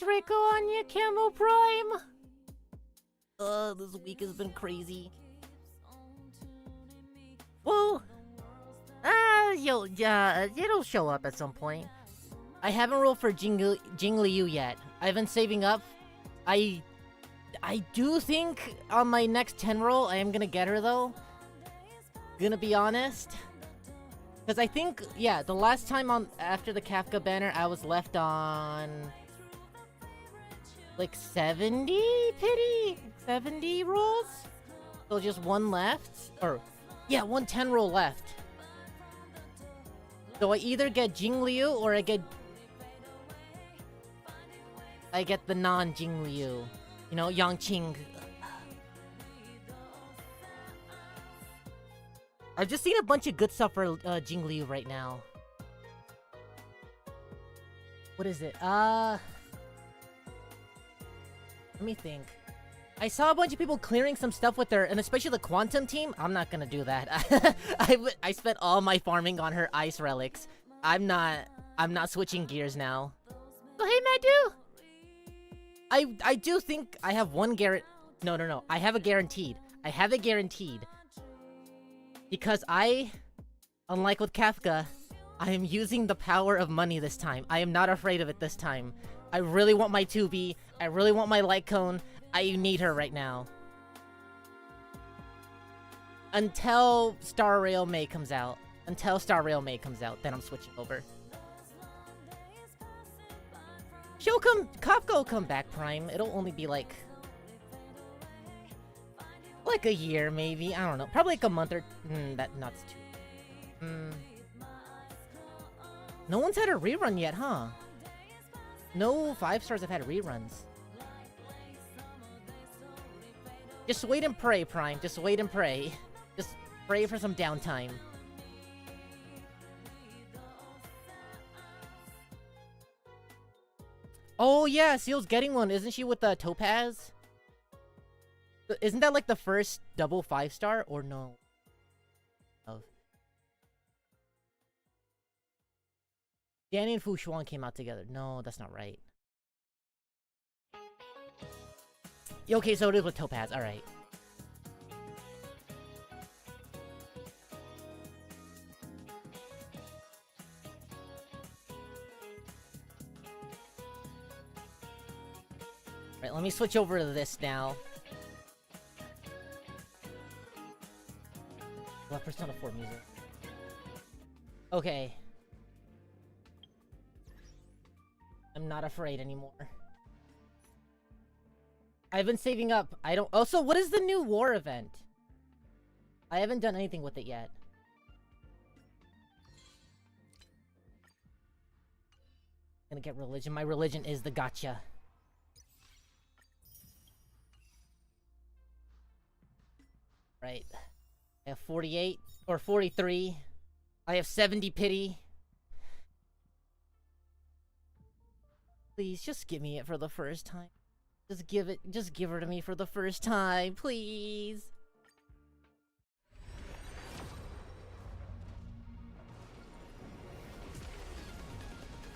much, Rico, on your Camo Prime. This week has been crazy. Well, it'll show up at some point. I haven't rolled for Jingliu yet. I've been saving up. I do think on my next 10 roll, I am gonna get her though. Gonna be honest. Because I think, yeah, the last time after the Kafka banner, I was left on like 70 pity? 70 rolls? So just one left? Or, yeah, one 10 roll left. So I either get Jingliu or I get the non-Jingliu. You know, Yangqing. I've just seen a bunch of good stuff for Jingliu right now. What is it? Let me think. I saw a bunch of people clearing some stuff with her, and especially the Quantum team. I'm not gonna do that. I spent all my farming on her ice relics. I'm not switching gears now. Oh, hey, Madu! I do think I have one No. I have a guaranteed. Because unlike with Kafka, I am using the power of money this time. I am not afraid of it this time. I really want my 2B. I really want my light cone. I need her right now. Until Star Rail May comes out. Then I'm switching over. Kafka will come back, Prime. It'll only be like a year, maybe. I don't know. Probably like a month or... that's too... No one's had a rerun yet, huh? No 5-stars have had reruns. Just wait and pray, Prime. Just wait and pray. Just pray for some downtime. Oh yeah, Seal's getting one. Isn't she with the Topaz? Isn't that like the first double 5-star? Or no? Danny and Fu Xuan came out together. No, that's not right. Okay, so it is with Topaz. Alright. Alright, let me switch over to this now. What Persona 4 music? Okay. I'm not afraid anymore. I've been saving up. I don't... Also, what is the new war event? I haven't done anything with it yet. I'm gonna get religion. My religion is the gacha. Right. I have 48 or 43. I have 70 pity. Please, just give me it for the first time. Just give her to me for the first time, please.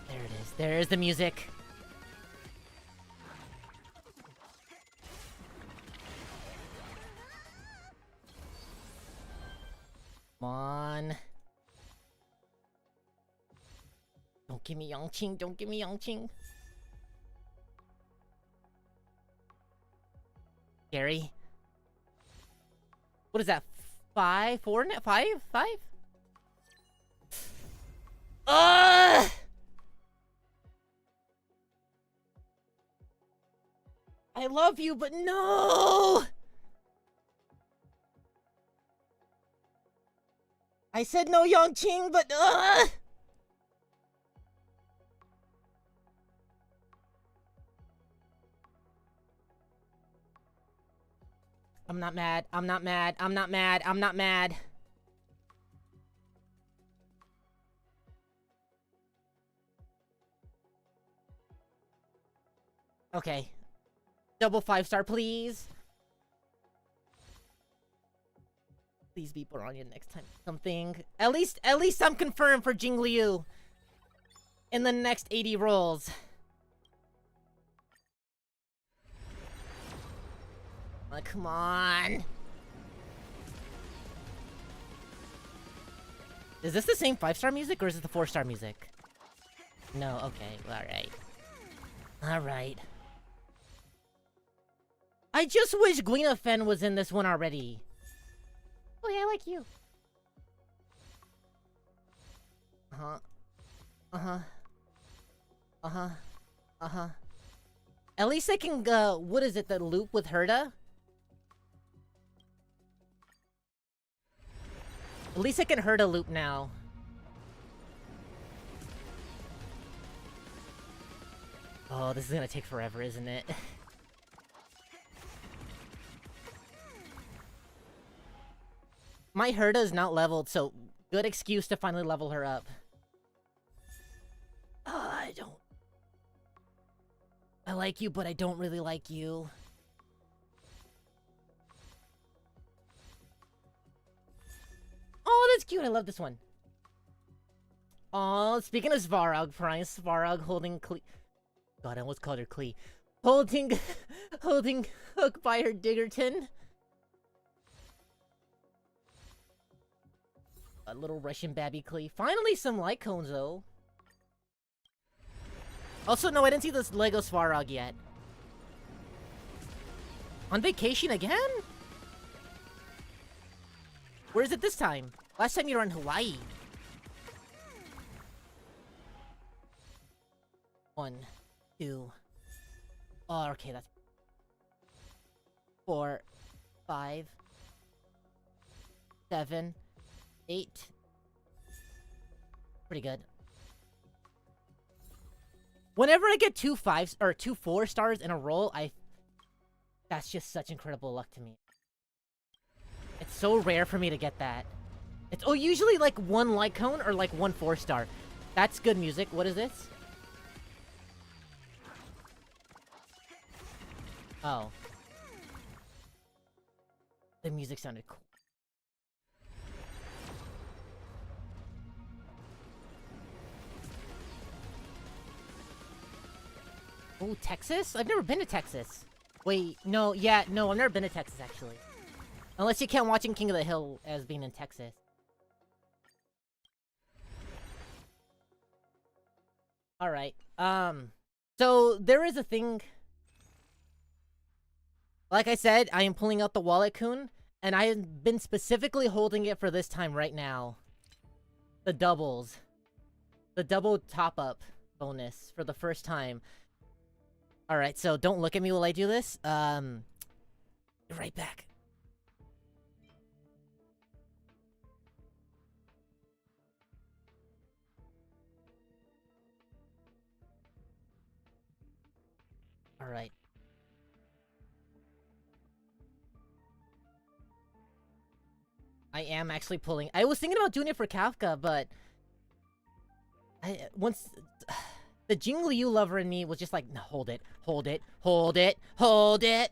There it is. There's the music. Come on. Don't give me Yangqing. Don't give me Yangqing. Gary. What is that? 5? 4? 5? 5? Ugh! I love you, but no! I said no Yangqing, but I'm not mad. I'm not mad. I'm not mad. I'm not mad. Okay. Double 5-star, please. Please be Piranha next time. Something. At least I'm confirmed for Jingliu in the next 80 rolls. Come on. Is this the same 5-star music or is it the 4-star music? No, okay, alright. Alright. I just wish Gwynafen was in this one already. Oh yeah, I like you. Uh-huh. Uh-huh. Uh-huh. Uh-huh. At least I can, what is it, the loop with Herda? At least I can Herda loop now. Oh, this is gonna take forever, isn't it? My Herda is not leveled, so good excuse to finally level her up. I like you, but I don't really like you. Oh, that's cute. I love this one. Oh, speaking of Svarog, Price Svarog holding Klee. God, I almost called her Klee. Holding Hook by her Diggerton. A little Russian babby Klee. Finally, some light cones though. Also, no, I didn't see this Lego Svarog yet. On vacation again? Where is it this time? Last time you were in Hawaii. 1, 2. Oh, okay, that's 4, 5, 7, 8. Pretty good. Whenever I get 2 5s or 2 4 stars in a row, that's just such incredible luck to me. It's so rare for me to get that. It's usually like 1 light cone or like 1 4-star. That's good music. What is this? Oh. The music sounded cool. Oh, Texas? I've never been to Texas. Wait, no, yeah, no, I've never been to Texas, actually. Unless you count watching King of the Hill as being in Texas. Alright, so there is a thing... Like I said, I am pulling out the Wallet Coon, and I have been specifically holding it for this time right now. The doubles. The double top-up bonus for the first time. Alright, so don't look at me while I do this. Be right back. Alright. I am actually pulling. I was thinking about doing it for Kafka, but... The Jingliu lover in me was just like, no, hold it, hold it, hold it, hold it!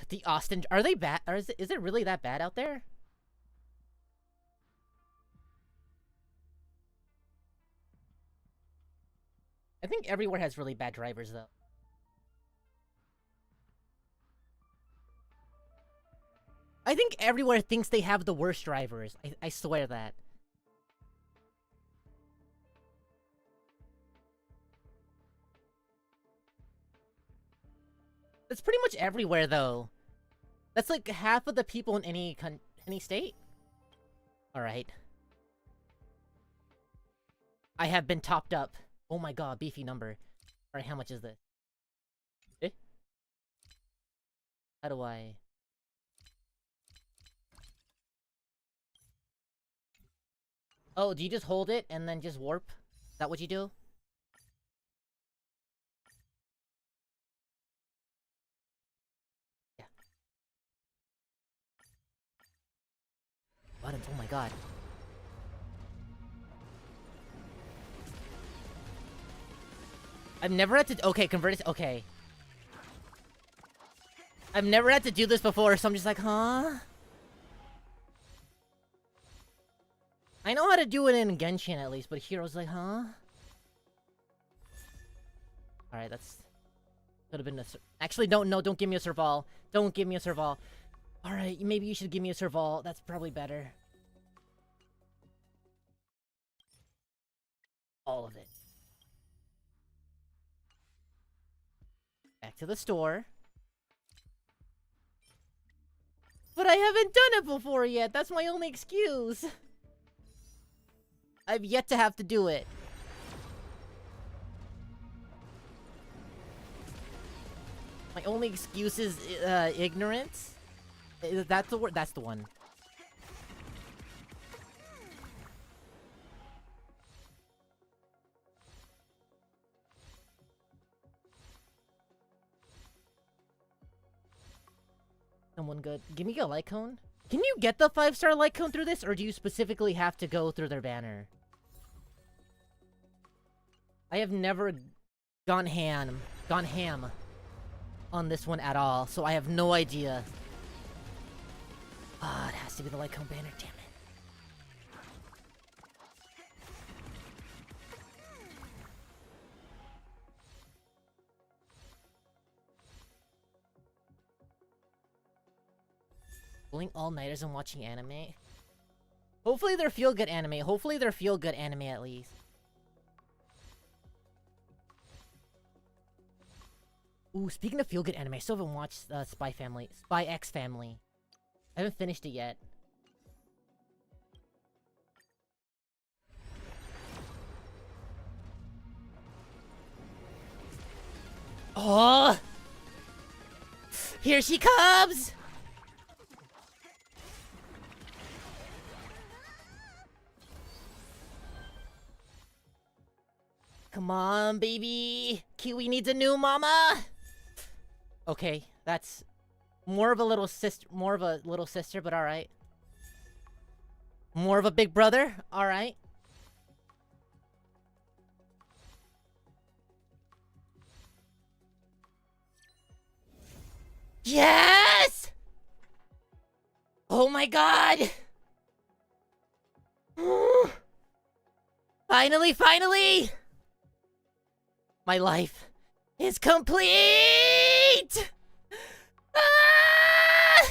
The Austin... Are they bad? Or is it really that bad out there? I think everywhere has really bad drivers, though. I think everywhere thinks they have the worst drivers. I swear that. That's pretty much everywhere, though. That's like half of the people in any state. Alright. I have been topped up. Oh my god, beefy number. Alright, how much is this? Eh? How do I... Oh, do you just hold it and then just warp? Is that what you do? Yeah. Buttons, oh my god. I've never had to... Okay, convert it... Okay. I've never had to do this before, so I'm just like, huh? I know how to do it in Genshin at least, but Hero's like, huh? Alright, that's... Could have been a... Actually, don't give me a Serval. Don't give me a Serval. Alright, maybe you should give me a Serval. That's probably better. All of it. Back to the store. But I haven't done it before yet. That's my only excuse. I've yet to have to do it. My only excuse is ignorance. That's the word. That's the one. Someone good. Give me a light cone. Can you get the 5-star light cone through this, or do you specifically have to go through their banner? I have never gone ham on this one at all, so I have no idea. Ah, it has to be the light cone banner, damn it. Pulling all-nighters and watching anime? Hopefully they're feel-good anime. Hopefully they're feel-good anime at least. Ooh, speaking of feel-good anime, I still haven't watched Spy X Family. I haven't finished it yet. Oh! Here she comes! Come on, baby! Kiwi needs a new mama! Okay, that's more of a little sister, but alright. More of a big brother, alright. Yes! Oh my god! Finally! My life is complete! Ah!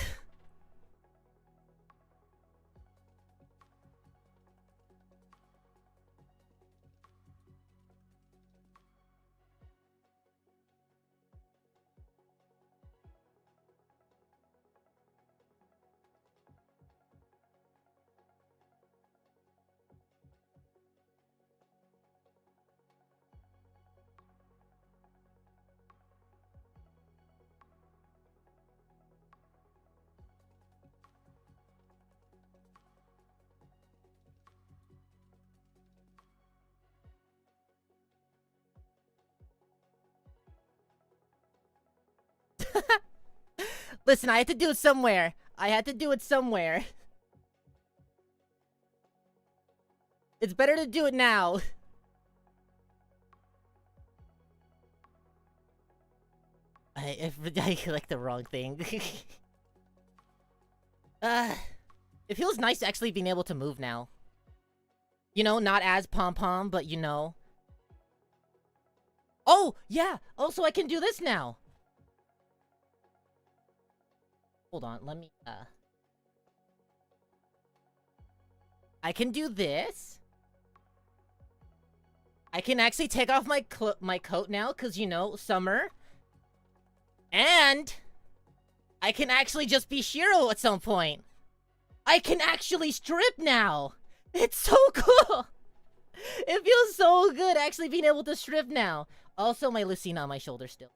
Listen, I had to do it somewhere. It's better to do it now. I like the wrong thing. It feels nice to actually being able to move now. You know, not as pom-pom, but you know. Oh, yeah! Also, I can do this now! Hold on, let me, I can do this. I can actually take off my coat now, because, you know, summer. And I can actually just be Shiro at some point. I can actually strip now! It's so cool! It feels so good actually being able to strip now. Also, my Lucina on my shoulder still.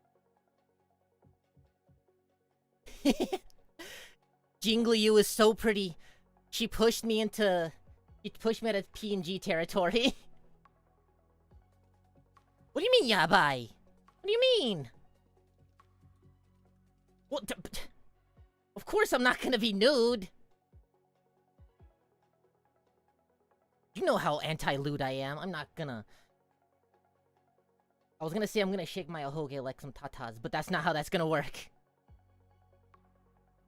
Jingliu is so pretty. She pushed me at a PNG territory. What do you mean, yabai? What do you mean? What? Of course I'm not gonna be nude. You know how anti-lewd I am. I'm not gonna... I was gonna say I'm gonna shake my ahoge like some tatas, but that's not how that's gonna work.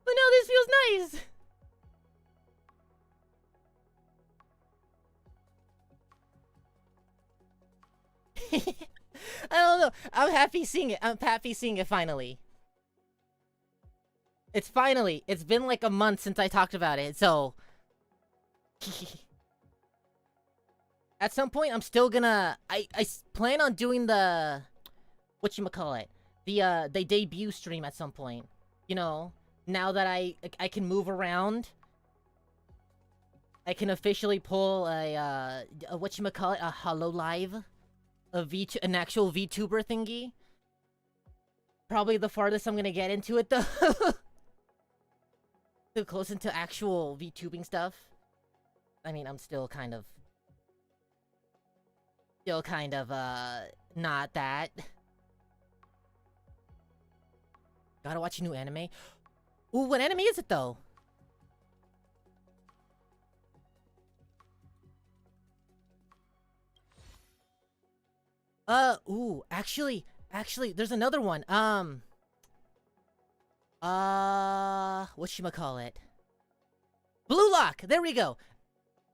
But no, this feels nice! I don't know. I'm happy seeing it. I'm happy seeing it finally. It's finally. It's been like a month since I talked about it, so... At some point, I'm still gonna... I plan on doing the... Whatchamacallit? The debut stream at some point. You know? Now that I can move around... I can officially pull a whatchamacallit? A HoloLive? An actual VTuber thingy? Probably the farthest I'm gonna get into it, though. Too close into actual VTubing stuff. I mean, I'm still kind of... not that. Gotta watch a new anime. Ooh, what anime is it, though? Ooh, actually, there's another one. Whatchamacallit? Blue Lock! There we go!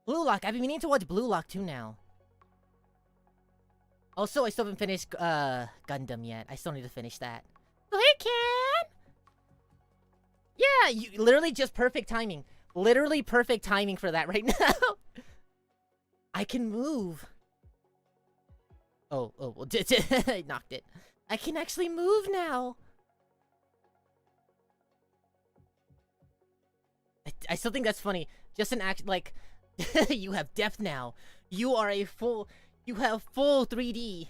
Blue Lock. I've been meaning to watch Blue Lock too now. Also, I still haven't finished, Gundam yet. I still need to finish that. Oh, hey, Ken! Yeah, you literally just perfect timing. Literally perfect timing for that right now. I can move. Oh, well, I knocked it. I can actually move now. I still think that's funny. Just an act, like, you have depth now. You are a full, you have full 3D.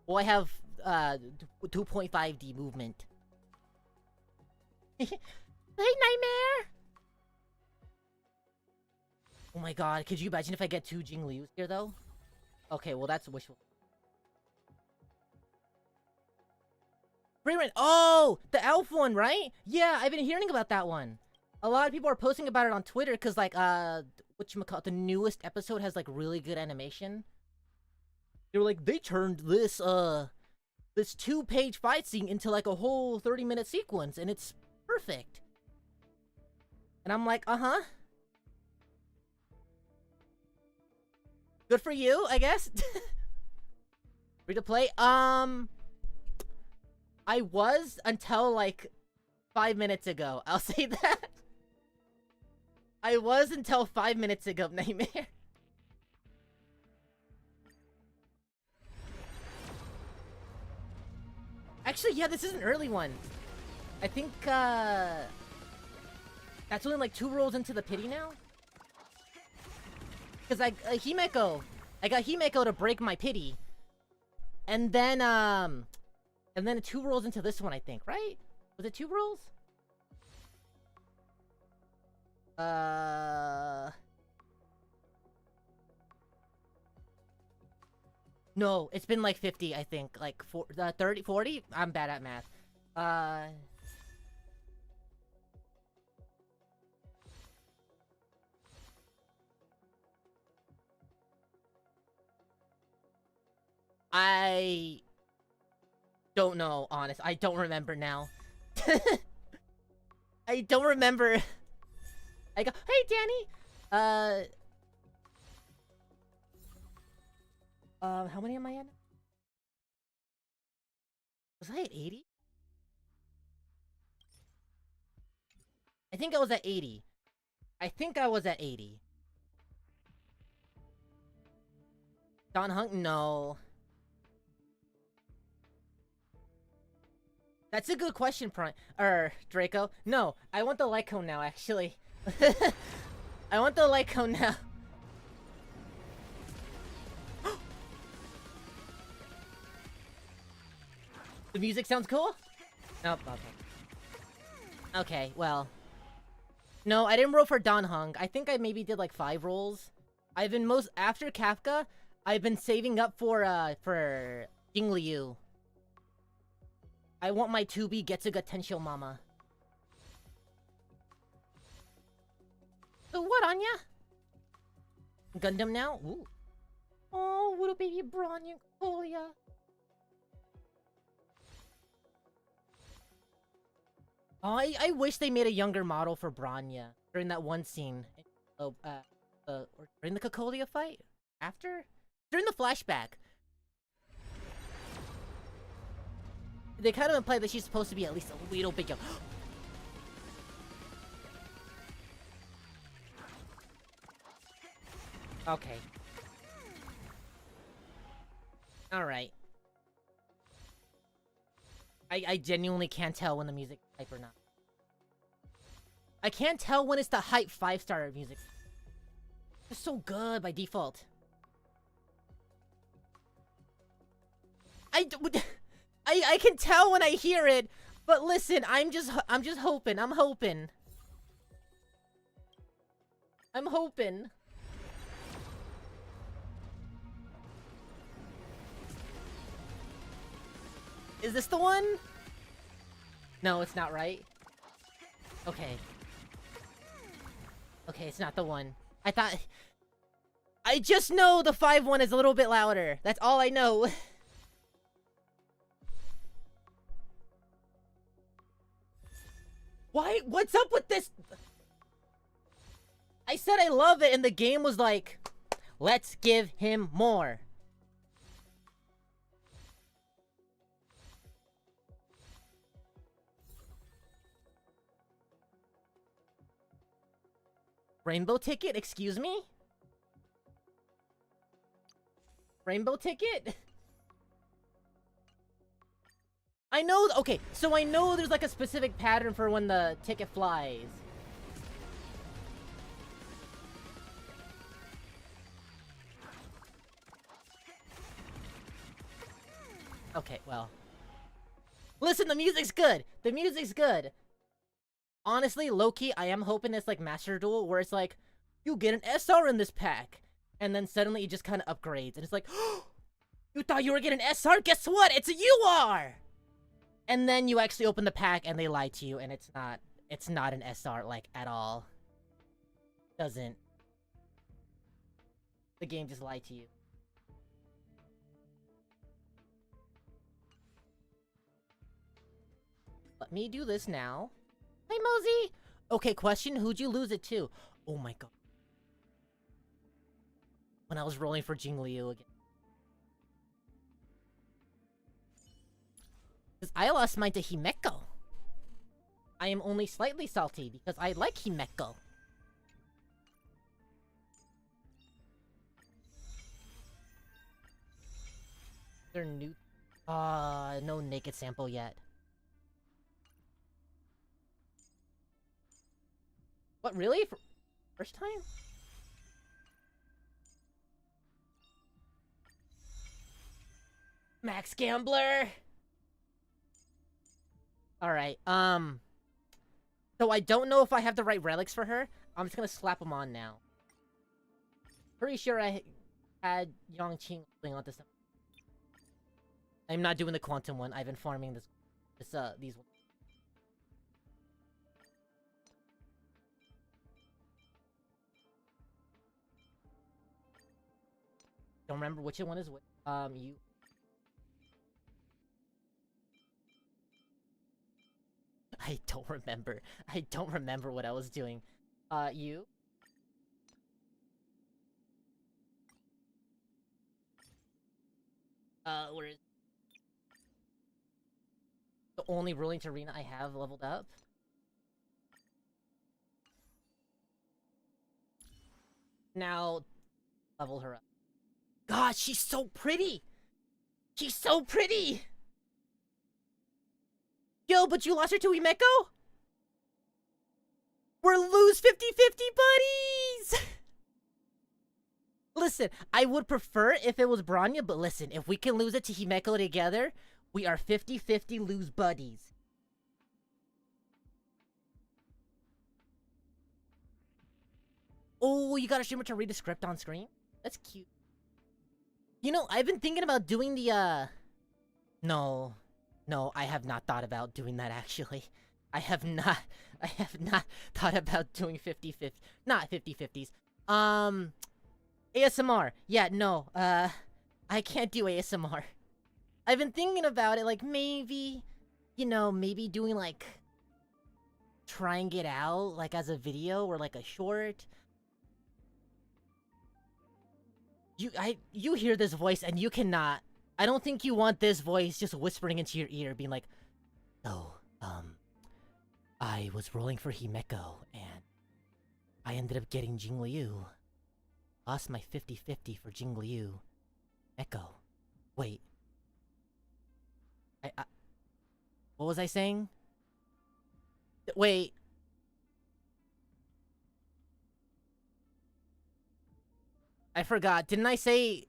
Well, I have, 2.5D movement. Hey, Nightmare! Oh my god, could you imagine if I get 2 Jinglius here, though? Okay, well, that's wishful. Oh! The elf one, right? Yeah, I've been hearing about that one. A lot of people are posting about it on Twitter, because, like, whatchamacallit, the newest episode has, like, really good animation. They were like, they turned this, this 2-page fight scene into, like, a whole 30-minute sequence, and it's perfect. And I'm like, uh-huh. Good for you, I guess. Free to play? I was until, like, 5 minutes ago. I'll say that. I was until 5 minutes ago, Nightmare. Actually, yeah, this is an early one. I think, that's only, like, 2 rolls into the pity now? Because I got Himeko to break my pity. And then 2 rolls into this one, I think, right? Was it 2 rolls? No, it's been like 50, I think. Like 30, 40? I'm bad at math. I don't know, honest. I don't remember now. I don't remember. I go, hey, Danny! How many am I in? Was I at 80? I think I was at 80. I think I was at 80. Don Hunk? No. That's a good question, Draco. No, I want the light cone now, actually. I want the light cone now. The music sounds cool? Nope, okay. Okay, well. No, I didn't roll for Don Hung. I think I maybe did like 5 rolls. I've been after Kafka, I've been saving up for Jingliu. I want my 2B GETSUGA TENSHOU mama. So what, Anya? Gundam now? Ooh. Oh, little baby Bronya Colia. Oh, I wish they made a younger model for Bronya during that one scene. Or during the Cocolia fight? After? During the flashback. They kind of imply that she's supposed to be at least a little bit young. Okay. Alright. I genuinely can't tell when the music's hype or not. I can't tell when it's the hype 5-star music. It's so good by default. I can tell when I hear it, but listen, I'm just hoping. I'm hoping. Is this the one? No, it's not, right? Okay. Okay, it's not the one. I thought... I just know the 5-1 is a little bit louder. That's all I know. Why? What's up with this? I said I love it, and the game was like, let's give him more. Rainbow ticket? Excuse me? Rainbow ticket? I know, okay, so I know there's like a specific pattern for when the ticket flies. Okay, well. Listen, the music's good! The music's good! Honestly, low-key, I am hoping it's like Master Duel, where it's like, you get an SR in this pack! And then suddenly it just kind of upgrades, and it's like, you thought you were getting an SR? Guess what? It's a UR! And then you actually open the pack and they lie to you, and it's not an SR, like, at all. Doesn't. The game just lied to you. Let me do this now. Hi, Mosey! Okay, question, who'd you lose it to? Oh my god. When I was rolling for Jingliu again. Because I lost mine to Himeko. I am only slightly salty because I like Himeko. They're new. No naked sample yet. What, really? First time? Max Gambler! Alright, so I don't know if I have the right relics for her. I'm just gonna slap them on now. Pretty sure I had Yongqing on this. I'm not doing the quantum one. I've been farming these ones. Don't remember which one is which. You. I don't remember. I don't remember what I was doing. You. Where is... The only ruling Tarina I have leveled up? Now, level her up. God, she's so pretty! She's so pretty! Yo, but you lost her to Himeko? We're lose 50-50 buddies! Listen, I would prefer if it was Bronya, but listen, if we can lose it to Himeko together, we are 50-50 lose buddies. Oh, you got a streamer to read the script on screen? That's cute. You know, I've been thinking about doing the, No, I have not thought about doing that, actually. I have not thought about doing 50-50. Not 50-50s. ASMR. Yeah, no, I can't do ASMR. I've been thinking about it, like, maybe, you know, maybe doing, like, trying it out, like, as a video or, like, a short. You hear this voice and you cannot I don't think you want this voice just whispering into your ear, being like, "Oh, I was rolling for Himeko, and I ended up getting Jingliu. Lost my 50-50 for Jingliu. Echo. Wait. What was I saying? Wait. I forgot. Didn't I say...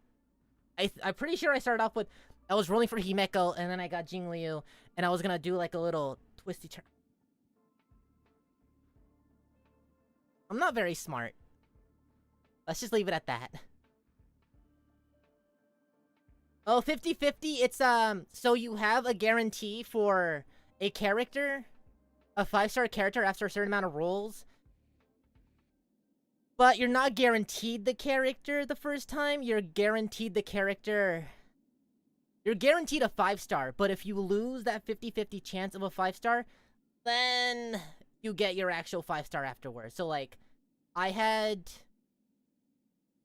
I'm pretty sure I started off with... I was rolling for Himeko, and then I got Jingliu, and I was gonna do like a little twisty turn. I'm not very smart. Let's just leave it at that. Oh, 50-50, it's, so you have a guarantee for a character, a 5-star character after a certain amount of rolls, but you're not guaranteed the character the first time, you're guaranteed the character... You're guaranteed a 5-star, but if you lose that 50-50 chance of a 5-star, then you get your actual 5-star afterwards. So, like, I had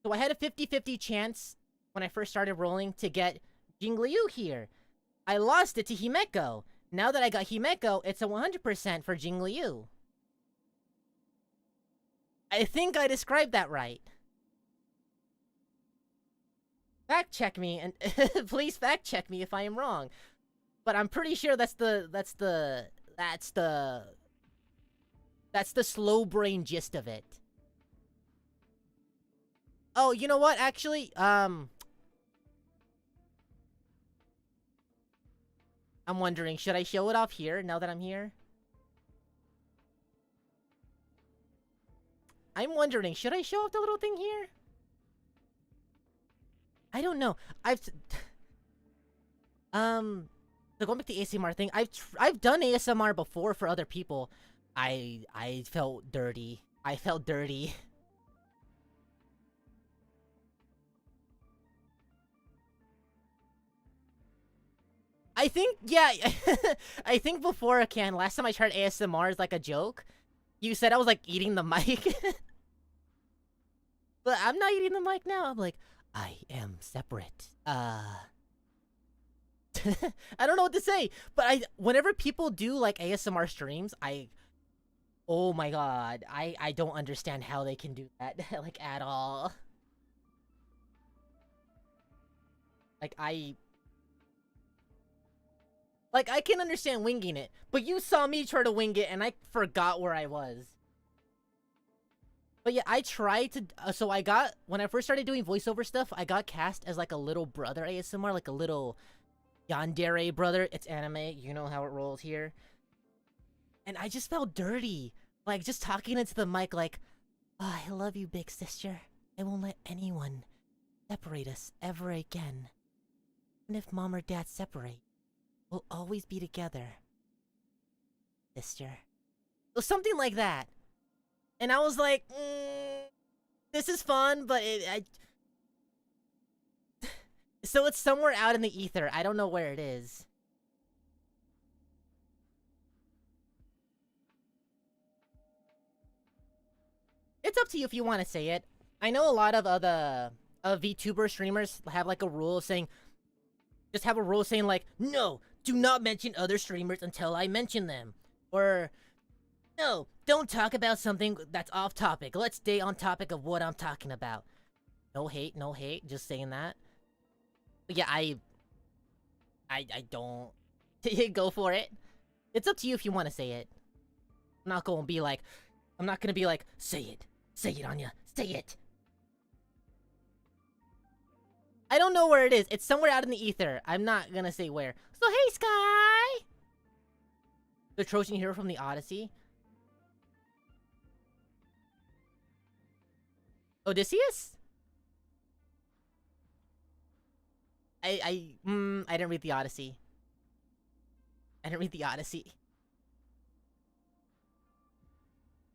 a 50-50 chance when I first started rolling to get Jingliu here. I lost it to Himeko. Now that I got Himeko, it's a 100% for Jingliu. I think I described that right. Fact check me, and please fact check me if I am wrong. But I'm pretty sure that's the slow brain gist of it. Oh, you know what? Actually, I'm wondering, should I show it off here now that I'm here? I'm wondering, should I show off the little thing here? I don't know. So going back to the ASMR thing, I've done ASMR before for other people. I felt dirty. I felt dirty. I think, yeah, I think before, last time I tried ASMR as like a joke, you said I was like eating the mic. But I'm not eating the mic now. I'm like, I am separate. I don't know what to say, but whenever people do like ASMR streams, oh my god, I don't understand how they can do that, like, at all. Like, I can understand winging it, but you saw me try to wing it, and I forgot where I was. But yeah, I tried to, so I got, when I first started doing voiceover stuff, I got cast as like a little brother ASMR, like a little yandere brother. It's anime, you know how it rolls here. And I just felt dirty. Like, just talking into the mic like, oh, I love you, big sister. I won't let anyone separate us ever again. Even if mom or dad separate, we'll always be together. Sister. Or something like that. And I was like, this is fun, but so it's somewhere out in the ether. I don't know where it is. It's up to you if you want to say it. I know a lot of other VTuber streamers have like a rule saying, just have a rule saying like, no, do not mention other streamers until I mention them. Or, no, don't talk about something that's off topic. Let's stay on topic of what I'm talking about. No hate, no hate, just saying that. But yeah, I don't... Go for it. It's up to you if you want to say it. I'm not gonna be like, say it. Say it, Anya. Say it. I don't know where it is. It's somewhere out in the ether. I'm not gonna say where. So, hey, Sky! The Trojan hero from the Odyssey. Odysseus? I didn't read the Odyssey. I didn't read the Odyssey.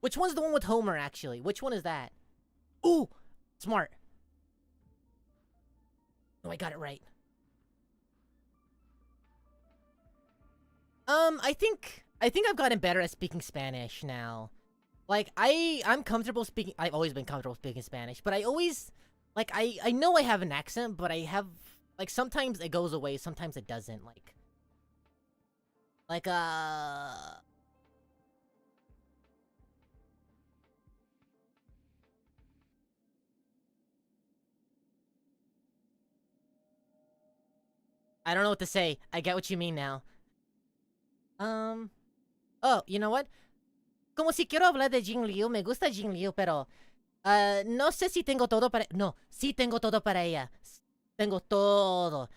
Which one's the one with Homer, actually? Which one is that? Ooh! Smart. Oh, I got it right. I think I've gotten better at speaking Spanish now. Like, I'm comfortable speaking... I've always been comfortable speaking Spanish, but I always... Like, I know I have an accent, but I Like, sometimes it goes away, sometimes it doesn't, like, I don't know what to say. I get what you mean now. Oh, you know what? Como si quiero hablar de Jing Liu, me gusta Jing Liu, pero... no sé si tengo todo para... No, sí tengo todo para ella. Tengo todo.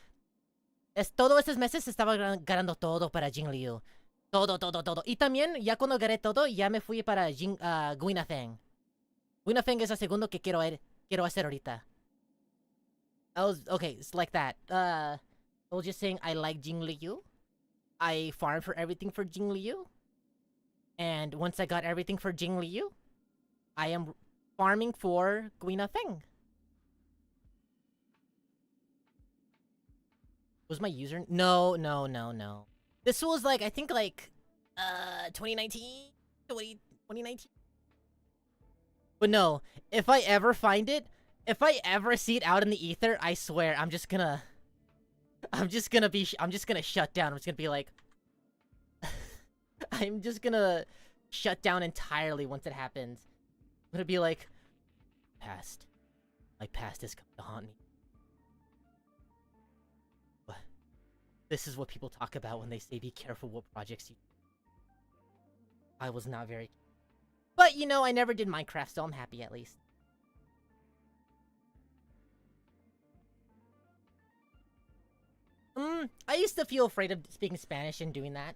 Todos estos meses estaba ganando todo para Jing Liu. Todo, todo, todo. Y también, ya cuando gané todo, ya me fui para Guina Feng. Guina Feng es el segundo que quiero hacer ahorita. Okay, it's like that. I was just saying I like Jing Liu. I farmed for everything for Jing Liu. And once I got everything for Jing Liu, I am farming for Guina Feng. Was my user? No. This was like, I think like, 2019? 2019? But no, if I ever find it, if I ever see it out in the ether, I swear, I'm just gonna shut down. I'm just gonna be like... I'm just gonna shut down entirely once it happens. I'm gonna be like... Past. My past is coming to haunt me. But this is what people talk about when they say be careful what projects you... I was not very... But, you know, I never did Minecraft, so I'm happy at least. I used to feel afraid of speaking Spanish and doing that.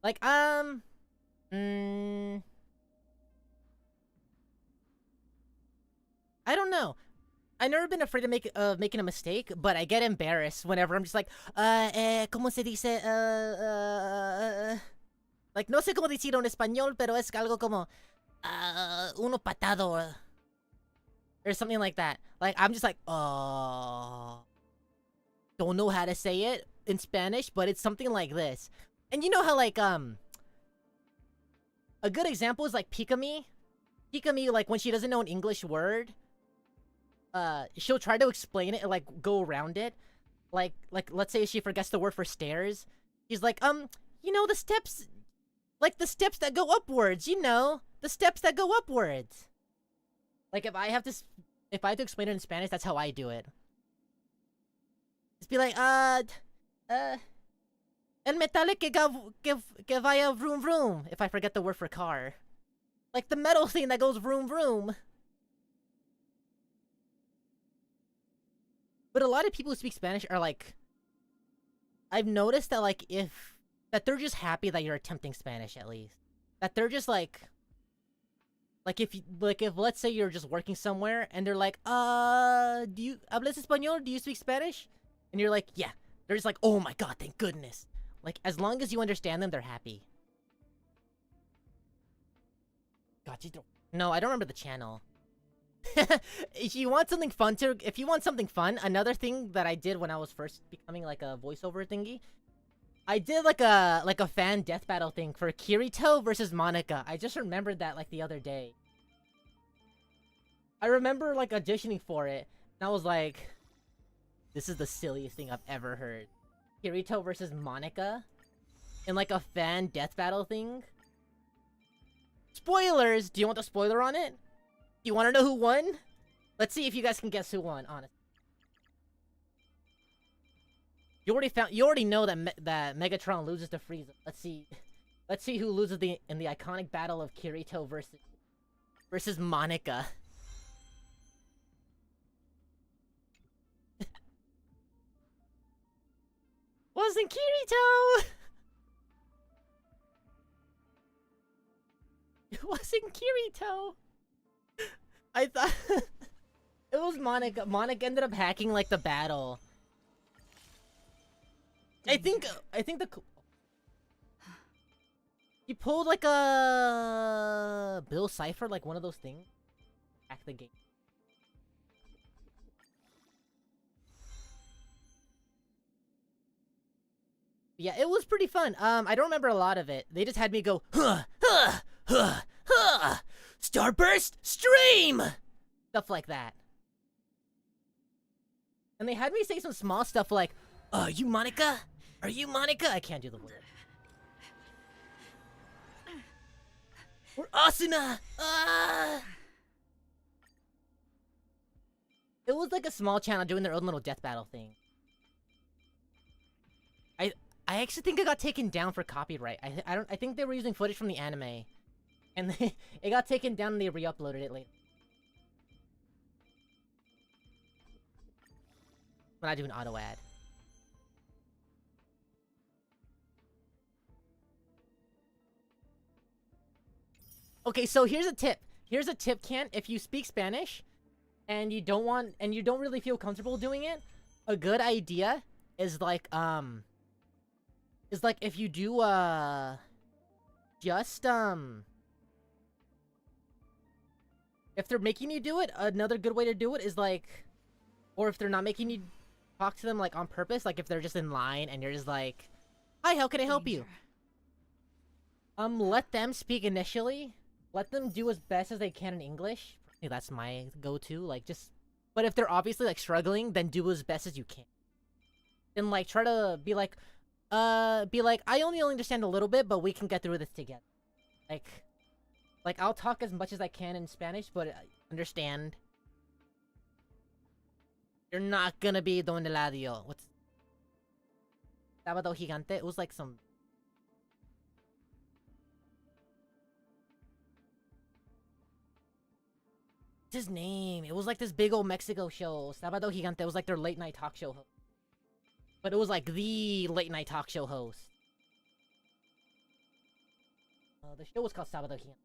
Like, I don't know. I've never been afraid of making a mistake, but I get embarrassed whenever I'm just like, ¿cómo se dice? Like, no sé cómo decirlo en español, pero es algo como, uno patado, or something like that. Like, I'm just like, don't know how to say it in Spanish, but it's something like this. And you know how, like, a good example is, like, Pikami. Pikami, like, when she doesn't know an English word, she'll try to explain it and, like, go around it. Like, let's say she forgets the word for stairs. She's like, you know, the steps... Like, the steps that go upwards, you know? The steps that go upwards. Like, if I have to explain it in Spanish, that's how I do it. Just be like, el metale que vaya vroom vroom, if I forget the word for car. Like, the metal thing that goes vroom vroom. But a lot of people who speak Spanish are like... I've noticed that, like, that they're just happy that you're attempting Spanish, at least. That they're just like... Like, if let's say you're just working somewhere, and they're like, do you hablas español? Do you speak Spanish? And you're like, yeah. They're just like, oh my god, thank goodness. Like, as long as you understand them, they're happy. Gachito. No, I don't remember the channel. If you want something fun, another thing that I did when I was first becoming, like, a voiceover thingy, I did, like a fan death battle thing for KiriKiito versus Monica. I just remembered that, like, the other day. I remember, like, auditioning for it, and I was like, this is the silliest thing I've ever heard. KiriKiito versus Monica in, like, a fan death battle thing. Spoilers! Do you want the spoiler on it? Do you want to know who won? Let's see if you guys can guess who won, honestly. You already know that Megatron loses to Frieza. Let's see who loses in the iconic battle of KiriKiito versus Monica. Wasn't Kirito! It wasn't Kirito! I thought... It was Monica. Monica ended up hacking, like, the battle. I think the... He pulled, like, a... Bill Cipher, like, one of those things. Hack the game. Yeah, it was pretty fun. I don't remember a lot of it. They just had me go, Starburst Stream! Stuff like that. And they had me say some small stuff like, you Monica? Are you Monica? I can't do the word. We're Asuna! It was like a small channel doing their own little death battle thing. I actually think it got taken down for copyright. I think they were using footage from the anime. And it got taken down and they re-uploaded it later. When I do an auto ad. Okay, so here's a tip. Here's a tip, Ken. If you speak Spanish and you don't really feel comfortable doing it, a good idea is like if you do if they're making you do it, another good way to do it is like, or if they're not making you talk to them like on purpose, like if they're just in line and you're just like, hi, how can I help you? Let them speak initially. Let them do as best as they can in English. That's my go-to, like just, but if they're obviously like struggling, then do as best as you can. Then like try to be like, I only understand a little bit, but we can get through this together. Like I'll talk as much as I can in Spanish, but understand. You're not gonna be Don Eladio. What's Sábado Gigante? It was like some. What's his name? It was like this big old Mexico show. Sábado Gigante. It was like their late night talk show host. But it was like the late night talk show host. The show was called Sábado Gigante,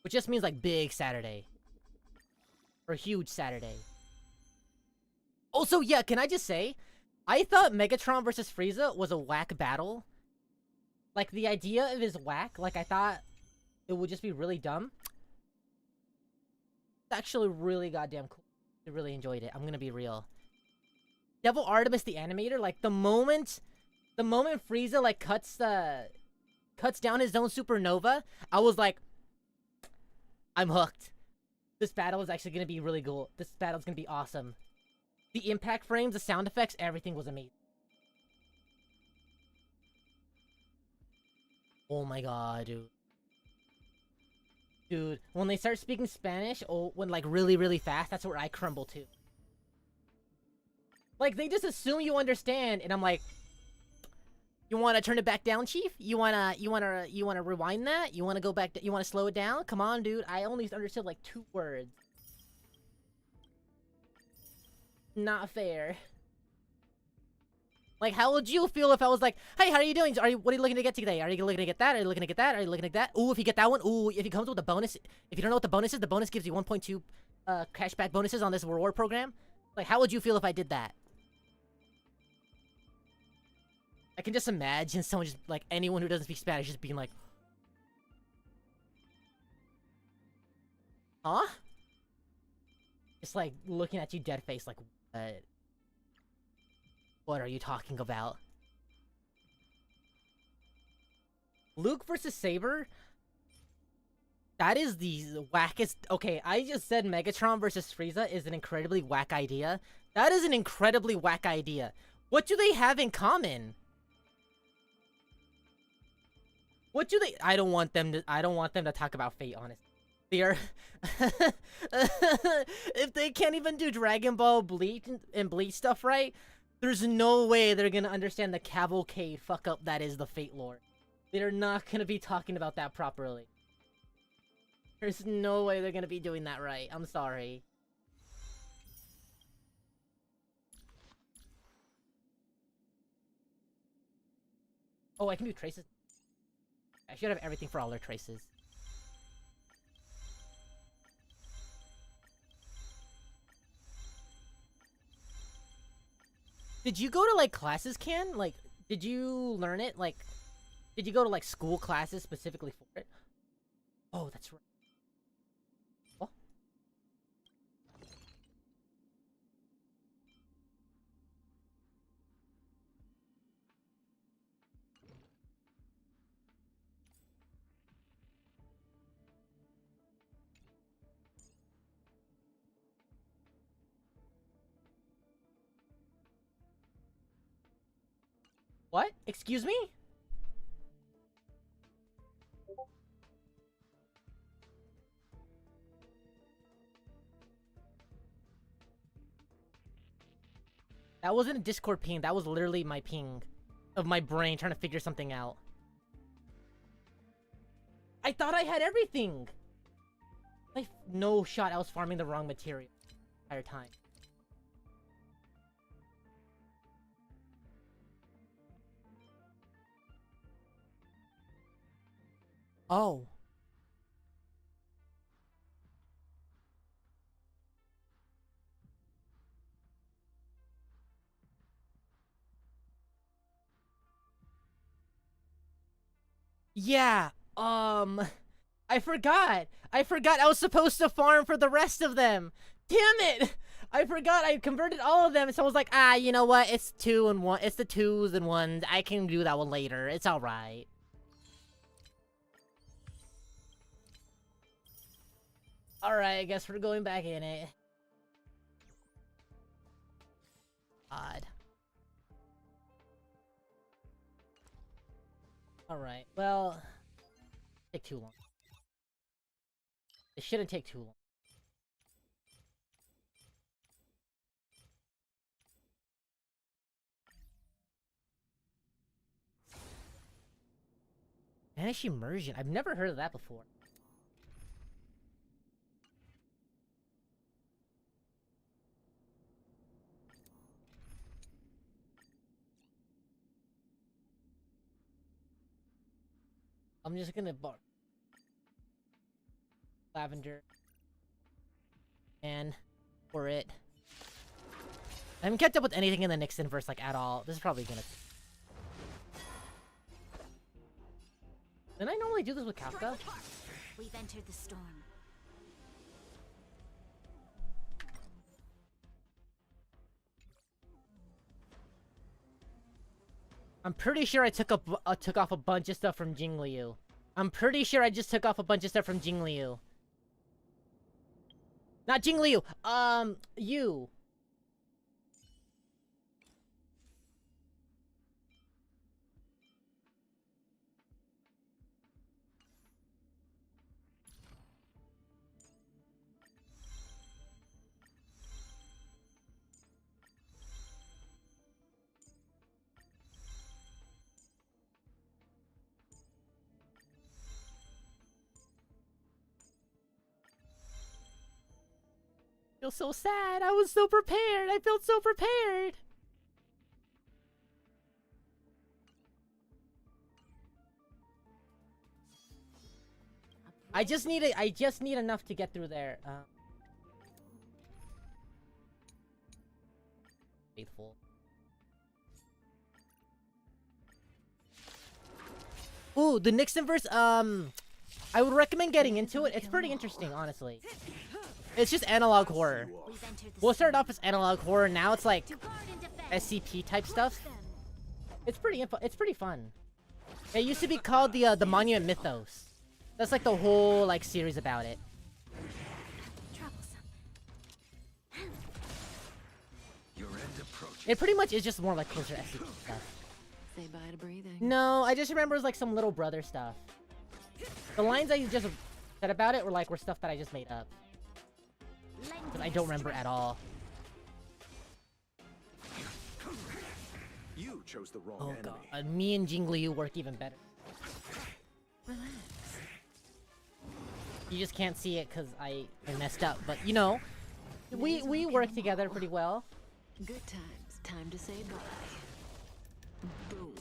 which just means like big Saturday. Or huge Saturday. Also, yeah, can I just say, I thought Megatron versus Frieza was a whack battle. Like, the idea of it is whack. Like, I thought it would just be really dumb. It's actually really goddamn cool. I really enjoyed it. I'm gonna be real. Devil Artemis the animator, like, the moment Frieza, like, cuts down his own supernova, I was like, I'm hooked. This battle is actually gonna be really cool. This battle's gonna be awesome. The impact frames, the sound effects, everything was amazing. Oh my god, dude. Dude, when they start speaking Spanish, when like really, really fast, that's where I crumble too. Like, they just assume you understand, and I'm like, you wanna turn it back down, Chief? You wanna rewind that? You wanna go back, you wanna slow it down? Come on, dude, I only understood like 2 words. Not fair. Like, how would you feel if I was like, hey, how are you doing? What are you looking to get today? Are you looking to get that? Are you looking to get that? Are you looking to get that? Ooh, if you get that one, ooh, if it comes with a bonus, if you don't know what the bonus gives you 1.2 cashback bonuses on this reward program. Like, how would you feel if I did that? I can just imagine someone just, like, anyone who doesn't speak Spanish just being like, huh? Just, like, looking at you dead face, like, what are you talking about? Luke versus Saber? That is the wackest. Okay, I just said Megatron versus Frieza is an incredibly whack idea. That is an incredibly whack idea. What do they have in common? What do they? I don't want them to talk about Fate, honestly. They are if they can't even do Dragon Ball Bleach and Bleach stuff right, there's no way they're gonna understand the cavalcade fuck up that is the Fate lore. They're not gonna be talking about that properly. There's no way they're gonna be doing that right. I'm sorry. Oh, I can do traces. I should have everything for all their traces. Did you go to, like, classes, Ken? Like, did you learn it? Like, did you go to, like, school classes specifically for it? Oh, that's right. Oh. What? Excuse me? That wasn't a Discord ping, that was literally my ping of my brain trying to figure something out. I thought I had everything! Like, no shot, I was farming the wrong material the entire time. Oh. Yeah, I forgot I was supposed to farm for the rest of them. Damn it! I forgot I converted all of them, so I was like, ah, you know what? It's 2 and 1. It's the 2s and 1s. I can do that one later. It's alright. Alright, I guess we're going back in it. Odd. Alright, well... Take too long. It shouldn't take too long. Vanish Immersion? I've never heard of that before. I'm just gonna bar lavender and for it. I haven't kept up with anything in the Nixon verse like at all. This is probably gonna. Didn't I normally do this with Kafka? We've entered the storm. I'm pretty sure I took off a bunch of stuff from Jingliu. I'm pretty sure I just took off a bunch of stuff from Jingliu. Not Jingliu, you. I feel so sad. I was so prepared. I felt so prepared. I just need enough to get through there. Faithful. Ooh, the Nixon verse, I would recommend getting into it. It's pretty interesting, honestly. It's just analog horror. We'll start off as analog horror, now it's like SCP type stuff. It's pretty fun. It used to be called the Monument Mythos. That's like the whole like series about it. It pretty much is just more like closer SCP stuff. Say bye to breathing. No, I just remember it was like some little brother stuff. The lines I just said about it were stuff that I just made up. But I don't remember at all. You chose the wrong enemy. God, me and Jingliu work even better. Relax. You just can't see it because I messed up, but you know, we work together pretty well. Good times. Time to say bye. Boom.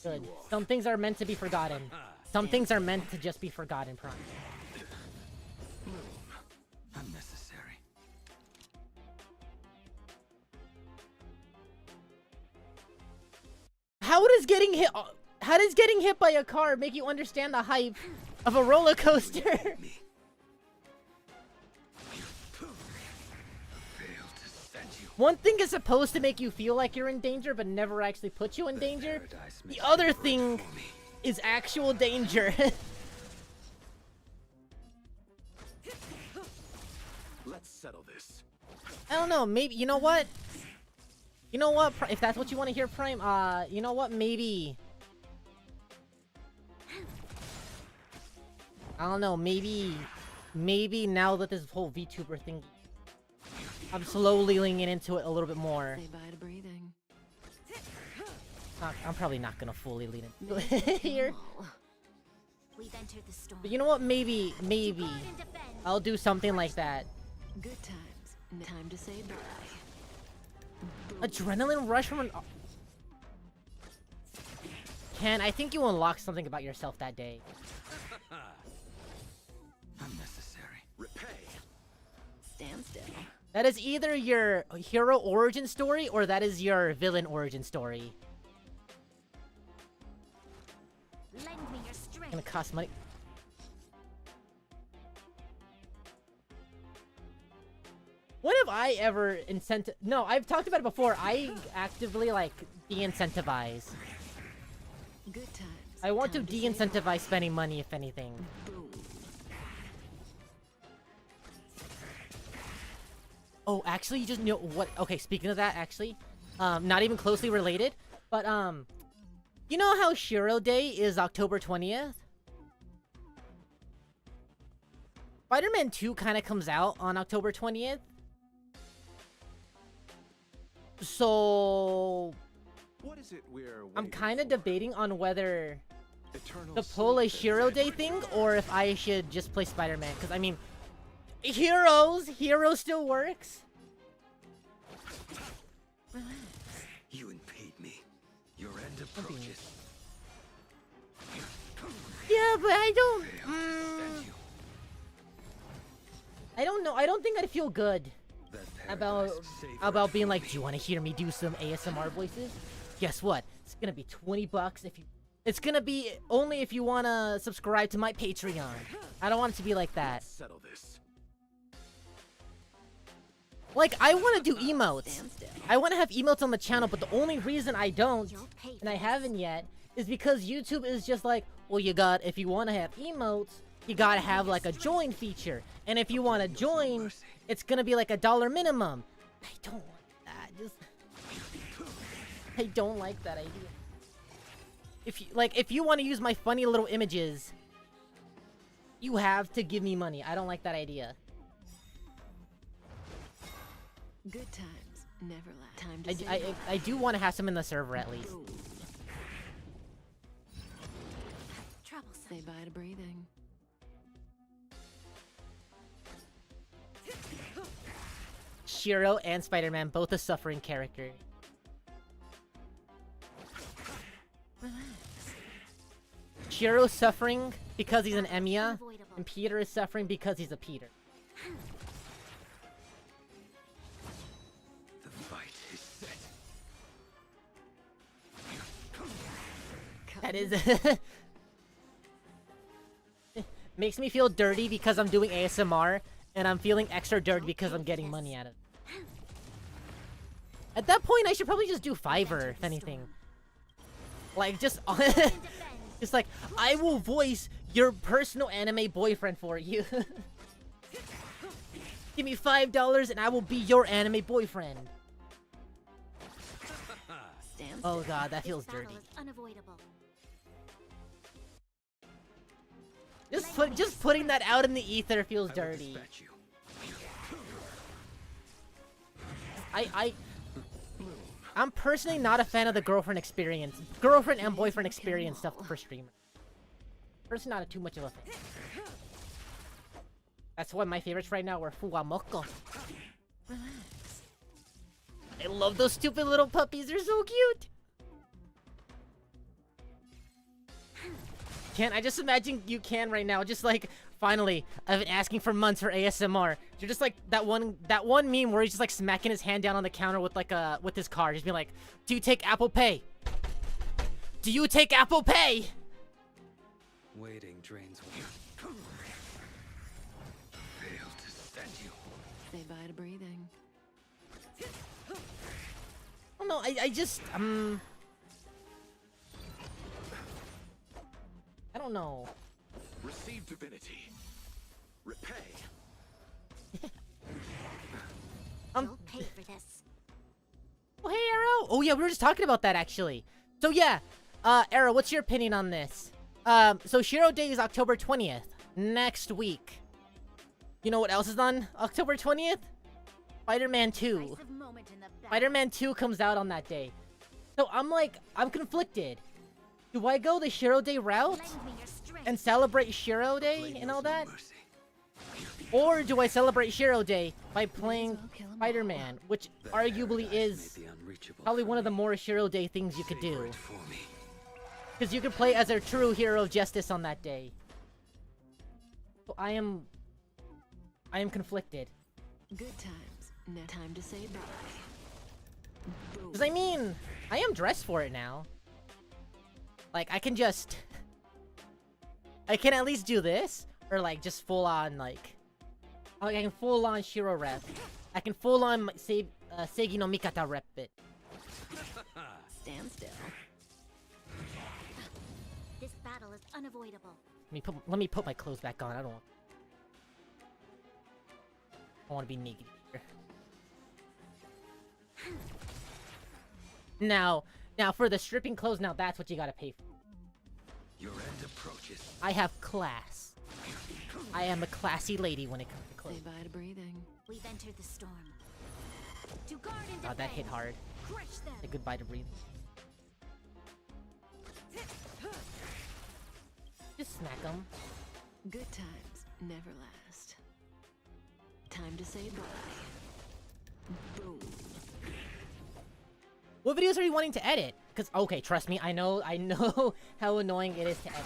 Good. Some things are meant to be forgotten. Some things are meant to just be forgotten, Prime. Unnecessary. How does getting hit by a car make you understand the hype of a roller coaster? One thing is supposed to make you feel like you're in danger, but never actually put you in danger. The other thing is actual danger. settle this. I don't know, maybe, you know what? You know what, if that's what you want to hear, Prime, you know what, maybe... I don't know, maybe now that this whole VTuber thing... I'm slowly leaning into it a little bit more. Say bye to breathing. I'm probably not gonna fully lean into it here. We've entered the storm. But you know what, maybe, I'll do something like that. Good times. Time to say bye. Adrenaline rush from an... Ken, I think you unlocked something about yourself that day. Unnecessary. Repay. Stand still. That is either your hero origin story or that is your villain origin story. Lend me your strength. Gonna cost money. When have I ever incentive? No, I've talked about it before. I actively like de-incentivize. Good times. I want to Time say de-incentivize spending money, if anything. boom. Oh, actually, you just know what? Okay, speaking of that, actually, not even closely related, but you know how Shiro Day is October 20th? Spider-Man 2 kind of comes out on October 20th. So What is it we're I'm waiting kind of for? debating on whether Eternal to pull a sleep Shiro and Day thing or if I should just play Spider-Man. Because, I mean, Hero still works. Relax. You impede me. Your end approaches. Yeah, but I don't... Fail to stand you. I don't know. I don't think I'd feel good That about paradise savor about being for like, me. do you want to hear me do some ASMR voices? Guess what? It's gonna be $20 if you... It's gonna be only if you want to subscribe to my Patreon. I don't want it to be like that. Settle this. Like, I want to do emotes. Stand still. I want to have emotes on the channel, but the only reason I don't, You'll pay and I for haven't yet, is because YouTube is just like, well, if you want to have emotes, you gotta have like a join feature. And if you want to join, it's gonna be like $1 minimum. I don't want that. I don't like that idea. If you want to use my funny little images, you have to give me money. I don't like that idea. Good times. Never last. Time to say I do want to have some in the server at least. boom. troublesome. Say bye to breathing. Shiro and Spider-Man, both a suffering character. Relax. Shiro's suffering because he's an Emiya, Unavoidable. and Peter is suffering because he's a Peter. The fight is set. That is... Makes me feel dirty because I'm doing ASMR, and I'm feeling extra dirty because I'm getting money out of it. At that point, I should probably just do Fiverr, if anything. Like, just... Just like, I will voice your personal anime boyfriend for you. Give me $5 and I will be your anime boyfriend. Stand Oh god, that feels This battle dirty. is unavoidable. Just putting that out in the ether feels I will dirty. dispatch you. I'm personally not a fan of the girlfriend and boyfriend experience stuff for streamers. Personally not too much of a fan. That's why my favorites right now are Fuwamoko. Relax. I love those stupid little puppies, they're so cute! Can't I just imagine you can right now, just like, finally, I've been asking for months for ASMR. You're just like that one meme where he's just like smacking his hand down on the counter with like with his card. Just being like, do you take Apple Pay? Do you take Apple Pay? Waiting drains water. Fail to stand you. Say bye to breathing. Oh no, I just I don't know. Receive divinity. Repay. You'll pay for this. Oh, hey, Arrow! Oh, yeah, we were just talking about that, actually. So, yeah. Arrow, what's your opinion on this? So Shiro Day is October 20th. Next week. You know what else is on October 20th? Spider-Man 2. Decisive moment in the battle. Spider-Man 2 comes out on that day. So I'm conflicted. Do I go the Shiro Day route Lend me your strength. and celebrate Shiro Day Blade and knows all no that? mercy. Or do I celebrate Shiro Day by playing well kill 'em all. Spider-Man, which That arguably paradise is may be unreachable probably for one of the me. more Shiro Day things you could Savor do. it for me. Because you can play as a true hero of justice on that day. So I am conflicted. Good times. No time to say bye. Boom. Because I mean, I am dressed for it now. Like, I can at least do this. Or like, just full on, like I can full on Shiro rep. I can full on Seigi no Mikata rep it. Stand still. This battle is unavoidable. Let me put my clothes back on. I don't want to be naked here. Now for the stripping clothes, now that's what you gotta pay for. Your end approaches. I have class. I am a classy lady when it comes to Say clothes. bye to breathing. We've entered the storm. To guard and God, that hit defend. hard. Crush them. Say goodbye to breathing. Just smack them. Good times never last. Time to say bye. Boom. What videos are you wanting to edit? Cause okay, trust me, I know how annoying it is to edit.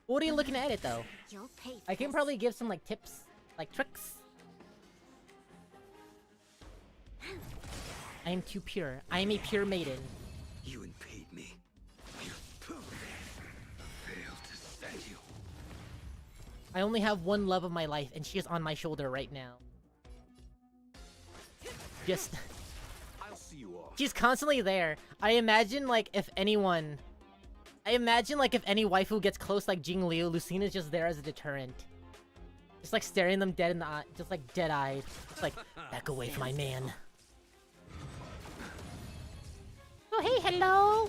What are you looking to edit though? You'll pay for I can this. probably give some like tips, like tricks. I am too pure. I am a pure maiden. You impede me. Failed to stand you. I only have one love of my life, and she is on my shoulder right now. Just, I'll see you off. she's constantly there. I imagine like if any waifu gets close like Jing Liu, Lucina's just there as a deterrent. Just like staring them dead in the eye, just like dead-eyed. Just like, back away from my man. Oh hey, hello!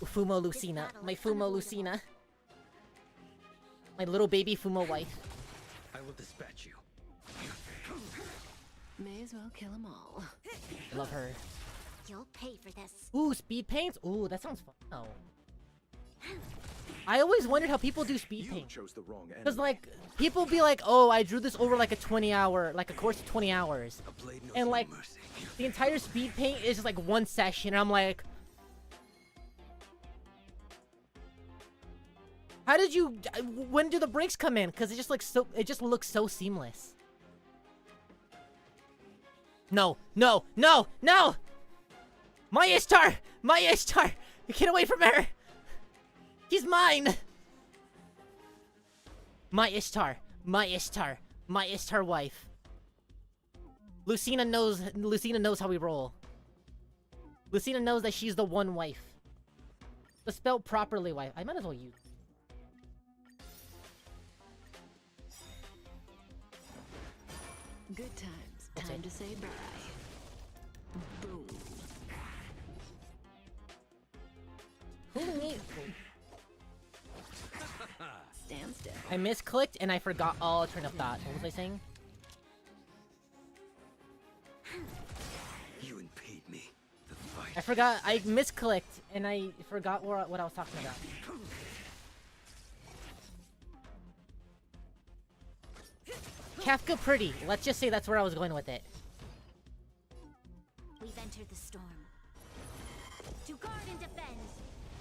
Fumo Lucina. My Fumo Lucina. My little baby Fumo wife. I will dispatch you. May as well kill 'em all. I love her. You'll pay for this. Ooh, speed paints? Ooh, that sounds fun. Oh. I always wondered how people do speed You paint. chose the wrong enemy. Because, like, people be like, oh, I drew this over like a 20-hour, like a course of 20 hours. A blade knows And, no like, mercy. the entire speed paint is just like one session, and I'm like, how did you, when do the breaks come in? Because it just looks so seamless. No, no, no, no! My Ishtar! My Ishtar! Get away from her! He's mine! My Ishtar! My Ishtar! My Ishtar wife. Lucina knows how we roll. Lucina knows that she's the one wife. The spelled properly wife. I might as well use. Good times. That's Time it. to say bye. Boom. Who needs? Stand still. I misclicked and I forgot all train of thought. What was I saying? You impede me. The fight. I forgot. I misclicked and I forgot what I was talking about. Kafka pretty. Let's just say that's where I was going with it. We've entered the storm. To guard and defend.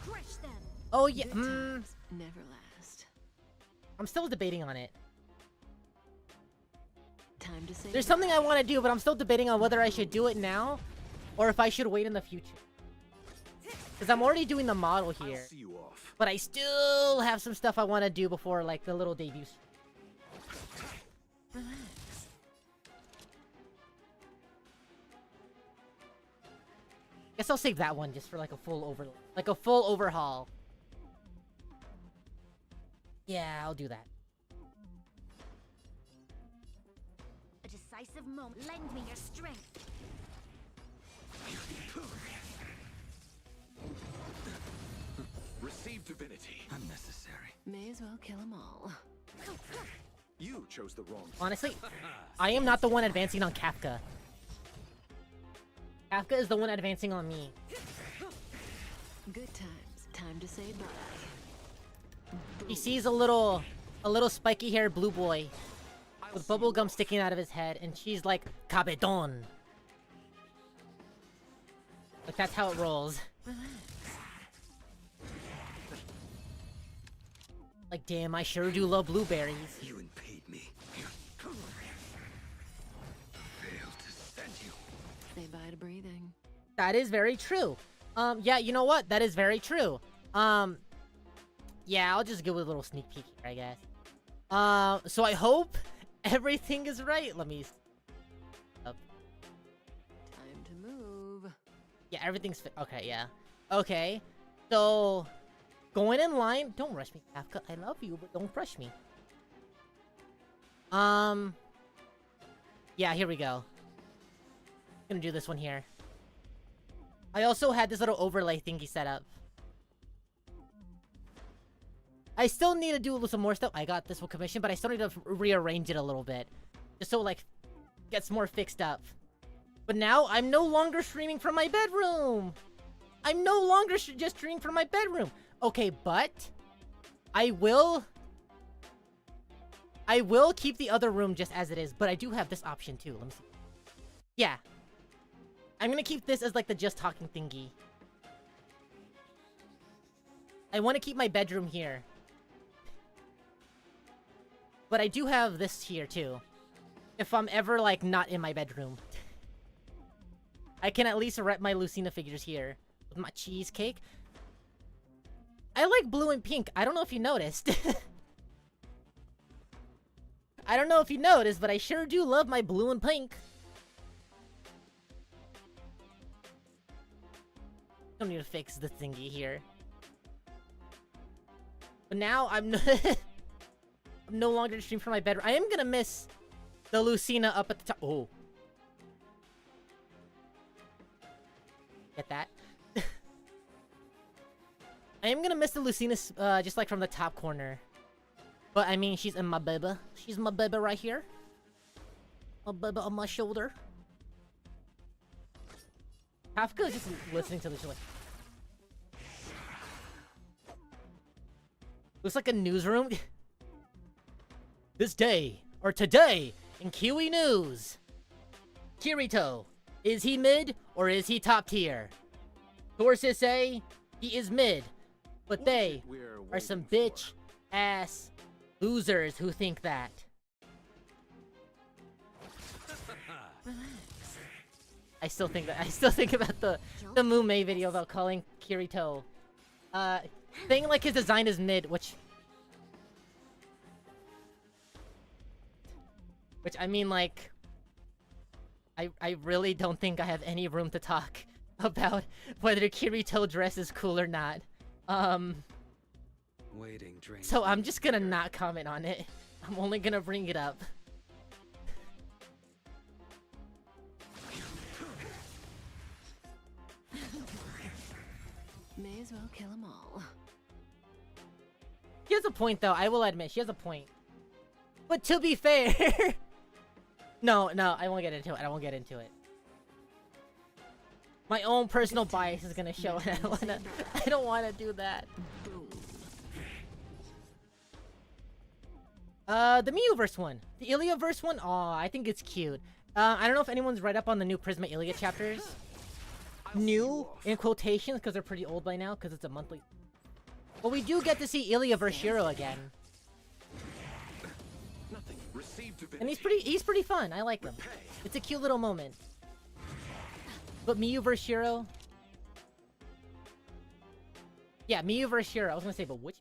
Crush them. Oh yeah. Good times never last. I'm still debating on it. Time to say There's bye. something I want to do, but I'm still debating on whether I should do it now or if I should wait in the future. Because I'm already doing the model I'll here, see you off. but I still have some stuff I want to do before like the little debut. Relax. Guess I'll save that one just for like a full overhaul. Yeah, I'll do that. A decisive decisive moment. Lend me your strength. Receive divinity. Unnecessary. May as well kill them all. You chose the wrong. Honestly, I am not the one advancing on Kafka. Kafka is the one advancing on me. Good times. Time to say bye. He sees a little spiky-haired blue boy with bubblegum sticking out of his head, and she's like, Cabedon. Like, that's how it rolls. Like, damn, I sure do love blueberries. You impede me. Fail to send you. Say bye to breathing. That is very true. Yeah, you know what? That is very true. Yeah, I'll just give it a little sneak peek here, I guess. So I hope everything is right. Let me... Time to move. Yeah, everything's okay, yeah. Okay, so... Going in line... Don't rush me, Kafka. I love you, but don't rush me. Yeah, here we go. Gonna do this one here. I also had this little overlay thingy set up. I still need to do some more stuff. I got this one commission, but I still need to rearrange it a little bit. Just so, like, gets more fixed up. But now, I'm no longer streaming from my bedroom! I'm no longer just streaming from my bedroom! Okay, but... I will keep the other room just as it is, but I do have this option too. Let me see. Yeah. I'm gonna keep this as, like, the just talking thingy. I want to keep my bedroom here. But I do have this here, too. If I'm ever, like, not in my bedroom. I can at least rep my Lucina figures here. With my cheesecake. I like blue and pink. I don't know if you noticed. I don't know if you noticed, but I sure do love my blue and pink. Don't need to fix the thingy here. But now I'm I'm no longer streaming from my bedroom. I am gonna miss the Lucina up at the top. Oh. Get that? I am gonna miss the Lucina, just like from the top corner. But I mean, she's in my baby. She's my baby right here. My baby on my shoulder. Kafka is just listening to this, like... Looks like a newsroom. This day, or today, in Kiwi News. Kirito, is he mid, or is he top tier? Sources say he is mid, but they are some bitch-ass losers who think that. I still think about the Mume video about calling Kirito. Saying like his design is mid, which I mean, like, I really don't think I have any room to talk about whether Kirito dress is cool or not. So I'm just gonna not comment on it. I'm only gonna bring it up. May as well kill them all. She has a point, though. I will admit, she has a point. But to be fair... No, I won't get into it. I won't get into it. My own personal bias is gonna show, and I don't wanna do that. The Miuverse one. The Iliaverse one? Aw, I think it's cute. I don't know if anyone's read up on the new Prisma Ilia chapters. New, in quotations, because they're pretty old by now, because it's a monthly... But we do get to see Iliaverse Shiro again. And he's pretty fun. I like him. It's a cute little moment. But Miuverse Shiro... Yeah, Miuverse Shiro. I was gonna say, but which...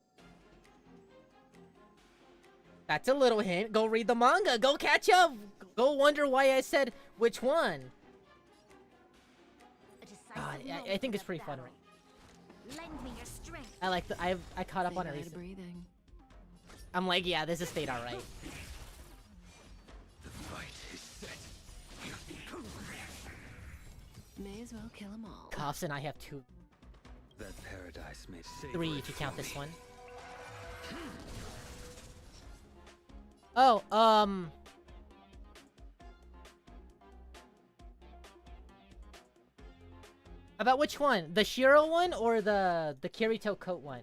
That's a little hint. Go read the manga. Go catch up. Go wonder why I said which one. God, I think it's pretty fun. Lend me your strength. I like the... I caught up on it recently. I'm like, yeah, this is stayed alright. The fight is set. May as well kill them all. Coughs and I have 2. That paradise may savor 3 it if you for count this me. one. Oh, about which one? The Shiro one or the Kirito coat one?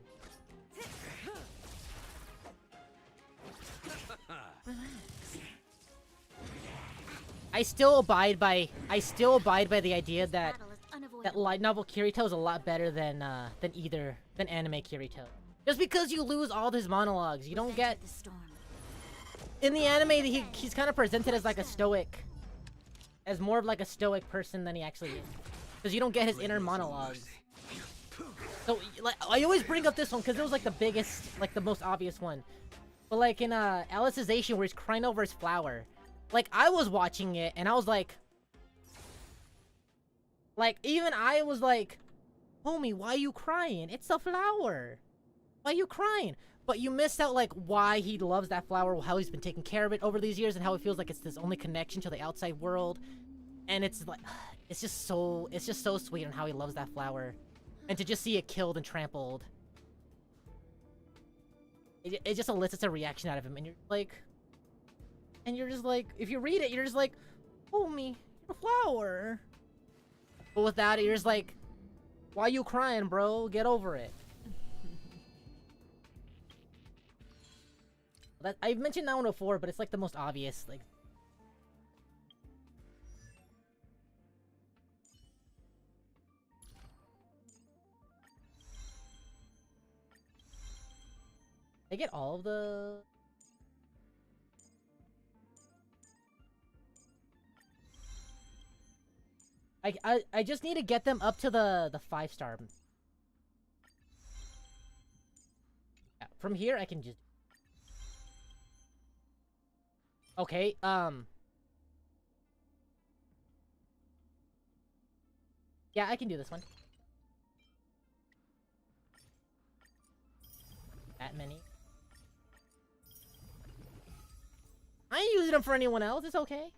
I still abide by the idea that Battle is that unavoidable. light novel Kirito is a lot better than anime Kirito. Just because you lose all his monologues, you don't get The storm. in the anime he's kind of presented as like a stoic, as more of like a stoic person than he actually is, because you don't get his inner monologues. So like I always bring up this one because it was like the biggest, like the most obvious one. But like in Alicization where he's crying over his flower, like I was watching it and I was like even I was like, homie, why you crying? It's a flower. Why you crying? But you missed out like why he loves that flower, how he's been taking care of it over these years, and how it feels like it's his only connection to the outside world. And it's like, it's just so sweet on how he loves that flower. And to just see it killed and trampled, it just elicits a reaction out of him, and you're just like, if you read it, you're just like, homie, you're a flower. But without it, you're just like, why you crying, bro? Get over it. I've mentioned that one before, but it's like the most obvious, like. I get all of the... I just need to get them up to the 5-star. Yeah, from here I can just... Okay, yeah, I can do this one. That many. I ain't using them for anyone else, it's okay.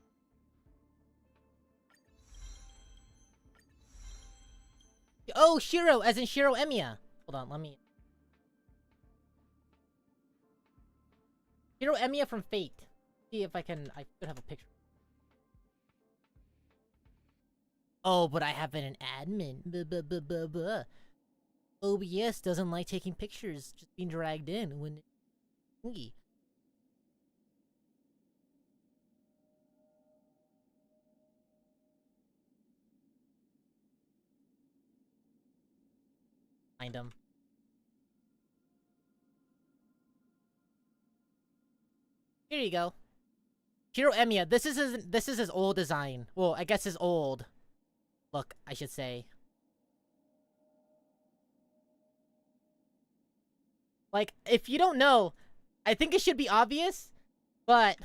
Oh, Shiro, as in Shiro Emiya. Hold on, let me... Shiro Emiya from Fate. See if I can... I could have a picture. Oh, but I have an admin. Buh. OBS doesn't like taking pictures, just being dragged in when... Thingy. Find him. Here you go. Shiro Emiya. This is his old design. Well, I guess his old look, I should say. Like, if you don't know, I think it should be obvious, but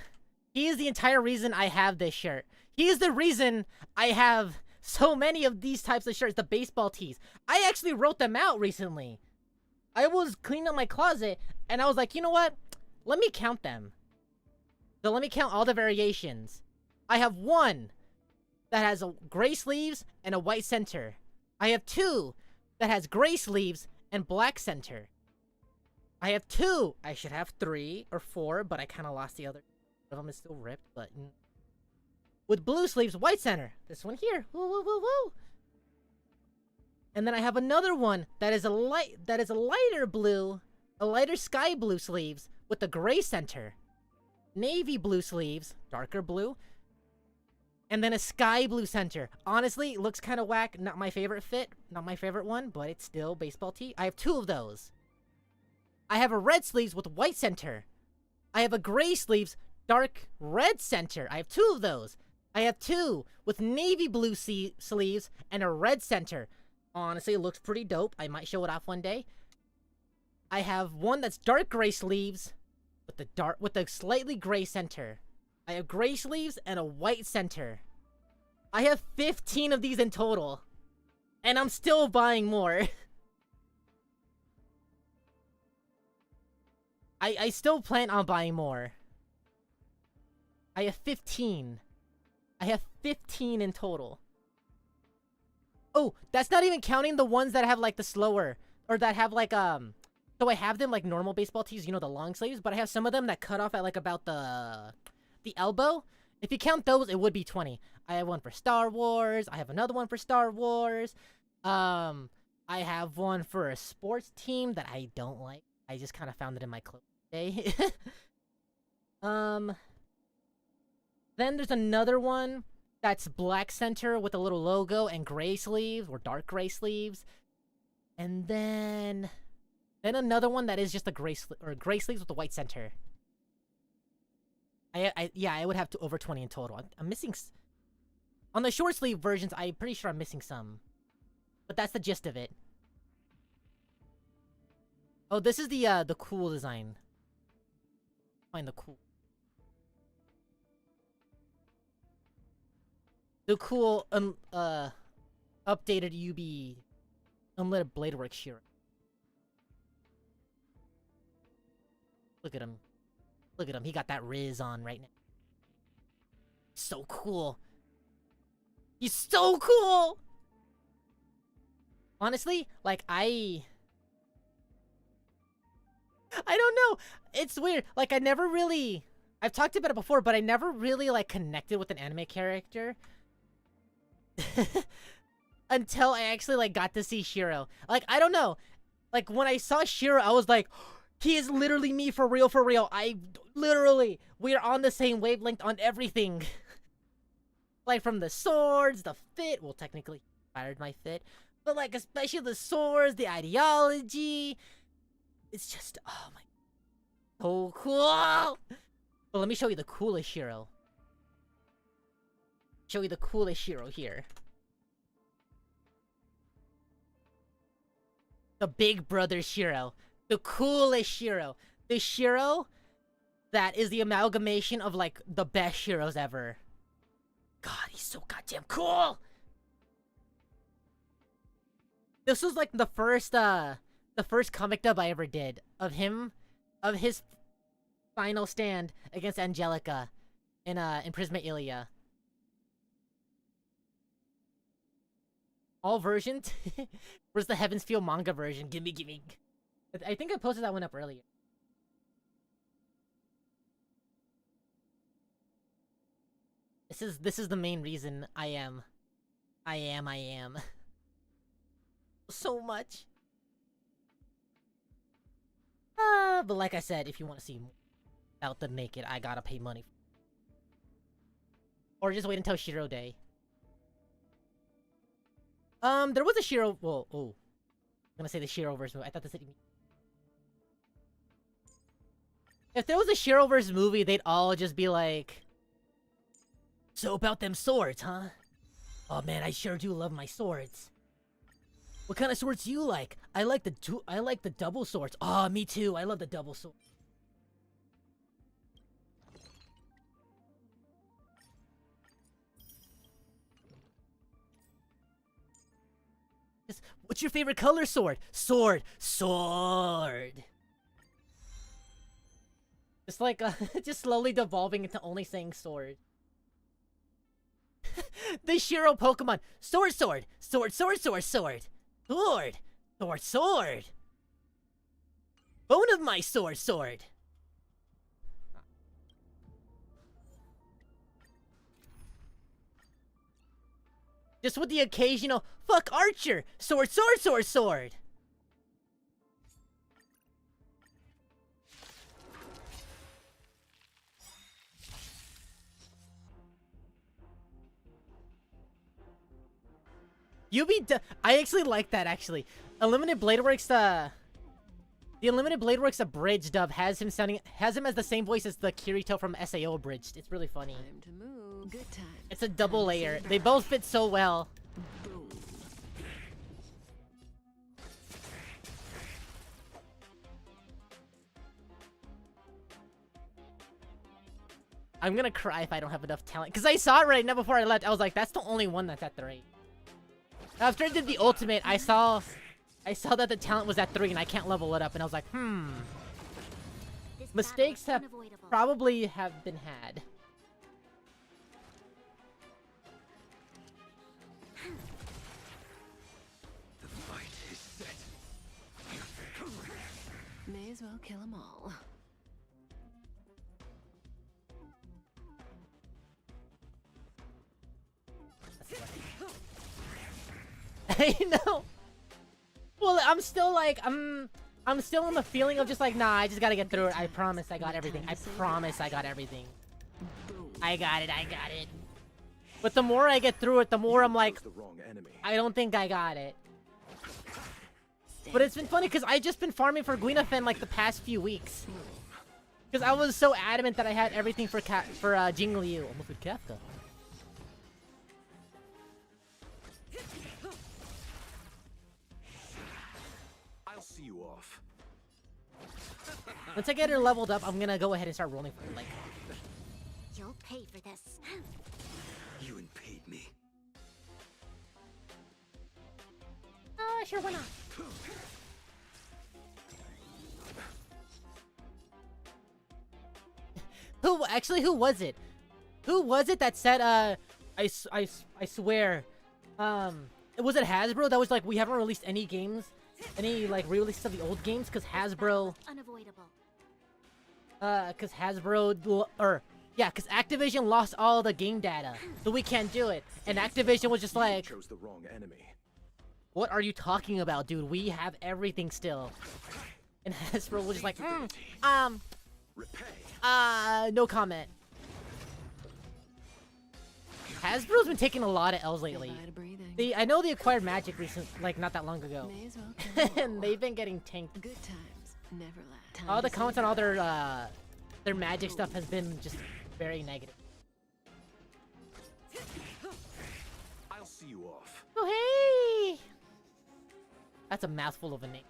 he is the entire reason I have this shirt. He is the reason I have so many of these types of shirts, the baseball tees. I actually wrote them out recently. I was cleaning up my closet, and I was like, you know what? Let me count them. So let me count all the variations. I have one that has a gray sleeves and a white center. I have two that has gray sleeves and black center. I have two. I should have 3 or 4, but I kind of lost the other. One of them is still ripped, but... With blue sleeves, white center. This one here. Woo, woo, woo, woo. And then I have another one that is a lighter blue, a lighter sky blue sleeves with the gray center. Navy blue sleeves, darker blue. And then a sky blue center. Honestly, it looks kind of whack. Not my favorite fit. Not my favorite one, but it's still baseball tee. I have 2 of those. I have a red sleeves with white center. I have a gray sleeves, dark red center. I have 2 of those. I have 2 with navy blue sleeves and a red center. Honestly, it looks pretty dope. I might show it off one day. I have one that's dark gray sleeves with the slightly gray center. I have gray sleeves and a white center. I have 15 of these in total. And I'm still buying more. I still plan on buying more. I have 15. I have 15 in total. Oh, that's not even counting the ones that have like the slower, or that have like so I have them like normal baseball tees, you know, the long sleeves, but I have some of them that cut off at like about the elbow. If you count those, it would be 20. I have one for Star Wars. I have another one for Star Wars. I have one for a sports team that I don't like. I just kind of found it in my clothes today. Then there's another one that's black center with a little logo and gray sleeves or dark gray sleeves. And then another one that is just a gray sleeves with a white center. Yeah, I would have over 20 in total. I'm missing on the short sleeve versions. I'm pretty sure I'm missing some, but that's the gist of it. Oh, this is the cool design. Find the cool updated UB Unlimited Bladeworks Shiro. Look at him. Look at him. He got that Riz on right now. So cool. He's so cool! Honestly, like, I don't know. It's weird. Like, I've talked about it before, but I never really, like, connected with an anime character. Until I actually, like, got to see Shiro. Like, I don't know. Like, when I saw Shiro, I was like, he is literally me for real, for real. We are on the same wavelength on everything. Like, from the swords, the fit. Well, technically, he inspired my fit. But, like, especially the swords, the ideology. It's just, oh my. So cool. Well, let me show you the coolest Shiro. Show you the coolest Shiro here. The big brother Shiro. The coolest Shiro. The Shiro that is the amalgamation of, like, the best Shiros ever. God, he's so goddamn cool! This was, like, the first comic dub I ever did. Of his final stand against Angelica in Prisma Ilia. All versions? Where's the Heaven's Feel manga version? Gimme. I think I posted that one up earlier. This is the main reason I am. So much. But like I said, if you want to see more about the naked, I gotta pay money. Or just wait until Shiro Day. There was a Shiro. Well, oh, I'm gonna say the Shiroverse movie. I thought this said. If there was a Shiroverse movie, they'd all just be like, "So about them swords, huh? Oh man, I sure do love my swords. What kind of swords do you like? I like the double swords. Oh, me too. I love the double sword." What's your favorite color sword? Sword. Just like, just slowly devolving into only saying sword. The Shiro Pokemon. Sword. Bone of my sword. Just with the occasional, fuck Archer! Sword! I actually like that, actually. Unlimited Bladeworks, the Unlimited Bladeworks abridged dub has him as the same voice as the Kirito from SAO abridged. It's really funny. Time to move. Good time. It's a double layer. They both fit so well. Boom. I'm gonna cry if I don't have enough talent. Because I saw it right now before I left. I was like, that's the only one that's at 3. After I did the ultimate, I saw that the talent was at 3 and I can't level it up. And I was like, This mistakes battle have is unavoidable. probably have been had. kill them all. I know. Well, I'm still like, I'm still in the feeling of just like, nah, I just gotta get through it. I promise I got everything. I promise I got everything. I got it. But the more I get through it, the more I'm like, I don't think I got it. But it's been funny because I've just been farming for Guinevere like the past few weeks. Because I was so adamant that I had everything for Jingliu. Almost with Kafka. I'll see you off. Once I get her leveled up, I'm gonna go ahead and start rolling for her. Like, You'll pay for this. You impede me. sure, why not? Who was it? Who was it that said, I swear, was it Hasbro that was like, we haven't released any games, any, like, re-releases of the old games, because Hasbro, Unavoidable. because Activision lost all the game data, so we can't do it, and Activision was just like, chose the wrong enemy. what are you talking about, dude? We have everything still. And Hasbro was just like, no comment. Hasbro's been taking a lot of L's lately. I know they acquired Magic like not that long ago, and they've been getting tanked. Good times never last. All the comments on all their Magic stuff has been just very negative. I'll see you off. Oh hey, that's a mouthful of a name.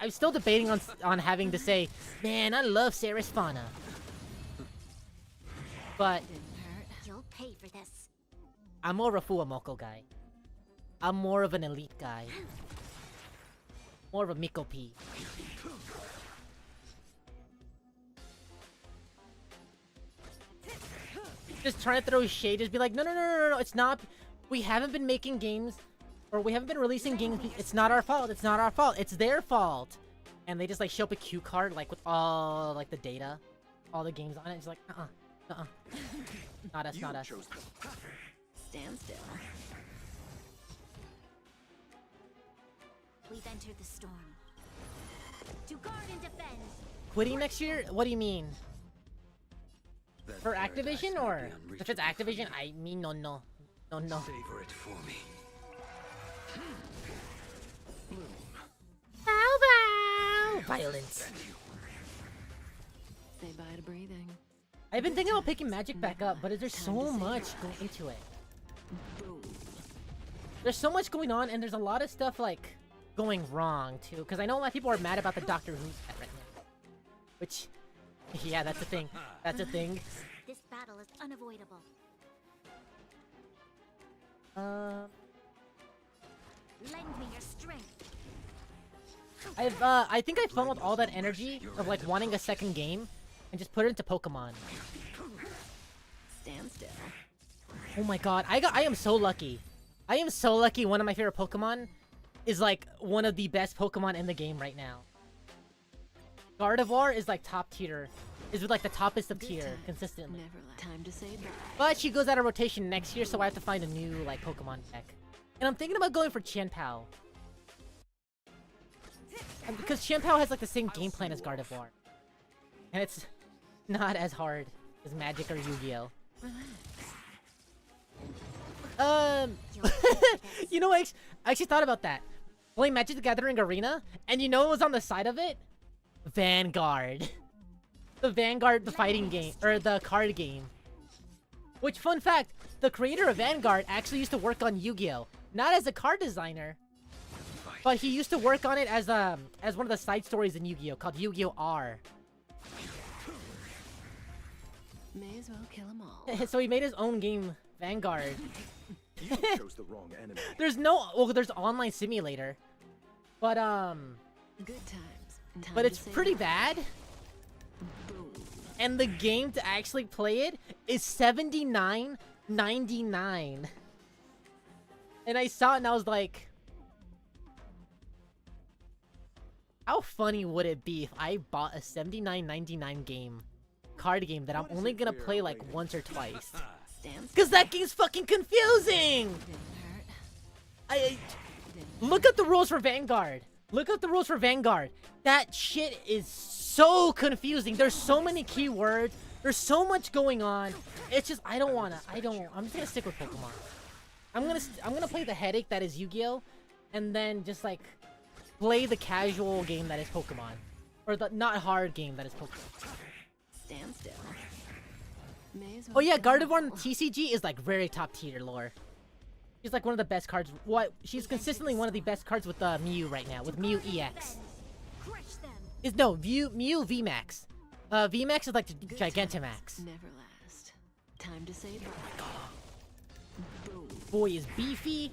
I'm still debating on having to say, man, I love Sarah's Fauna. But You'll pay for this. I'm more of a Fuamoko guy. I'm more of an elite guy. More of a Miko P. Just trying to throw shade, just be like, no, it's not. We haven't been making games, or we haven't been releasing games. It's not our fault. It's not our fault. It's their fault. And they just like show up a cue card, like with all like the data, all the games on it. It's like, not us, not us. Stand still. We've entered the storm. To guard and defend. Quitting next year? What do you mean? For Activision, or if it's Activision, I mean no. Savor it for me. Bow! Violence. Say bye to breathing. I've been thinking about picking Magic back up, but there's so much going into it. Boom. There's so much going on, and there's a lot of stuff like going wrong too. Because I know a lot of people are mad about the Doctor Who set right now. Which, yeah, that's a thing. That's a thing. This battle is unavoidable. Lend me your strength. I think I funneled all that energy of like wanting a second game and just put it into Pokemon. Stand still. Oh my god, I am so lucky. I am so lucky. One of my favorite Pokemon is like one of the best Pokemon in the game right now. Gardevoir is like top tier. Is like the toppest of tier consistently. Never last. Time to say bye. But she goes out of rotation next year, so I have to find a new like Pokemon deck. And I'm thinking about going for Chien-Pao. Because Chien-Pao has like the same game plan as Gardevoir. And it's not as hard as Magic or Yu-Gi-Oh! You know, I actually thought about that. Playing Magic the Gathering Arena, and you know what was on the side of it? Vanguard. The Vanguard, the fighting game, or the card game. Which, fun fact, the creator of Vanguard actually used to work on Yu-Gi-Oh! Not as a card designer, but he used to work on it as one of the side stories in Yu-Gi-Oh! Called Yu-Gi-Oh! R. May as well kill them all. So he made his own game, Vanguard. You chose the wrong enemy. There's online simulator, but Good times. Time but to it's say pretty bye. bad. Boom. And the game to actually play it is $79.99. And I saw it and I was like, How funny would it be if I bought a $79.99 card game that I'm only gonna play like once or twice? Stands. Cause that game's fucking confusing! Didn't hurt. I look up the rules for Vanguard. Look up the rules for Vanguard. That shit is so confusing. There's so many keywords. There's so much going on. It's just I'm just gonna stick with Pokemon. I'm gonna play the headache that is Yu-Gi-Oh, and then just like play the casual game that is Pokemon, or the not hard game that is Pokemon. Stand still. May as Oh well yeah, go. Gardevoir TCG is like very top tier lore. She's like one of the best cards. What? She's consistently one of the best cards with Mew right now, with Mew EX. Crush them. Mew VMAX. VMAX is like Gigantamax. Never last. Time to say bye. Boom. Boy is beefy,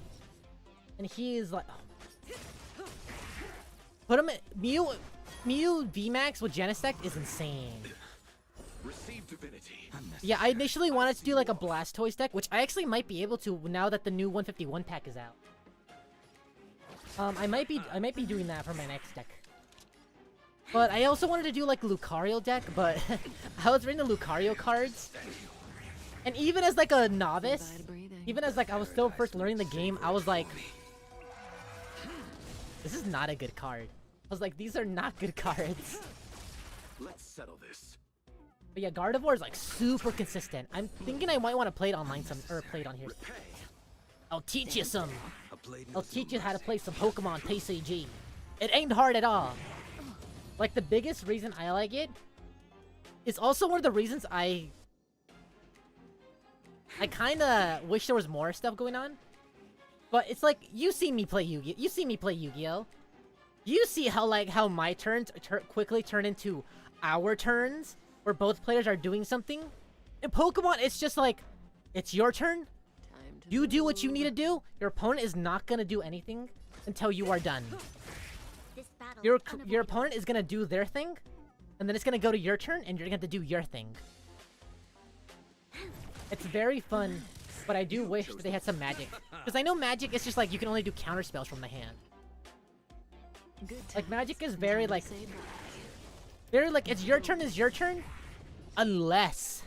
and he is like. Put him in Mew VMAX with Genesect is insane. Receive divinity. Yeah, I initially wanted to do like a Blastoise deck, which I actually might be able to now that the new 151 pack is out. I might be doing that for my next deck. But I also wanted to do like a Lucario deck, but I was reading the Lucario cards, and even as like a novice, Goodbye to breathing. even as like I was still first learning the game, I was like, this is not a good card. I was like, these are not good cards. Let's settle this. But yeah, Gardevoir is like super consistent. I'm thinking I might want to play it online or play it on here. Repay. I'll teach you some. A blade I'll knows teach no you how to mercy. play some Pokemon TCG. It ain't hard at all. Like, the biggest reason I like it is also one of the reasons I kinda wish there was more stuff going on. But it's like, you see me play Yu-Gi-Oh! You see me play Yu-Gi-Oh! You see how my turns quickly turn into our turns, where both players are doing something. In Pokemon, it's just like, it's your turn. Time to You do what you need to do. Your opponent is not gonna do anything until you are done. This battle Your is your unavoidable. opponent is gonna do their thing, and then it's gonna go to your turn, and you're gonna have to do your thing. It's very fun, but I do wish that they had some magic. Because I know magic is just like, you can only do counter spells from the hand. Good Like, times. magic is very Time to like, say bye. very like, it's your turn is your turn, unless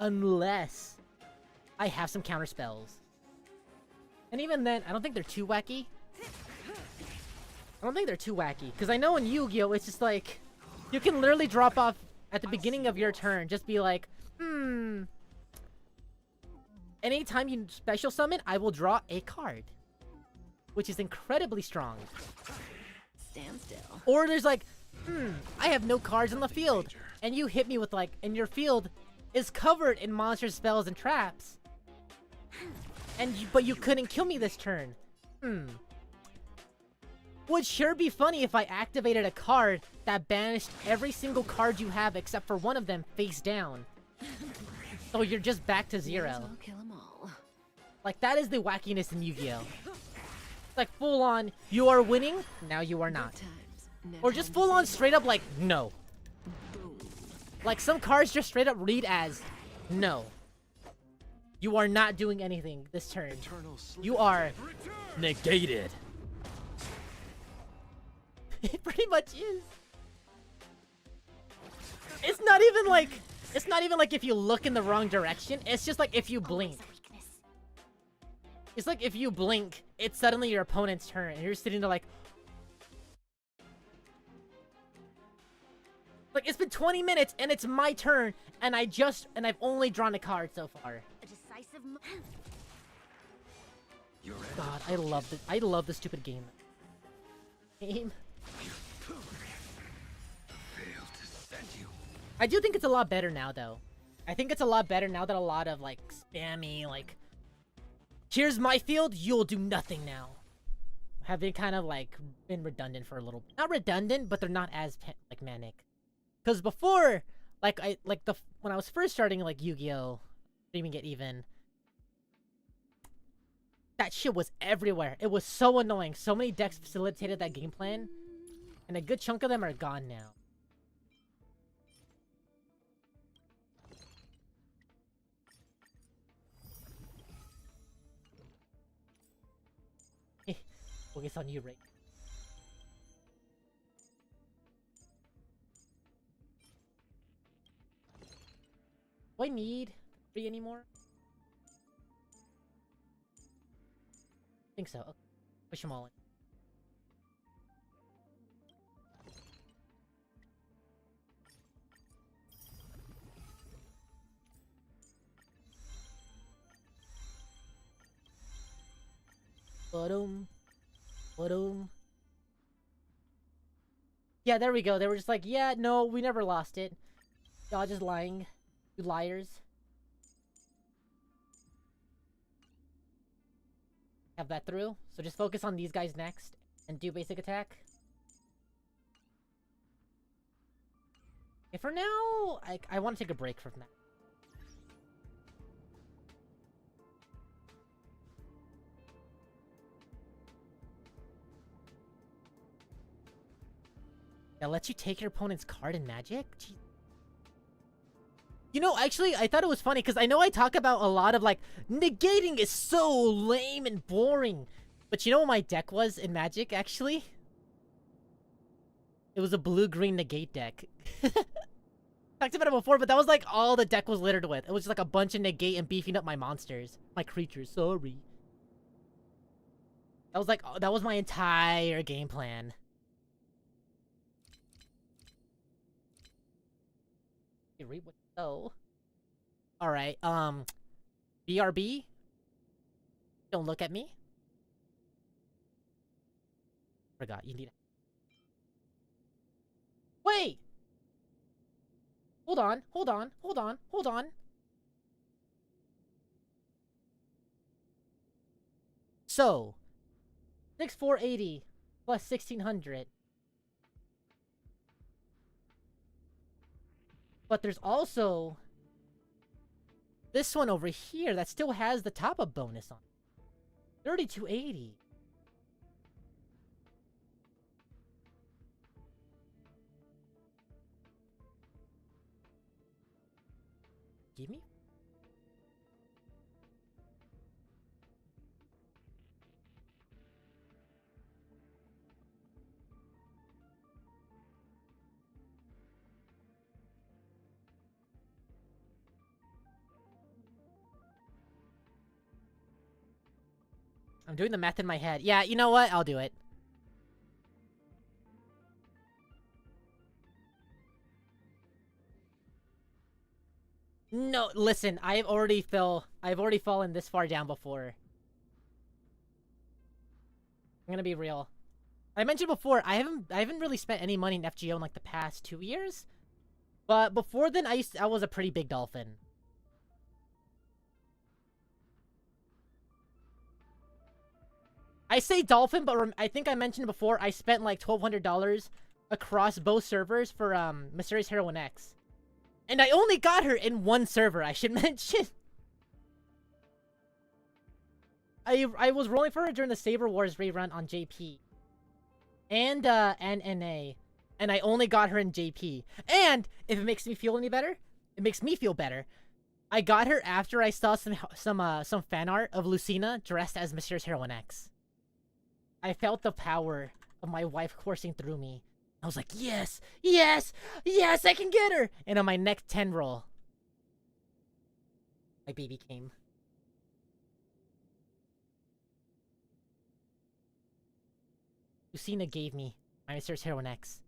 I have some counter spells. And even then, I don't think they're too wacky. Because I know in Yu-Gi-Oh! It's just like, you can literally drop off at the beginning of your turn, just be like, anytime you special summon, I will draw a card. Which is incredibly strong. Stand still. Or there's like, I have no cards on the field. And you hit me with like, and your field is covered in monster spells and traps. But you couldn't kill me this turn. Would sure be funny if I activated a card that banished every single card you have except for one of them face down. So you're just back to May as zero. well kill 'em all. Like, that is the wackiness in Yu-Gi-Oh! It's like full on, you are winning, now you are not. Good times. No Or just time to full on say straight up like, no. boom. Like, some cards just straight up read as, no. You are not doing anything this turn. Eternal sleep. You are negated. It pretty much is. It's not even like if you look in the wrong direction. It's just like if you blink. Always a weakness. It's like if you blink, it's suddenly your opponent's turn, and you're sitting there like, it's been 20 minutes and it's my turn, and I've only drawn a card so far. A decisive Your end God, I love the stupid game. failed to send you. I do think it's a lot better now, though. I think it's a lot better now that a lot of, like, spammy, like, here's my field, you'll do nothing now, have been kind of, like, been redundant for a little bit. Not redundant, but they're not as, like, manic. Because before, when I was first starting, like, Yu-Gi-Oh! Streaming it even, that shit was everywhere. It was so annoying. So many decks facilitated that game plan, and a good chunk of them are gone now. Focus on you, Rick. Do I need 3 anymore? I think so. Okay. Push them all in. Ba-dum. Ba-dum. Yeah, there we go. They were just like, yeah, no, we never lost it. Y'all just lying. You liars. Have that through. So just focus on these guys next. And do basic attack. Okay, for now, I want to take a break from that. That lets you take your opponent's card in Magic? Jeez. You know, actually, I thought it was funny, because I know I talk about a lot of, like, negating is so lame and boring. But you know what my deck was in Magic, actually? It was a blue-green negate deck. Talked about it before, but that was, like, all the deck was littered with. It was just, like, a bunch of negate and beefing up my monsters. My creatures, sorry. That was, like, that was my entire game plan. Read what so. Alright, BRB? Don't look at me. Forgot, you need... Wait! Hold on, hold on, hold on, hold on. So, 6480 plus 1600. But there's also this one over here that still has the top-up bonus on it. 3280. Give me? I'm doing the math in my head. Yeah, you know what? I'll do it. No, listen, I've already fallen this far down before. I'm gonna be real. I mentioned before, I haven't really spent any money in FGO in like the past 2 years. But before then, I was a pretty big dolphin. I say dolphin, but I think I mentioned before, I spent like $1,200 across both servers for Mysterious Heroine X. And I only got her in one server, I should mention. I was rolling for her during the Saber Wars rerun on JP. And NA. And I only got her in JP. And, if it makes me feel any better, it makes me feel better. I got her after I saw some fan art of Lucina dressed as Mysterious Heroine X. I felt the power of my wife coursing through me. I was like, yes, yes, yes, I can get her! And on my next 10 roll, my baby came. Lucina gave me my Mysterious Heroine X.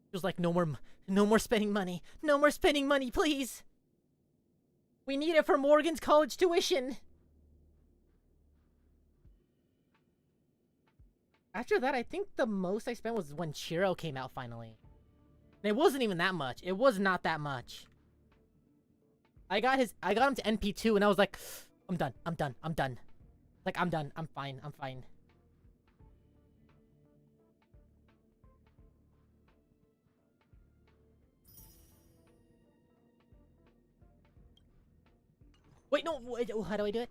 She was like, no more spending money. No more spending money, please! We need it for Morgan's college tuition! After that, I think the most I spent was when Chiro came out finally. And it wasn't even that much. It was not that much. I got him to NP2 and I was like, I'm done. Like, I'm done. I'm fine. Wait, no, wait, how do I do it?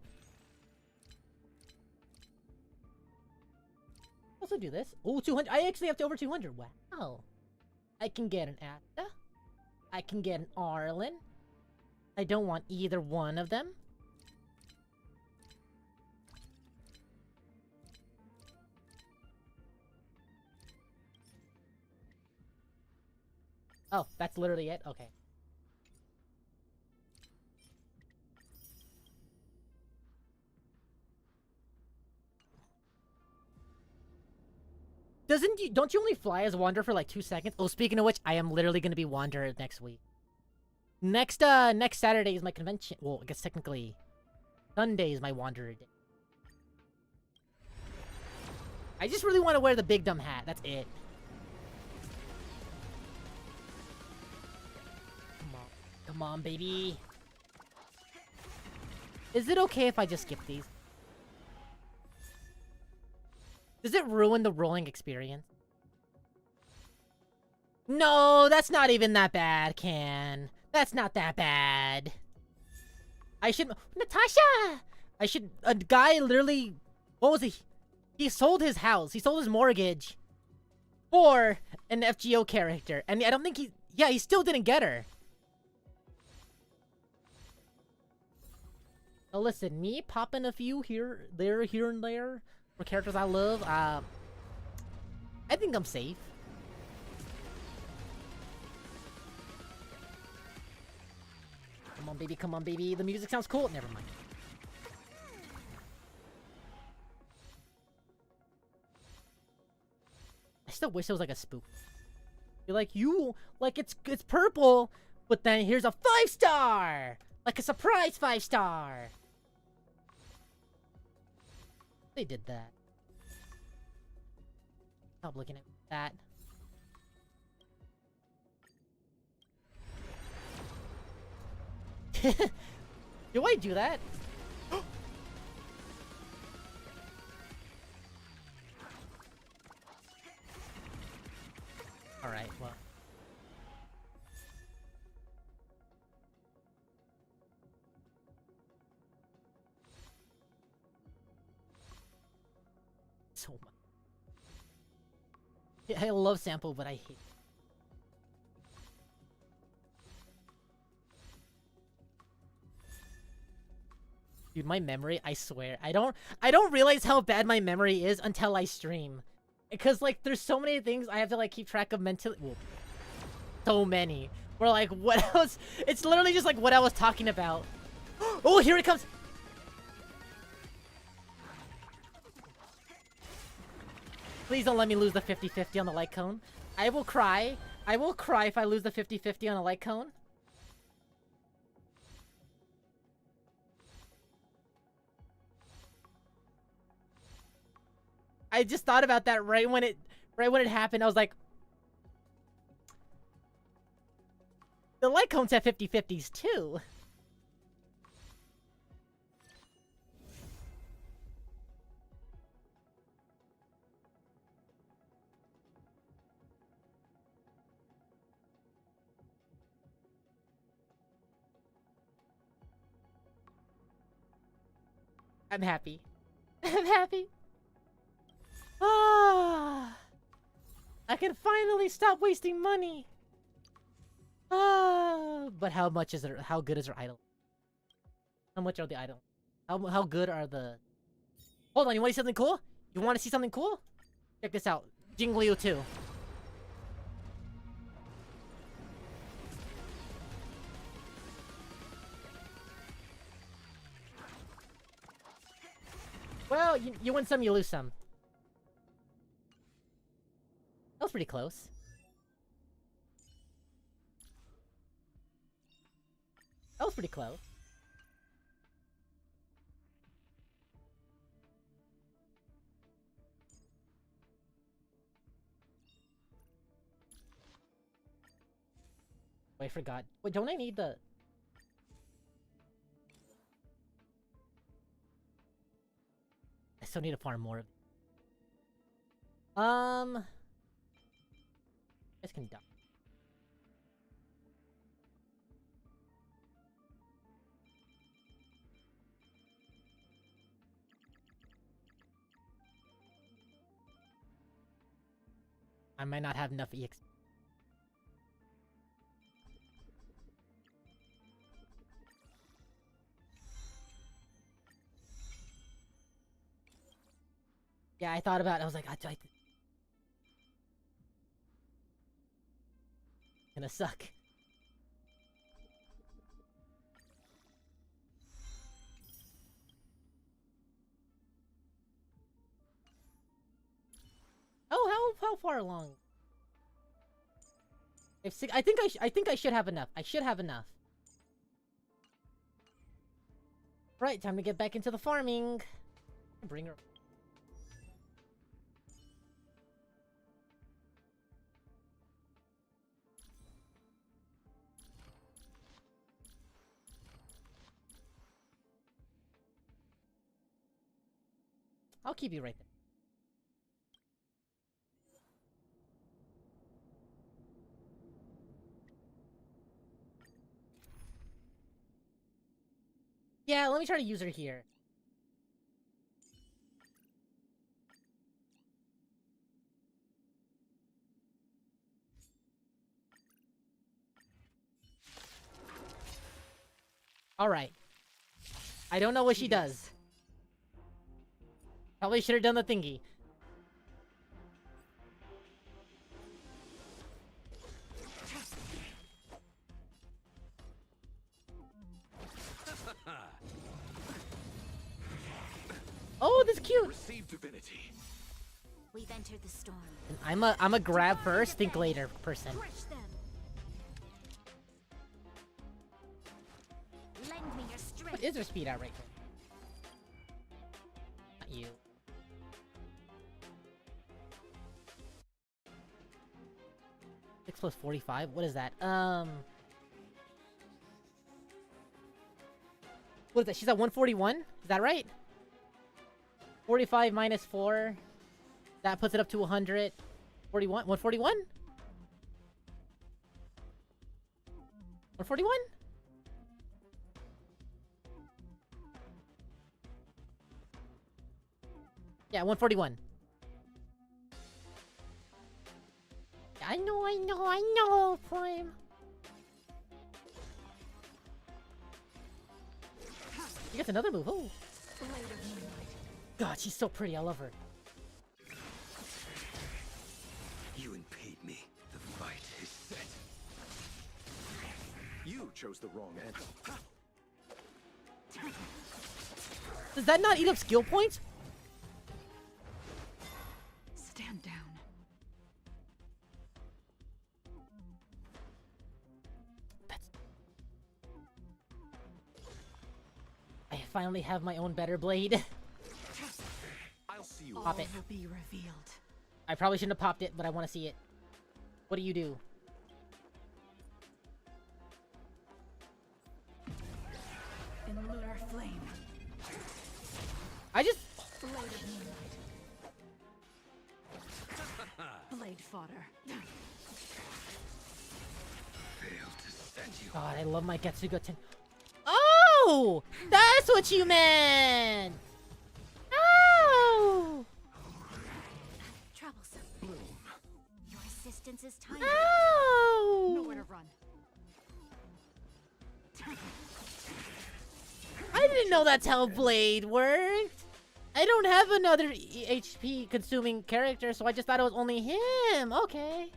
Also do this. Oh, 200. I actually have to over 200. Wow. I can get an Asta. I can get an Arlen. I don't want either one of them. Oh, that's literally it? Okay. don't you only fly as Wander for like 2 seconds? Oh, speaking of which, I am literally gonna be Wander next week. Next Saturday is my convention. Well, I guess technically Sunday is my Wanderer day. I just really want to wear the big dumb hat. That's it. Come on, baby. Is it okay if I just skip these? Does it ruin the rolling experience? No, that's not even that bad, Can. That's not that bad. I should... Natasha! I should... A guy literally... What was he? He sold his house. He sold his mortgage for an FGO character. And I don't think he... Yeah, he still didn't get her. Now listen, me popping a few here and there for characters I love, I think I'm safe. Come on, baby, come on, baby. The music sounds cool. Never mind. I still wish it was like a spook. You're like, it's purple, but then here's a 5-star! Like a surprise 5-star! They did that. Stop looking at that. Do I do that? Alright, well. So much. Yeah, I love sample, but I hate it. Dude, my memory, I swear, I don't realize how bad my memory is until I stream. Because, like, there's so many things I have to, like, keep track of mentally. Well, so many. Where, like, what else? It's literally just, like, what I was talking about. Oh, here it comes! Please don't let me lose the 50-50 on the light cone. I will cry. I will cry if I lose the 50-50 on a light cone. I just thought about that right when it happened. I was like, the light cones have 50-50s too. I'm happy. I'm happy. Ah, I can finally stop wasting money. Ah, but how much is it? How good is her idol? How much are the idol? How good are the? Hold on, you want to see something cool? You want to see something cool? Check this out, Jingliu 2. Well, you win some, you lose some. That was pretty close. That was pretty close. Oh, I forgot. Wait, don't I need the... I still need to farm more of... This can die. I might not have enough EX. Yeah, I thought about it. I was like, gonna suck. Oh, how far along? I think I should have enough. I should have enough. Right, time to get back into the farming. Bring her. I'll keep you right there. Yeah, let me try to use her here. Alright. I don't know what she does. Probably should have done the thingy. Oh, this is cute. Receive divinity. We've entered the storm. I'm a grab first, think later person. Crush them. Lend me your strength. What is her speed at right now? Not you. Six plus 45? What is that? What is that? She's at 141? Is that right? 45 minus 4. That puts it up to 100. 41? 141? 141? Yeah, 141. I know, Prime. She gets another move. Oh. God, she's so pretty. I love her. You impede me. The fight is set. You chose the wrong answer. Does that not eat up skill points? Stand down. I finally have my own better blade. I'll see you. Pop it. All will be revealed. I probably shouldn't have popped it, but I want to see it. What do you do? In lunar flame. I just... Blade of moonlight. Blade fodder. Failed to send you. God, I love my GETSUGA 10. Oh! That's what you meant! Oh! Troublesome. Bloom. Your assistance is timely. Oh! Nowhere to run. I didn't know that's how Blade worked! I don't have another HP consuming character, so I just thought it was only him! Okay.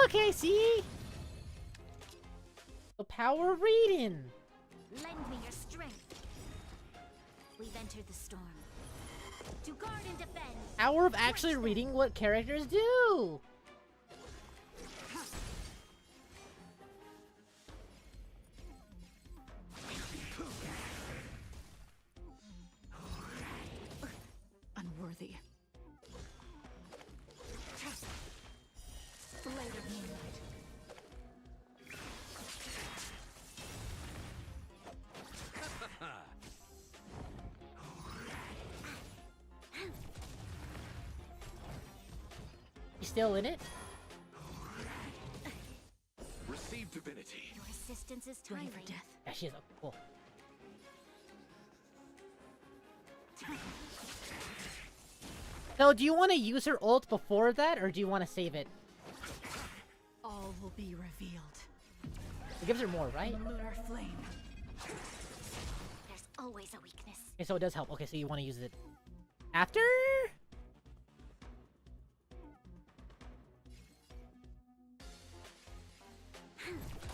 Okay, see? The power of reading! Lend me your strength. We've entered the storm. To guard and defend. Power of actually reading what characters do! Unworthy. Blade of moonlight. You still in it? Receive divinity. Your assistance is Ready timely. for death. Yeah, she is. Oh, cool. So, do you want to use her ult before that, or do you want to save it? All will be revealed. It gives her more, right? Lunar flame. There's always a weakness. Okay, so it does help. Okay, so you want to use it after?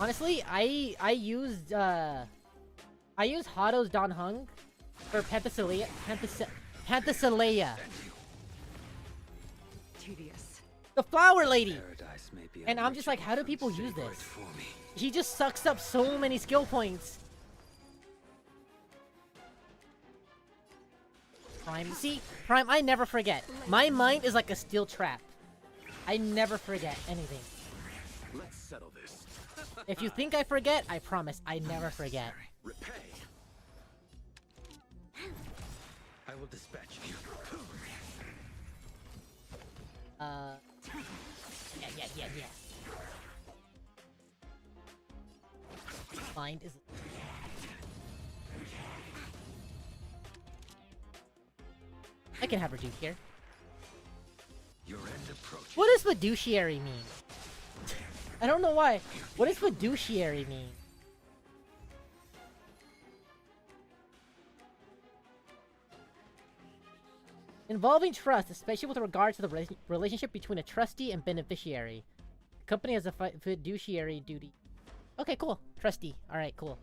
Honestly, I used Hado's Don Hung for Penthesilea. Tedious. The flower lady. Paradise may be And I'm just like, how do unreachable, people use savor this? it for me. He just sucks up so many skill points. Prime, see? Prime, I never forget. My mind is like a steel trap. I never forget anything. Let's settle this. If you think I forget, I promise, I never forget. Repay. I will dispatch you. Yeah. Mind is... I can have her do here. Your end approaches. What does fiduciary mean? I don't know why. What does fiduciary mean? Involving trust, especially with regard to the relationship between a trustee and beneficiary. The company has a fiduciary duty. Okay, cool. Trustee. Alright, cool.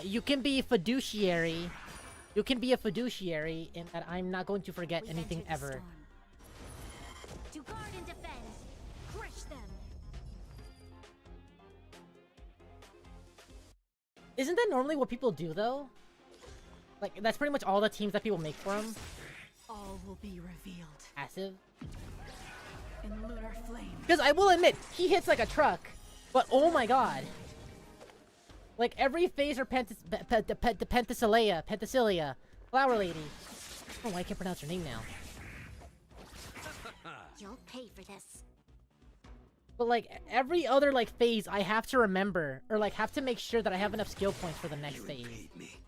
You can be fiduciary. You can be a fiduciary in that I'm not going to forget We've anything entered the ever. storm. To guard and defend. Crush them. Isn't that normally what people do, though? Like, that's pretty much all the teams that people make for them. All will be revealed Passive. in lunar flame. Because I will admit, he hits like a truck. But oh my god. Like, every phase or Penthesilea, Flower Lady. Oh, I can't pronounce her name now. You'll pay for this. But like, every other like phase I have to remember, or like have to make sure that I have enough skill points for the next phase. Repaid me.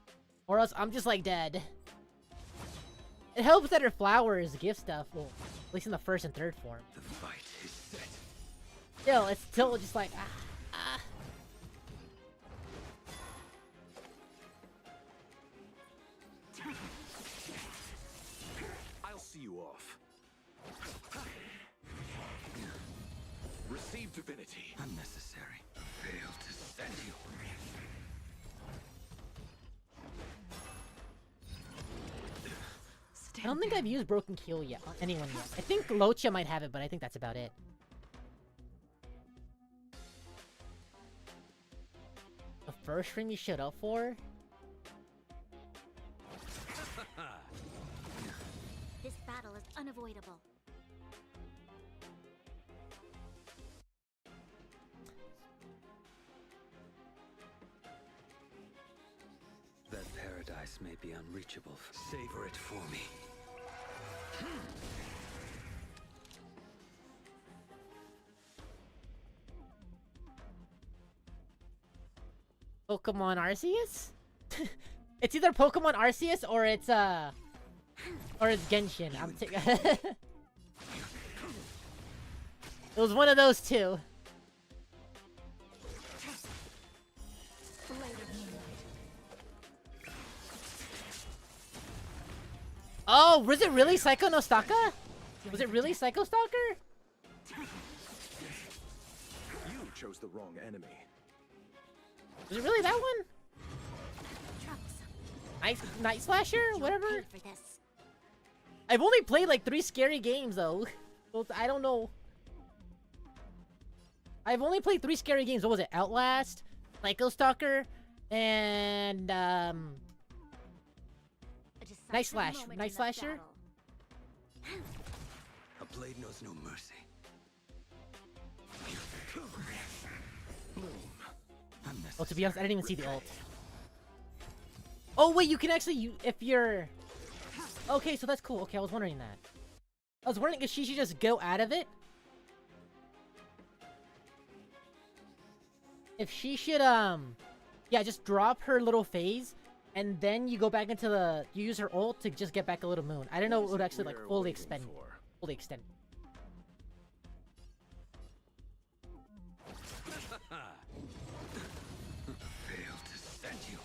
Or else I'm just like dead. It helps that her flowers give stuff, well, at least in the first and third form. The fight is set. Still, it's still just like, ah. I'll see you off. Receive divinity. Unnecessary. Fail to send you. I don't think I've used Broken Keel yet on anyone yet. I think Locha might have it, but I think that's about it. The first stream you showed up for? This battle is unavoidable. That paradise may be unreachable. Savor it for me. Pokemon Arceus? It's either Pokemon Arceus or it's Genshin. I'm taking. It was one of those two. Oh, was it really Psycho no Staka? Was it really Psycho Stalker? You chose the wrong enemy. Was it really that one? Night Slasher? Whatever. Pay for this. I've only played like 3 scary games though. So I don't know. I've only played 3 scary games. What was it? Outlast, Psycho Stalker, and A decisive Night Slash. moment in Night the Slasher? battle. A blade knows no mercy. Bloom. well, to be honest, I didn't even see the ult. Oh wait, you can actually if you're. Okay, so that's cool. Okay, I was wondering that. I was wondering if she should just go out of it. If she should yeah, just drop her little phase, and then you go back into the you use her ult to just get back a little moon. I don't know it would actually like fully extend. Fully extend. Fail to send you.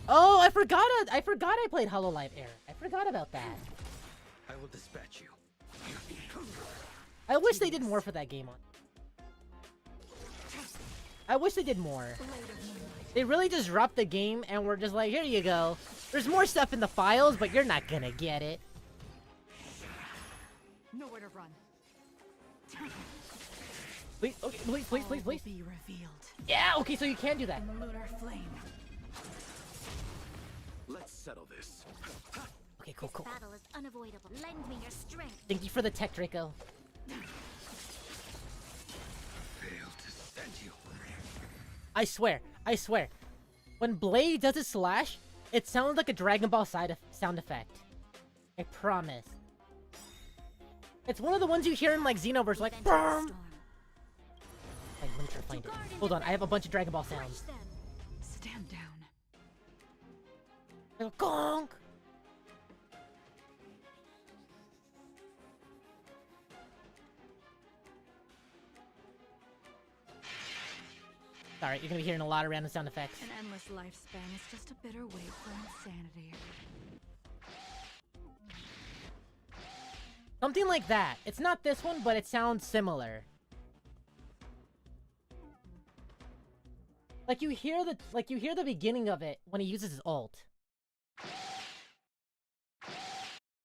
Oh, I forgot I played Hololive Air. I forgot about that. I will dispatch you. I wish they did more for that game on. I wish they did more. They really just dropped the game and were just like, here you go. There's more stuff in the files, but you're not gonna get it. Nowhere to run. Please, okay, please. Be revealed Yeah, okay, so you can do that. in the lunar flame. Let's settle this. Okay, cool. Battle is unavoidable. Lend me your strength. Thank you for the tech, Draco. Failed to send you. I swear. When Blade does his slash, it sounds like a Dragon Ball sound effect. I promise. It's one of the ones you hear in like Xenoverse, like Enter the BOOM! storm. Wait, let me try to find it. guard and Hold on, I have a defend. bunch of Dragon Ball Crush sounds. them. Stand down. I go, Gonk! Sorry, you're gonna be hearing a lot of random sound effects. An endless lifespan is just a bitter wait for insanity. Something like that. It's not this one, but it sounds similar. Like you hear the beginning of it when he uses his ult.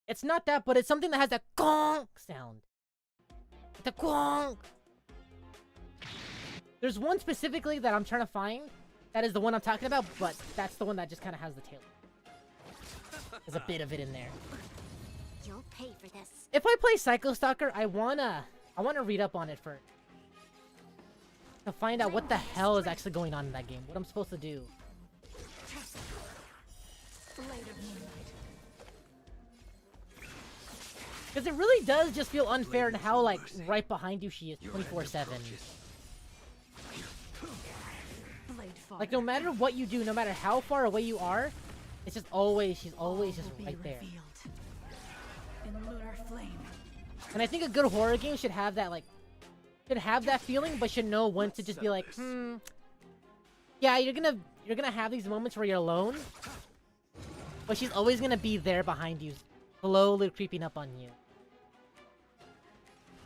It's not that, but it's something that has that gonk sound. The gonk. There's one specifically that I'm trying to find. That is the one I'm talking about, but that's the one that just kind of has the tail. There's a bit of it in there. You'll pay for this. If I play Psycho Stalker, I wanna read up on it first. To find out what the hell is actually going on in that game. What I'm supposed to do. Blade of moonlight. Because it really does just feel unfair in how, like, right behind you she is Your end 24/7. approaches. Blade fire. Like, no matter what you do, no matter how far away you are, it's just always, she's always just Will be right there. revealed in lunar flame. And I think a good horror game should have that, like, should have that feeling, but should know when to just be like, yeah, you're gonna have these moments where you're alone, but she's always gonna be there behind you, slowly creeping up on you.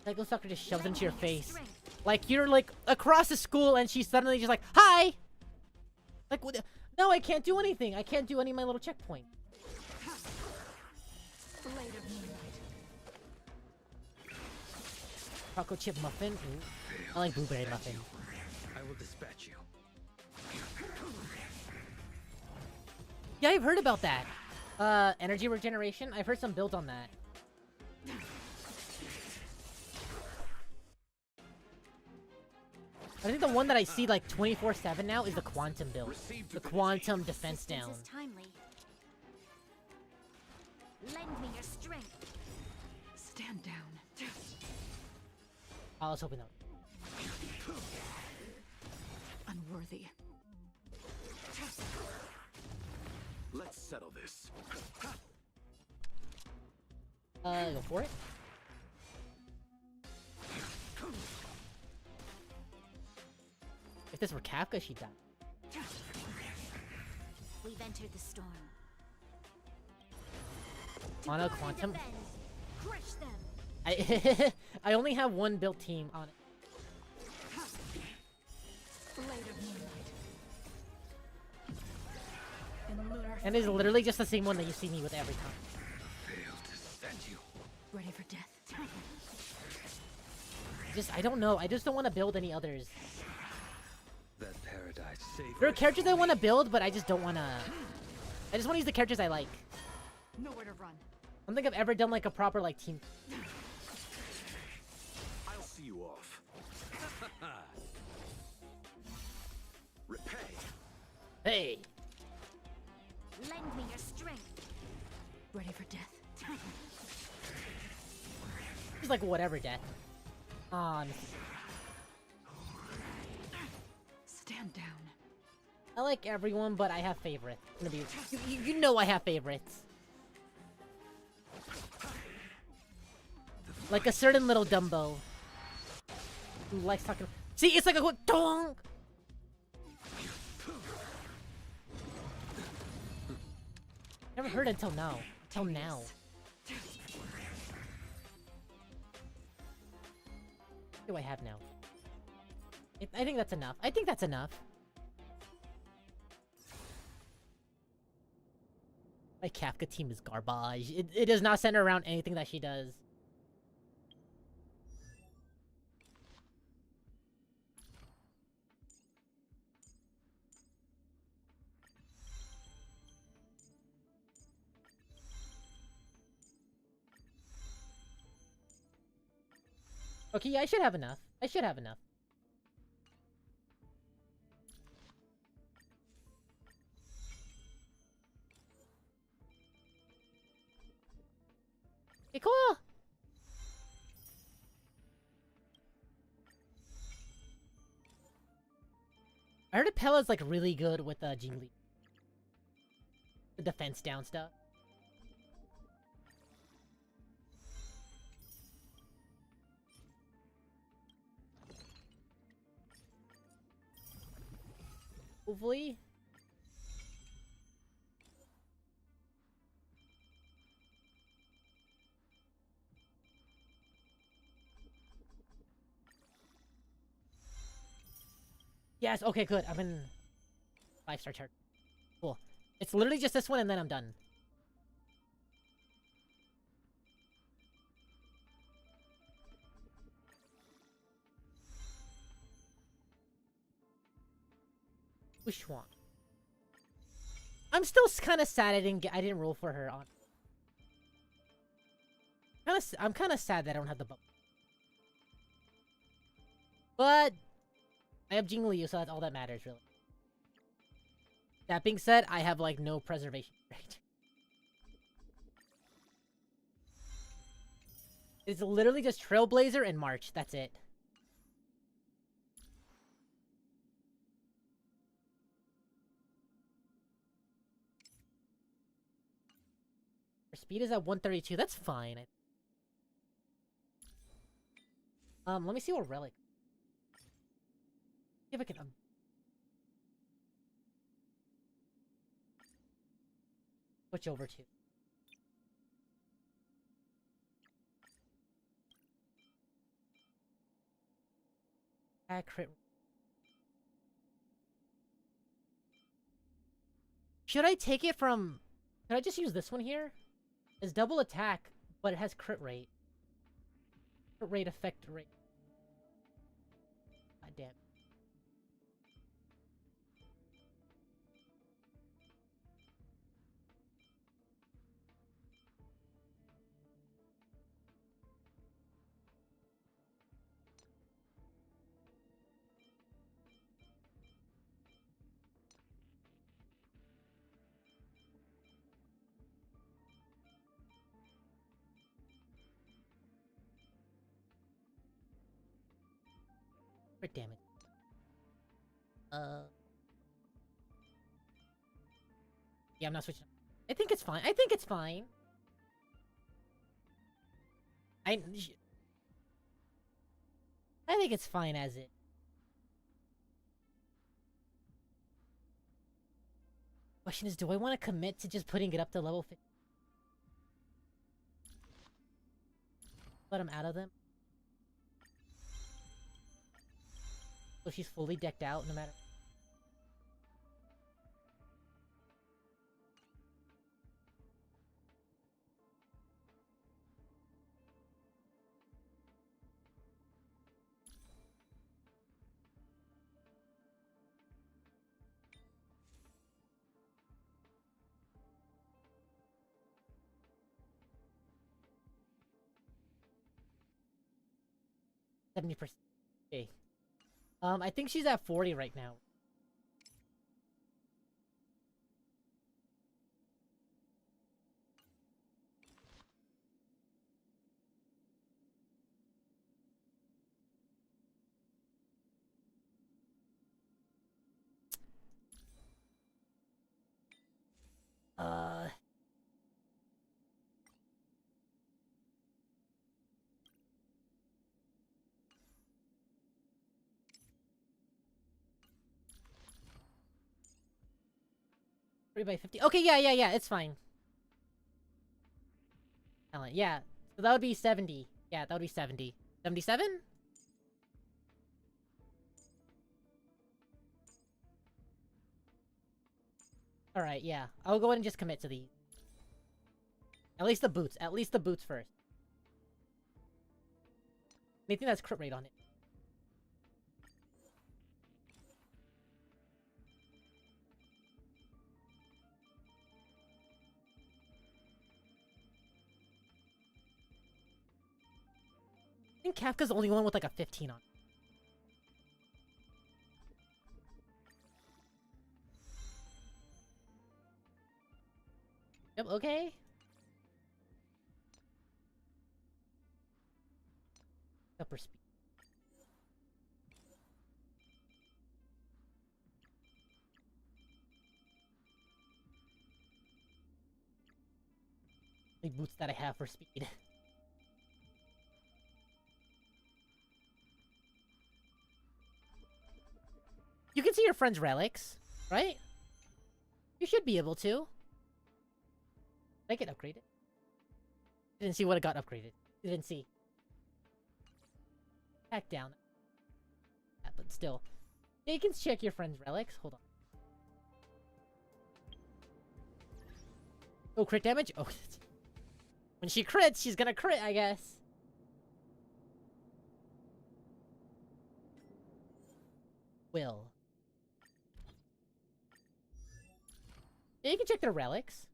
Psycho Stalker just shoves into your face. Like, you're, like, across the school, and she's suddenly just like, hi! Like, what? No, I can't do anything. I can't do any of my little checkpoint. Blade of moonlight. Choco chip muffin. Ooh. I like blueberry muffin. I will dispatch you. Yeah, I've heard about that. Energy regeneration. I've heard some builds on that. I think the one that I see like 24/7 now is the quantum build. The quantum defense down. Resistance is timely. Lend me your strength. Stand down. I was hoping that. Unworthy. Let's settle this. Go for it. If this were Kafka, she'd die. We've entered the storm. Mono Guard and quantum. defend. Crush them. I only have one built team on it. Blade of moonlight. In lunar And it's literally just the same one that you see me with every time. Failed to send you. ready for death. I don't know. I just don't want to build any others. That paradise savory. There are characters I want to build, but I just don't want to... I just want to use the characters I like. Nowhere to run. I don't think I've ever done like a proper like team. I'll see you off. Repay. Hey! Lend me your strength. Ready for death. He's like, whatever, death. Stand down. I like everyone, but I have favorites. I'm gonna be, you know I have favorites. Like a certain little Dumbo. Who likes talking... See, it's like a quick dong! Never heard it until now. Till now. What do I have now? I think that's enough. I think that's enough. My Kafka team is garbage. It does not center around anything that she does. Okay, yeah, I should have enough. I should have enough. Okay, cool! I heard Pella's like really good with Jingli. The defense down stuff. Hopefully. Yes, okay, good. I'm in 5-star chart. Cool. It's literally just this one and then I'm done. Wishwang. I'm still kind of sad I didn't roll for her on. I'm kind of sad that I don't have the bubble. But I have Jingli, so that's all that matters, really. That being said, I have like no preservation rate. It's literally just Trailblazer and March. That's it. Her speed is at 132. That's fine. Let me see what relic. See if I can switch over to. Crit. Should I take it from? Can I just use this one here? It's double attack, but it has crit rate. Crit rate, effect rate. God damn. Crit damage. Yeah, I'm not switching. I think it's fine. I think it's fine. I think it's fine as it. Question is, do I want to commit to just putting it up to level 50? Let him out of them. So she's fully decked out no matter. %70. Okay. I think she's at 40 right now. By 50. Okay, yeah, it's fine. Yeah. So that would be 70. Yeah, that would be 70. 77? Alright, yeah. I'll go ahead and just commit to these. At least the boots. At least the boots first. Anything that's crit rate on it. I think Kafka's the only one with like a 15 on it. Yep, okay. Upper speed. The boots that I have for speed. You can see your friend's relics, right? You should be able to. Did I get upgraded? Didn't see what it got upgraded. Didn't see. Back down. Yeah, but still. Yeah, you can check your friend's relics. Hold on. Oh, crit damage? Oh. When she crits, she's gonna crit, I guess. Will. Yeah, you can check their relics.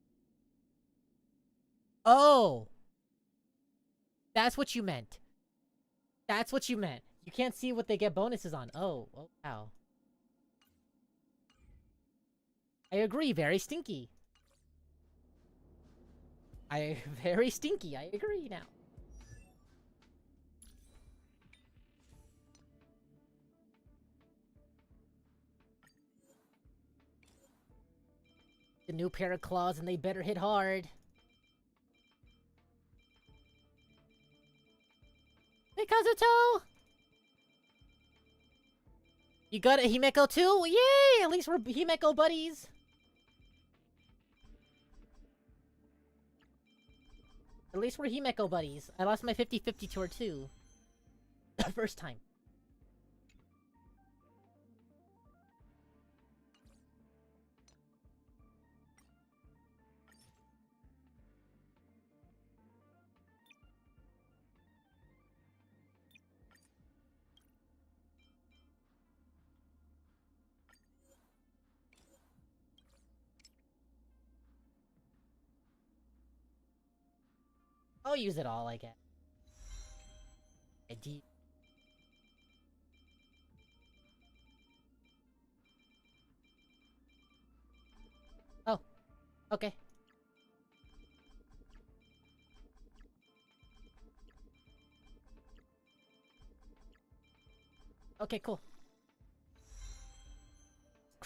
Oh! That's what you meant. That's what you meant. You can't see what they get bonuses on. Oh, oh, wow. I agree, very stinky. Very stinky, I agree now. The new pair of claws and they better hit hard. Hey, Kazuto! You got a Himeko too? Yay! At least we're Himeko buddies. At least we're Himeko buddies. I lost my 50-50 to her too. The first time. I'll use it all, I guess. Oh, okay. Okay, cool.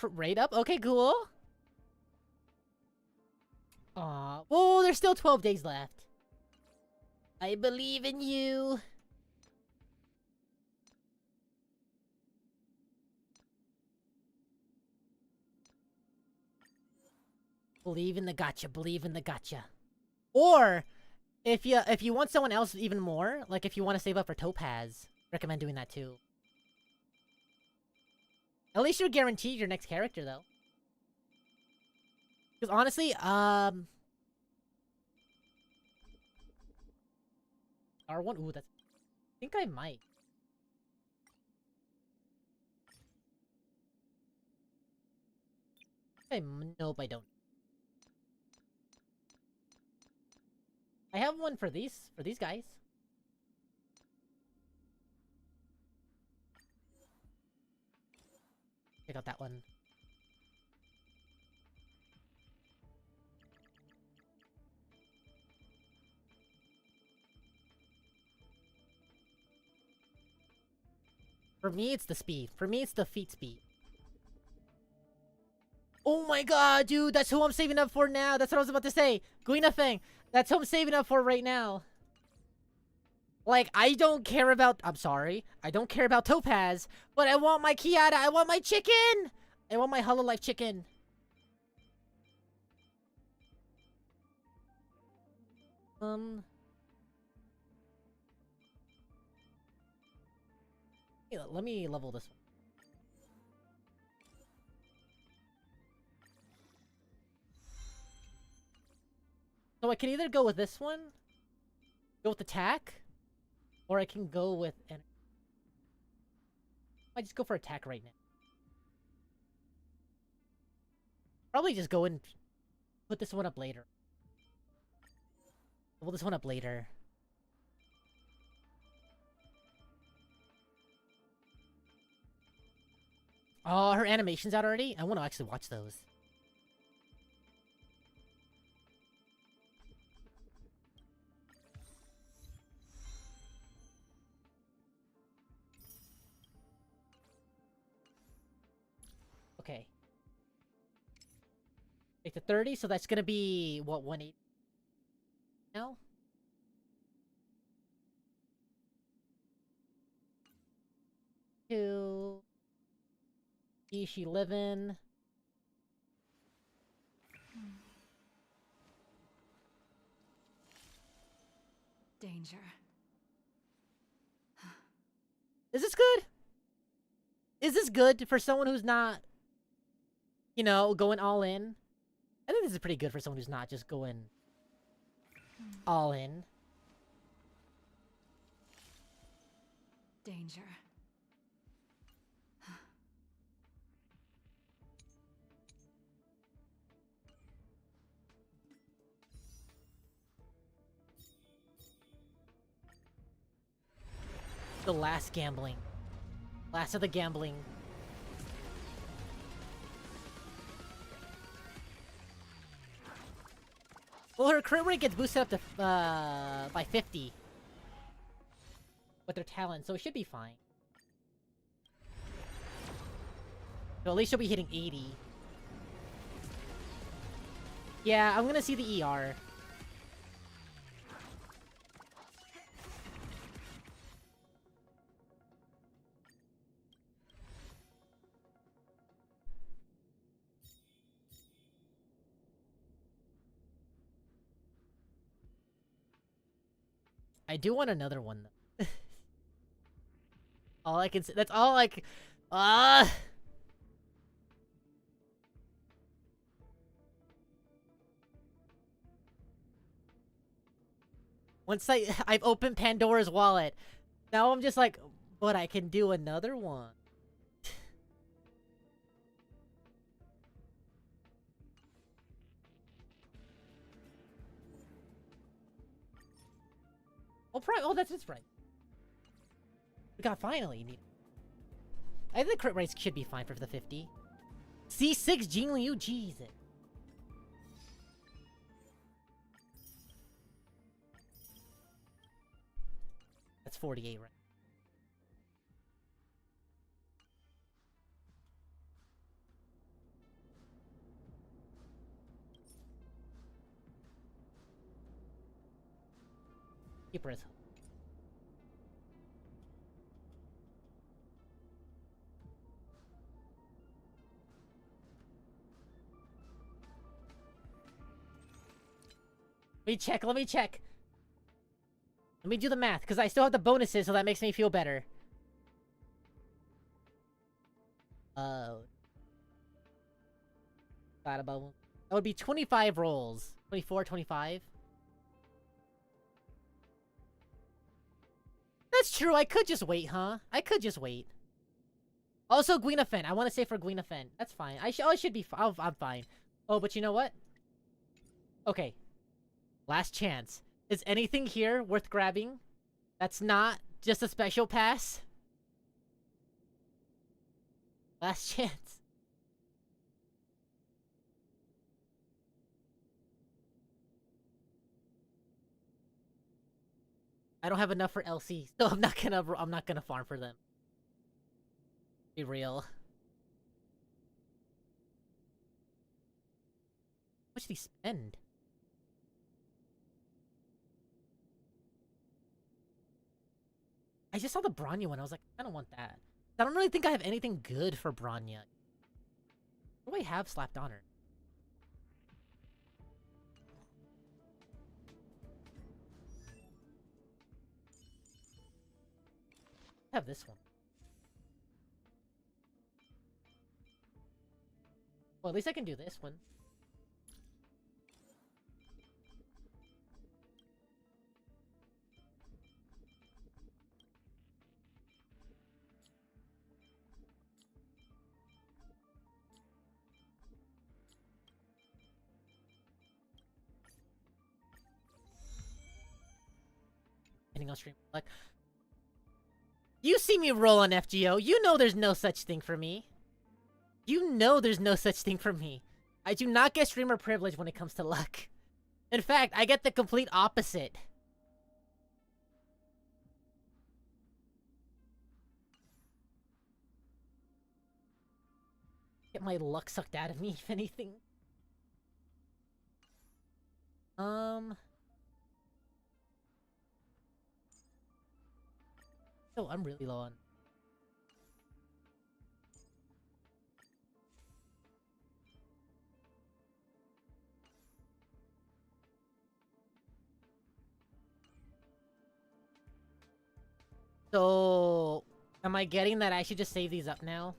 Rate up? Okay, cool. Aw. Whoa, there's still 12 days left. I believe in you. Believe in the gotcha. Believe in the gotcha. Or if you want someone else even more, like if you want to save up for Topaz, recommend doing that too. At least you're guaranteed your next character though. Because honestly, R1, ooh, that's... I think I might. Nope, I don't. I have one for these guys. Check out that one. For me, it's the speed. For me, it's the feet speed. Oh my god, dude! That's who I'm saving up for now! That's what I was about to say! Guina Feng! That's who I'm saving up for right now! Like, I don't care about... I'm sorry. I don't care about Topaz, but I want my Kiara! I want my chicken! I want my Hololive chicken! Let me level this one. So I can either go with this one, go with attack, or I can go with... I just go for attack right now. Probably just go and put this one up later. Pull this one up later. Oh, her animation's out already? I want to actually watch those. Okay. Make the 30, so that's gonna be, what, 180? No? Two... She living. Danger. Is this good? Is this good for someone who's not, you know, going all in? I think this is pretty good for someone who's not just going all in. Danger. The last gambling. Last of the gambling. Well, her crit rate gets boosted up to, by 50. With their talent, so it should be fine. So at least she'll be hitting 80. Yeah, I'm gonna see the ER. I do want another one, though. All I can say, that's all like, once I've opened Pandora's wallet, now I'm just like, but I can do another one. Oh, that's just right. We got finally. I think the crit rates should be fine for the 50. C6 Jingliu, Jesus. That's 48, right? Keep her as Let me check, let me check. Let me do the math, because I still have the bonuses, so that makes me feel better. That would be 25 rolls. 24, 25. That's true, I could just wait, huh? I could just wait. Also, Gwynafen. I want to say for Gwynafen. That's fine. I should be fine. I'm fine. Oh, but you know what? Okay. Last chance. Is anything here worth grabbing? That's not just a special pass? Last chance. I don't have enough for LC, so I'm not gonna farm for them. Be real. How much did he spend? I just saw the Bronya one. I was like, I don't want that. I don't really think I have anything good for Bronya. What do I have slapped on her? I have this one. Well, at least I can do this one. depending on stream. Like, you see me roll on FGO. You know there's no such thing for me. You know there's no such thing for me. I do not get streamer privilege when it comes to luck. In fact, I get the complete opposite. Get my luck sucked out of me, if anything. Oh, I'm really low on. So, am I getting that I should just save these up now?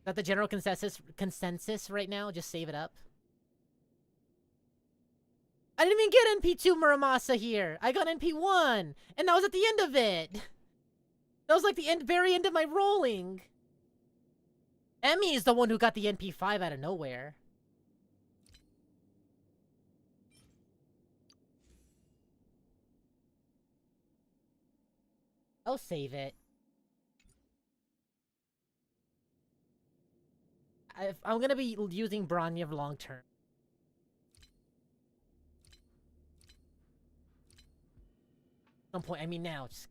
Is that the general consensus right now? Just save it up? I didn't even get NP2 Muramasa here! I got NP1! And that was at the end of it! That was like the very end of my rolling! Emmy is the one who got the NP5 out of nowhere. I'll save it. I'm gonna be using Branya long term. At some point, I mean now. Just...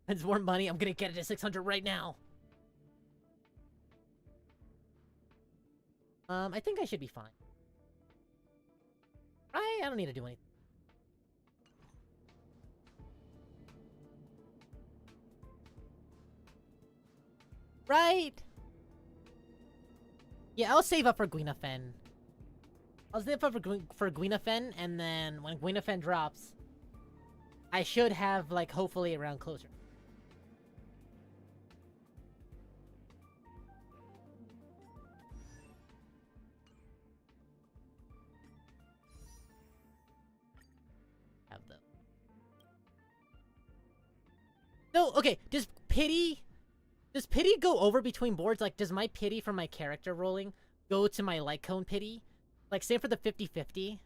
It's more money, I'm gonna get it at 600 right now. I think I should be fine. I don't need to do anything. Right? Yeah, I'll save up for Gwyneth. I'll save up for Gwyneth, and then when Gwyneth drops, I should have, like, hopefully around closer. Have them. No, okay, does pity go over between boards? Like, does my pity from my character rolling go to my light cone pity? Like, say for the 50-50?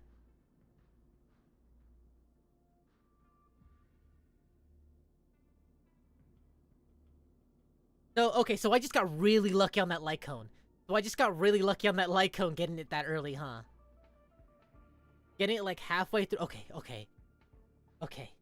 So, okay, so I just got really lucky on that light cone. So I just got really lucky on that light cone getting it that early, huh? Getting it, like, halfway through. Okay, okay. Okay.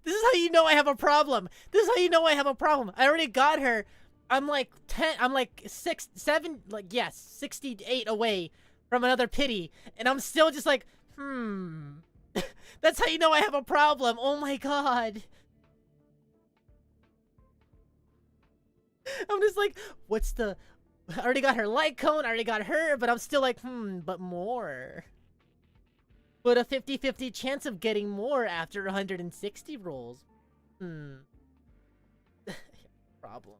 This is how you know I have a problem. This is how you know I have a problem. I already got her. I'm like 68 away from another pity. And I'm still just like, That's how you know I have a problem. Oh my god. I'm just like, what's the... I already got her light cone, I already got her, but I'm still like, but more. But a 50-50 chance of getting more after 160 rolls. Problem.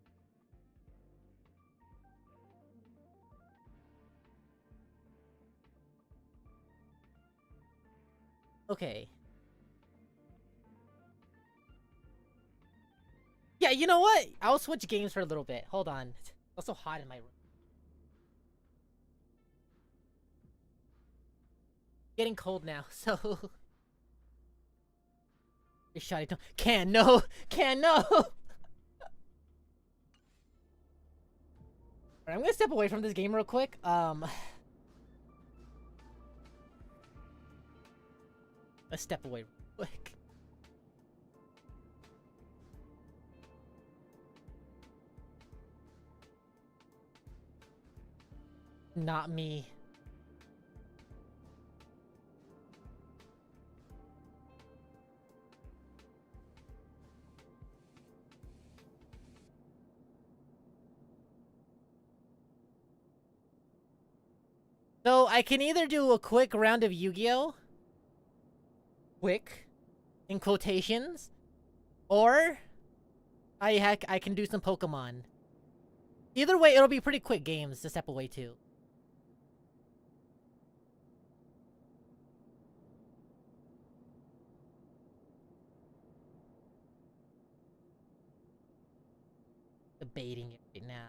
Okay. Yeah, you know what? I'll switch games for a little bit. Hold on. It's also hot in my room. Getting cold now, so... Your shot, don't... Can, no! Can, no! Alright, I'm gonna step away from this game real quick. Let's step away real quick. Not me. So I can either do a quick round of Yu-Gi-Oh! Quick, in quotations, or I can do some Pokemon. Either way, it'll be pretty quick games to step away to. Debating it right now.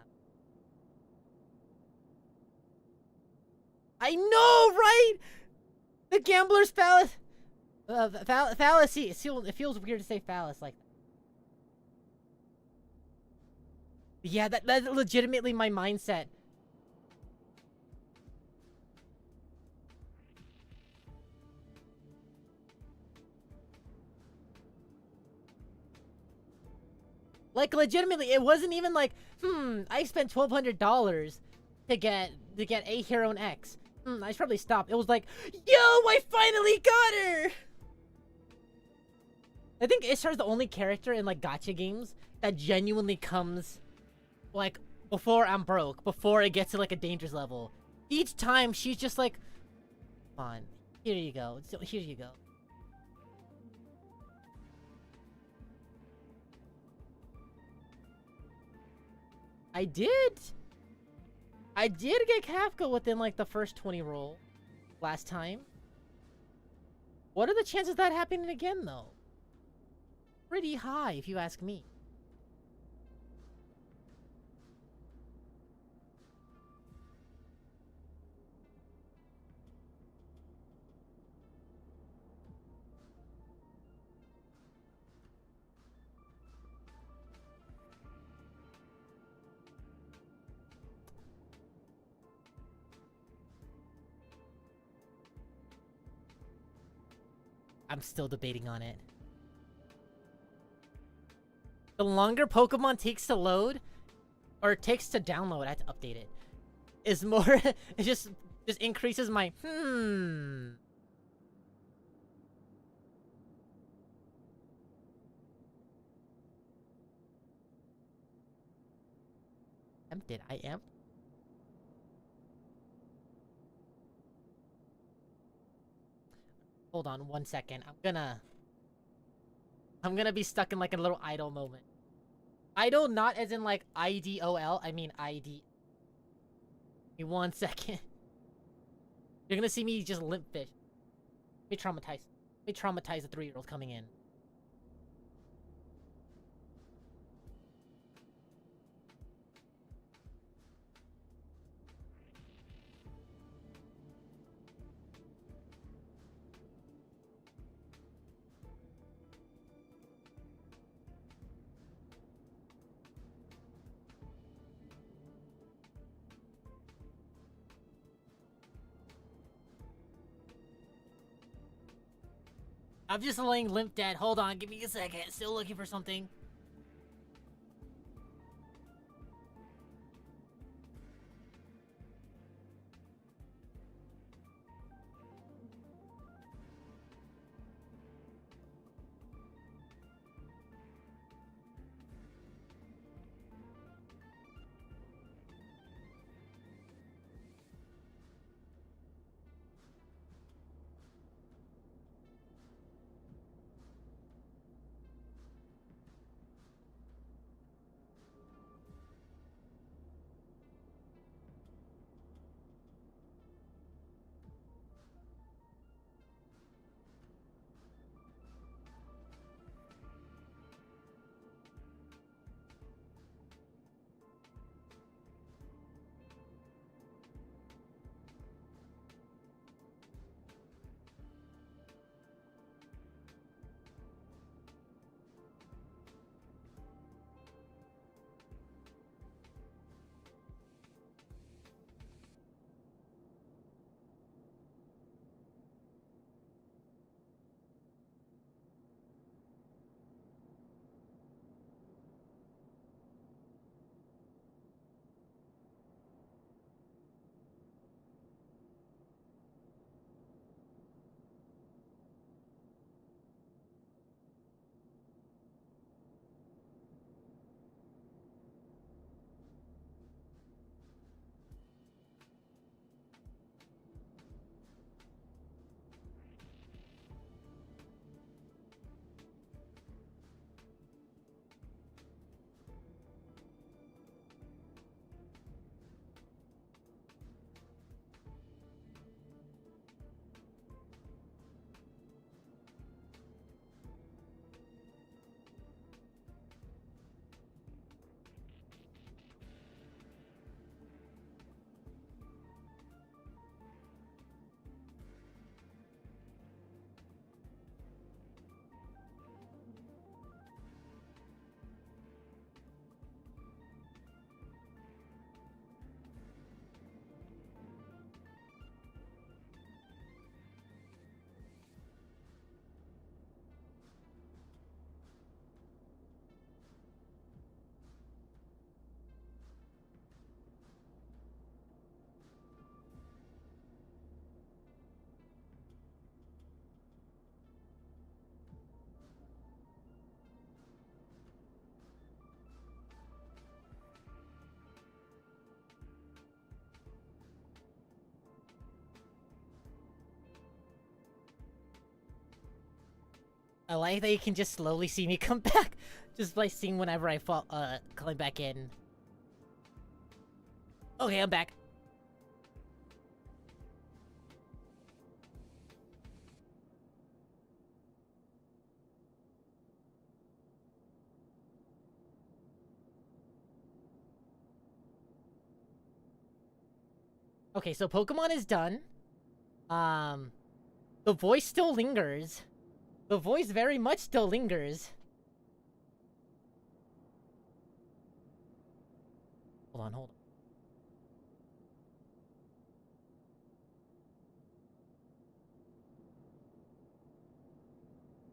I know, right? The gambler's fallacy. Fallacy. It feels weird to say phallus like that. Yeah, that's legitimately my mindset. Like, legitimately, it wasn't even like, I spent $1,200 to get a hero in X. I should probably stop. It was like, yo, I finally got her! I think Ishar's the only character in, like, gacha games that genuinely comes, like, before I'm broke, before it gets to, like, a dangerous level. Each time, she's just like, come on, here you go, here you go. I did get Kafka within, like, the first 20 roll last time. What are the chances of that happening again, though? Pretty high, if you ask me. I'm still debating on it. The longer Pokemon takes to load, or takes to download, I have to update it, is more, it just increases my, Tempted, I am. Hold on 1 second. I'm gonna be stuck in like a little idle moment. Idle, not as in like IDOL, I mean ID. Give me 1 second. You're gonna see me just limp fish. Let me traumatize the 3-year-old coming in. I'm just laying limp dead. Hold on, give me a second. Still looking for something. I like that you can just slowly see me come back. Just by seeing whenever I fall, coming back in. Okay, I'm back. Okay, so Pokemon is done. The voice still lingers. The voice very much still lingers. Hold on, hold on.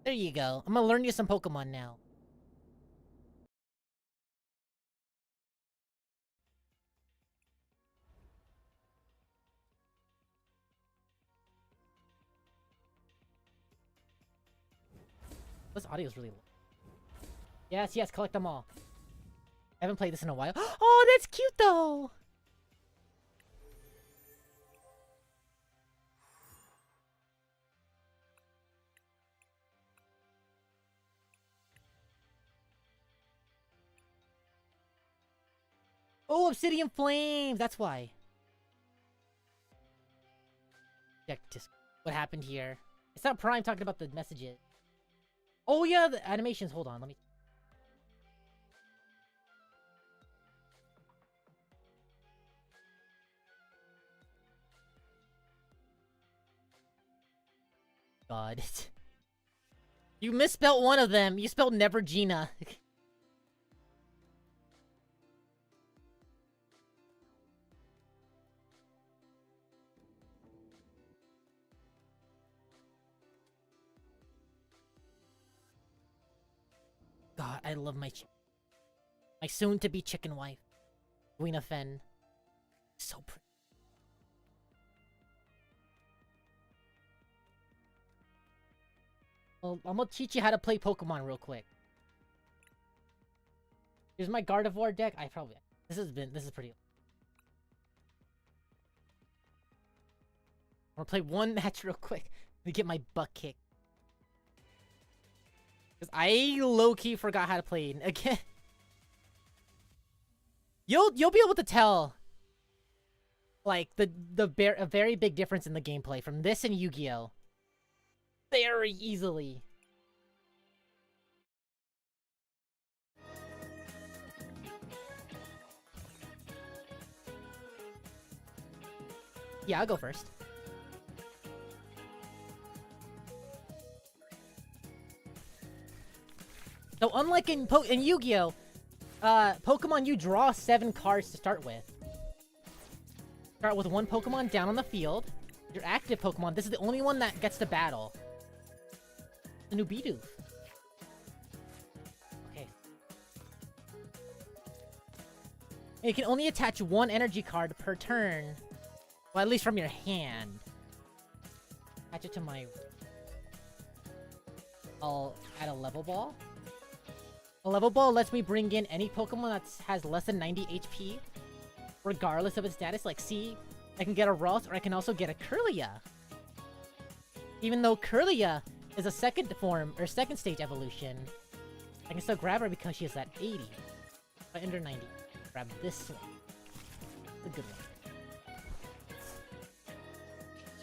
There you go. I'm gonna learn you some Pokemon now. This audio is really low. Yes, yes, collect them all. I haven't played this in a while. Oh, that's cute though! Oh, Obsidian Flame! That's why. Check just what happened here. It's not Prime talking about the messages. Oh yeah, the animations. Hold on, let me... God. You misspelled one of them. You spelled Nevergina. God, I love my soon-to-be chicken wife, Guina Fen. So pretty. Well, I'm gonna teach you how to play Pokemon real quick. Here's my Gardevoir deck. This is pretty. I'm gonna play one match real quick to get my butt kicked. Cause I low-key forgot how to play it again. You'll be able to tell, like, a very big difference in the gameplay from this and Yu-Gi-Oh! Very easily. Yeah, I'll go first. So unlike in Yu-Gi-Oh! Pokemon, you draw 7 cards to start with. Start with 1 Pokemon down on the field. Your active Pokemon, this is the only one that gets to battle. The new Bidoof. Okay. And you can only attach 1 energy card per turn. Well, at least from your hand. Attach it to my... I'll add a level ball. A level ball lets me bring in any Pokemon that has less than 90 HP, regardless of its status. Like, see, I can get a Ross, or I can also get a Kirlia. Even though Kirlia is a second form, or second stage evolution, I can still grab her because she is at 80. But under 90. Grab this one. It's a good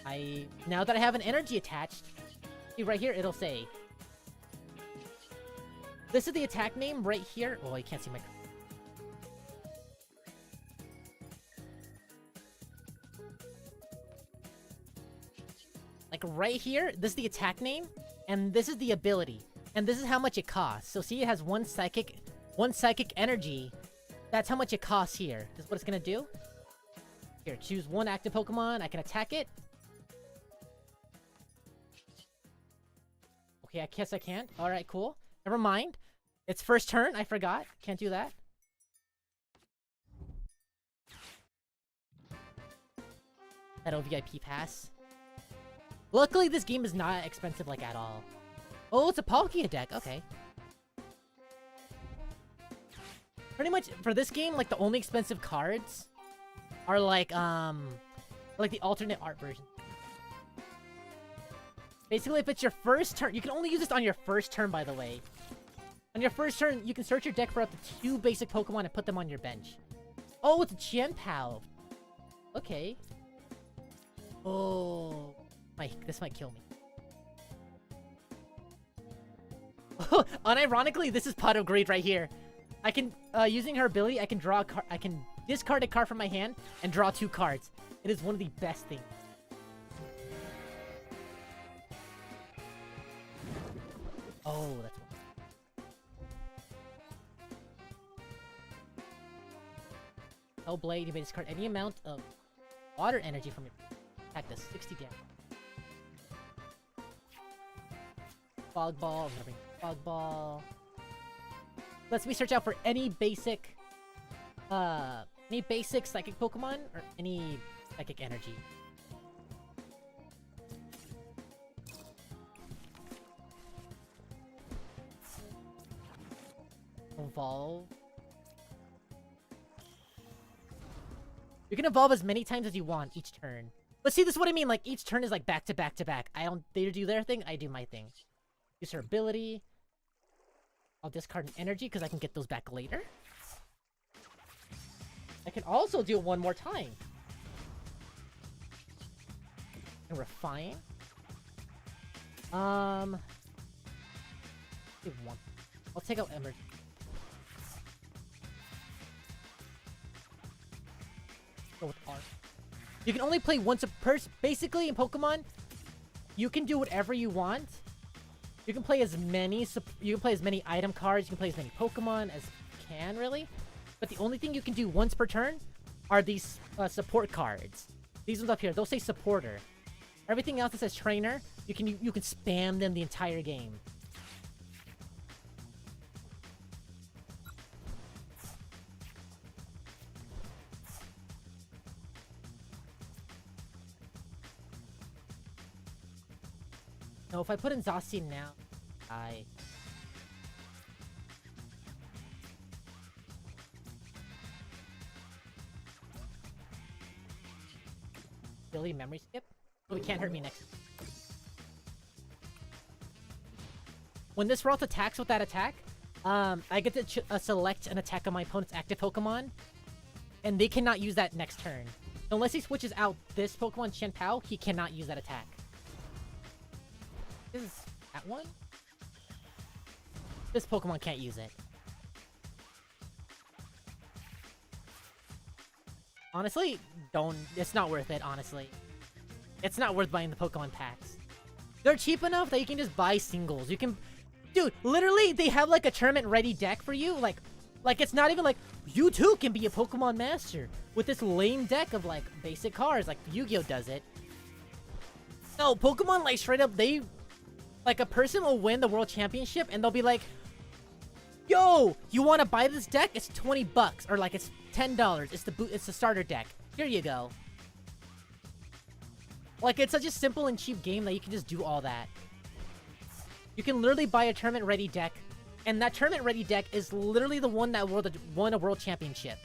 one. Now that I have an energy attached, see right here, it'll say... This is the attack name right here. Oh, you can't see my... Like right here, this is the attack name, and this is the ability. And this is how much it costs. So see, it has one psychic energy. That's how much it costs here. This is what it's gonna do. Here, choose 1 active Pokemon. I can attack it. Okay, I guess I can't. Alright, cool. Never mind. It's first turn, I forgot. Can't do that. That OVIP pass. Luckily, this game is not expensive, like, at all. Oh, it's a Palkia deck. Okay. Pretty much, for this game, like, the only expensive cards are, like the alternate art version. Basically, if it's your first turn, you can only use this on your first turn, by the way. On your first turn, you can search your deck for up to 2 basic Pokemon and put them on your bench. Oh, it's a Qianpao. Okay. Oh, this might kill me. Unironically, this is Pot of Greed right here. I can, using her ability, I can draw a card. I can discard a card from my hand and draw 2 cards. It is one of the best things. Oh, that's one. Hellblade, you may discard any amount of water energy from your attack does 60 damage. Fog Ball, I'm gonna bring Fog Ball. Let's me search out for any basic psychic Pokemon or any psychic energy. Evolve. You can evolve as many times as you want each turn. But see, this is what I mean. Like, each turn is like back to back to back. They do their thing, I do my thing. Use her ability. I'll discard an energy because I can get those back later. I can also do it one more time. And refine. I'll take out energy. Go with art. You can only play once a person. Basically, in Pokemon, you can do whatever you want. You can play as many. You can play as many item cards. You can play as many Pokemon as you can, really. But the only thing you can do once per turn are these support cards. These ones up here. They'll say supporter. Everything else that says trainer, you can spam them the entire game. No, if I put in Zacian now, Really, memory skip? So it can't hurt me next. When this route attacks with that attack, I get to select an attack on my opponent's active Pokemon, and they cannot use that next turn. Unless he switches out this Pokemon, Qianpao, he cannot use that attack. Is that one? This Pokemon can't use it. Honestly, it's not worth it, honestly. It's not worth buying the Pokemon packs. They're cheap enough that you can just buy singles. You can... Dude, literally, they have like a tournament-ready deck for you. Like it's not even like, you too can be a Pokemon master with this lame deck of like basic cards, like Yu-Gi-Oh does it. No, Pokemon like straight up, like a person will win the World Championship and they'll be like, yo, you want to buy this deck? It's 20 bucks, or like it's $10. It's the starter deck. Here you go. Like, it's such a simple and cheap game that you can just do all that. You can literally buy a tournament-ready deck, and that tournament-ready deck is literally the one that won a World Championship.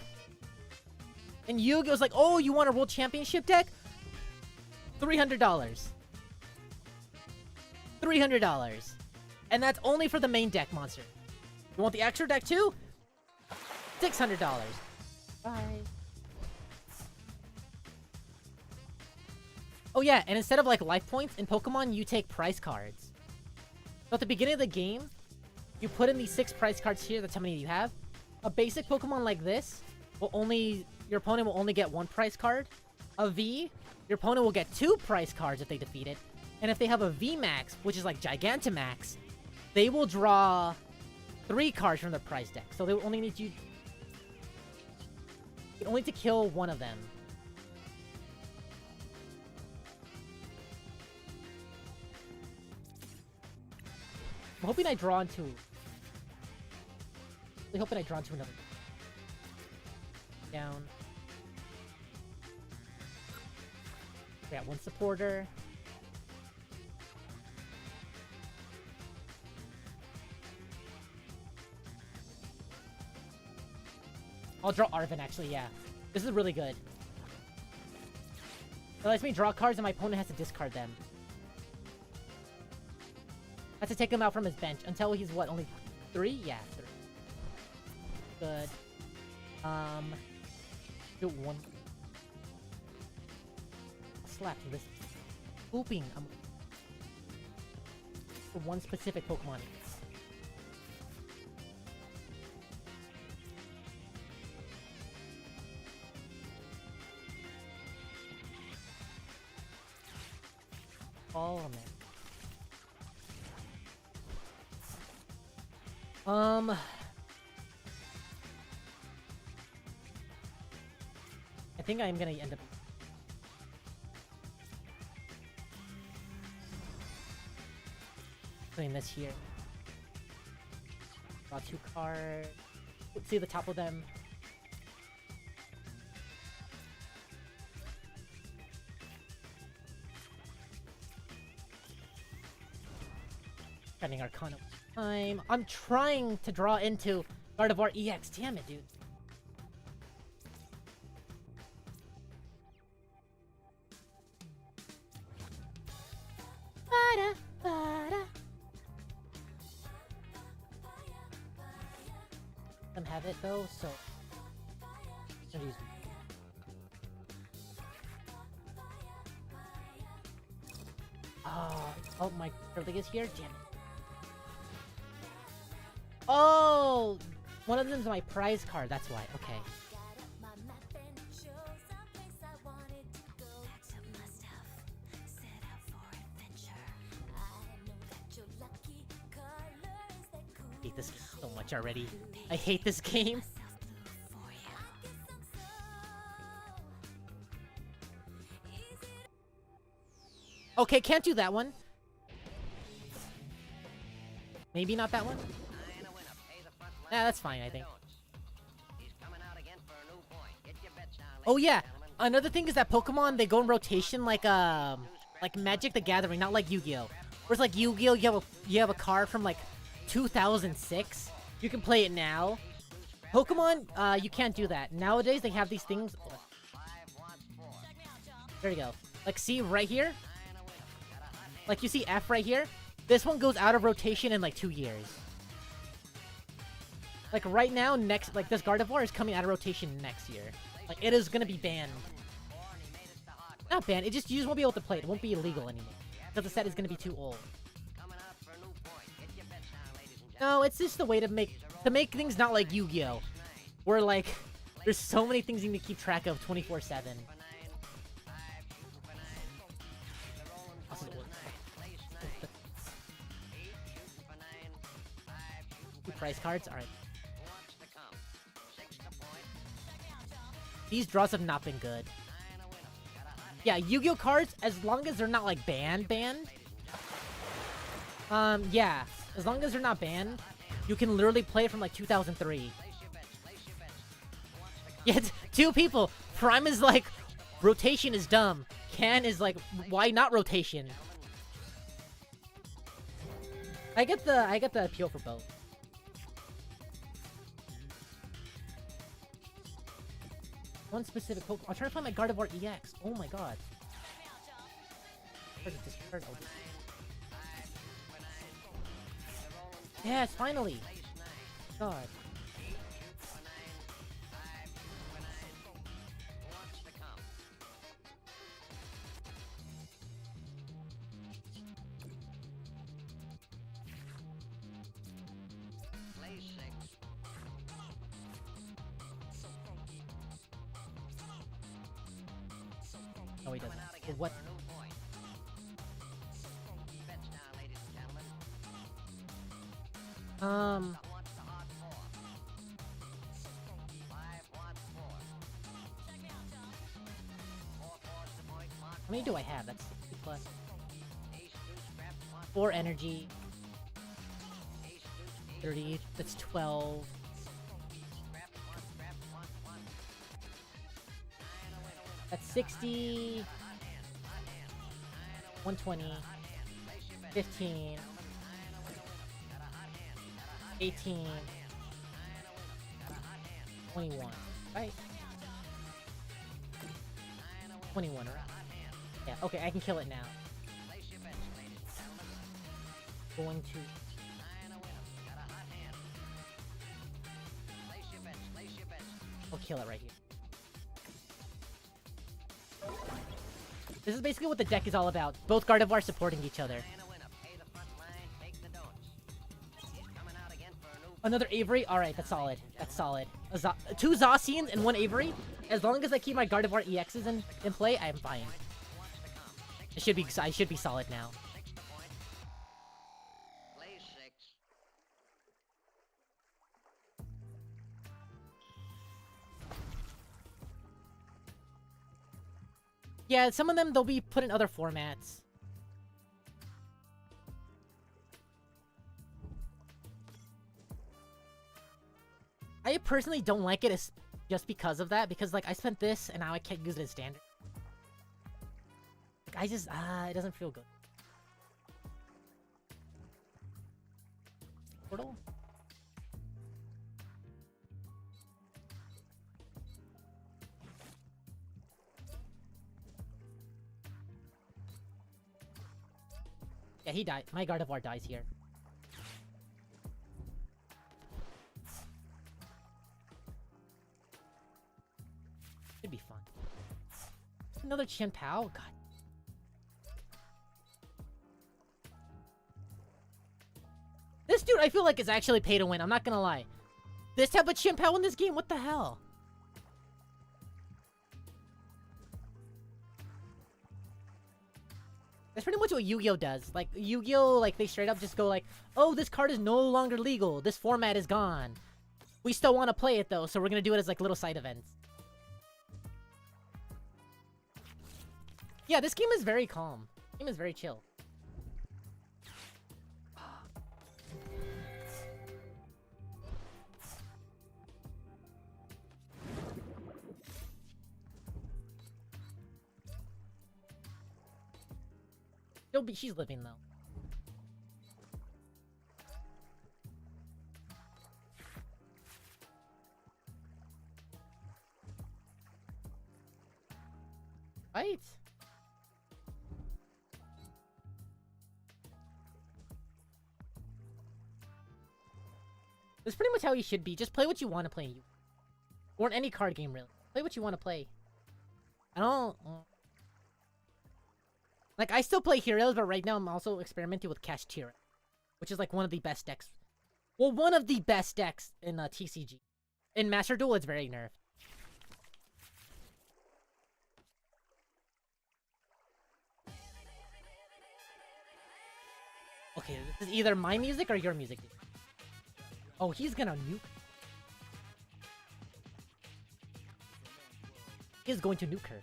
And Yu-Gi-Oh's like, oh, you want a World Championship deck? $300. $300. And that's only for the main deck monster. You want the extra deck too? $600. Bye. Oh yeah, and instead of like life points, in Pokemon, you take prize cards. So at the beginning of the game, you put in these 6 prize cards here, that's how many you have. A basic Pokemon like this, your opponent will only get 1 prize card. A V, your opponent will get 2 prize cards if they defeat it. And if they have a VMAX, which is like Gigantamax, they will draw 3 cards from their prize deck. So they will only need you only to kill 1 of them. I'm hoping I draw into... I'm hoping I draw into another... Down. We got 1 supporter. I'll draw Arven, actually, yeah. This is really good. It lets me draw cards and my opponent has to discard them. have to take him out from his bench until he's what, only 3? Yeah, 3. Good. Do one. Slap this. Pooping. For one specific Pokemon. Oh man. I think I'm gonna end up putting this here. Draw 2 cards. Let's see the top of them. Spending Arcana time. I'm trying to draw into Gardevoir EX. Damn it, dude. Them have it though, so I'm gonna use. Oh my Curly is here. Damn it. Oh, one of them's my prize card. That's why. Okay. I hate this game so much already. I hate this game. Okay, can't do that one. Maybe not that one. Nah, that's fine, I think. Oh yeah, another thing is that Pokemon, they go in rotation like Magic the Gathering, not like Yu-Gi-Oh. Whereas like Yu-Gi-Oh, you have a card from like 2006. You can play it now. Pokemon, you can't do that. Nowadays, they have these things. There you go. Like, see right here? Like, you see F right here? This one goes out of rotation in like 2 years. Like, right now, like, this Gardevoir is coming out of rotation next year. Like, it is gonna be banned. Not banned, you just won't be able to play it. It won't be illegal anymore. Because the set is gonna be too old. No, it's just the way to make things not like Yu-Gi-Oh! Where, like, there's so many things you need to keep track of 24/7. Price cards? Alright. These draws have not been good. Yeah, Yu-Gi-Oh cards, as long as they're not like banned. Yeah. As long as they're not banned, you can literally play it from like 2003. Yeah, 2 people. Prime is like, rotation is dumb. Can is like, why not rotation? I get the appeal for both. One specific Pokemon. I'm trying to find my Gardevoir EX. Oh my god. Where's it discard? Oh. Yes, finally! God. No, he doesn't. What? How many do I have? That's 60 plus. 4 energy. 30. That's 12. That's 60. 120. 15. 18. 21. Right? 21, right? Yeah, okay, I can kill it now. going to... I'll kill it right here. This is basically what the deck is all about. Both Gardevoir supporting each other. Another Avery? Alright, that's solid. That's solid. Two Zacians and one Avery? As long as I keep my Gardevoir EXs in play, I'm fine. I should be solid now. Yeah, some of them, they'll be put in other formats. I personally don't like it just because of that, because, like, I spent this, and now I can't use it as standard. Like, I just, it doesn't feel good. Portal? Yeah, he died. My Gardevoir dies here. Should be fun. Another Qianpao? God. This dude, I feel like, is actually pay to win. I'm not gonna lie. This type of Qianpao in this game? What the hell? That's pretty much what Yu-Gi-Oh does. Like, Yu-Gi-Oh, like, they straight up just go like, oh, this card is no longer legal. This format is gone. We still want to play it, though, so we're gonna do it as, like, little side events. Yeah, this game is very calm. This game is very chill. She's living though. Right? That's pretty much how you should be. Just play what you want to play. Or in any card game, really. Play what you want to play. I don't... Like, I still play Heroes, but right now I'm also experimenting with Kashtira, which is, like, one of the best decks. Well, one of the best decks in TCG. In Master Duel, it's very nerfed. Okay, this is either my music or your music. Oh, he's gonna nuke. He's going to nuke her.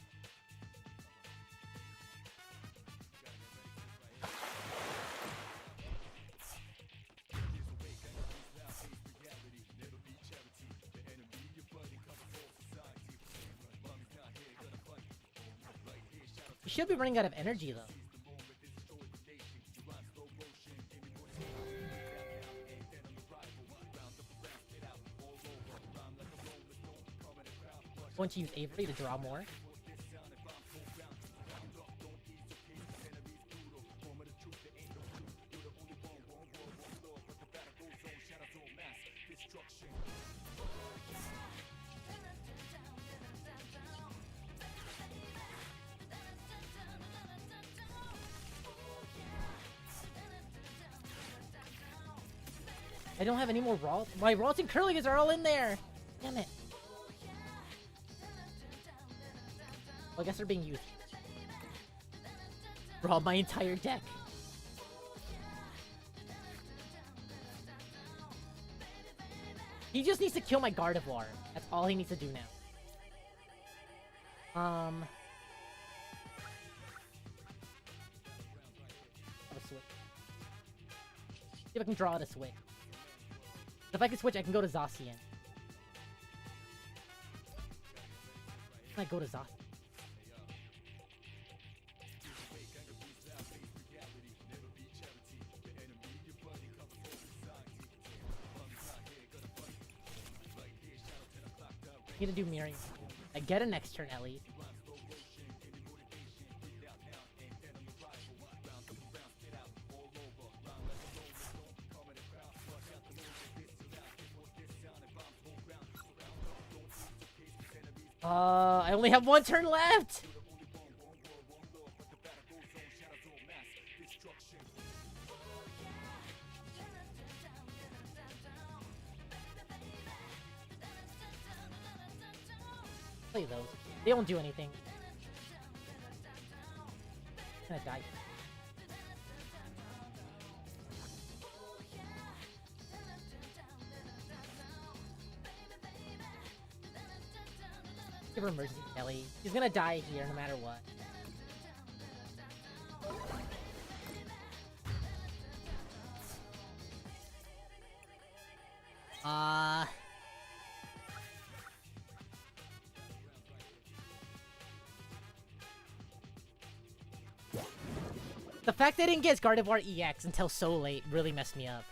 You should be running out of energy, though. Going to use Avery to draw more. I don't have any more Ralt. My Ralts and Curlies are all in there! Damn it. Well, I guess they're being used. Brawl my entire deck. He just needs to kill my Gardevoir. That's all he needs to do now. Have a switch. See if I can draw it a switch. If I can switch, I can go to Zacian. I go to Zacian. I need to do mirroring. I get a next turn at least. I only have one turn left! Play those. They don't do anything. I'm gonna die. Give her emergency, Kelly. He's gonna die here no matter what. The fact I didn't get Gardevoir EX until so late really messed me up.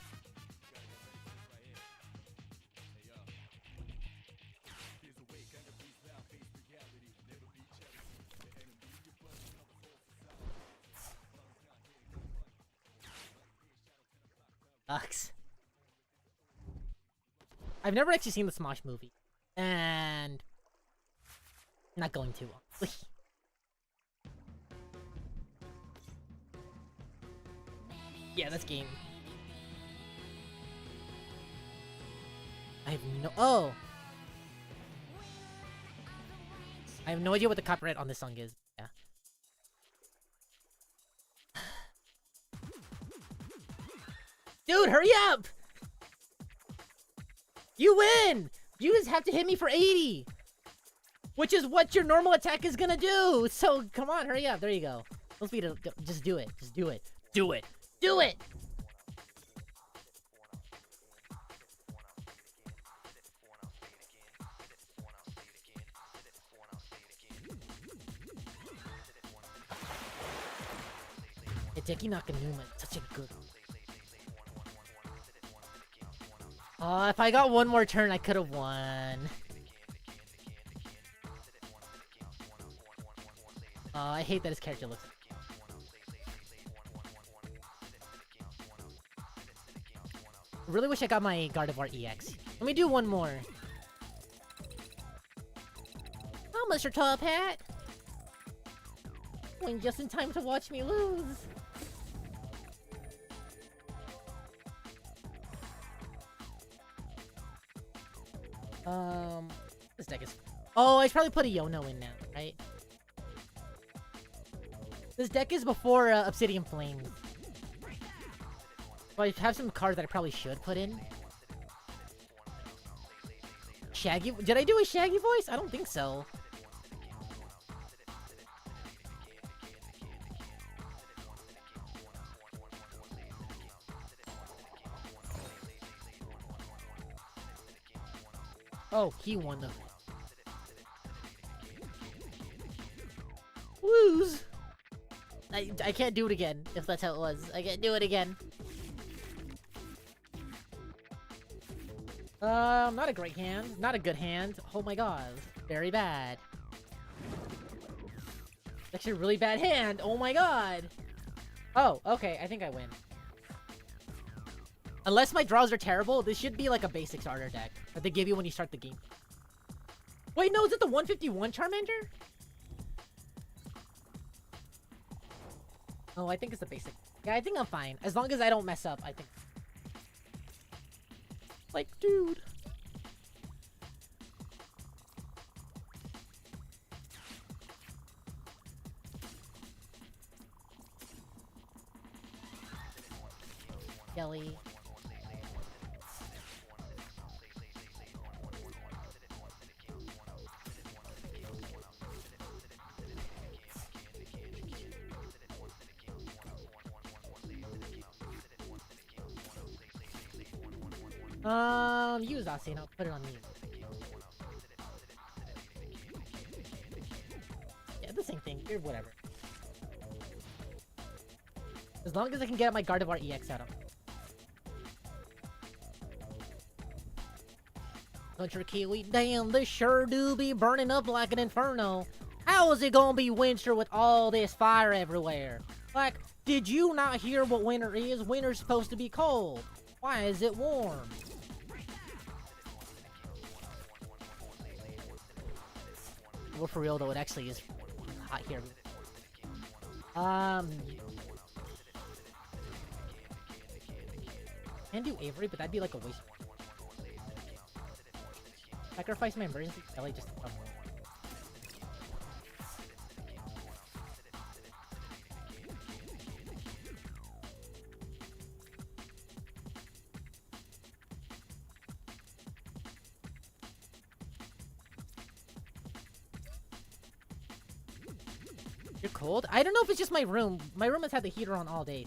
Sucks. I've never actually seen the Smosh movie. And... I'm not going to, honestly. Yeah, that's game. I have no- oh! I have no idea what the copyright on this song is. Yeah. Dude, hurry up! You win! You just have to hit me for 80! Which is what your normal attack is gonna do! So, come on, hurry up. There you go. Don't speed it. Just do it. Just do it. Do it! Do it! Hideki Nakanuma is such a good... if I got one more turn, I could have won. I hate that his character looks... Really wish I got my Gardevoir EX. Let me do one more. Oh, Mr. Top Hat! Went just in time to watch me lose. This deck is... Oh, I should probably put a Yono in now, right? This deck is before Obsidian Flame. But I have some cards that I probably should put in. Shaggy? Did I do a Shaggy voice? I don't think so. Oh, he won the... Lose! I can't do it again, if that's how it was. I can't do it again. Not a great hand. Not a good hand. Oh my god. Very bad. Actually a really bad hand. Oh my god. Oh, okay. I think I win. Unless my draws are terrible, this should be like a basic starter deck that they give you when you start the game. Wait, no, is it the 151 Charmander? Oh, I think it's the basic. Yeah, I think I'm fine. As long as I don't mess up, I think. Like, dude. Jelly. Use Aussie and I'll put it on me. Yeah, the same thing. You're whatever. As long as I can get my Gardevoir EX out of him. Country Kiwi, damn, this sure do be burning up like an inferno. How is it gonna be winter with all this fire everywhere? Like, did you not hear what winter is? Winter's supposed to be cold. Why is it warm? Well, for real though, it actually is hot here. Can do Avery, but that'd be like a waste. Sacrifice my emergency Ellie just to come. You're cold? I don't know if it's just my room. My room has had the heater on all day.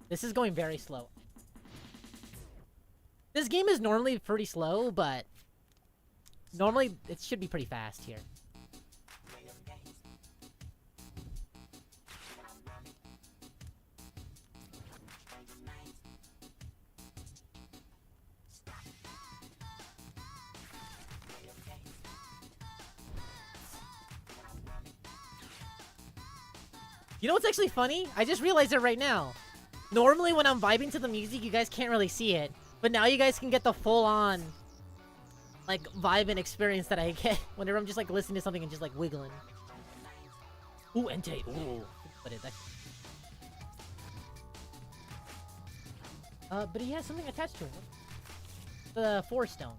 This is going very slow. This game is normally pretty slow, but normally it should be pretty fast here. You know what's actually funny? I just realized it right now. Normally when I'm vibing to the music, you guys can't really see it. But now you guys can get the full-on, like, vibe and experience that I get whenever I'm just, like, listening to something and just, like, wiggling. Ooh, Entei. Ooh. But he has something attached to him. The Force Stone.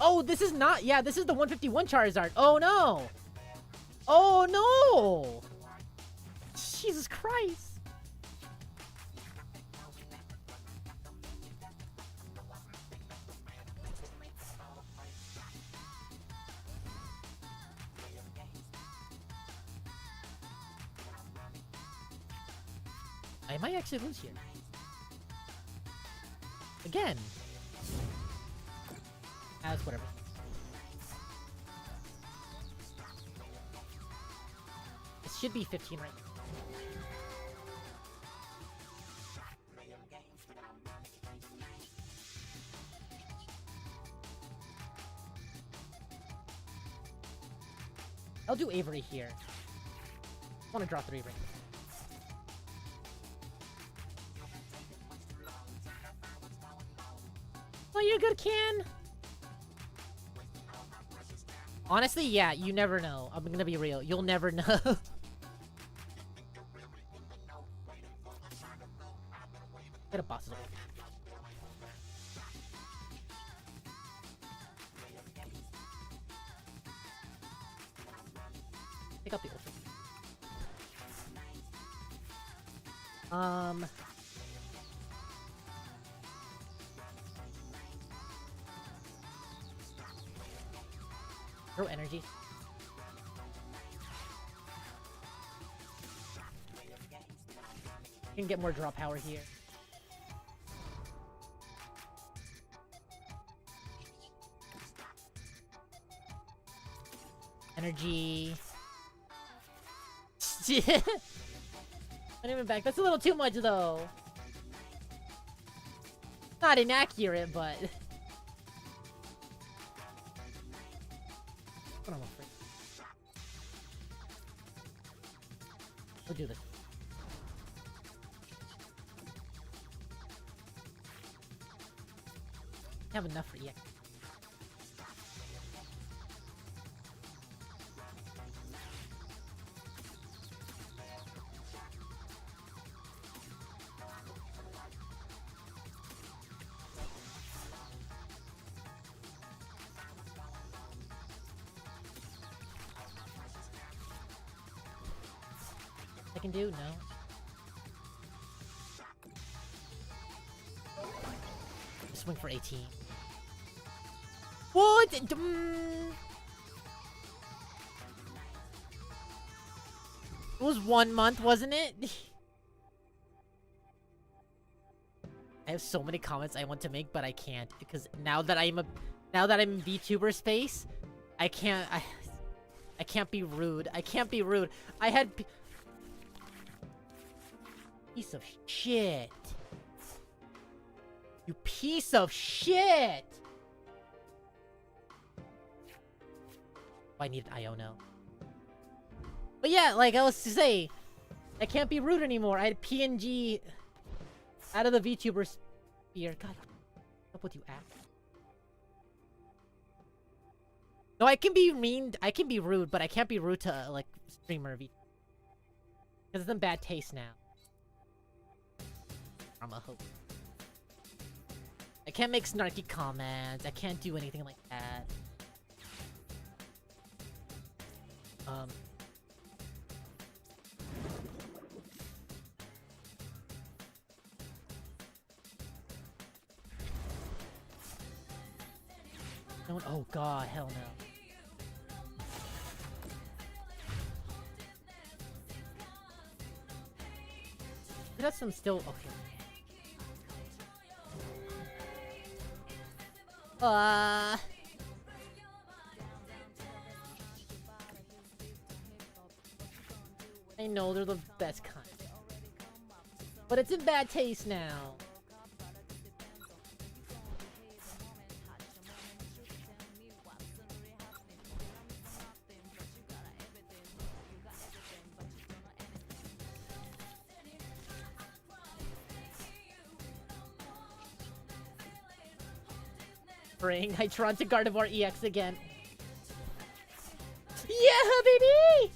Oh, this is not... Yeah, this is the 151 Charizard. Oh, no. Oh, no. Jesus Christ. I might actually lose here. Again. As whatever. It should be 15 right now. I'll do Avery here. I want to draw 3 right now. Oh, you're good, Can. Honestly, yeah, you never know. I'm gonna be real. You'll never know. Get a boss. Pick up the ultra. Throw energy. Can get more draw power here. Energy. Not even back. That's a little too much though. Not inaccurate, but I'm afraid. We'll do this. Have enough for EX. I can do? No. Swing for 18. What? It was 1 month, wasn't it? I have so many comments I want to make, but I can't because now that I'm in VTuber space, I can't be rude. I can't be rude. I had piece of shit. You piece of shit. I need Iono. But yeah, like I was to say, I can't be rude anymore. I had PNG out of the VTuber sphere. God, what's up with you, act? No, I can be mean. I can be rude, but I can't be rude to like streamer V. Because it's in bad taste now. I'm a hope. I can't make snarky comments. I can't do anything like that. Don't. Oh God, hell no. That's some still. Okay. I know they're the best kind, but it's in bad taste now. Bring Hytron to Gardevoir EX again. Yeah, baby!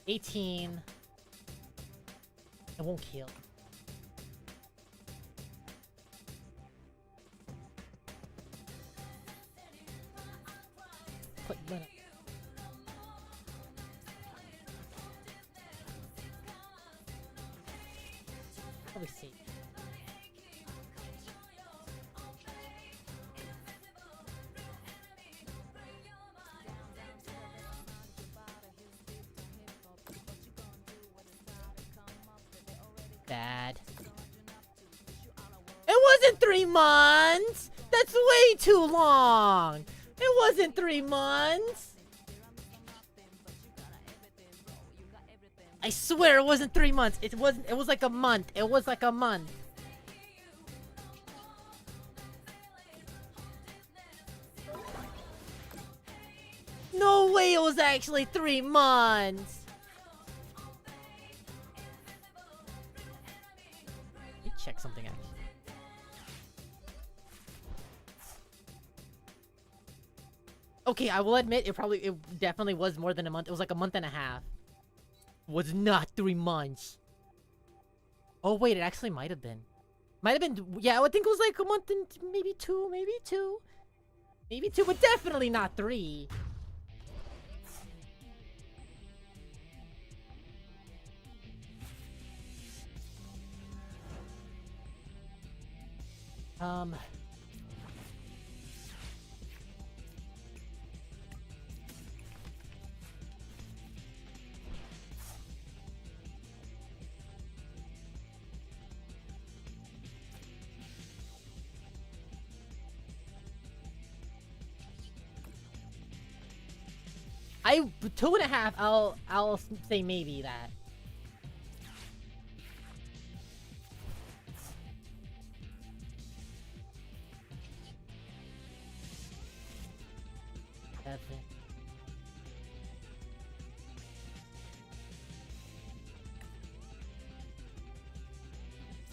$18. It won't kill. Let me see. Bad. It wasn't 3 months! That's way too long! It wasn't 3 months! I swear it wasn't 3 months. It was like a month. It was like a month. No way it was actually 3 months! Let me check something actually. Okay, I will admit it definitely was more than a month. It was like a month and a half. Was not 3 months. Oh wait, it actually might have been. Might have been, yeah, I would think it was like a month and maybe two, but definitely not 3. I 2.5. I'll say maybe that.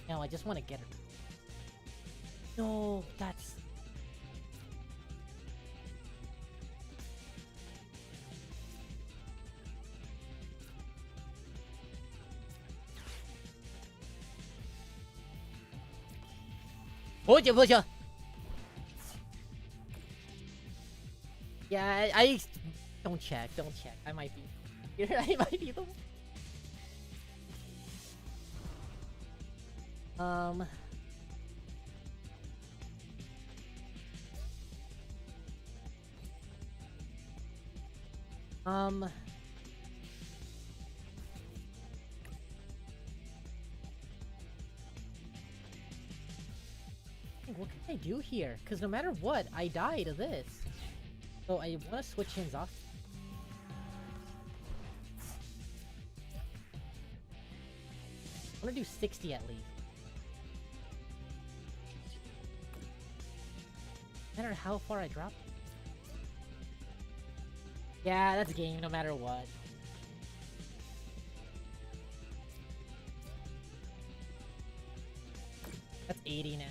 No, I just want to get her. No, that's. 보자. Yeah, I don't check. I might be. I might be the what can I do here? Because no matter what, I die to this. So I want to switch hands off. I'm gonna do 60 at least. No matter how far I drop. Yeah, that's game no matter what. That's 80 now.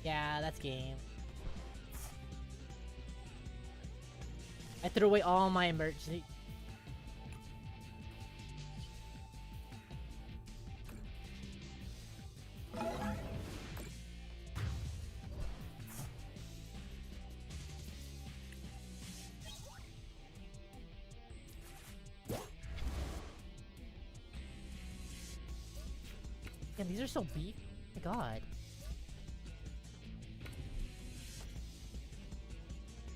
Yeah, that's game. I threw away all my emergency. Damn, these are so beef. Oh my god.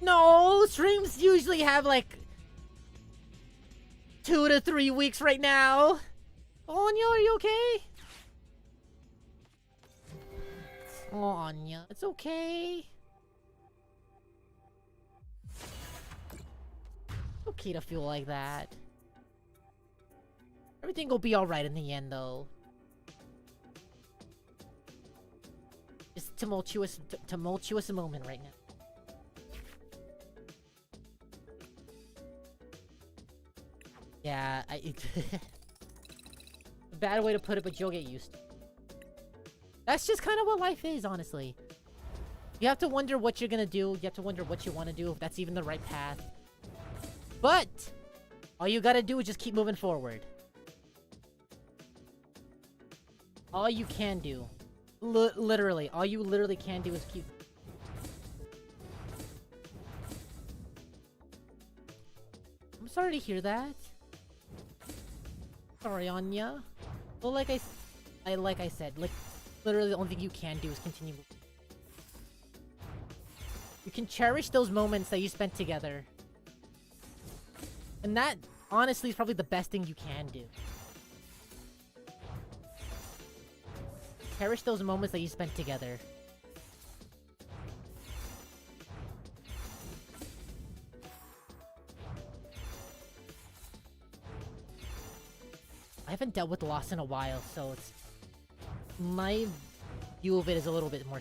No, streams usually have like 2 to 3 weeks right now. Anya, are you okay? Oh, Anya, it's okay. It's okay to feel like that. Everything will be alright in the end, though. It's tumultuous moment right now. Yeah, a bad way to put it, but you'll get used to it. That's just kind of what life is, honestly. You have to wonder what you're gonna do. You have to wonder what you want to do, if that's even the right path. But all you gotta do is just keep moving forward. All you can do. Literally, all you literally can do is keep... I'm sorry to hear that. Sorry, Anya. Well, like I said, like, literally the only thing you can do is continue. You can cherish those moments that you spent together. And that, honestly, is probably the best thing you can do. Cherish those moments that you spent together. I haven't dealt with loss in a while, so it's... my view of it is a little bit more...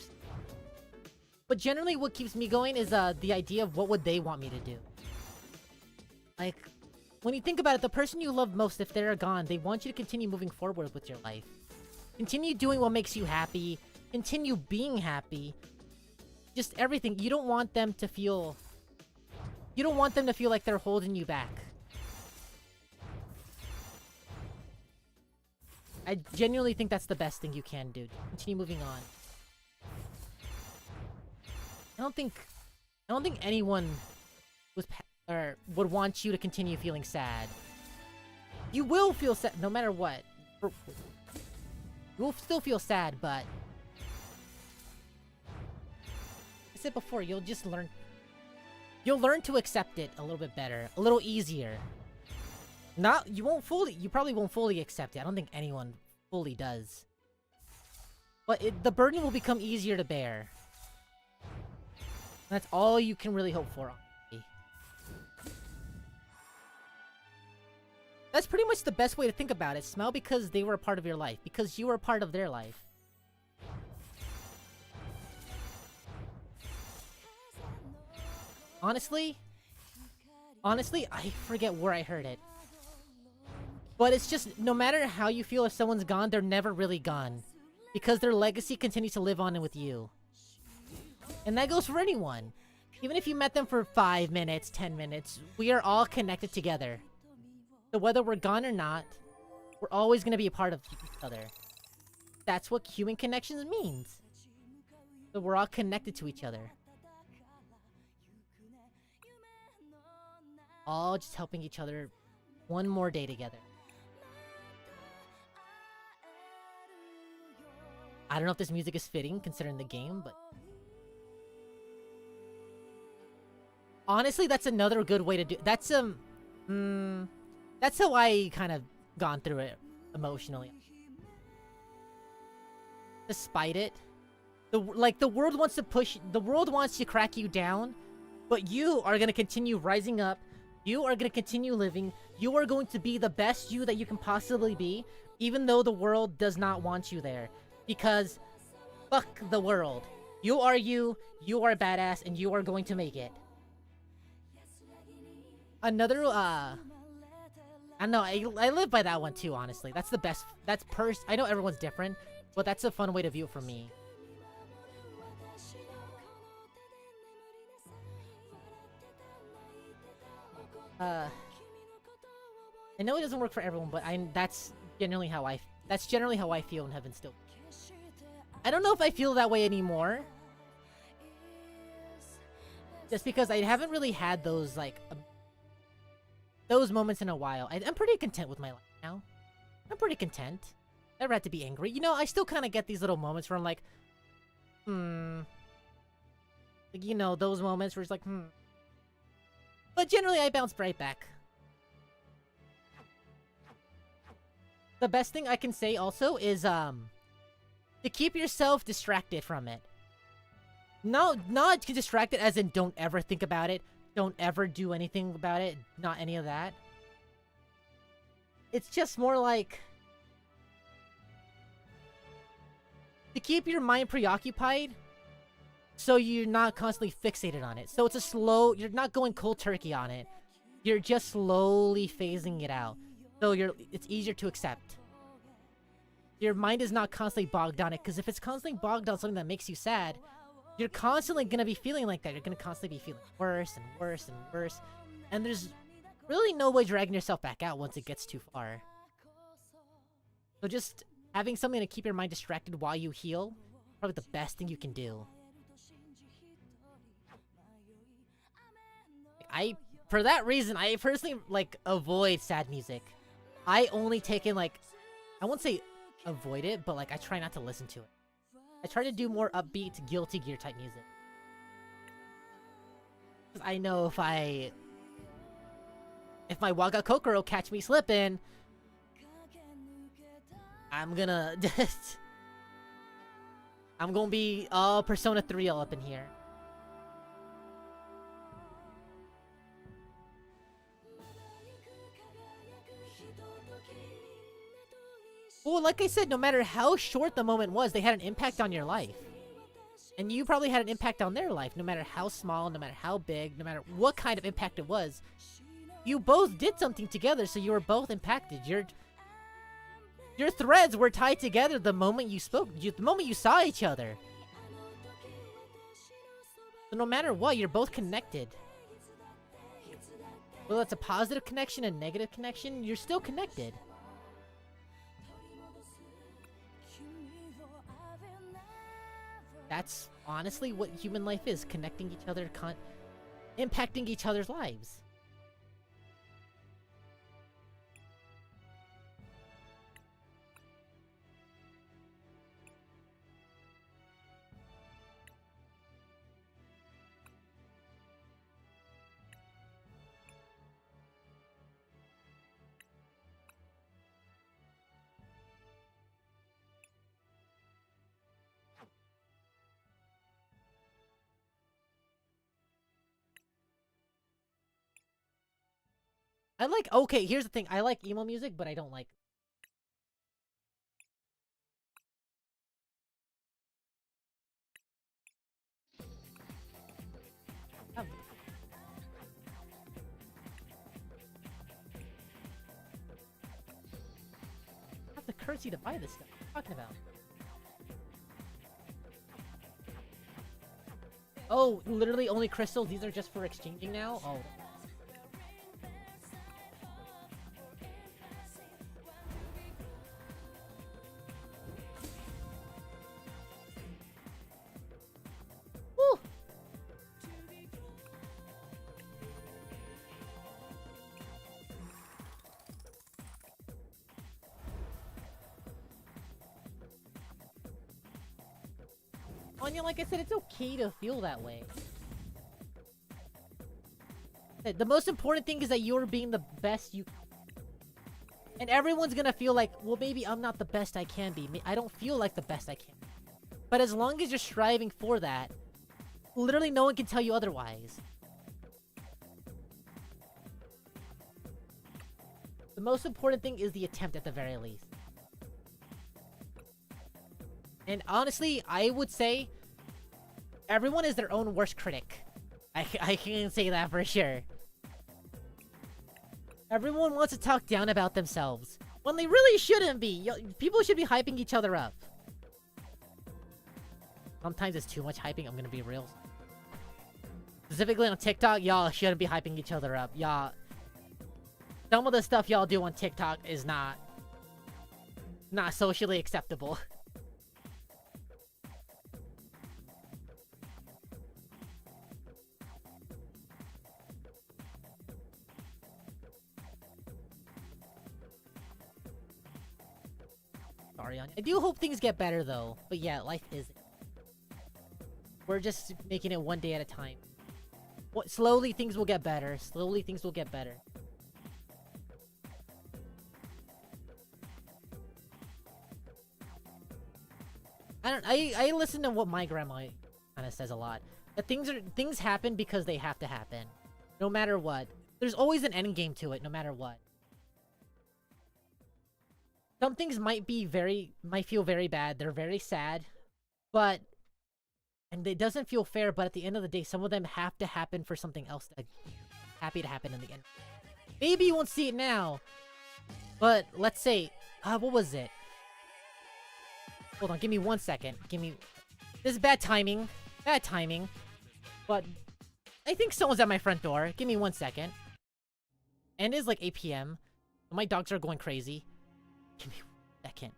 But generally what keeps me going is the idea of what would they want me to do. Like, when you think about it, the person you love most, if they're gone, they want you to continue moving forward with your life. Continue doing what makes you happy. Continue being happy. Just everything. You don't want them to feel... You don't want them to feel like they're holding you back. I genuinely think that's the best thing you can do. Continue moving on. I don't think anyone was would want you to continue feeling sad. You will feel sad no matter what. You will still feel sad, but I said before, you'll just learn. You'll learn to accept it a little bit better, a little easier. You probably won't fully accept it. I don't think anyone fully does. But the burden will become easier to bear. That's all you can really hope for. That's pretty much the best way to think about it. Smile because they were a part of your life. Because you were a part of their life. Honestly, I forget where I heard it. But it's just, no matter how you feel if someone's gone, they're never really gone. Because their legacy continues to live on with you. And that goes for anyone. Even if you met them for 5 minutes, 10 minutes, we are all connected together. So whether we're gone or not, we're always going to be a part of each other. That's what human connections means. So we're all connected to each other. All just helping each other one more day together. I don't know if this music is fitting considering the game, but... honestly, that's another good way to do... That's how I kind of gone through it emotionally. Despite it, the world wants to push... The world wants to crack you down, but you are gonna continue rising up. You are gonna continue living. You are going to be the best you that you can possibly be. Even though the world does not want you there. Because fuck the world. You are you are a badass, and you are going to make it. Another, I know, I live by that one too, honestly. That's the best, I know everyone's different, but that's a fun way to view it for me. I know it doesn't work for everyone, but that's generally how I feel in Heaven Still. I don't know if I feel that way anymore. Just because I haven't really had those, like, those moments in a while. I'm pretty content with my life now. I'm pretty content. Never had to be angry. You know, I still kind of get these little moments where I'm like, like, you know, those moments where it's like, But generally, I bounce right back. The best thing I can say also is, to keep yourself distracted from it. No, not distracted as in don't ever think about it. Don't ever do anything about it. Not any of that. It's just more like... to keep your mind preoccupied so you're not constantly fixated on it. So it's a slow... you're not going cold turkey on it. You're just slowly phasing it out. So it's easier to accept. Your mind is not constantly bogged on it, because if it's constantly bogged on something that makes you sad, you're constantly going to be feeling like that. You're going to constantly be feeling worse and worse and worse. And there's really no way dragging yourself back out once it gets too far. So just having something to keep your mind distracted while you heal, probably the best thing you can do. For that reason, I personally, like, avoid sad music. I only take in, like, I won't say avoid it, but, like, I try not to listen to it. I try to do more upbeat, Guilty Gear type music. Because I know if my Waga Kokoro catch me slipping, I'm gonna I'm gonna be Persona 3 all up in here. Well, like I said, no matter how short the moment was, they had an impact on your life. And you probably had an impact on their life, no matter how small, no matter how big, no matter what kind of impact it was. You both did something together, so you were both impacted. Your threads were tied together the moment you spoke, the moment you saw each other. So no matter what, you're both connected. Whether it's a positive connection and negative connection, you're still connected. That's honestly what human life is, connecting each other, impacting each other's lives. Okay, here's the thing. I like emo music, but I don't like... I have the currency to buy this stuff. What are you talking about? Oh, literally only crystals? These are just for exchanging now? Oh. Anya, like I said, it's okay to feel that way. The most important thing is that you're being the best you can. And everyone's gonna feel like, well, maybe I'm not the best I can be. I don't feel like the best I can be. But as long as you're striving for that, literally no one can tell you otherwise. The most important thing is the attempt at the very least. And honestly, I would say everyone is their own worst critic. I can say that for sure. Everyone wants to talk down about themselves when they really shouldn't be. People should be hyping each other up. Sometimes it's too much hyping, I'm gonna be real. Specifically on TikTok, y'all shouldn't be hyping each other up. Y'all... Some of the stuff y'all do on TikTok is not socially acceptable. Sorry, Anya. I do hope things get better though. But yeah, life isn't. We're just making it one day at a time. Slowly things will get better. Slowly things will get better. I listen to what my grandma kind of says a lot. That things happen because they have to happen. No matter what. There's always an end game to it, no matter what. Some things might feel very bad. They're very sad. And it doesn't feel fair, but at the end of the day, some of them have to happen for something else to happy to happen in the end. Maybe you won't see it now. But let's say, what was it? Hold on, give me 1 second. This is bad timing. Bad timing. But I think someone's at my front door. Give me 1 second. And it's like 8 PM. My dogs are going crazy. Give me 1 second.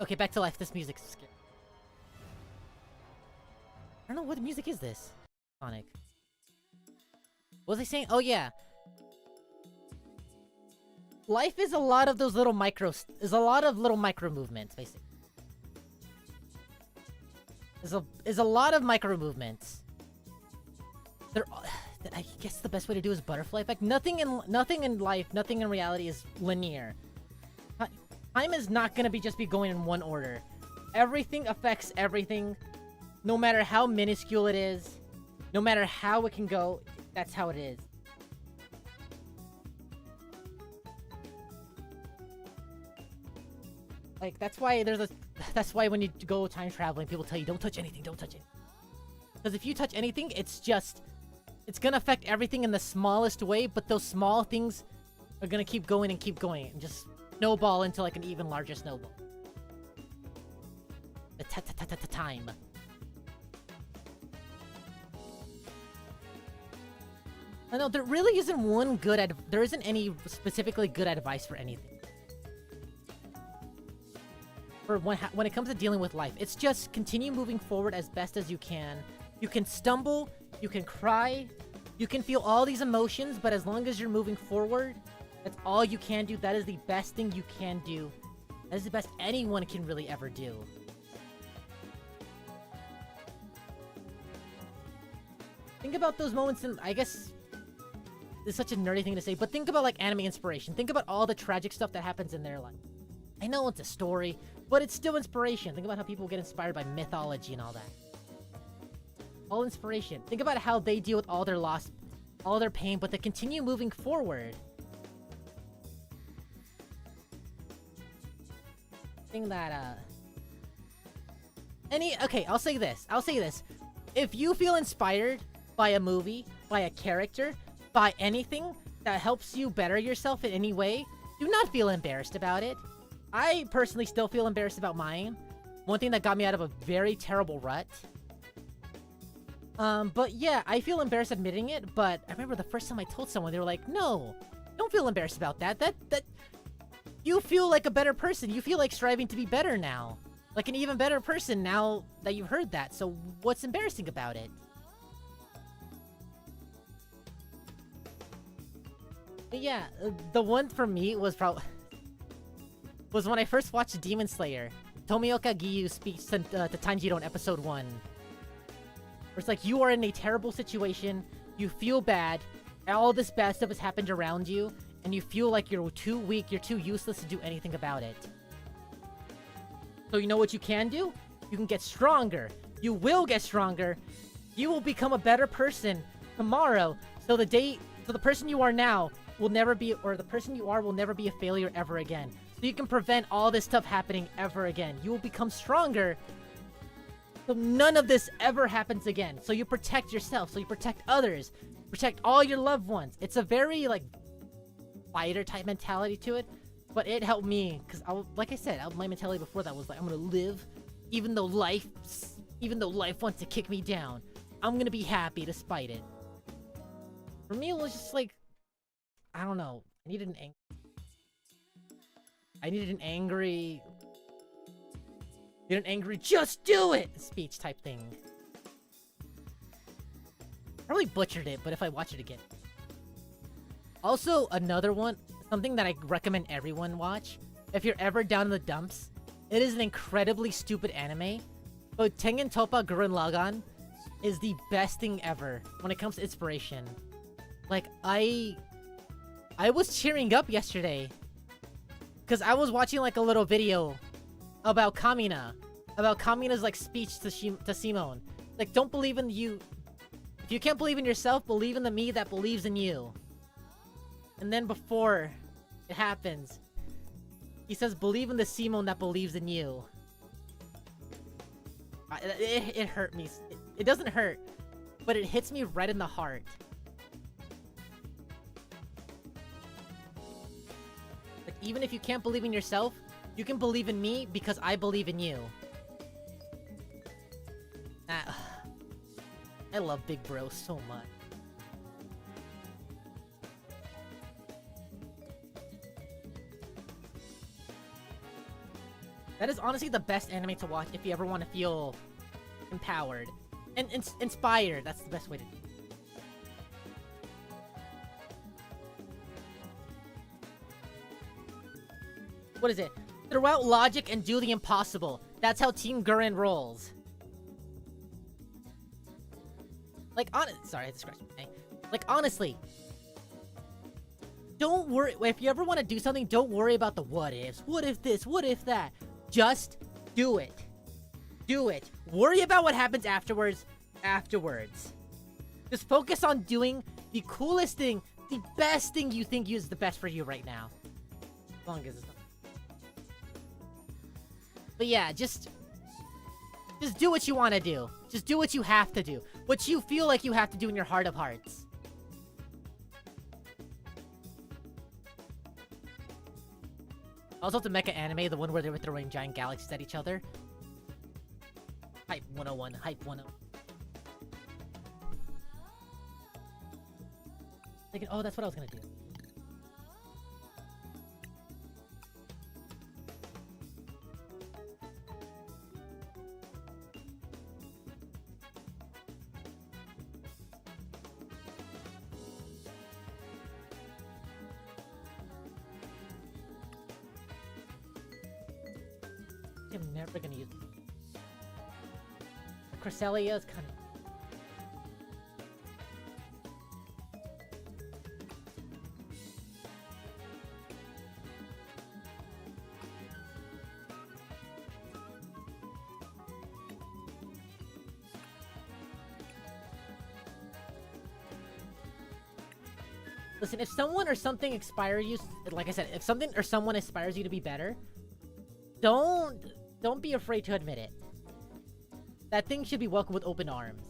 Okay, back to life. This music's scary. I don't know what music is this. Sonic. What was I saying? Oh yeah. Life is a lot of those little is a lot of little micro movements, basically. Is a lot of micro movements. I guess the best way to do is butterfly effect. Nothing in life, nothing in reality is linear. Time is not gonna just be going in one order. Everything affects everything, no matter how minuscule it is, no matter how it can go. That's how it is. Like that's why when you go time traveling, people tell you don't touch anything, don't touch it. Because if you touch anything, it's gonna affect everything in the smallest way, but those small things are gonna keep going and just snowball into like an even larger snowball. The time. I know there really isn't there isn't any specifically good advice for anything. For when it comes to dealing with life, it's just continue moving forward as best as you can. You can stumble, you can cry, you can feel all these emotions, but as long as you're moving forward, that's all you can do. That is the best thing you can do. That is the best anyone can really ever do. Think about those moments, and I guess it's such a nerdy thing to say, but think about like anime inspiration. Think about all the tragic stuff that happens in their life. I know it's a story, but it's still inspiration. Think about how people get inspired by mythology and all that. All inspiration. Think about how they deal with all their loss, all their pain, but they continue moving forward. Thing that, okay, I'll say this. If you feel inspired by a movie, by a character, by anything that helps you better yourself in any way, do not feel embarrassed about it. I personally still feel embarrassed about mine. One thing that got me out of a very terrible rut. But yeah, I feel embarrassed admitting it, but I remember the first time I told someone, they were like, no, don't feel embarrassed about that. That you feel like a better person. You feel like striving to be better now. Like an even better person now that you've heard that. So what's embarrassing about it? But yeah, the one for me was was when I first watched Demon Slayer. Tomioka Giyu speaks to Tanjiro in episode 1. Where it's like, you are in a terrible situation, you feel bad, all this bad stuff has happened around you, and you feel like you're too weak, you're too useless to do anything about it. So you know what you can do? You can get stronger. You will get stronger. You will become a better person tomorrow, so the person you are now will never be, or the person you are will never be a failure ever again. So you can prevent all this stuff happening ever again. You will become stronger, so none of this ever happens again. So you protect yourself, so you protect others, protect all your loved ones. It's a very, like, fighter type mentality to it, but it helped me, because like I said, my mentality before that was like, I'm gonna live, even though life wants to kick me down. I'm gonna be happy despite it. For me, it was just like, I don't know, I needed an angry, just do it speech type thing. I probably butchered it, but if I watch it again. Also, another one, something that I recommend everyone watch, if you're ever down in the dumps, it is an incredibly stupid anime, but Tengen Toppa Gurren Lagann is the best thing ever when it comes to inspiration. Like, I was cheering up yesterday, because I was watching like a little video about Kamina. About Kamina's like speech to Simone. Like, don't believe in you. If you can't believe in yourself, believe in the me that believes in you. And then before it happens, he says, believe in the Simone that believes in you. It hurt me. It doesn't hurt, but it hits me right in the heart. Like, even if you can't believe in yourself, you can believe in me because I believe in you. I love Big Bro so much. That is honestly the best anime to watch if you ever want to feel empowered. And inspired, that's the best way to do it. What is it? Throw out logic and do the impossible. That's how Team Gurren rolls. Like, sorry, I had to scratch my name. Like, honestly, don't worry. If you ever want to do something, don't worry about the what ifs. What if this? What if that? Just do it. Do it. Worry about what happens afterwards. Just focus on doing the coolest thing, the best thing you think is the best for you right now. As long as it's not. But yeah, just do what you want to do. Just do what you have to do. What you feel like you have to do in your heart of hearts. Also, the mecha anime, the one where they were throwing giant galaxies at each other. Hype 101, Hype 101. Like, oh, that's what I was gonna do. I'm never gonna use Cresselia is kind of... Listen, if someone or something inspires you, like I said, if something or someone inspires you to be better, don't be afraid to admit it. That thing should be welcomed with open arms.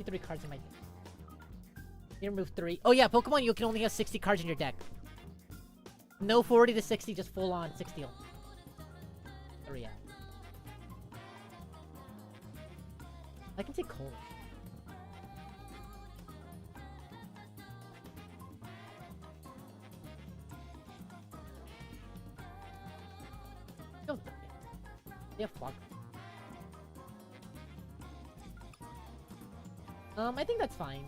Three cards in my deck. You remove 3. Oh yeah, Pokemon, you can only have 60 cards in your deck. No 40 to 60, just full on 60. 3 out. I can take Cold. They have Fog. I think that's fine.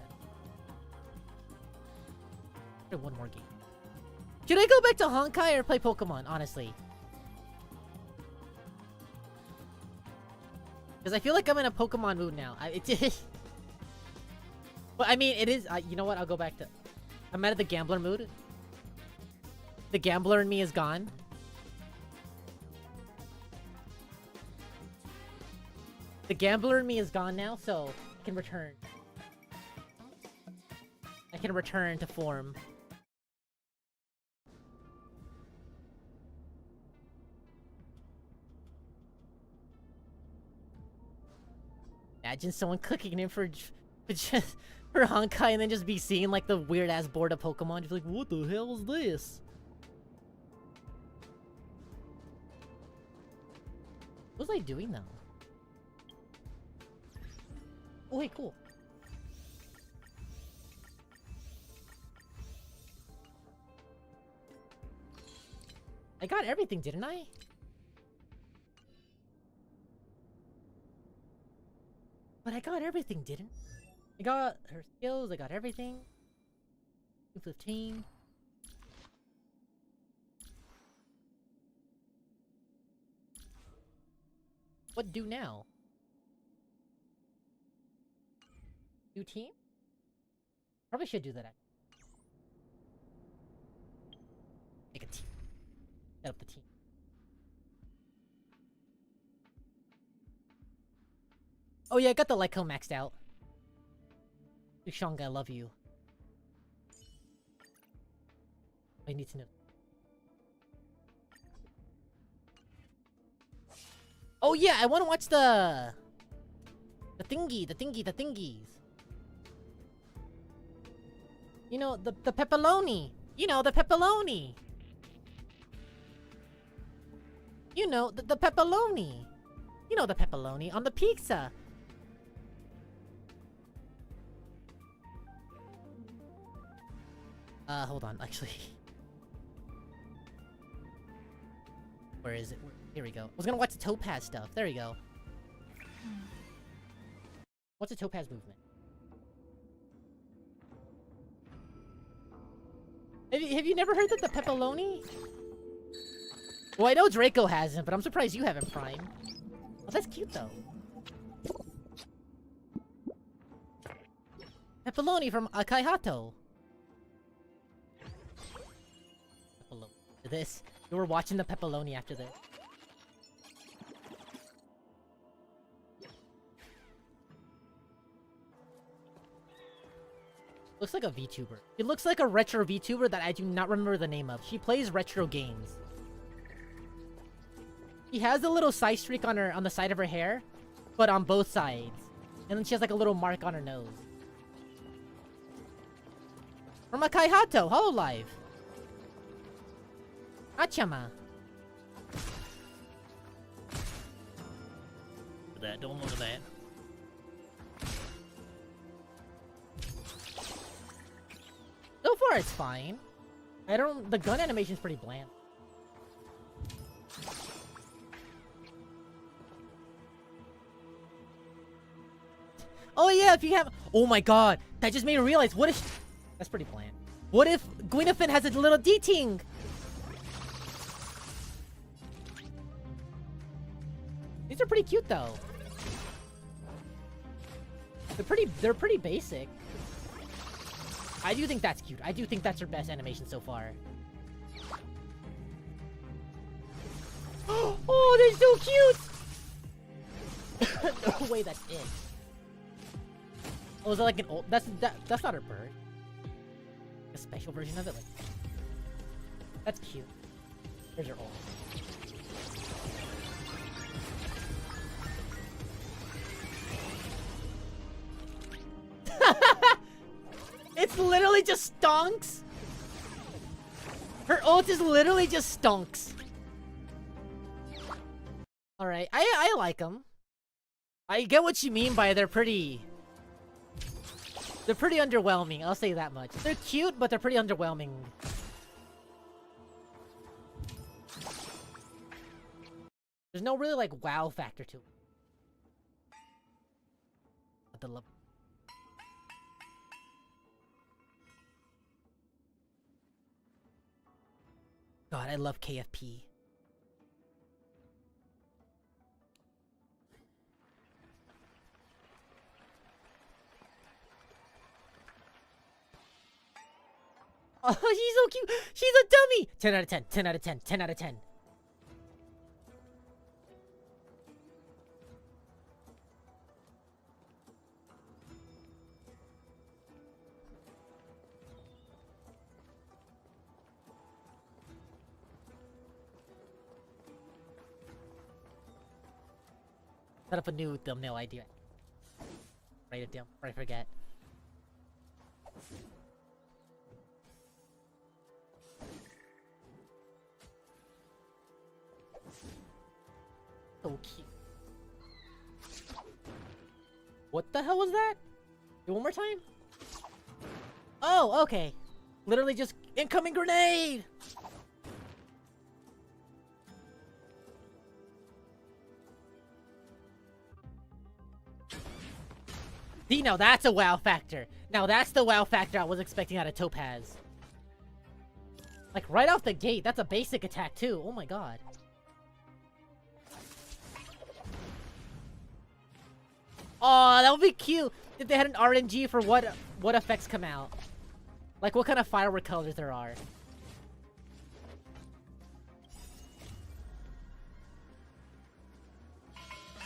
One more game. Should I go back to Honkai or play Pokemon, honestly? Because I feel like I'm in a Pokemon mood now. But I mean, it is... you know what? I'll go back to... I'm out of the gambler mood. The gambler in me is gone. The gambler in me is gone now, so I can return. I can return to form. Imagine someone clicking in for Honkai and then just be seeing like the weird ass board of Pokemon. Just like, what the hell is this? What was I doing though? Oh wait, cool. I got everything, didn't I? But I got everything, didn't I? Got her skills, I got everything. 215. What do now? New team? Probably should do that. Make a team. Set up the team. Oh yeah, I got the Lyco maxed out. Shanga, I love you. I need to know. Oh yeah, I want to watch the thingies. You know, the pepperoni. You know, the pepperoni. You know, the pepperoni. You know the pepperoni on the pizza. Hold on, actually. Where is it? Here we go. I was gonna watch the Topaz stuff. There we go. What's a Topaz movement? Have you never heard of the pepperoni? Well, I know Draco hasn't, but I'm surprised you haven't, Prime. Oh, that's cute, though. Pepperoni from Akaihato. This. We were watching the pepperoni after this. Looks like a VTuber. It looks like a retro VTuber that I do not remember the name of. She plays retro games. She has a little side streak on the side of her hair, but on both sides. And then she has like a little mark on her nose. From Akaihato, Hololive. Achama. Don't look at that. So far, it's fine. The gun animation's pretty bland. Oh yeah, yeah, if you have... Oh my god, that just made me realize, what if... That's pretty bland. What if Gwyneth has a little D-ting? These are pretty cute, though. They're pretty basic. I do think that's cute. I do think that's her best animation so far. Oh, they're so cute! No way, that's it. Oh, is that like an old... That's not her bird. A special version of it, like... That's cute. There's her old. It's literally just stonks! Her ult is literally just stonks. Alright, I like them. I get what you mean by they're pretty underwhelming, I'll say that much. They're cute, but they're pretty underwhelming. There's no really, like, wow factor to it. But the love. God, I love KFP. Oh, she's so cute! She's a dummy! 10 out of 10, 10 out of 10, 10 out of 10. Set up a new thumbnail idea. Write it down before I forget. So cute. What the hell was that? Do one more time? Oh, okay. Literally just incoming grenade! See, now that's a wow factor. Now that's the wow factor I was expecting out of Topaz. Like, right off the gate, that's a basic attack too. Oh my god. Oh, that would be cute if they had an RNG for what effects come out. Like, what kind of firework colors there are.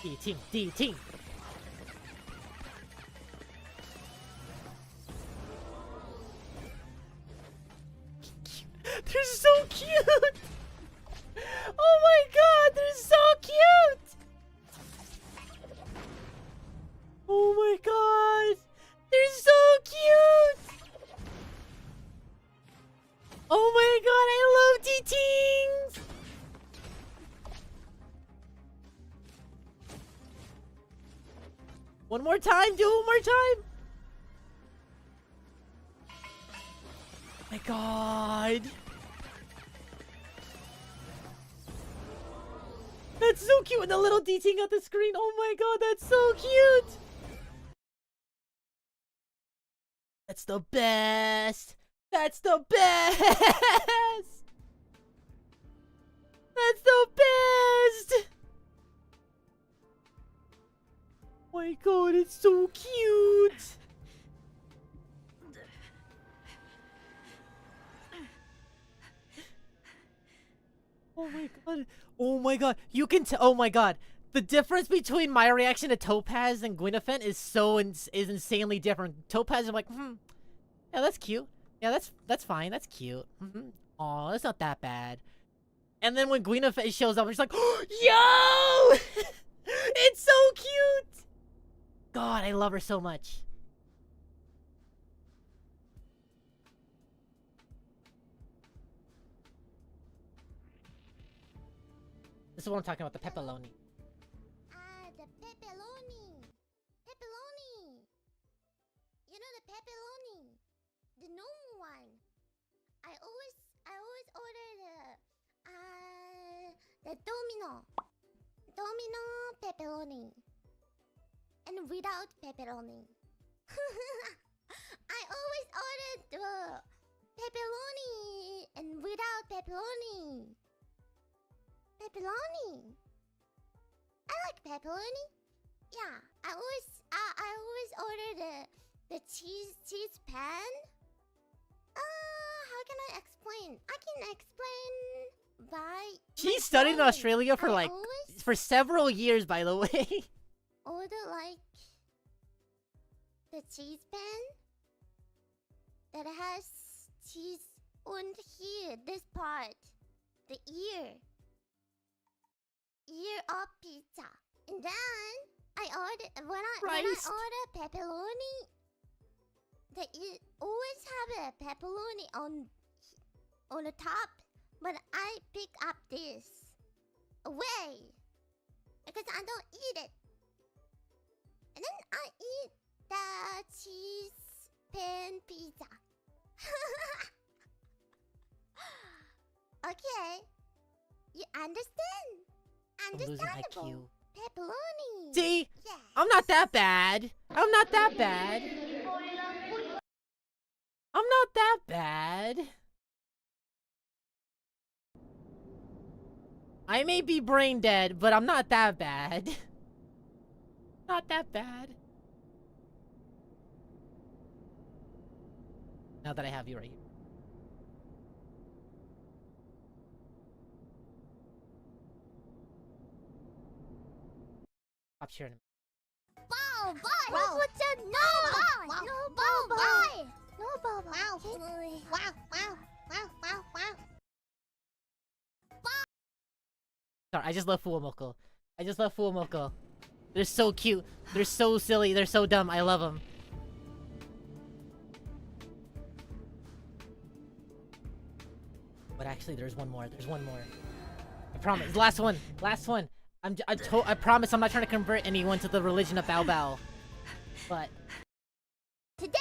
D-Team, D-Team. They're so cute! Oh my god, they're so cute! Oh my god! They're so cute! Oh my god, I love D-Tings! One more time, do it one more time! Oh my god! That's so cute! And the little D-Ting on the screen! Oh my god, that's so cute! That's the best! That's the best! That's the best! Oh my god, it's so cute! Oh my god. Oh my god. You can oh my god. The difference between my reaction to Topaz and Gwyneth is insanely different. Topaz, I'm like, yeah, that's cute. Yeah, that's fine. That's cute. Aw, that's not that bad. And then when Gwyneth shows up, I'm just like, yo! It's so cute! God, I love her so much. This is what I'm talking about, the pepperoni. Ah, the pepperoni. Pepperoni. You know the pepperoni. The normal one. I always order the Domino. Domino pepperoni. And without pepperoni. I always ordered the pepperoni and without pepperoni. Pepperoni. I like pepperoni. Yeah, I always order the cheese pan. How can I explain? I can explain by. She studied in Australia for I like always for several years, by the way. order like the cheese pan that has cheese on here, this part, the ear of pizza, and then I order when I Christ. order pepperoni, they always have a pepperoni on the top, but I pick up this away because I don't eat it. And then I eat the cheese pan pizza. Okay. You understand? I'm losing IQ. Understandable. Pepperoni. See? Yes. I'm not that bad. I'm not that bad. I'm not that bad. I may be brain dead, but I'm not that bad. Not that bad. Now that I have you right here. Stop sharing. Ball, boy. What's a no ball? No ball, boy. No ball, wow. Wow, wow, wow, wow, wow. Sorry, I just love Fuwamoko. I just love Fuwamoko. They're so cute. They're so silly. They're so dumb. I love them. But actually, there's one more. There's one more. I promise. Last one. Last one. I promise I'm not trying to convert anyone to the religion of Bao Bao. But Today!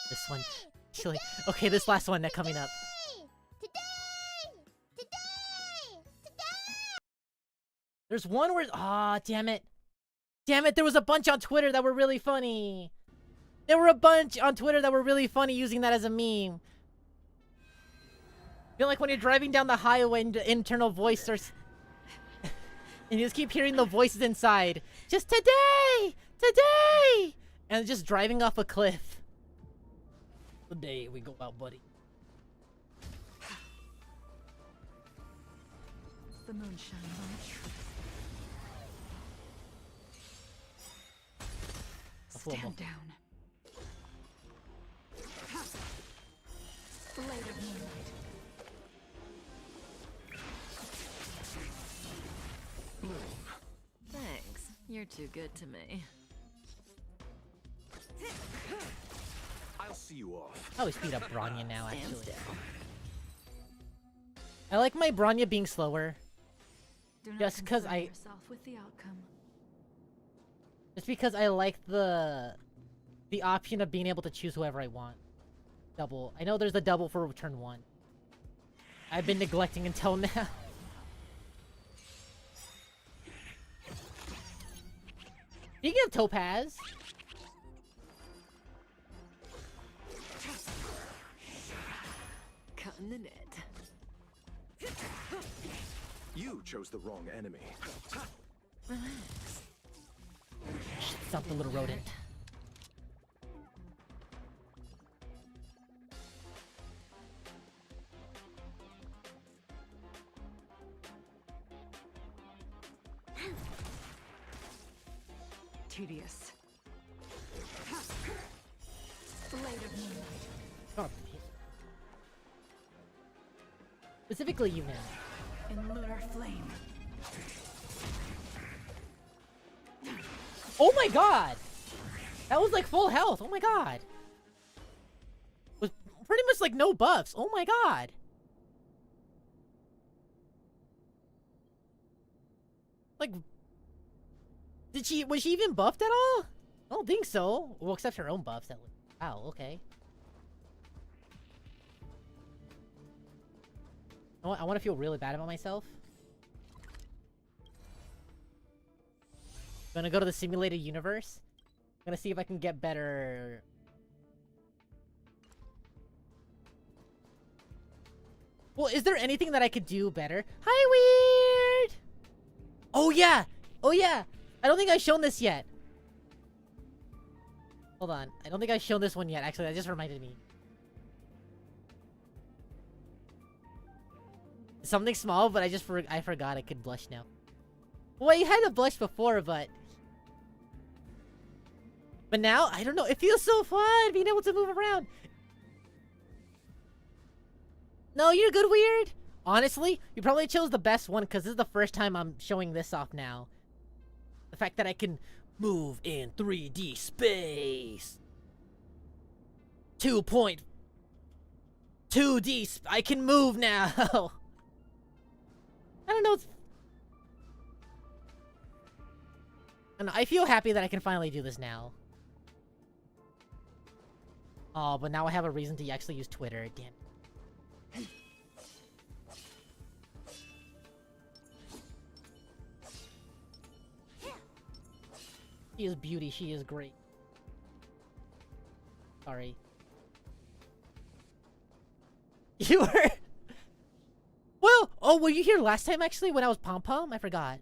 this one. Chili. Okay, this last one that's coming up. There's one where. Aw, damn it. Damn it, there was a bunch on Twitter that were really funny. There were a bunch on Twitter that were really funny using that as a meme. I feel like when you're driving down the highway and the internal voice starts... and you just keep hearing the voices inside. Just today! Today! And just driving off a cliff. Today we go out, buddy. The moon shines on the truth. Stand down. Blade of moonlight. Thanks. You're too good to me. I'll see you off. I always speed up Bronya now, Stand actually. still. I like my Bronya being slower. Do not Just 'cause concern I- yourself with the outcome. Just because I like the option of being able to choose whoever I want. Double. I know there's the double for turn 1. I've been neglecting until now. Speaking of Topaz, Cutting the net. You chose the wrong enemy. Relax. stop the little rodent. Tedious. Blade of moonlight. Oh, specifically you, man. In lunar flame. Oh my god! That was like full health. Oh my god. Was pretty much like no buffs. Oh my god. Like, was she even buffed at all? don't think so. Well, except her own buffs. Wow, okay. You know what? I want to feel really bad about myself. Gonna go to the simulated universe. Gonna see if I can get better. Well, is there anything that I could do better? Hi, Weird! Oh, yeah! Oh, yeah! I don't think I've shown this yet. Hold on. I don't think I've shown this one yet. Actually, that just reminded me. Something small, but I forgot I could blush now. Well, you had to blush before, but now, I don't know. It feels so fun being able to move around. No, you're good, Weird. Honestly, you probably chose the best one because this is the first time I'm showing this off now. The fact that I can move in 3D space. 2.2D. I can move now. I don't know. And I feel happy that I can finally do this now. Oh, but now I have a reason to actually use Twitter. Damn. She is beauty. She is great. Sorry. You were... Well, oh, were you here last time, actually, when I was Pom Pom? I forgot.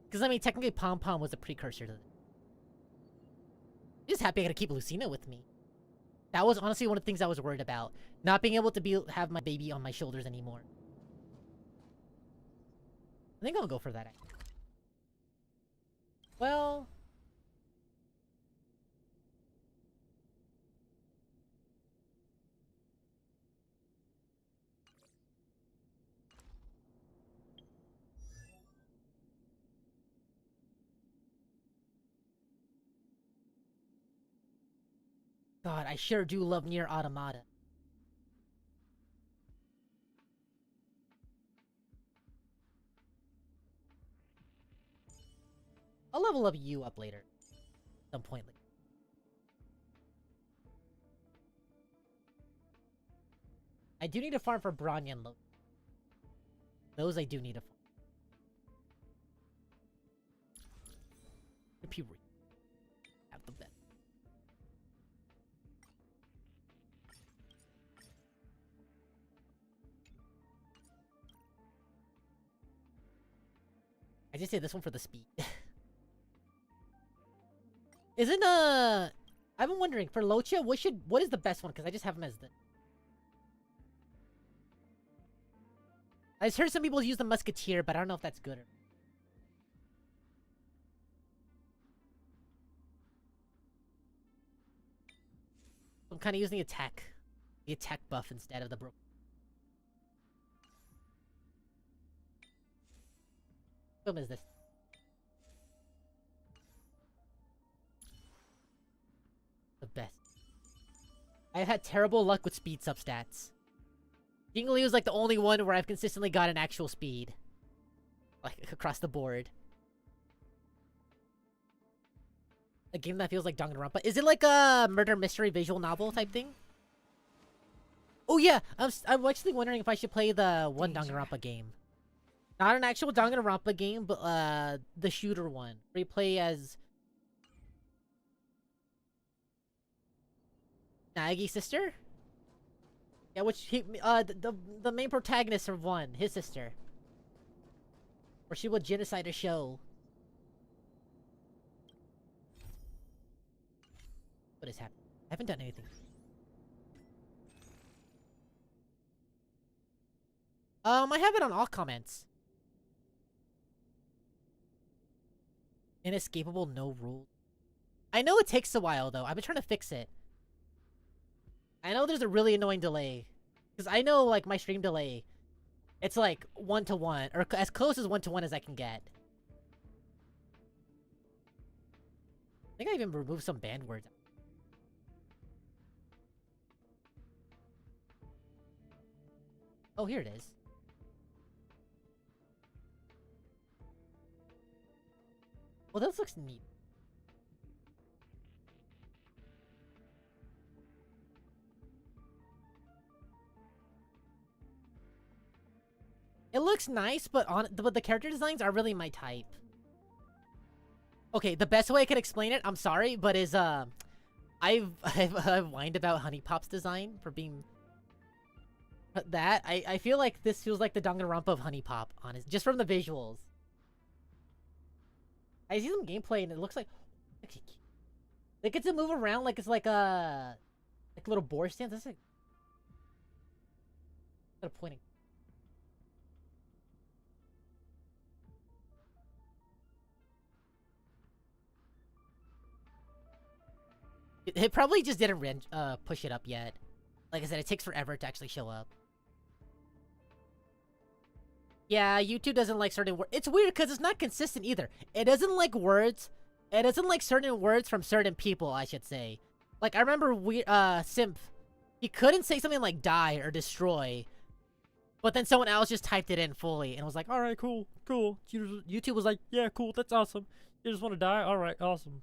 Because, I mean, technically Pom Pom was a precursor to this. I'm just happy I gotta keep Lucina with me. That was honestly one of the things I was worried about. Not being able to have my baby on my shoulders anymore. I think I'll go for that. Well... God, I sure do love Nier Automata. I'll level up you up later. Some point later. I do need to farm for Bronya and Loki. Those I do need to farm. Have the best. I just did this one for the speed. Isn't I've been wondering for Locha, what is the best one? Because I just have him as the. I just heard some people use the Musketeer, but I don't know if that's good or. I'm kind of using the attack buff instead of the broken. What is this? The best. I've had terrible luck with speed substats. Jingle is like the only one where I've consistently got an actual speed. Like, across the board. A game that feels like Danganronpa. Is it like a murder mystery visual novel type thing? Oh yeah, I'm actually wondering if I should play the one Danganronpa game. Not an actual Danganronpa game, but the shooter one. Where you play as Nagi's sister? Yeah, the main protagonist of one, his sister. Where she would genocide a show. What is happening? I haven't done anything. I have it on all comments. Inescapable, no rule. I know it takes a while, though. I've been trying to fix it. I know there's a really annoying delay. Because I know, like, my stream delay. It's like 1-to-1. Or as close as 1-to-1 as I can get. I think I even removed some banned words. Oh, here it is. Well, this looks neat. It looks nice, but the character designs are really my type. Okay, the best way I could explain it, I'm sorry, but is I've whined about Honey Pop's design for being that. I feel like this feels like the Danganronpa of Honey Pop, honest, just from the visuals. I see some gameplay and it looks like they get to move around like it's like a little boar stance. That's like pointing. It probably just didn't push it up yet. Like I said, it takes forever to actually show up. Yeah, YouTube doesn't like certain words. It's weird because it's not consistent either. It doesn't like words. It doesn't like certain words from certain people, I should say. Like, I remember Simp, he couldn't say something like die or destroy. But then someone else just typed it in fully and was like, alright, cool, cool. YouTube was like, yeah, cool, that's awesome. You just want to die? Alright, awesome.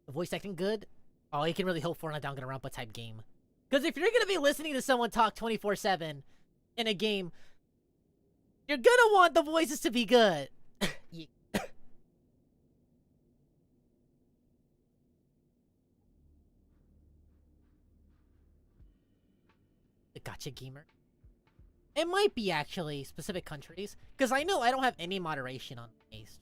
The voice acting good? Oh, you can really hope for in a Danganronpa type game. Because if you're gonna be listening to someone talk 24/7 in a game, you're gonna want the voices to be good. Yeah. The gacha gamer? It might be actually specific countries. Because I know I don't have any moderation on Ace.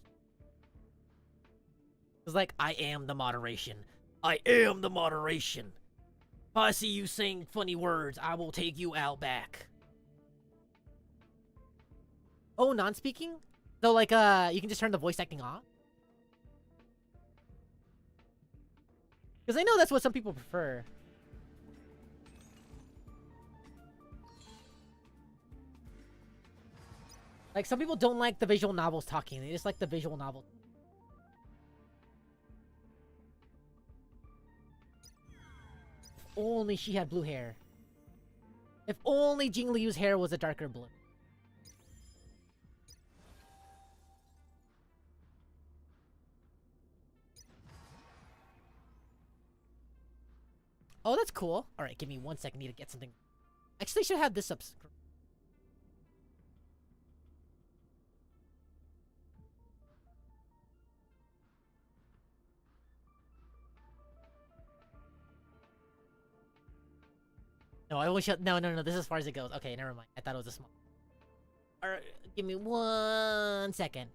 It's like, I am the moderation. I am the moderation. If I see you saying funny words, I will take you out back. Oh, non-speaking? So, like, you can just turn the voice acting off? Because I know that's what some people prefer. Like, some people don't like the visual novels talking. They just like the visual novel. If only she had blue hair. If only Jing Liu's hair was a darker blue. Oh, that's cool. Alright, give me 1 second. I need to get something. Actually, I should have this up. No, I wish. No. This is as far as it goes. Okay, never mind. I thought it was a small. Alright, give me 1 second.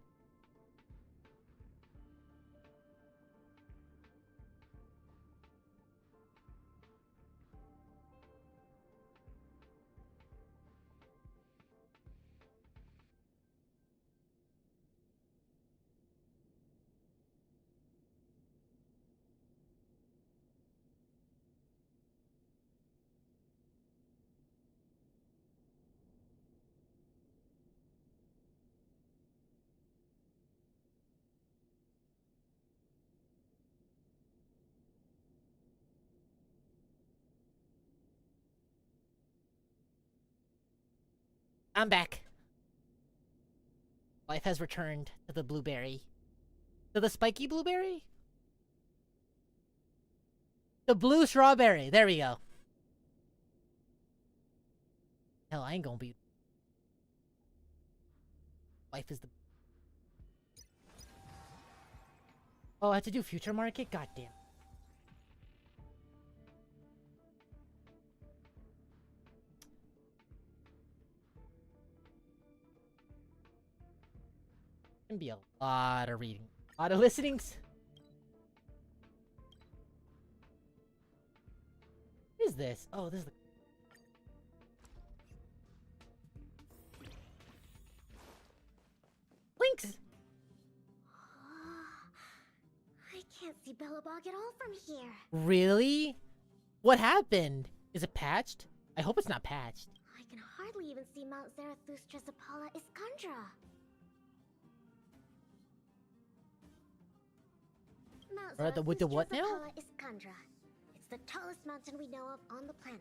I'm back. Life has returned to the blueberry. To the spiky blueberry? The blue strawberry. There we go. Hell, I ain't gonna be. Life is the. Oh, I have to do future market? God damn. Can be a lot of reading. A lot of listenings. What is this? Oh, this is the... Links! I can't see Bellabog at all from here. Really? What happened? Is it patched? I hope it's not patched. I can hardly even see Mount Zarathustra's Apollo Iskandra. Mount With the what now? Apollo Iskandra. It's the tallest mountain we know of on the planet.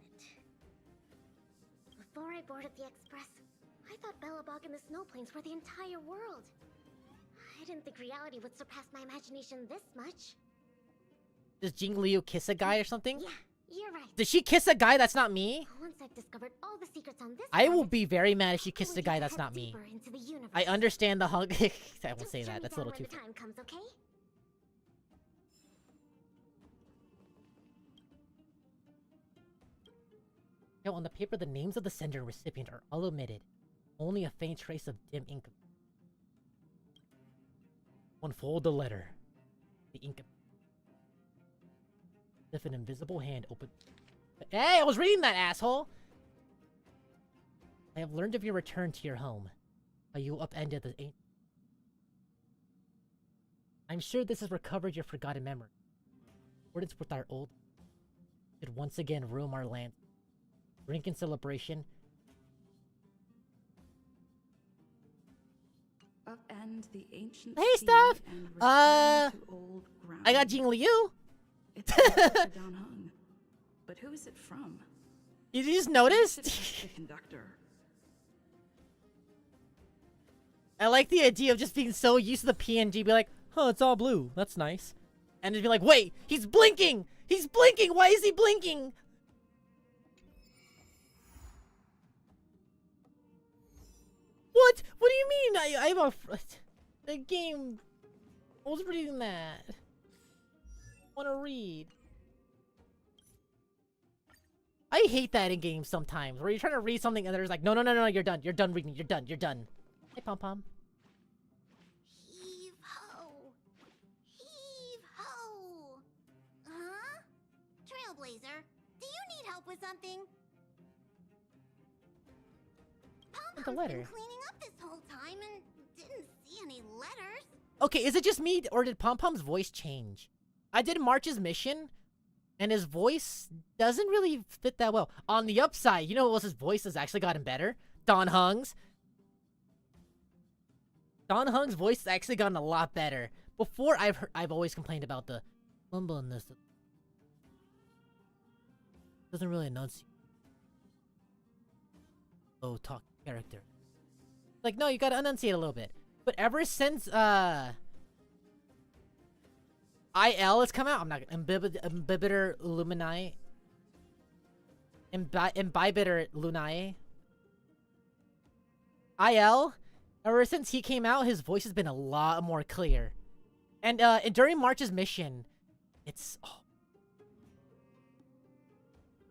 Before I boarded the express, I thought Bellabog and the snow plains were the entire world. I didn't think reality would surpass my imagination this much. Does Jing Liu kiss a guy or something? Yeah, you're right. Did she kiss a guy that's not me? Once I've discovered all the secrets on this I will planet, be very mad if she I kissed will a guy get that's head not me. deeper into the universe. I understand the hug. I won't Just say show that. me That's a down little when too the far. time comes, okay? Yo, on the paper, the names of the sender and recipient are all omitted. Only a faint trace of dim ink. Unfold the letter. The ink. If an invisible hand opened. Hey, I was reading that, asshole! I have learned of your return to your home. How you upended the ancient. I'm sure this has recovered your forgotten memory. Accordance with our old. Should once again roam our land. Drink in celebration. Upend the ancient Hey, sea Steph! and return to old ground. I got Jingliu! It's a letter for Don Hung. But who is it from? You just I noticed? should ask the conductor. I like the idea of just being so used to the PNG, be like, huh, it's all blue. That's nice. And just be like, wait, he's blinking! He's blinking! Why is he blinking? What? What do you mean? I'm a... The game... I was reading that. Wanna read. I hate that in games sometimes, where you're trying to read something and there's like, no, no, no, no, you're done. You're done reading. You're done. You're done. Hey, Pom Pom. Heave ho! Heave ho! Huh? Trailblazer, do you need help with something? The Pom-Pom's letter. been cleaning up this whole time and didn't see any letters. Okay, is it just me, or did Pom Pom's voice change? I did March's mission, and his voice doesn't really fit that well. On the upside, you know what else his voice has actually gotten better? Don Hung's. Don Hung's voice has actually gotten a lot better. Before, I've always complained about the mumbleness. Doesn't really enunciate. Oh, talk character. Like, no, you gotta enunciate a little bit. But ever since, IL has come out, I'm not Imbibitor Luminae. Imbibitor Lunae. IL, ever since he came out, his voice has been a lot more clear. And during March's mission, it's... Oh.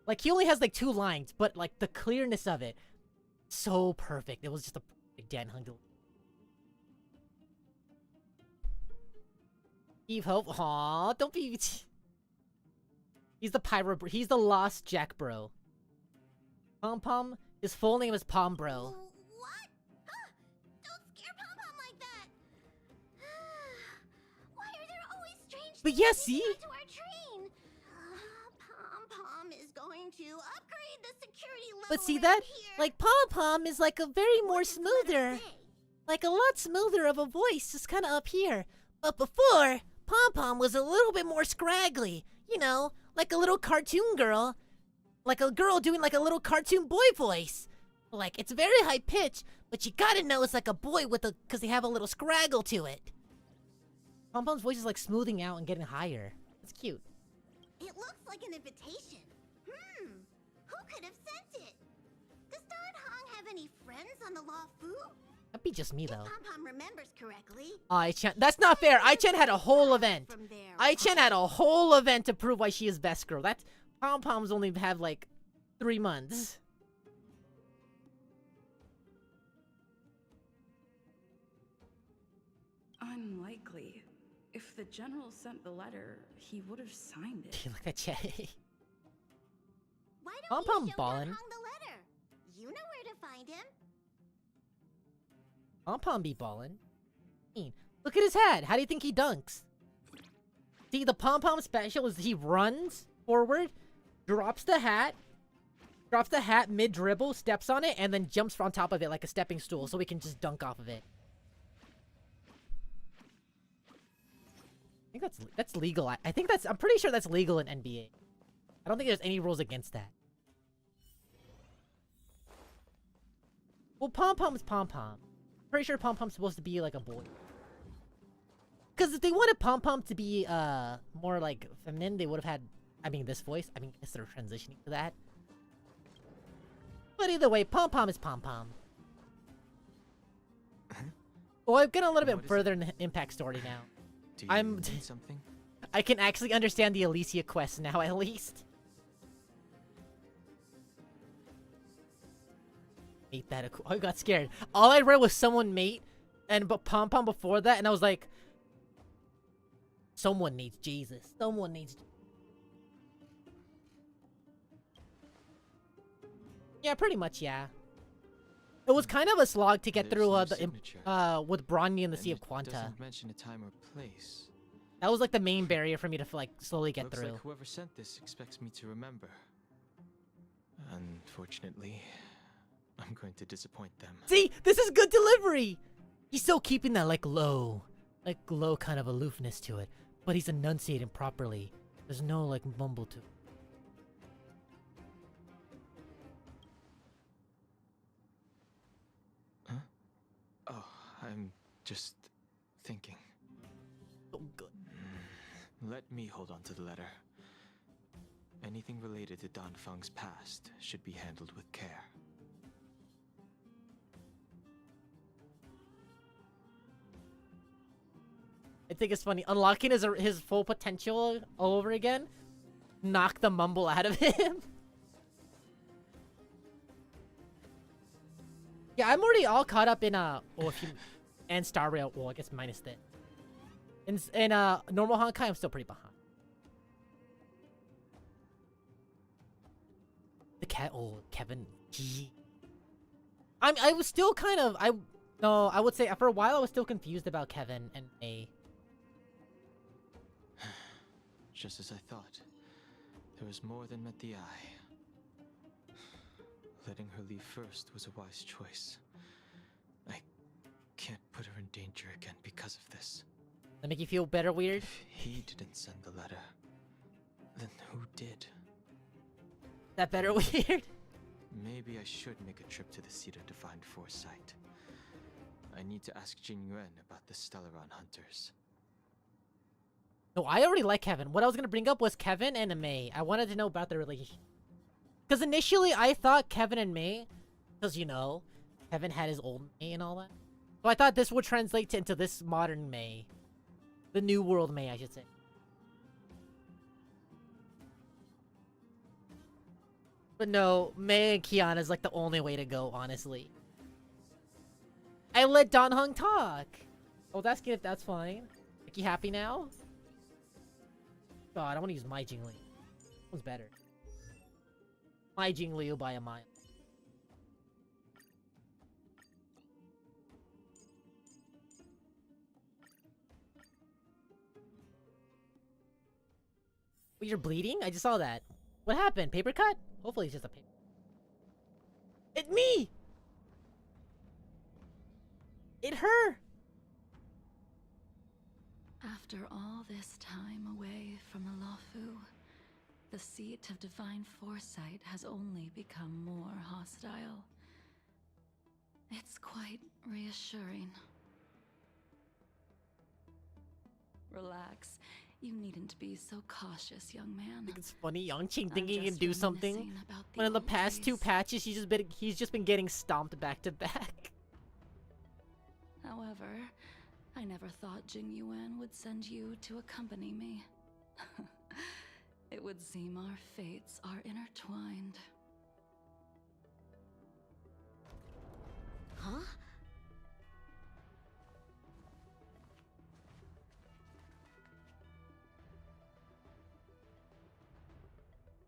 Like, he only has, like, 2 lines, but, like, the clearness of it, so perfect. It was just a perfect Dan Hung. Eve Hope, aw, don't be... He's the pyro... He's the lost Jack bro. Pom Pom, his full name is Pom Bro. What? Huh? Don't scare Pom-Pom like that! Why are there always strange But things yeah, happening see? onto our train? Pom-Pom is going to upgrade the security level But see around that? here. Like, Pom Pom is like a very more What does the letter smoother... say? Like a lot smoother of a voice, just kind of up here. But before, Pom Pom was a little bit more scraggly. You know, like a little cartoon girl. Like a girl doing like a little cartoon boy voice. Like, it's very high pitched, but you gotta know it's like a boy with a... Because they have a little scraggle to it. Pom Pom's voice is like smoothing out and getting higher. It's cute. It looks like an invitation. Who could have sent it? Does Don Hong have any friends on the Law Fu? That'd be just me, though. If Pom-Pom remembers correctly. I-Chen... That's not fair! I-Chen had a whole event! From there. I-Chen had a whole event to prove why she is best girl. That's... Pom Poms only have, like, 3 months. Unlikely. If the general sent the letter, he would have signed it. Look at Che. Why don't Pom-Pom we show ballin'. Don Hong the letter? You know where to find him. Pom Pom be ballin'. Look at his hat. How do you think he dunks? See, the Pom Pom special is he runs forward, drops the hat mid dribble, steps on it, and then jumps on top of it like a stepping stool, so we can just dunk off of it. I think that's legal. I think I'm pretty sure that's legal in NBA. I don't think there's any rules against that. Well, Pom Pom's Pom Pom. Pretty sure Pom Pom's supposed to be like a boy. Because if they wanted Pom Pom to be more like feminine, they would have had, I mean, this voice. I mean, I guess they're transitioning to that. But either way, Pom Pom is Pom Pom. Well, I'm getting a little bit further in the Impact story now. Do you need something? I can actually understand the Alicia quest now, at least. Ain't that a cool... I got scared. All I read was someone mate, and but Pom Pom before that, and I was like... Someone needs Jesus. Someone needs... Yeah, pretty much, yeah. It was kind of a slog to get through with Bronny in the Sea of Quanta. Doesn't mention a time or place. That was like the main barrier for me to like slowly get Looks through. like whoever sent this expects me to remember. Unfortunately, I'm going to disappoint them. See, this is good delivery. He's still keeping that like low kind of aloofness to it, but he's enunciating properly. There's no like mumble to it. Oh, I'm just thinking. Oh, good. Let me hold on to the letter. Anything related to Dan Feng's past should be handled with care. I think it's funny. Unlocking his full potential all over again. Knock the mumble out of him. Yeah, I'm already all caught up in and Star Rail. Well, I guess minus that. In normal Honkai, I'm still pretty behind. The cat. Oh, Kevin. Gee. I was still kind of. I would say for a while I was still confused about Kevin and May. Just as I thought. There was more than met the eye. Letting her leave first was a wise choice. I can't put her in danger again because of this. That make you feel better, weird? If he didn't send the letter, then who did? That better, weird? Maybe I should make a trip to the seat of Divine Foresight. I need to ask Jing Yuan about the Stellaron Hunters. No, I already like Kevin. What I was gonna bring up was Kevin and May. I wanted to know about their relationship. Because initially, I thought Kevin and May, because, you know, Kevin had his old May and all that. So I thought this would translate into this modern May. The New World May, I should say. But no, May and Kiana is like the only way to go, honestly. I let Don Hung talk. Oh, that's good if that's fine. Like, you happy now? God, I want to use my Jing Liu. This one's better. My Jing Liu by a mile. Wait, you're bleeding? I just saw that. What happened? Paper cut? Hopefully it's just a paper. It's me! It her! After all this time away from Alafu, the seat of divine foresight has only become more hostile. It's quite reassuring. Relax. You needn't be so cautious, young man. I think it's funny, Yangqing I'm thinking he can just do something. reminiscing about the When in the old past two days. patches, he's just been getting stomped back to back. However, I never thought Jing Yuan would send you to accompany me. It would seem our fates are intertwined. Huh?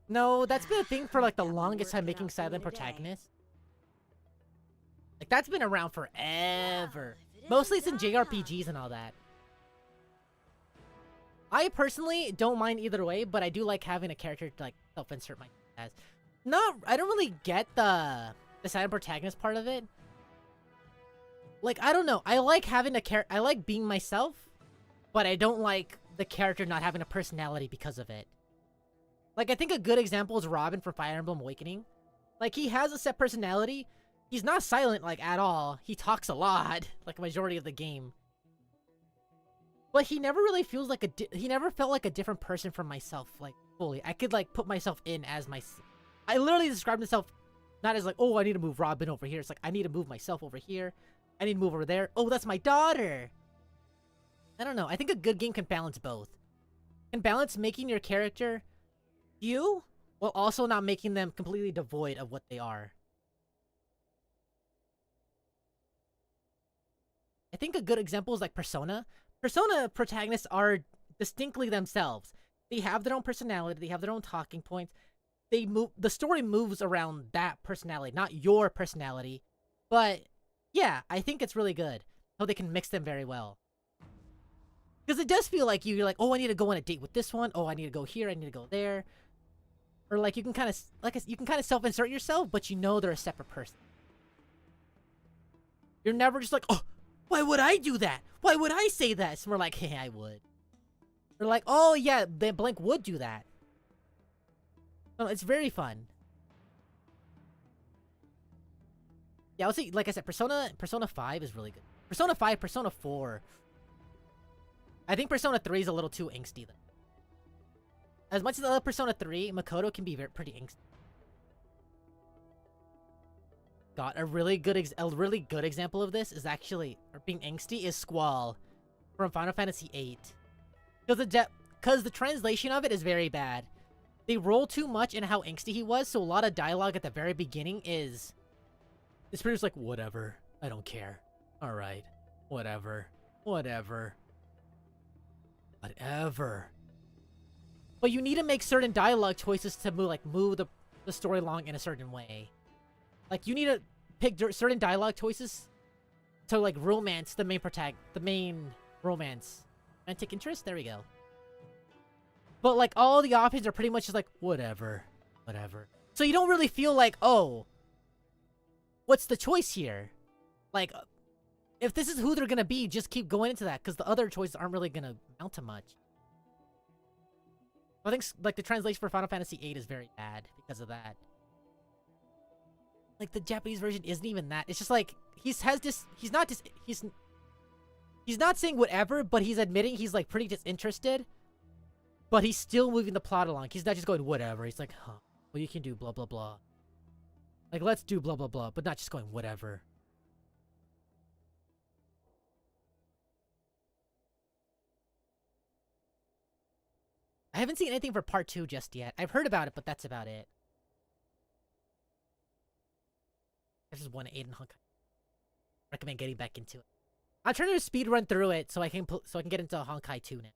No, that's been a thing for like the longest time, making silent protagonists. Like that's been around forever. Mostly it's in JRPGs and all that. I personally don't mind either way, but I do like having a character to like self-insert my as. I don't really get the silent protagonist part of it. Like I don't know. I like having I like being myself, but I don't like the character not having a personality because of it. Like, I think a good example is Robin from Fire Emblem Awakening. Like, he has a set personality. He's not silent, like, at all. He talks a lot, like, majority of the game. But he never really feels like he never felt like a different person from myself, like, fully. I could, like, put myself in as I literally described myself Not as like, oh, I need to move Robin over here. It's like, I need to move myself over here. I need to move over there. Oh, that's my daughter. I don't know. I think a good game can balance both. Can balance making your character you, while also not making them completely devoid of what they are. I think a good example is like Persona. Persona protagonists are distinctly themselves. They have their own personality. They have their own talking points. They move. The story moves around that personality, not your personality. But yeah, I think it's really good how they can mix them very well. Because it does feel like you're like, oh, I need to go on a date with this one. Oh, I need to go here. I need to go there. Or like you can kind of self-insert yourself, but you know they're a separate person. You're never just like, oh, why would I do that? Why would I say that? It's more like, hey, I would. Or like, oh yeah, then blank would do that. No, it's very fun. Yeah, I would say, like I said, Persona 5 is really good. Persona 5, Persona 4. I think Persona 3 is a little too angsty though. As much as I love Persona 3, Makoto can be pretty angsty. God, a really good example of this is actually, or being angsty, is Squall from Final Fantasy VIII. Because the translation of it is very bad. They roll too much in how angsty he was, so a lot of dialogue at the very beginning is... It's pretty much like, whatever. I don't care. Alright. Whatever. Whatever. Whatever. But you need to make certain dialogue choices to move the story along in a certain way. Like, you need to pick certain dialogue choices to, like, romance the main romance. Romantic interest? There we go. But, like, all the options are pretty much just like, whatever. Whatever. So you don't really feel like, oh, what's the choice here? Like, if this is who they're gonna be, just keep going into that, because the other choices aren't really gonna amount to much. I think, like, the translation for Final Fantasy VIII is very bad because of that. Like, the Japanese version isn't even that. It's just like, he's not saying whatever, but he's admitting he's, like, pretty disinterested. But he's still moving the plot along. He's not just going, whatever. He's like, huh, well, you can do blah, blah, blah. Like, let's do blah, blah, blah, but not just going, whatever. I haven't seen anything for part 2 just yet. I've heard about it, but that's about it. I just want to aid in Honkai. Recommend getting back into it. I'm trying to speed run through it so I can get into Honkai 2 now.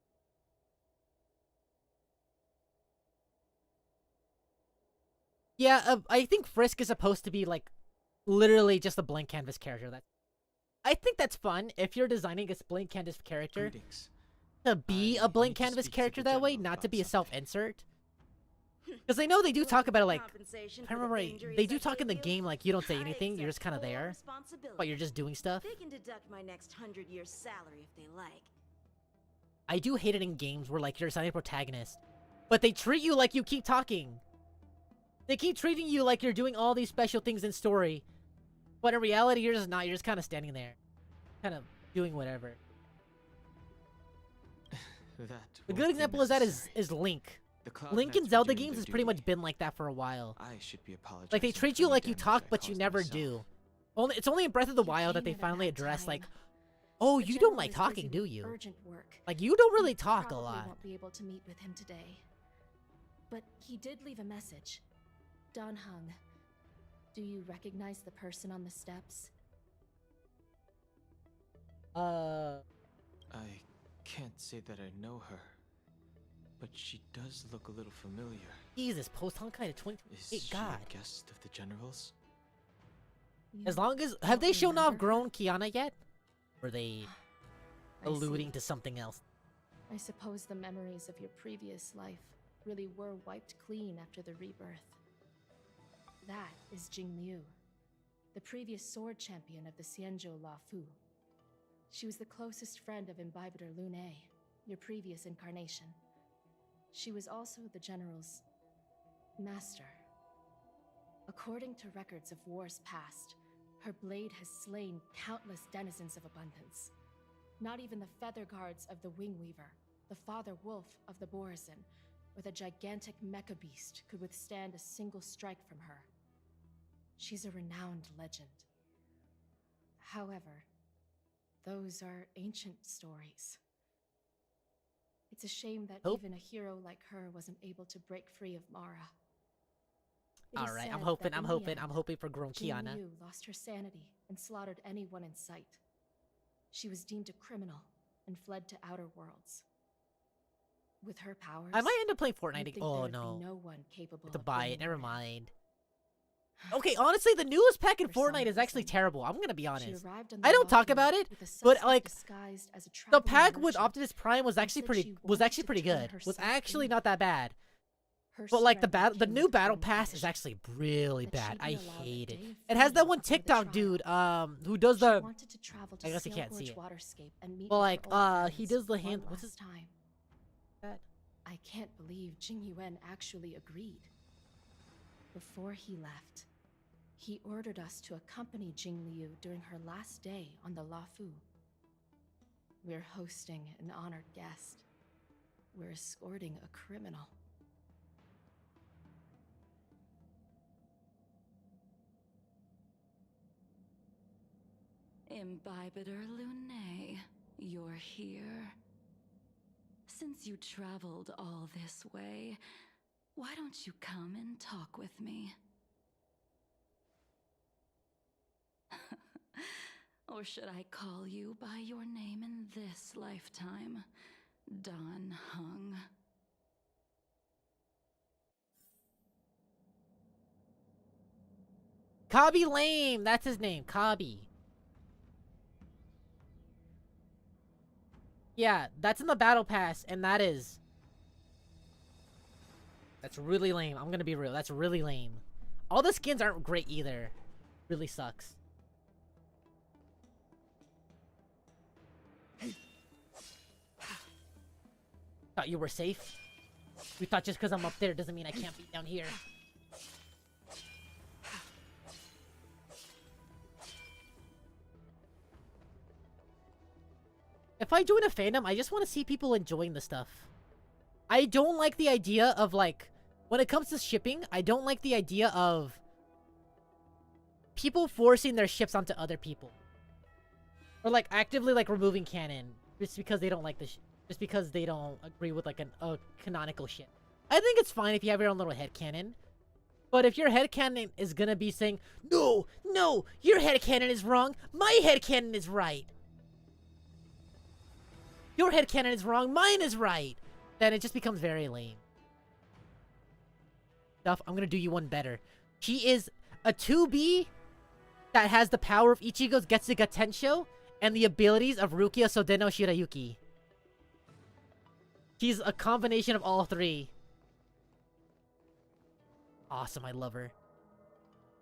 Yeah, I think Frisk is supposed to be like literally just a blank canvas character. I think that's fun if you're designing a blank canvas character. Greetings. To be a blank canvas character that way, not to be a self-insert. Because I know they do talk about it, like, if I remember right, they do talk in the game like you don't say anything, you're just kind of there, but you're just doing stuff. They can deduct my next 100 years' salary if they like. I do hate it in games where, like, you're a protagonist, but they treat you like you keep talking. They keep treating you like you're doing all these special things in story, but in reality, you're just not. You're just kind of standing there, kind of doing whatever. A good example of that is Link. Link in Zelda games has pretty much been like that for a while. I should be apologizing. Like, they treat you like you talk, but you never do. It's only in Breath of the Wild that they finally address, like, oh, you don't like talking, do you? Like, you don't really talk a lot. Won't be able to meet with him today, but he did leave a message. Dan Heng, do you recognize the person on the steps? I can't say that I know her, but she does look a little familiar. Jesus, post Honkai to 2028, Is she God. a guest of the generals? As long as... Have they shown off grown Kiana yet? Or are they alluding to something else? I suppose the memories of your previous life really were wiped clean after the rebirth. That is Jing Liu, the previous sword champion of the Xianzhou La Fu. She was the closest friend of Imbibitor Lune, your previous incarnation. She was also the general's master. According to records of wars past, her blade has slain countless denizens of abundance. Not even the feather guards of the Wingweaver, the father wolf of the Borazin, or the gigantic mecha beast could withstand a single strike from her. She's a renowned legend. However, those are ancient stories. It's a shame that even a hero like her wasn't able to break free of Mara. Alright, I'm hoping for grown Kiana. Jingliu lost her sanity and slaughtered anyone in sight. She was deemed a criminal and fled to outer worlds. With her powers, I might end up playing Fortnite. you'd think Oh there'd be no. no one capable To of buy bringing it, never her in. mind. Okay, honestly, the newest pack in For some Fortnite is actually reason, terrible. I'm gonna be She honest. arrived on I the don't talk Lofty about it, with a but suspect like disguised as a the traveling pack with merchant. Optimus Prime was actually said pretty she was wanted actually to pretty turn good. Was herself actually in. not that bad. Her But like the strength the came new with battle one pass is condition, actually really that bad. she be I allowed a hate it. day of It has that freedom one before the TikTok dude who does She the wanted to travel to I guess you can't see Sailgorge it. Waterscape and meet Well, with like, her old he friends does the hand- one what's his- last time. that? I can't believe Jing Yuan actually agreed. Before he left, he ordered us to accompany Jing Liu during her last day on the Luofu. We're hosting an honored guest. We're escorting a criminal. Imbibitor Lunae, you're here. Since you traveled all this way, why don't you come and talk with me? Or should I call you by your name in this lifetime? Dan Heng. Kabi Lame, that's his name, Kabi. Yeah, that's in the battle pass, and that's really lame. I'm gonna be real, that's really lame. All the skins aren't great either. Really sucks. Thought you were safe? We thought just because I'm up there doesn't mean I can't be down here. If I join a fandom, I just want to see people enjoying the stuff. I don't like the idea of, like, when it comes to shipping, I don't like the idea of people forcing their ships onto other people. Or, like, actively, like, removing canon just because they don't like the just because they don't agree with, like, a canonical ship. I think it's fine if you have your own little headcanon. But if your headcanon is gonna be saying, no, no, your headcanon is wrong, my headcanon is right. Your headcanon is wrong, mine is right. Then it just becomes very lame. Stuff, I'm gonna do you one better. She is a 2B that has the power of Ichigo's Getsuga Tensho and the abilities of Rukia Sodeno Shirayuki. She's a combination of all three. Awesome, I love her.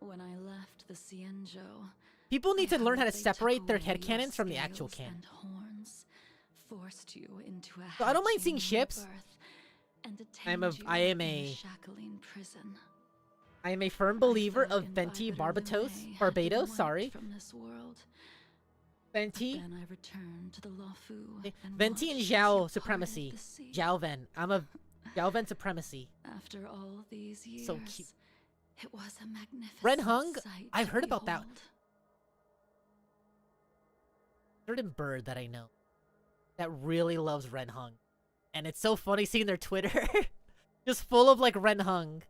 When I left the Cienjo, People need to learn how to they took separate their away your headcanons from the actual scales canon. and horns, forced you into a So I don't mind seeing hatching ships. rebirth, and I am detained you a- in shackling prison. I am a firm I believer thought of Venti Imbibitor Barbados, Lunae had Barbados, been sorry. wiped from this world. Venti, Then I returned to the Luofu and Venti and watched as Zhao you parted supremacy. the sea. Zhao Ven. I'm a Zhao Ven supremacy. After all these years, So cute. it was a magnificent Ren Hung, sight I've to heard about that. behold. Certain bird that I know that really loves Ren Hung. And it's so funny seeing their Twitter. Just full of like Ren Hung.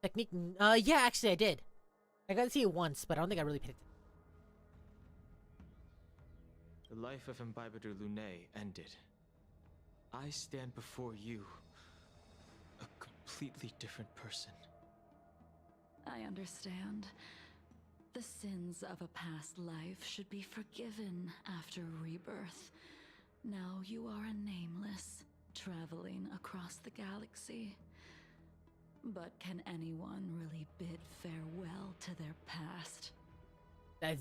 Technique, yeah, actually I did. I got to see it once, but I don't think I really paid attention. The life of Imbibitor Lunae ended. I stand before you, a completely different person. I understand. The sins of a past life should be forgiven after rebirth. Now you are a nameless, traveling across the galaxy. But can anyone really bid farewell to their past?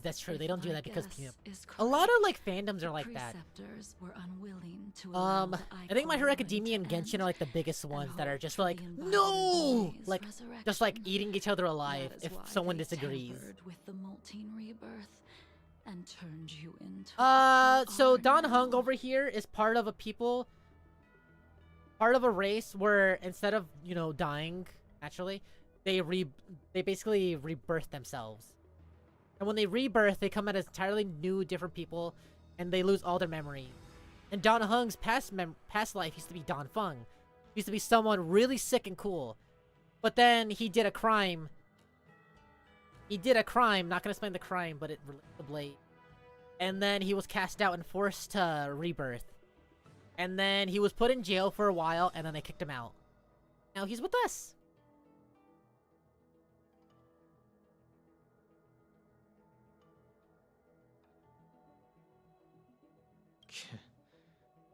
That's true. They If don't do my that because guess is a lot of correct, like fandoms are the like that. preceptors were unwilling to allow the I think My Hero Ico Academia and line to Genshin are end, like the biggest and ones that are hoped just for like, the Imbibitor no! Lunae's Like, just like resurrection. eating each other alive That is if why someone they disagrees. tampered with the molting rebirth and turned you into So what you Don are Hung now. over here is part of a people part of a race where instead of, you know, dying naturally, they basically rebirth themselves. And when they rebirth, they come out as entirely new, different people, and they lose all their memories. And Don Hung's past life used to be Don Fung. He used to be someone really sick and cool. But then he did a crime. Not gonna explain the crime, but it relates to Blade. And then he was cast out and forced to rebirth. And then he was put in jail for a while, and then they kicked him out. Now he's with us.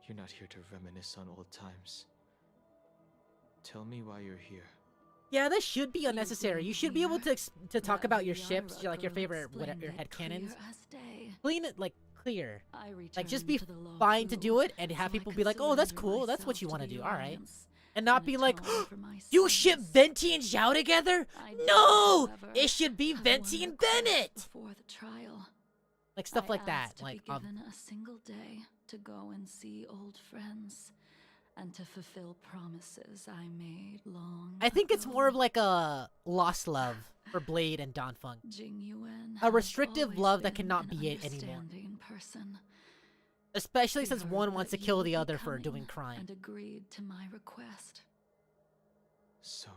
You're not here to reminisce on old times. Tell me why you're here. Yeah, this should be unnecessary. You should be able to talk about your ships, like your favorite, whatever, your headcanons. Clean it, like, clear. Like, just be fine to do it and have people be like, oh, that's cool, that's what you want to do, alright. And not be like, oh, you ship Venti and Zhao together? No! It should be Venti and Bennett! Like, stuff like that. Like, given a single day to go and see old friends. And to fulfill promises I made long I think it's ago. more of like a lost love for Blade and Don Fung. A restrictive love that cannot be it anymore. Person. Especially since one wants to kill the other for doing crime. And agreed to my request. So,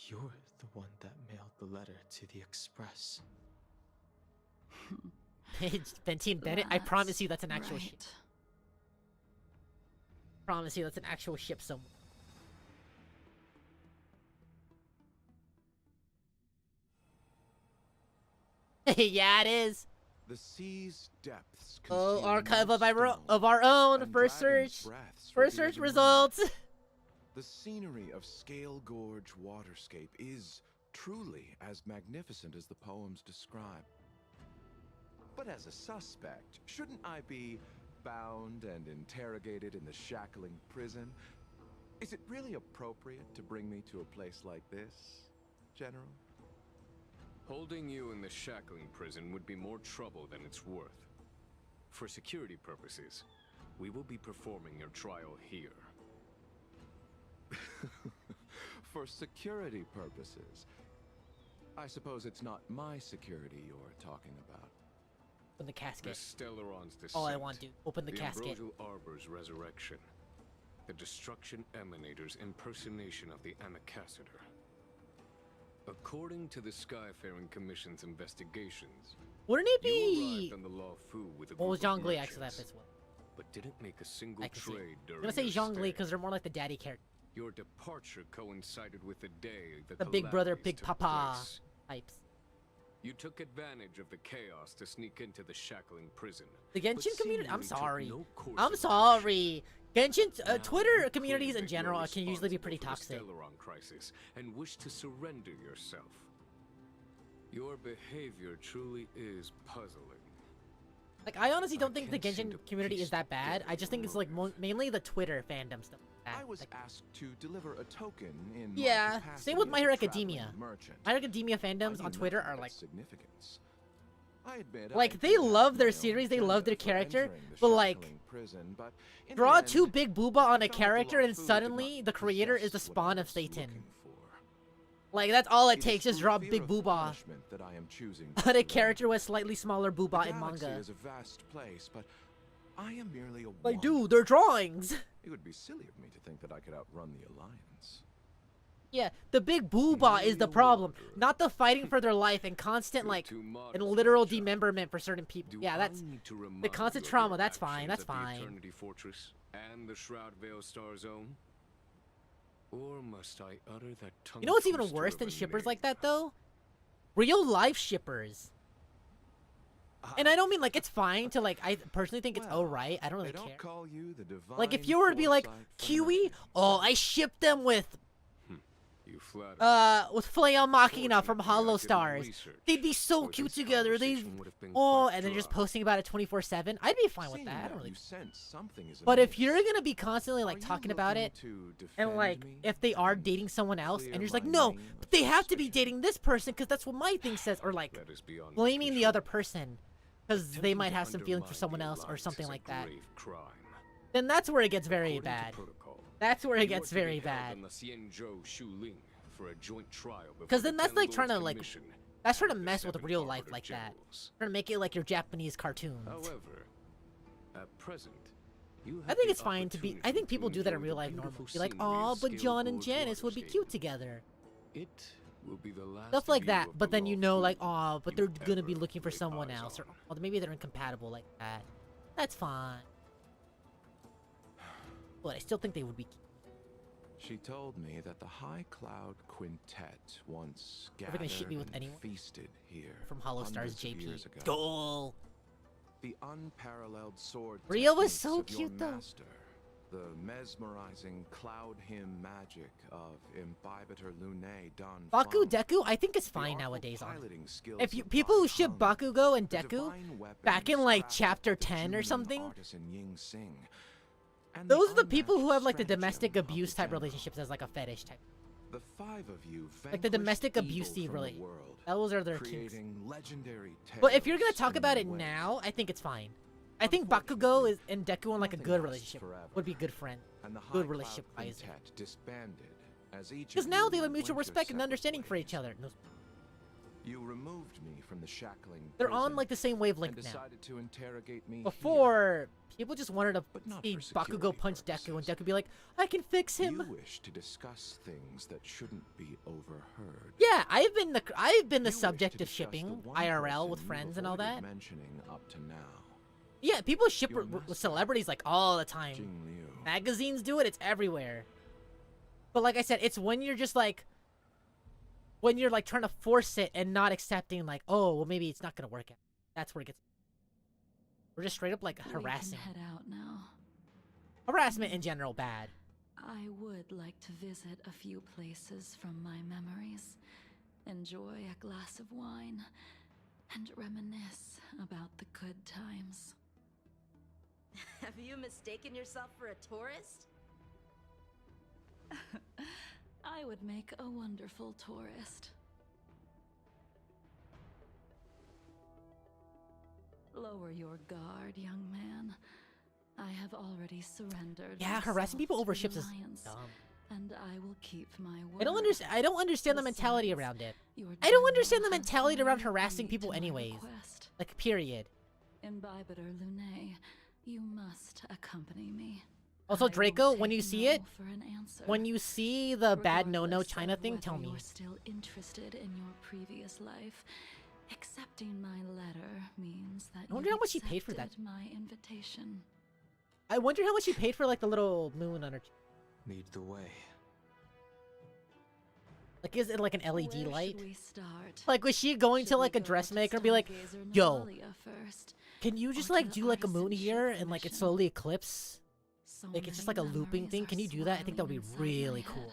you're the one that mailed the letter to the Express. Venti and Bennett, I promise you that's an actual ship. Promise you that's an actual ship somewhere. Yeah, it is. The sea's depths. Oh, archive of our own. First search results. The scenery of Scale Gorge waterscape is truly as magnificent as the poems describe. But as a suspect, shouldn't I be bound and interrogated in the shackling prison? Is it really appropriate to bring me to a place like this, General? Holding you in the shackling prison would be more trouble than it's worth. For security purposes, we will be performing your trial here. For security purposes? I suppose it's not my security you're talking about. Open the casket. The Stellaron's descent. All I want to open the casket. The Ambrosial Arbor's resurrection. The Destruction Emanator's impersonation of the Amicassator. According to the Skyfaring Commission's investigations, wouldn't it you be? arrived on the Luofu with a Well, group of Zhongli actually that merchants, fits well. but didn't make a single I can see it. trade I'm during gonna say your Zhongli stay. because they're more like the daddy character. Your departure coincided with the day The Big Brother, calamities Big took Papa place. types. You took advantage of the chaos to sneak into the shackling prison. The but Genshin community. I'm seemingly took sorry. no course I'm of sorry. Genshin Now, Twitter you communities claim in that you're general can usually be pretty responsible toxic. for the Stellaron crisis and wish to surrender yourself. Your behavior truly is puzzling. Like, I honestly don't think the can't seem Genshin to community piece is that bad. I just think it's like mainly the Twitter fandom stuff. I was asked to deliver a token in my Yeah, capacity same with as My a Hero traveling Academia. merchant. My Hero Academia fandoms I on knew Twitter nothing are of like, its significance. I admit like I they did love have their my own series, they love their agenda for character, entering the but like, shackling prison, but in the draw end, too big booba on I a found that the character and Luofu did suddenly not the creator is the possess what spawn I of was Satan. looking for. Like, that's all it It is takes, just through draw fear big of booba punishment that I am choosing to on a surrender. character with slightly smaller The booba in galaxy manga. is a vast place, but I am merely a Like, wand. dude, they're drawings! It would be silly of me to think that I could outrun the Alliance. Yeah, the big booba is the problem, not the fighting for their life and constant, You're like, too modest and for a literal child. dismemberment for certain people. Do Yeah, I that's need to the remind constant you of trauma, your that's fine, actions that's at the fine. Eternity Fortress and the Shroud Veil Star Zone? Or must I utter that tongue You know what's even twister worse of than a shippers name? like that, though? Real life shippers. And I don't mean, like, it's fine to, like, I personally think it's Well, alright, I don't really They don't care. call you the divine Like, if you were to be like, foresight from Kiwi, heaven. oh, I shipped them with, You flatter. with Flame Machina from Fortunately, I Hollow did my Stars. research, They'd be so or cute this together, they, conversation would have been oh, quite and then just dry. posting about it 24/7. I'd be fine with Seeing that, I don't really you sense something is But if amiss. you're gonna be constantly, Are like, you talking about looking it, to and, defend like, me if they are and dating someone else, and clear you're just like, my no, name but of they have to be suspicion? dating this person, because that's what my thing says, or, like, That is beyond my blaming the control. other person, because they Attempting might to have some feelings for undermine someone the else, or Alliance something is a like that. grave crime. Then that's where it gets very According to bad. protocol, That's where it You gets are to be very held bad. on the Xianzhou Shuling for a joint trial before Because the then that's Ten like trying to Lords like, Commission that's trying to and the mess with 7 real life Arbiter like that. Generals. Trying to make it like your Japanese cartoons. However, at present, you I have think the it's fine to be. I opportunity think people to do that in enjoy real the life normally. beautiful Be like, scenery oh, of but Scale John and Gorge Janice would be Waterscape. cute together. It will be the last Stuff like view that. of But the then you know, Law like, Fu oh, but you they're gonna be ever looking for laid someone eyes else, or on. oh, maybe they're incompatible like that. That's fine. But I still think they would be. She told me that the High Cloud Quintet once Ever gathered gonna ship me with and anyone? feasted here From Hollow Stars hundreds of JP. years ago. Goal. The unparalleled sword Rio was techniques so of your cute, though. master, the mesmerizing cloud hymn magic of Imbibitor Lunae done Baku fun, Deku, I think it's the fine artful nowadays. On piloting skills if you of people who Bai ship Hung, Bakugo and the Deku divine back in weapons like crafted chapter by the 10 or Junin something, artisan Ying Sing, and those are the people unmatched who have like the stratagem domestic of the abuse type general. relationships as like a fetish type. The 5 of you Like the vanquished domestic evil abuse from the really. world, Those are their kinks. creating legendary But if you're gonna tales talk in about their it way. now, I think it's fine. I think Bakugo is and Deku in like a Nothing good lasts relationship. forever. Would be good friend. And the Good High relationship Cloud wise. Quintet disbanded as each Because of now you they have a mutual went your respect and separate understanding for ways. each other. No, You removed me from the shackling they're prison on like the same and wavelength now. decided to interrogate me Before, people just wanted to But not see for Bakugo security punch Deku and purposes. Deku be like, I can fix here. him. You wish to discuss things that shouldn't be overheard. Yeah, I've been the You wish subject to of discuss shipping the one IRL with person friends you've and all avoided that. mentioning up to now. Yeah, people ship Your with master, celebrities like all the time. Jing Liu. Magazines do it, it's everywhere. But like I said, it's when you're just like, when you're like trying to force it and not accepting like, oh, well maybe it's not gonna work out. That's where it gets. We're just straight up like harassing. We can head out now. Harassment in general, bad. I would like to visit a few places from my memories, enjoy a glass of wine, and reminisce about the good times. Have you mistaken yourself for a tourist? I would make a wonderful tourist. Lower your guard, young man. I have already surrendered. Yeah, harassing myself people to over the ships is Alliance, dumb. and I will keep my word. I don't understand the mentality Besides, around it. your I don't general understand the has mentality around already harassing agreed people to my anyways. request. Like, period. Imbibitor Lunae, you must accompany me. Also, I will Draco, when take you see no it, for an answer. when you see the bad no-no Regardless China of thing, whether tell me. You're still interested in your previous life. Accepting my letter means that I wonder how much she paid for that. accepted my invitation. I wonder how much she paid for like the little moon on her. Lead the way. Like, is it like an LED Where light? should we start? Like, was she going Should to we like a go to dressmaker and be like, Stargazer yo, Navalia first? can you just Or like to do the like a moon artisan here ship and like it mission? slowly eclipse? So Like, it's just many like a looping memories thing. are Can you do that? I think that would be swirling inside my really head. cool.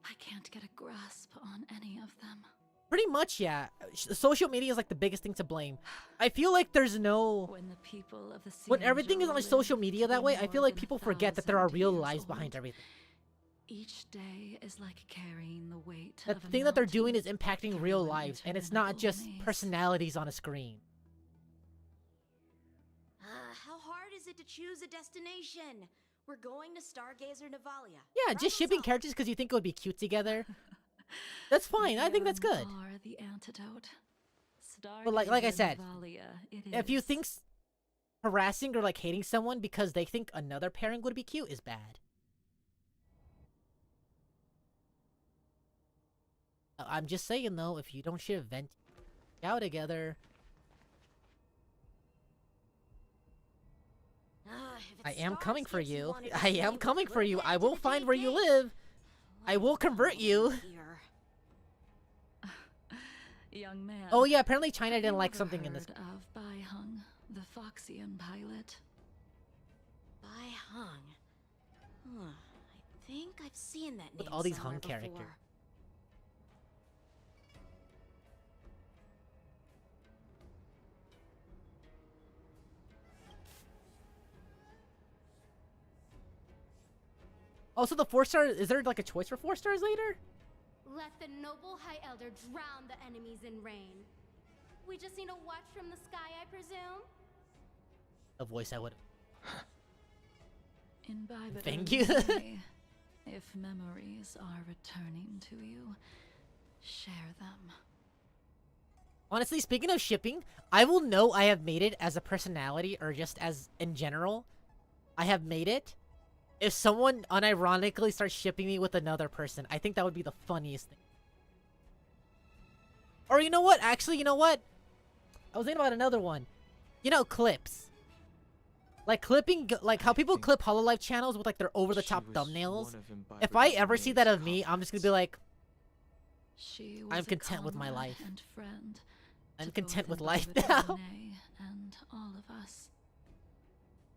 I can't get a grasp on any of them. Pretty much, yeah. Social media is like the biggest thing to blame. I feel like there's no... When the people of the When everything is on Xianzhou social live media to that be way, I more feel like than people forget that there are 1,000 real years lives old, behind everything. Each day is like carrying the weight The of a thing that they're doing is mountain impacting through real an lives, and it's not just interminable maze. personalities on a screen. How hard is it to choose a destination? We're going to Stargazer Navalia. Yeah, just shipping characters because you think it would be cute together. That's fine. I think that's good. Are the antidote. But like I Stargazer said, Navalia, it if you is. think harassing or like hating someone because they think another pairing would be cute is bad. I'm just saying though, if you don't share Vent out together, I am coming for you. I am coming for you. I will find where you live. I will convert you. Young man. Oh yeah, apparently China have didn't you like ever something in this. heard of Bai Hung, the Foxian pilot. Bai Hung. I think I've seen that name With all these somewhere Hung before. characters. Also, the 4-star, is there like a choice for 4 stars later? Let the noble High Elder drown the enemies in rain. We just need a watch from the sky, I presume? A voice I would. Imbibe it Thank every you. day. If memories are returning to you, share them. Honestly, speaking of shipping, I will know I have made it as a personality or just as in general. I have made it. If someone unironically starts shipping me with another person, I think that would be the funniest thing. Or you know what? Actually, you know what? I was thinking about another one. You know, clips. Like clipping, like how people clip Hololive channels with like their over-the-top thumbnails. If I ever see that of me, I'm just gonna be like, I'm content with my life. I'm content with life now. And all of us.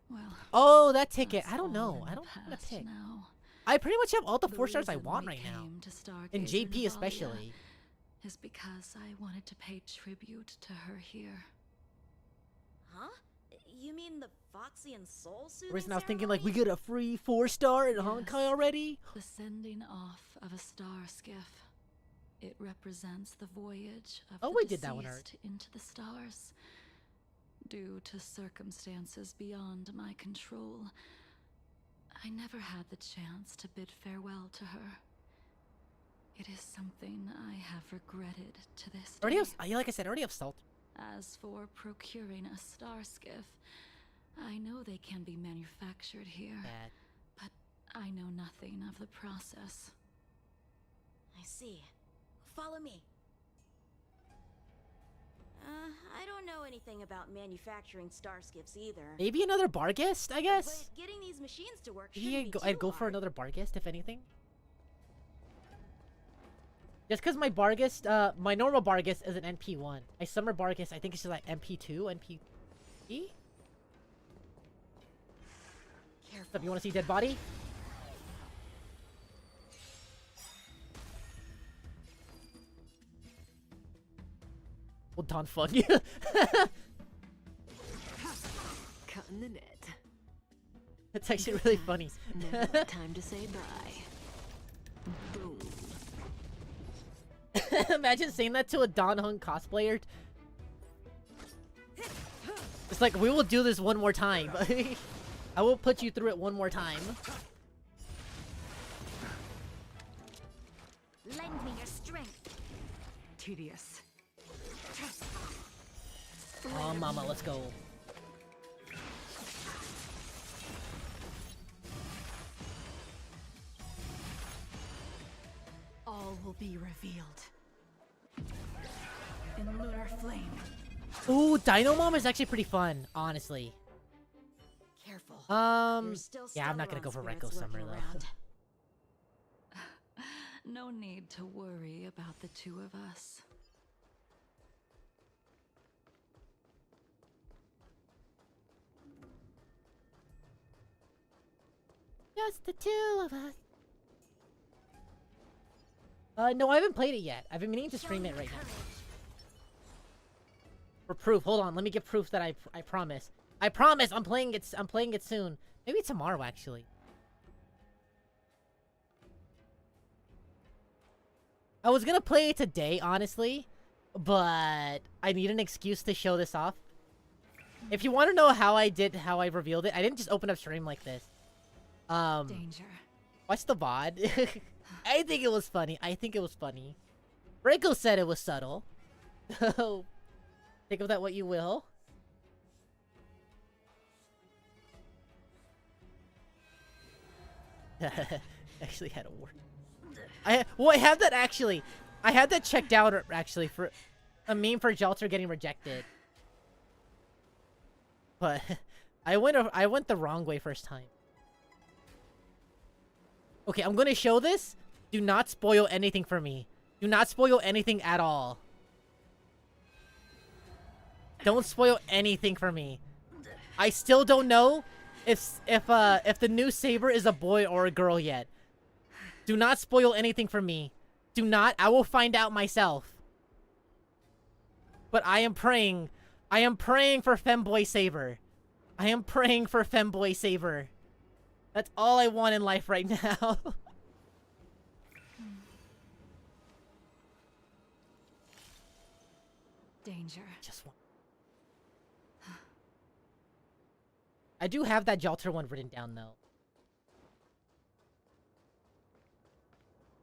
Well, oh, that ticket. I don't know. I don't want to pick. Now. I pretty much have all the 4 stars I reason want we right now. came to In Stargazer JP Navalia especially. is because I wanted to pay tribute to her here. Huh? You mean the Foxy and Soul The Soothing reason I was thinking ceremony? like we get a free 4-star in Honkai already. The sending off of a star skiff. It represents the voyage of Oh, the we did that one deceased into the stars. Due to circumstances beyond my control, I never had the chance to bid farewell to her. It is something I have regretted to this day. Already have, yeah, like I said, I already have salt. As for procuring a star skiff, I know they can be manufactured here, but I know nothing of the process. I see. Follow me. I don't know anything about manufacturing star skiffs either. Maybe another bar guest, I guess? But getting these machines to work Maybe shouldn't be I'd too go for hard. another bar guest, if anything. Just because my bar guest, my normal bar guest is an NP1. My summer bar guest, I think it's just like NP2, NP3? Careful. You want to see dead body? Well, Don fuck you. Cutting the net. That's actually really funny. Never time to say bye. Boom. Imagine saying that to a Don Hung cosplayer. It's like, we will do this one more time. I will put you through it one more time. Lend me your strength. Tedious. Oh, mama, let's go. All will be revealed. In lunar flame. Ooh, Dino Mom is actually pretty fun, honestly. Careful. Yeah, I'm not gonna go for Rekko Summer though. No need to worry about the two of us. Just the two of us. No, I haven't played it yet. I've been meaning to stream it right now. For proof, hold on. Let me get proof that I promise. I promise. I'm playing it. I'm playing it soon. Maybe tomorrow, actually. I was gonna play it today, honestly, but I need an excuse to show this off. If you want to know how I revealed it, I didn't just open up stream like this. Danger. Watch the VOD. I think it was funny. I think it was funny. Rekko said it was subtle. So, think of that what you will. Actually had a word. I have that actually. I had that checked out actually for a meme for Jalter getting rejected. But I went the wrong way first time. Okay, I'm gonna show this. Do not spoil anything for me. Do not spoil anything at all. Don't spoil anything for me. I still don't know if the new Saber is a boy or a girl yet. Do not spoil anything for me. Do not. I will find out myself. But I am praying. I am praying for Femboy Saber. I am praying for Femboy Saber. That's all I want in life right now. Danger. Just one. I do have that Jalter one written down though.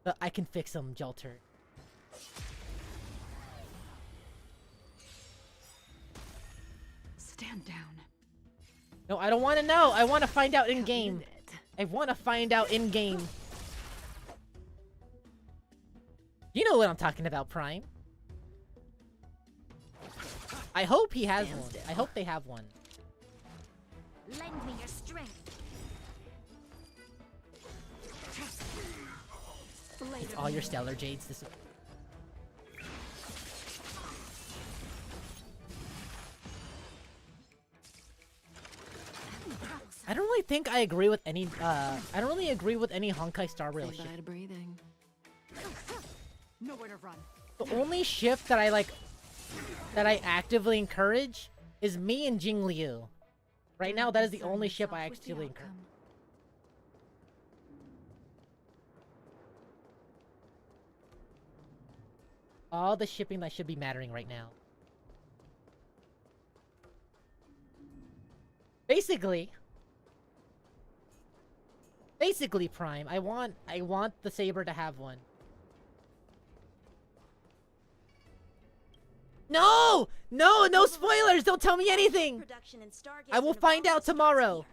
But I can fix him, Jelter. Stand down. No, I don't want to know. I want to find out in game. I want to find out in game. You know what I'm talking about, Prime. I hope he has one. I hope they have one. Lend me your strength. It's all your stellar jades. This. I don't really think I agree with any. I don't really agree with any Honkai Star Rail ship. Breathing. Nowhere to run. The only ship that I like, that I actively encourage, is me and Jingliu. Right now, that is the only ship I actively encourage. All the shipping that should be mattering right now. Basically, Prime, I want the Saber to have one. No! No, no spoilers! Don't tell me anything! I will find out tomorrow.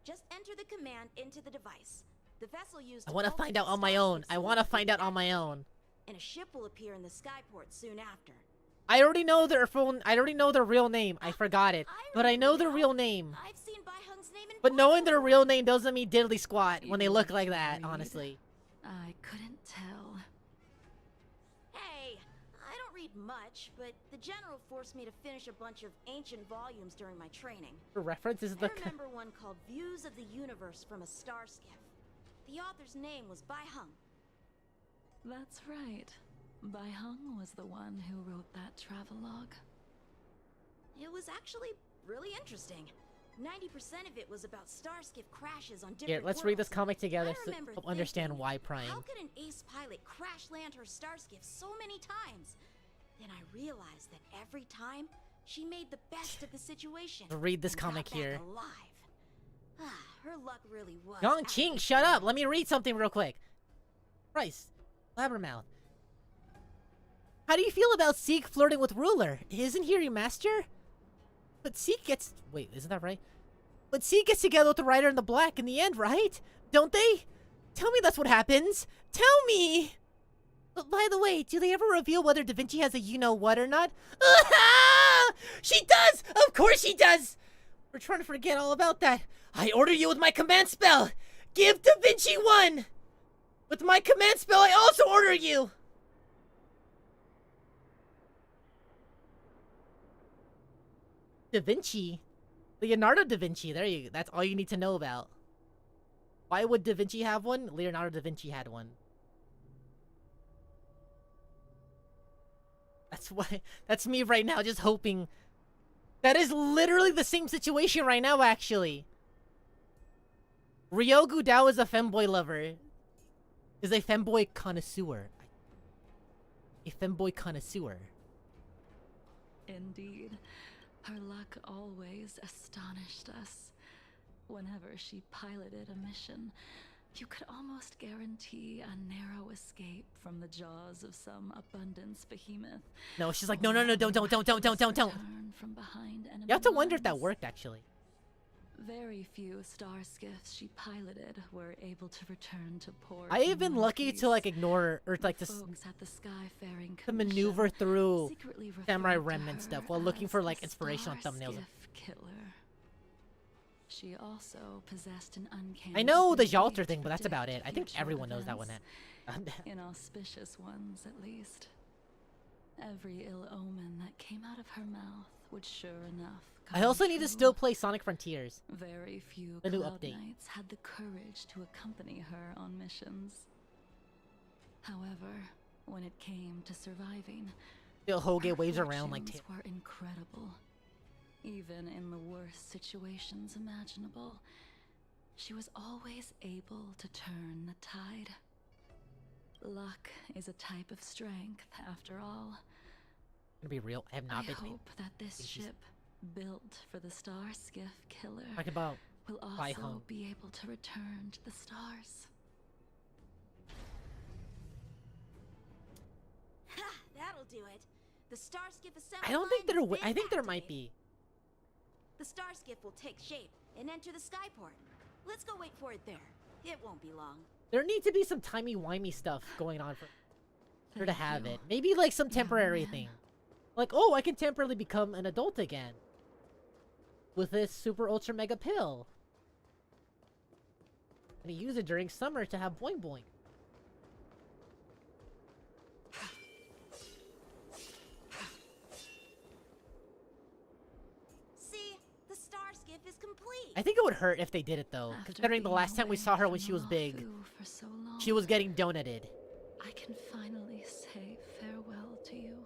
Just enter the command into the device. The vessel used I want to find out on my own. I want to find out on my own. And a ship will appear in the skyport soon after. I already know their phone. I already know their real name. I forgot it, but I know their real name. I've seen Bai Hung's name in But knowing their real name doesn't mean diddly squat when they look like that. Honestly. I couldn't tell. Hey, I don't read much, but the general forced me to finish a bunch of ancient volumes during my training. For reference, this is the. I remember one called Views of the Universe from a Star Skiff. The author's name was Bai Hung. That's right. Bai Hung was the one who wrote that travelogue. It was actually really interesting. 90% of it was about star skiff crashes on different Here, let's worlds. read this comic together I so remember to understand thinking, why Prime. How could an ace pilot crash land her star skiff so many times? Then I realized that every time she made the best of the situation. Read this and comic got back here. Alive. Her luck really was. Yang Qing, shut up! Let me read something real quick. Christ, blabbermouth. How do you feel about Seek flirting with Ruler? Isn't he your master? But Seek gets... Wait, isn't that right? But Seek gets together with the Rider in the Black in the end, right? Don't they? Tell me that's what happens. Tell me! But by the way, do they ever reveal whether Da Vinci has a you-know-what or not? She does! Of course she does! We're trying to forget all about that. I order you with my command spell! Give Da Vinci one! With my command spell, I also order you! Da Vinci? Leonardo da Vinci, there you go. That's all you need to know about. Why would Da Vinci have one? Leonardo da Vinci had one. That's why. That's me right now, just hoping. That is literally the same situation right now, actually. Ryogu Dao is a femboy lover. Is a femboy connoisseur. A femboy connoisseur. Indeed. Her luck always astonished us. Whenever she piloted a mission, you could almost guarantee a narrow escape from the jaws of some abundance behemoth. No, she's like, no, don't. From behind enemy You have to wonder if lines. that worked, actually. Very few star skiffs she piloted were able to return to port. I have been lucky to like ignore or like to maneuver through Samurai Remnant stuff while looking for like inspirational thumbnails. Killer. She also possessed an uncanny. I know the ability Jalter to thing, but that's about it. predict I think future everyone knows that one. events. Inauspicious ones, at least. Every ill omen that came out of her mouth would sure enough. I also need to still play Sonic Frontiers. Very few the new Cloud update. Knights had the courage to accompany her on missions. However, when it came to surviving, Still Hoge waves around like fortunes were incredible. Even in the worst situations imaginable, she was always able to turn the tide. Luck is a type of strength, after all. To be real, I have not I been. hope that this ship, built for the Star Skiff Killer, Talking about will Bai also Hung. be able to return to the stars. do it. The star skiff assembly I don't think line there. has I think been there might activated. be. The star skiff will take shape and enter the skyport. Let's go wait for it there. It won't be long. There needs to be some timey-wimey stuff going on for her to have you. it. Maybe like some temporary man. thing. Like, oh, I can temporarily become an adult again. With this super ultra mega pill. And use it during summer to have boing boing. See, the star skiff is complete. I think it would hurt if they did it though. After Considering the being last time we away saw her from when she was big, Lawfu for so long, she was getting donated. I can finally say farewell to you.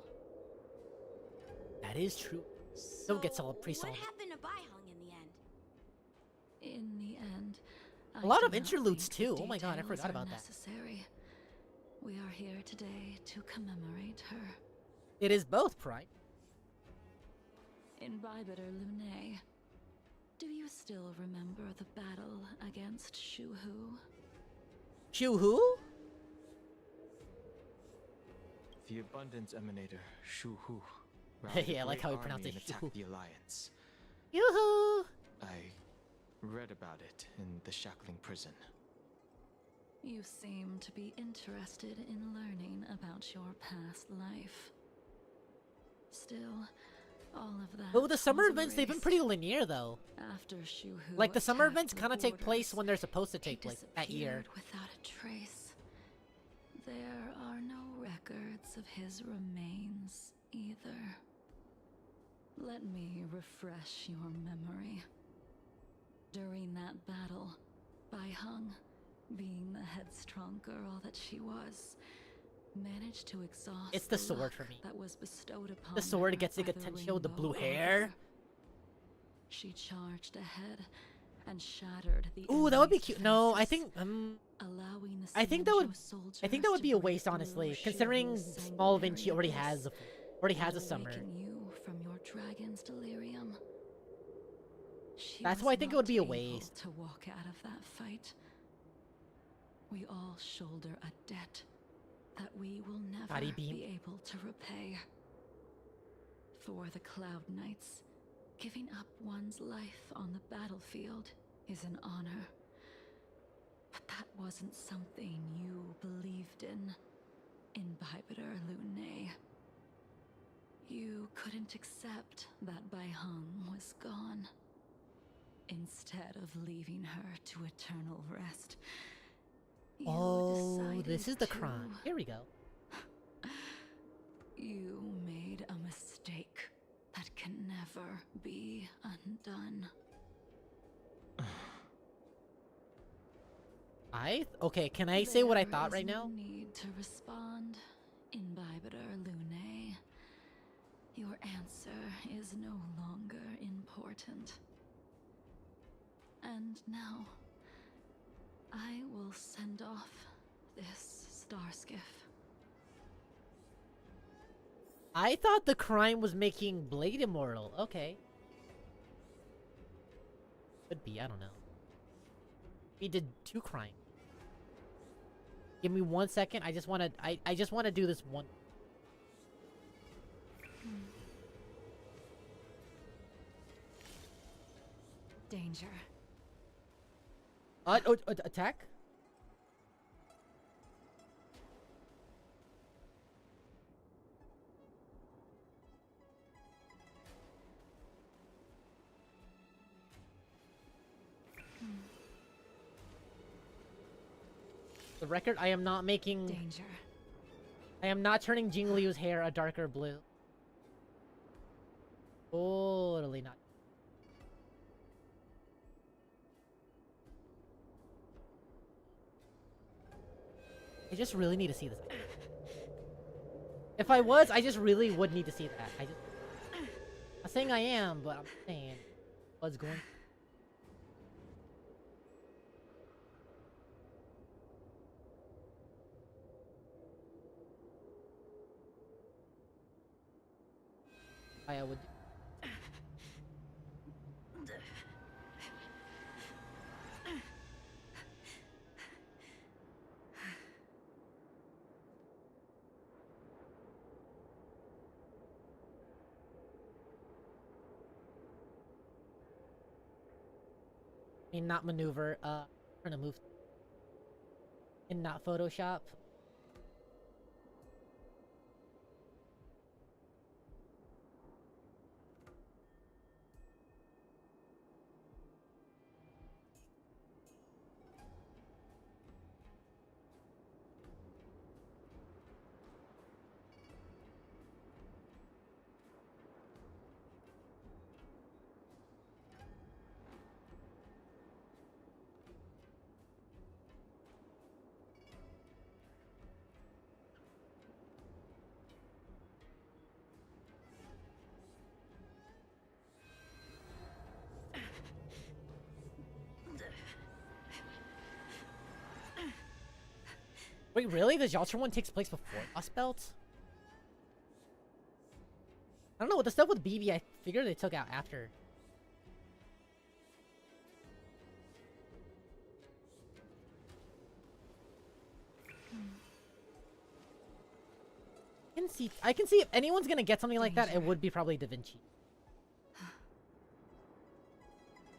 That is true. So, Don't get so pre-solved. what happened to Baihung in the end? In the end, A lot I of do not interludes think the too. Oh my god, I details forgot are about that. necessary. We are here today to commemorate her. It is both, Prime. In Bybiter Lune, do you still remember the battle against Shuhu? Shu who? The Abundance Emanator, Shu-Hu. Yeah, I like how he pronounced it, And Shu-Hu. attacked the Alliance. Yoo-hoo! I read about it in the shackling prison. You seem to be interested in learning about your past life. Still, all of that. Oh, the summer was events, they've been erased pretty linear though. after Shuhu Like the summer attacked events the kind of take place borders. when they're supposed to He take place that year. disappeared without a trace. There are no records of his remains either. Let me refresh your memory. During that battle, Baihung, being the headstrong girl that she was, managed to exhaust It's the the sword luck for me. that was bestowed upon The sword her gets to by get the TENSHOU with the blue Rainbow hair. Order. She charged ahead and shattered the Ooh, that would be enemy's cute. No, I defenses, think allowing the I think that would Xianzhou I think that soldiers would be to a waste, break honestly, through considering Shuhu's Small Vinci sanguinary already abyss has a and summer. awaken you from your dragon's delirium. She That's was why I think it would be a not able waste. to walk out of that fight. We all shoulder a debt that we will never Body beam. be able to repay. For the Cloud Knights, giving up one's life on the battlefield is an honor. But that wasn't something you believed in Bybiter Lune. You couldn't accept that Baihung was gone. Instead of leaving her to eternal rest, you Oh, this decided is the to- crime. Here we go. You made a mistake that can never be undone. Okay, can I say what I thought right There now? is no need to respond in Bybiter Lune. Your answer is no longer important. And now, I will send off this star skiff. I thought the crime was making Blade immortal. Okay. Could be, I don't know. He did 2 crime. Give me 1 second. I just wanna do this one. Danger. Attack? The record, I am not making... Danger. I am not turning Jingliu's hair a darker blue. Totally not. I just really need to see this. If I was, I just really would need to see that. I'm not saying I am, but I'm saying what's going. I would. I mean, not maneuver. Trying to move. And not Photoshop. Wait, really? The Jalter one takes place before Lost Belt? I don't know, with the stuff with BB, I figured they took out after. I can see if anyone's gonna get something like that, it would be probably Da Vinci.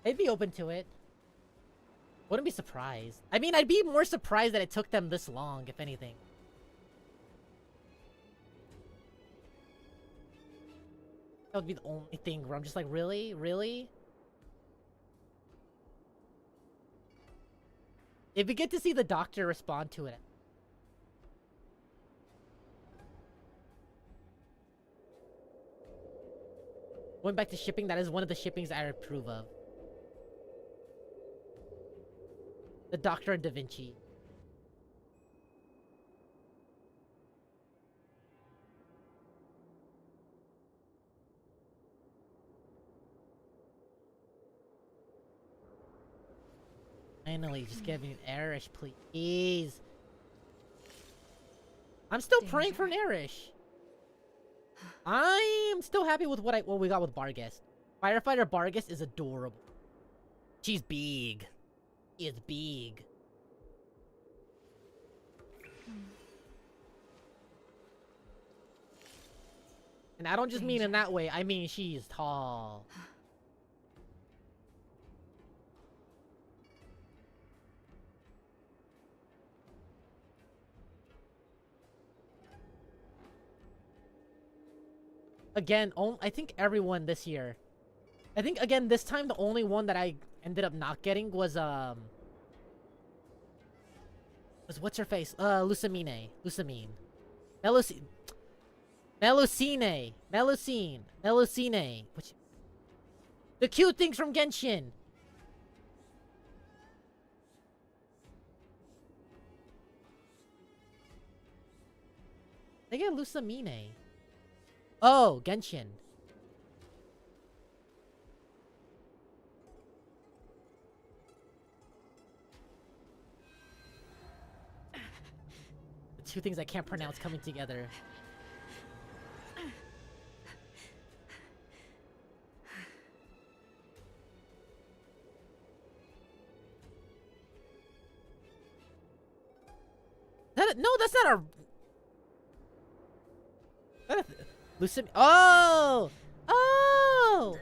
I'd be open to it. Wouldn't be surprised. I mean, I'd be more surprised that it took them this long, if anything. That would be the only thing where I'm just like, really? Really? It'd be good to see the doctor respond to it. Going back to shipping, that is one of the shippings I approve of. The Doctor and Da Vinci. Finally, just give me an Erish, please. I'm still praying for an Erish. I'm still happy with what we got with Bargus. Firefighter Bargus is adorable. She's big. She is big. And I don't just mean in that way, I mean she's tall. Again, I think everyone this year. I think, again, this time the only one that I ended up not getting was what's her face? Lusamine. Melusine. Which... The cute things from Genshin. They get Lusamine. Oh, Genshin. The two things I can't pronounce coming together. No, that's not a... Oh! Oh!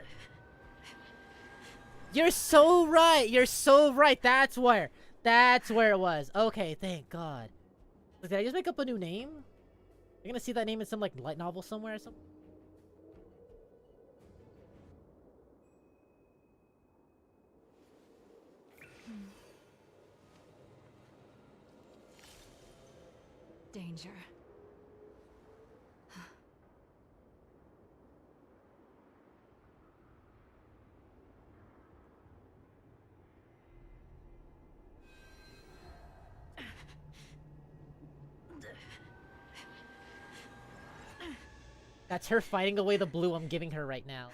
You're so right! You're so right! That's where it was. Okay, thank God. Did I just make up a new name? You're gonna see that name in some, like, light novel somewhere or something? Danger. That's her fighting away the blue I'm giving her right now.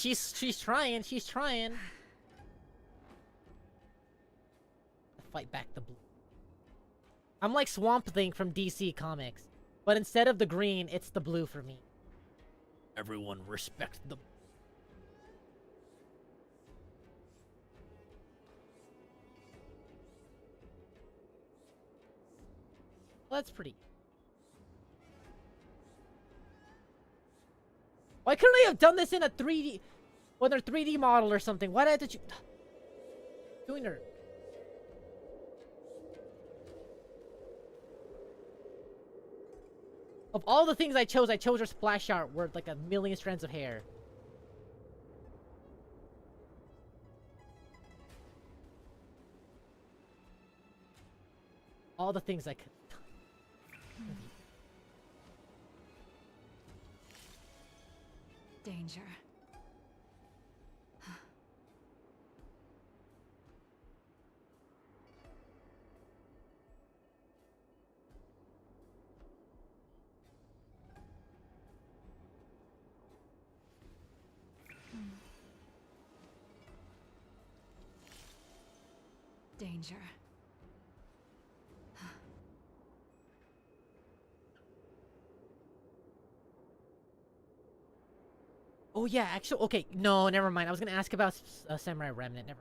She's trying. She's trying. Fight back the blue. I'm like Swamp Thing from DC Comics, but instead of the green, it's the blue for me. Everyone respect the. Well, that's pretty. Why couldn't I have done this in a 3D, when they're 3D model or something? Why did you doing her? Of all the things I chose her splash art worth like a million strands of hair. All the things I could. Danger. Danger. Oh yeah, actually, okay, no, never mind. I was gonna ask about Samurai Remnant. Never.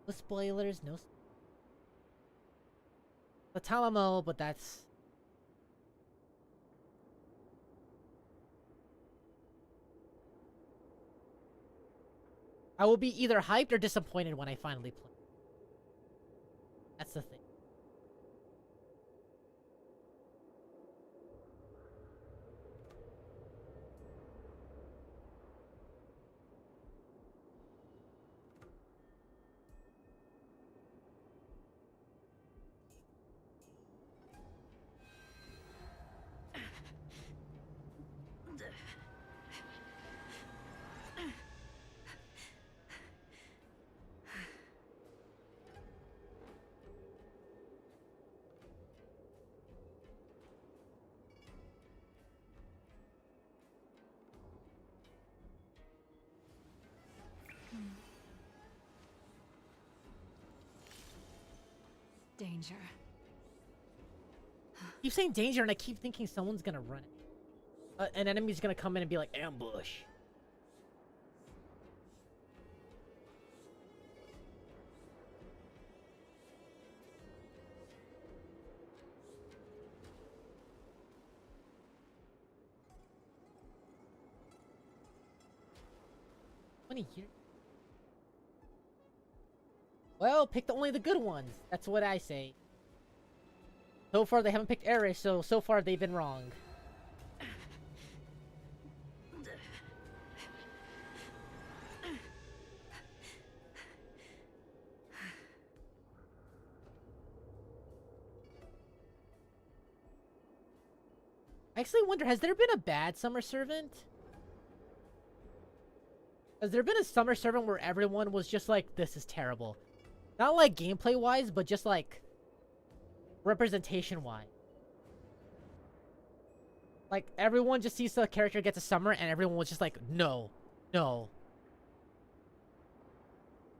No spoilers. No. The Talamo, but that's. I will be either hyped or disappointed when I finally play. That's the thing. Danger. Keep saying danger, and I keep thinking someone's gonna run it. An enemy's gonna come in and be like, ambush. Funny here. Well, pick only the good ones. That's what I say. So far, they haven't picked Erish, so far they've been wrong. I actually wonder, has there been a bad Summer Servant? Has there been a Summer Servant where everyone was just like, this is terrible? Not like gameplay-wise, but just like representation-wise. Like, everyone just sees the character gets a summer, and everyone was just like, no, no.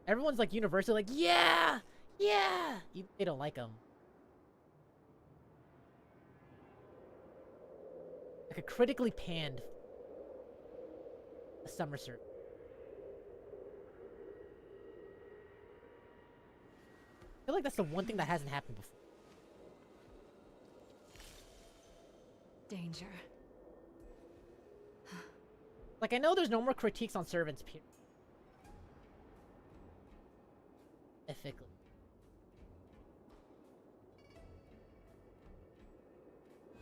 Everyone's like universally like, yeah, yeah. They don't like them. Like a critically panned a summer servant. I feel like that's the one thing that hasn't happened before. Danger. Like, I know there's no more critiques on servants, period. Ethically.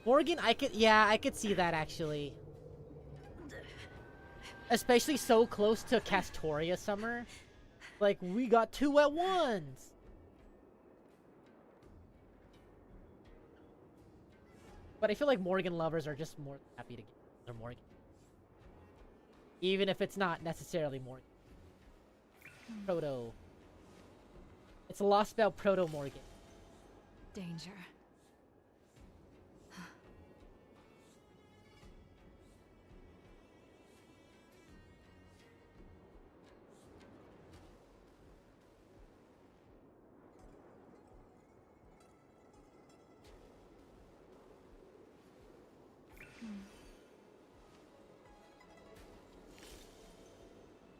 Morgan, I could see that, actually. Especially so close to Castoria Summer. Like, we got two at once! But I feel like Morgan lovers are just more happy to get their Morgan. Even if it's not necessarily Morgan. Proto. It's a Lost Spell Proto Morgan. Danger.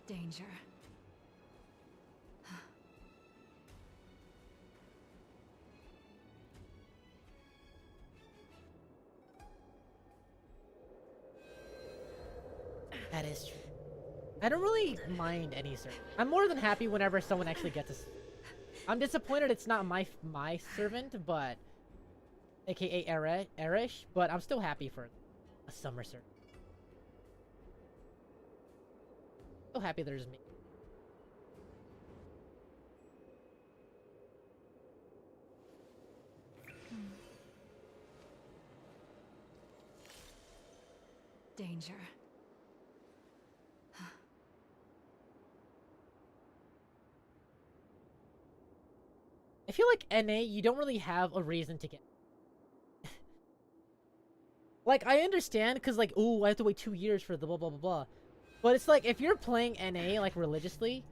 Danger. That is true. I don't really mind any servant. I'm more than happy whenever someone actually gets a... I'm disappointed it's not my servant, but... AKA Erish, but I'm still happy for a summer servant. So happy there's me. Danger. I feel like NA, you don't really have a reason to get... Like, I understand, because, like, ooh, I have to wait 2 years for the blah, blah, blah, blah. But it's like, if you're playing NA, like, religiously,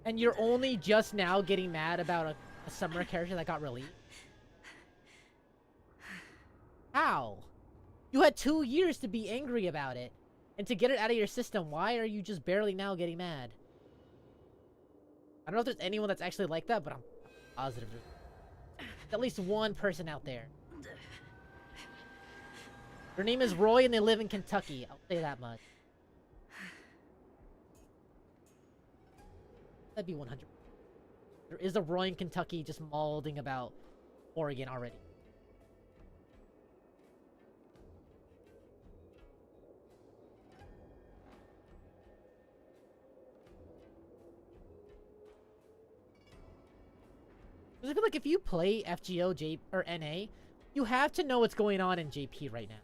and you're only just now getting mad about a summer character that got released. How? You had 2 years to be angry about it. And to get it out of your system, why are you just barely now getting mad? I don't know if there's anyone that's actually like that, but I'm positive there's at least one person out there. Their name is Roy and they live in Kentucky. I'll say that much. That'd be 100. There is a Roy in Kentucky just mauling about Oregon already. I feel like if you play FGO, or NA, you have to know what's going on in JP right now.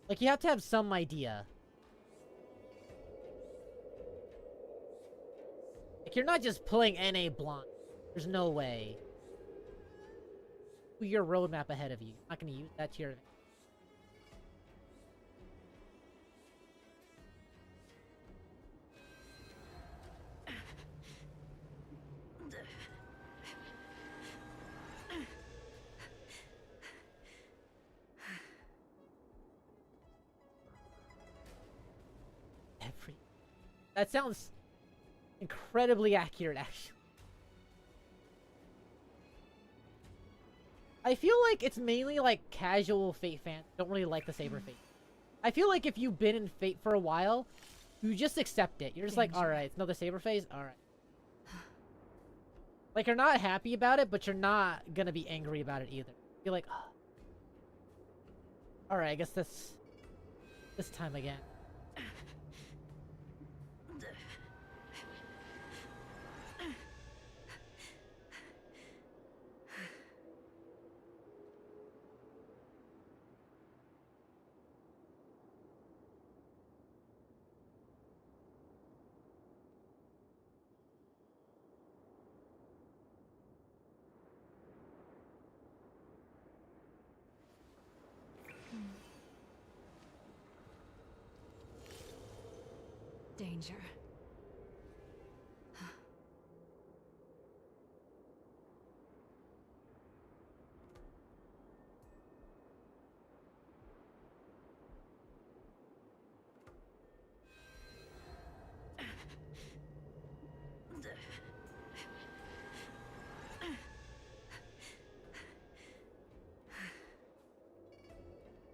Like, you have to have some idea. Like, you're not just playing NA blind. There's no way. Your roadmap ahead of you. You're not going to use that to your advantage. That sounds incredibly accurate, actually. I feel like it's mainly like casual Fate fans don't really like the Saber Fate. I feel like if you've been in Fate for a while, you just accept it. You're just like, alright, it's another Saber phase? Alright. Like, you're not happy about it, but you're not gonna be angry about it either. You're like, oh. Alright, I guess this time again. Danger.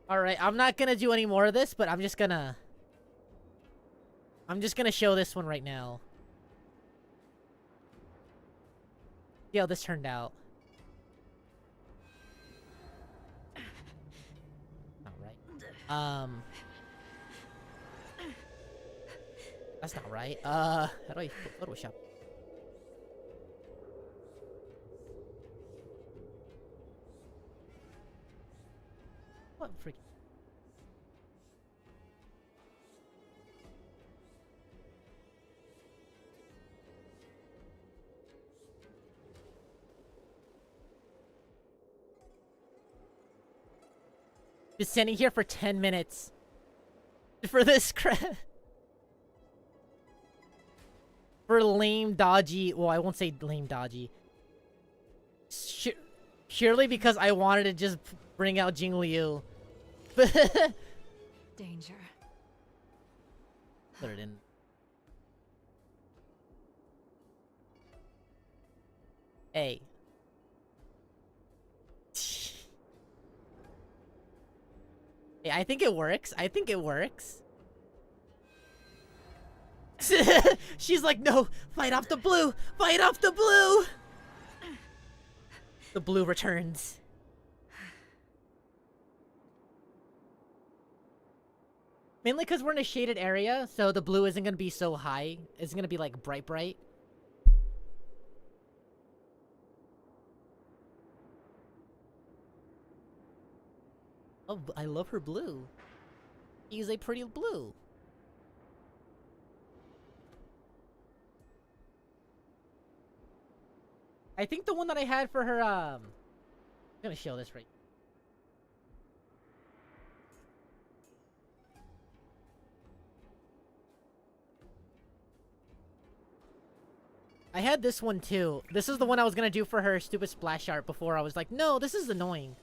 Alright, I'm not gonna do any more of this, but I'm just gonna show this one right now. See how this turned out. Alright. That's not right. How do I Photoshop? What freaking... Just standing here for 10 minutes. For this crap. For lame, dodgy... Well, I won't say lame, dodgy. Surely because I wanted to just bring out Jingliu. Danger. Put it in. Hey. Hey, I think it works. I think it works. She's like, no, fight off the blue! Fight off the blue! The blue returns. Mainly because we're in a shaded area, so the blue isn't going to be so high. It's going to be like bright, bright. Oh, I love her blue. She's a pretty blue. I think the one that I had for her, I'm gonna show this right. I had this one too. This is the one I was gonna do for her stupid splash art before. I was like, no, this is annoying.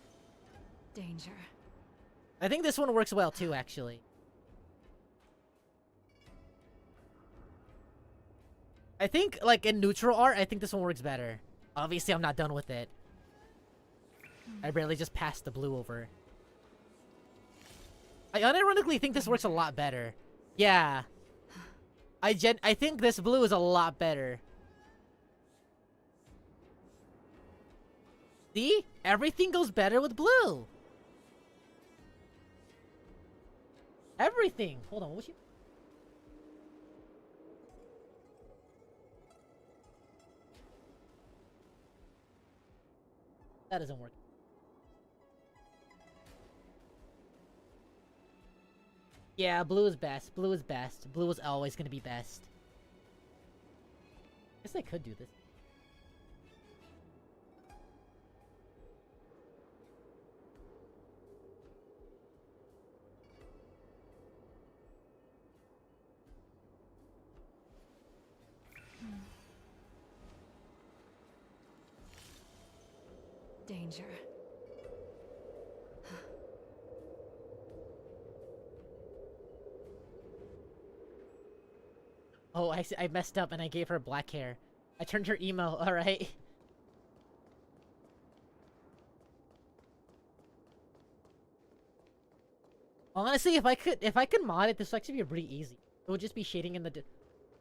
Danger. I think this one works well too, actually. I think, like, in neutral art, I think this one works better. Obviously, I'm not done with it. I barely just passed the blue over. I unironically think this works a lot better. Yeah. I think this blue is a lot better. See? Everything goes better with blue. Everything. Hold on, what was she? That doesn't work. Yeah, blue is best. Blue is best. Blue is always gonna be best. Guess I could do this. Danger. Oh, I messed up and I gave her black hair. I turned her emo, alright. Honestly, if I could mod it, this would actually be pretty easy. It would just be shading in the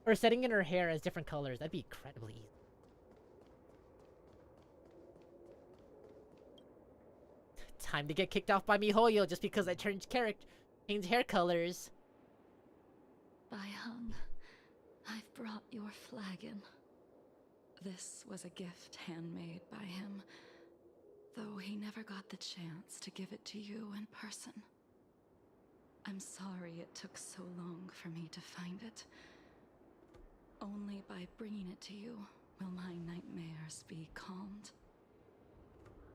or setting in her hair as different colors. That'd be incredibly easy. Time to get kicked off by MiHoYo just because I changed hair colors. Bai-Hung, I've brought your flagon. This was a gift handmade by him, though he never got the chance to give it to you in person. I'm sorry it took so long for me to find it. Only by bringing it to you will my nightmares be calmed.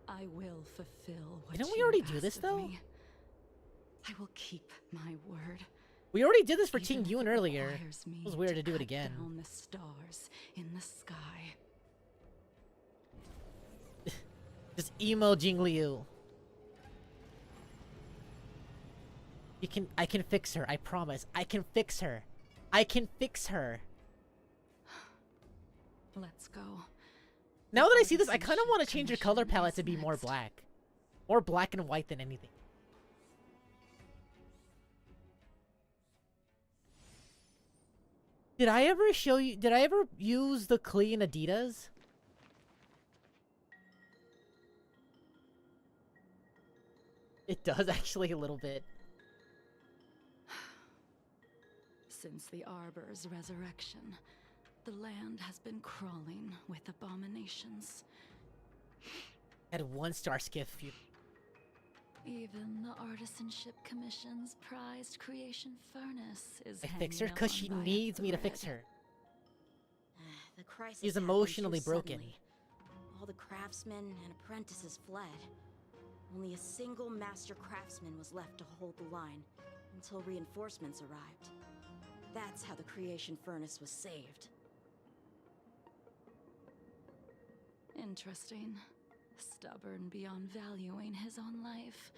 I will fulfill what Didn't we you already do asked this, of though? me. I will keep my word. We already did this for Even Ting if Yun it earlier. requires me It was weird to do it cut again. down the stars in the sky. Just emo Jingliu. I can fix her, I promise. I can fix her. I can fix her. Let's go. Now that I see this, I kind of want to change her color palette to be more black. More black and white than anything. Did I ever use the clean Adidas? It does actually a little bit. Since the Arbor's resurrection, the land has been crawling with abominations. Had 1-star skiff. Even the Artisanship Commission's prized creation furnace is I fix her hanging because on she by a needs me to fix thread. her. The crisis She's happened emotionally too broken. suddenly. All the craftsmen and apprentices fled. Only a single master craftsman was left to hold the line until reinforcements arrived. That's how the creation furnace was saved. Interesting. Stubborn beyond valuing his own life.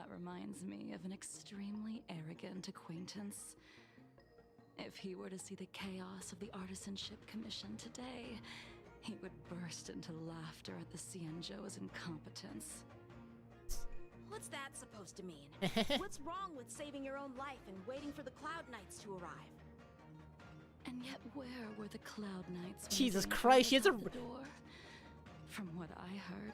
That reminds me of an extremely arrogant acquaintance. If he were to see the chaos of the Artisanship Commission today, he would burst into laughter at the Xianzhou's incompetence. What's that supposed to mean? What's wrong with saving your own life and waiting for the Cloud Knights to arrive? And yet where were the Cloud Knights when Jesus they Christ, she has a... opened the door? From what I heard,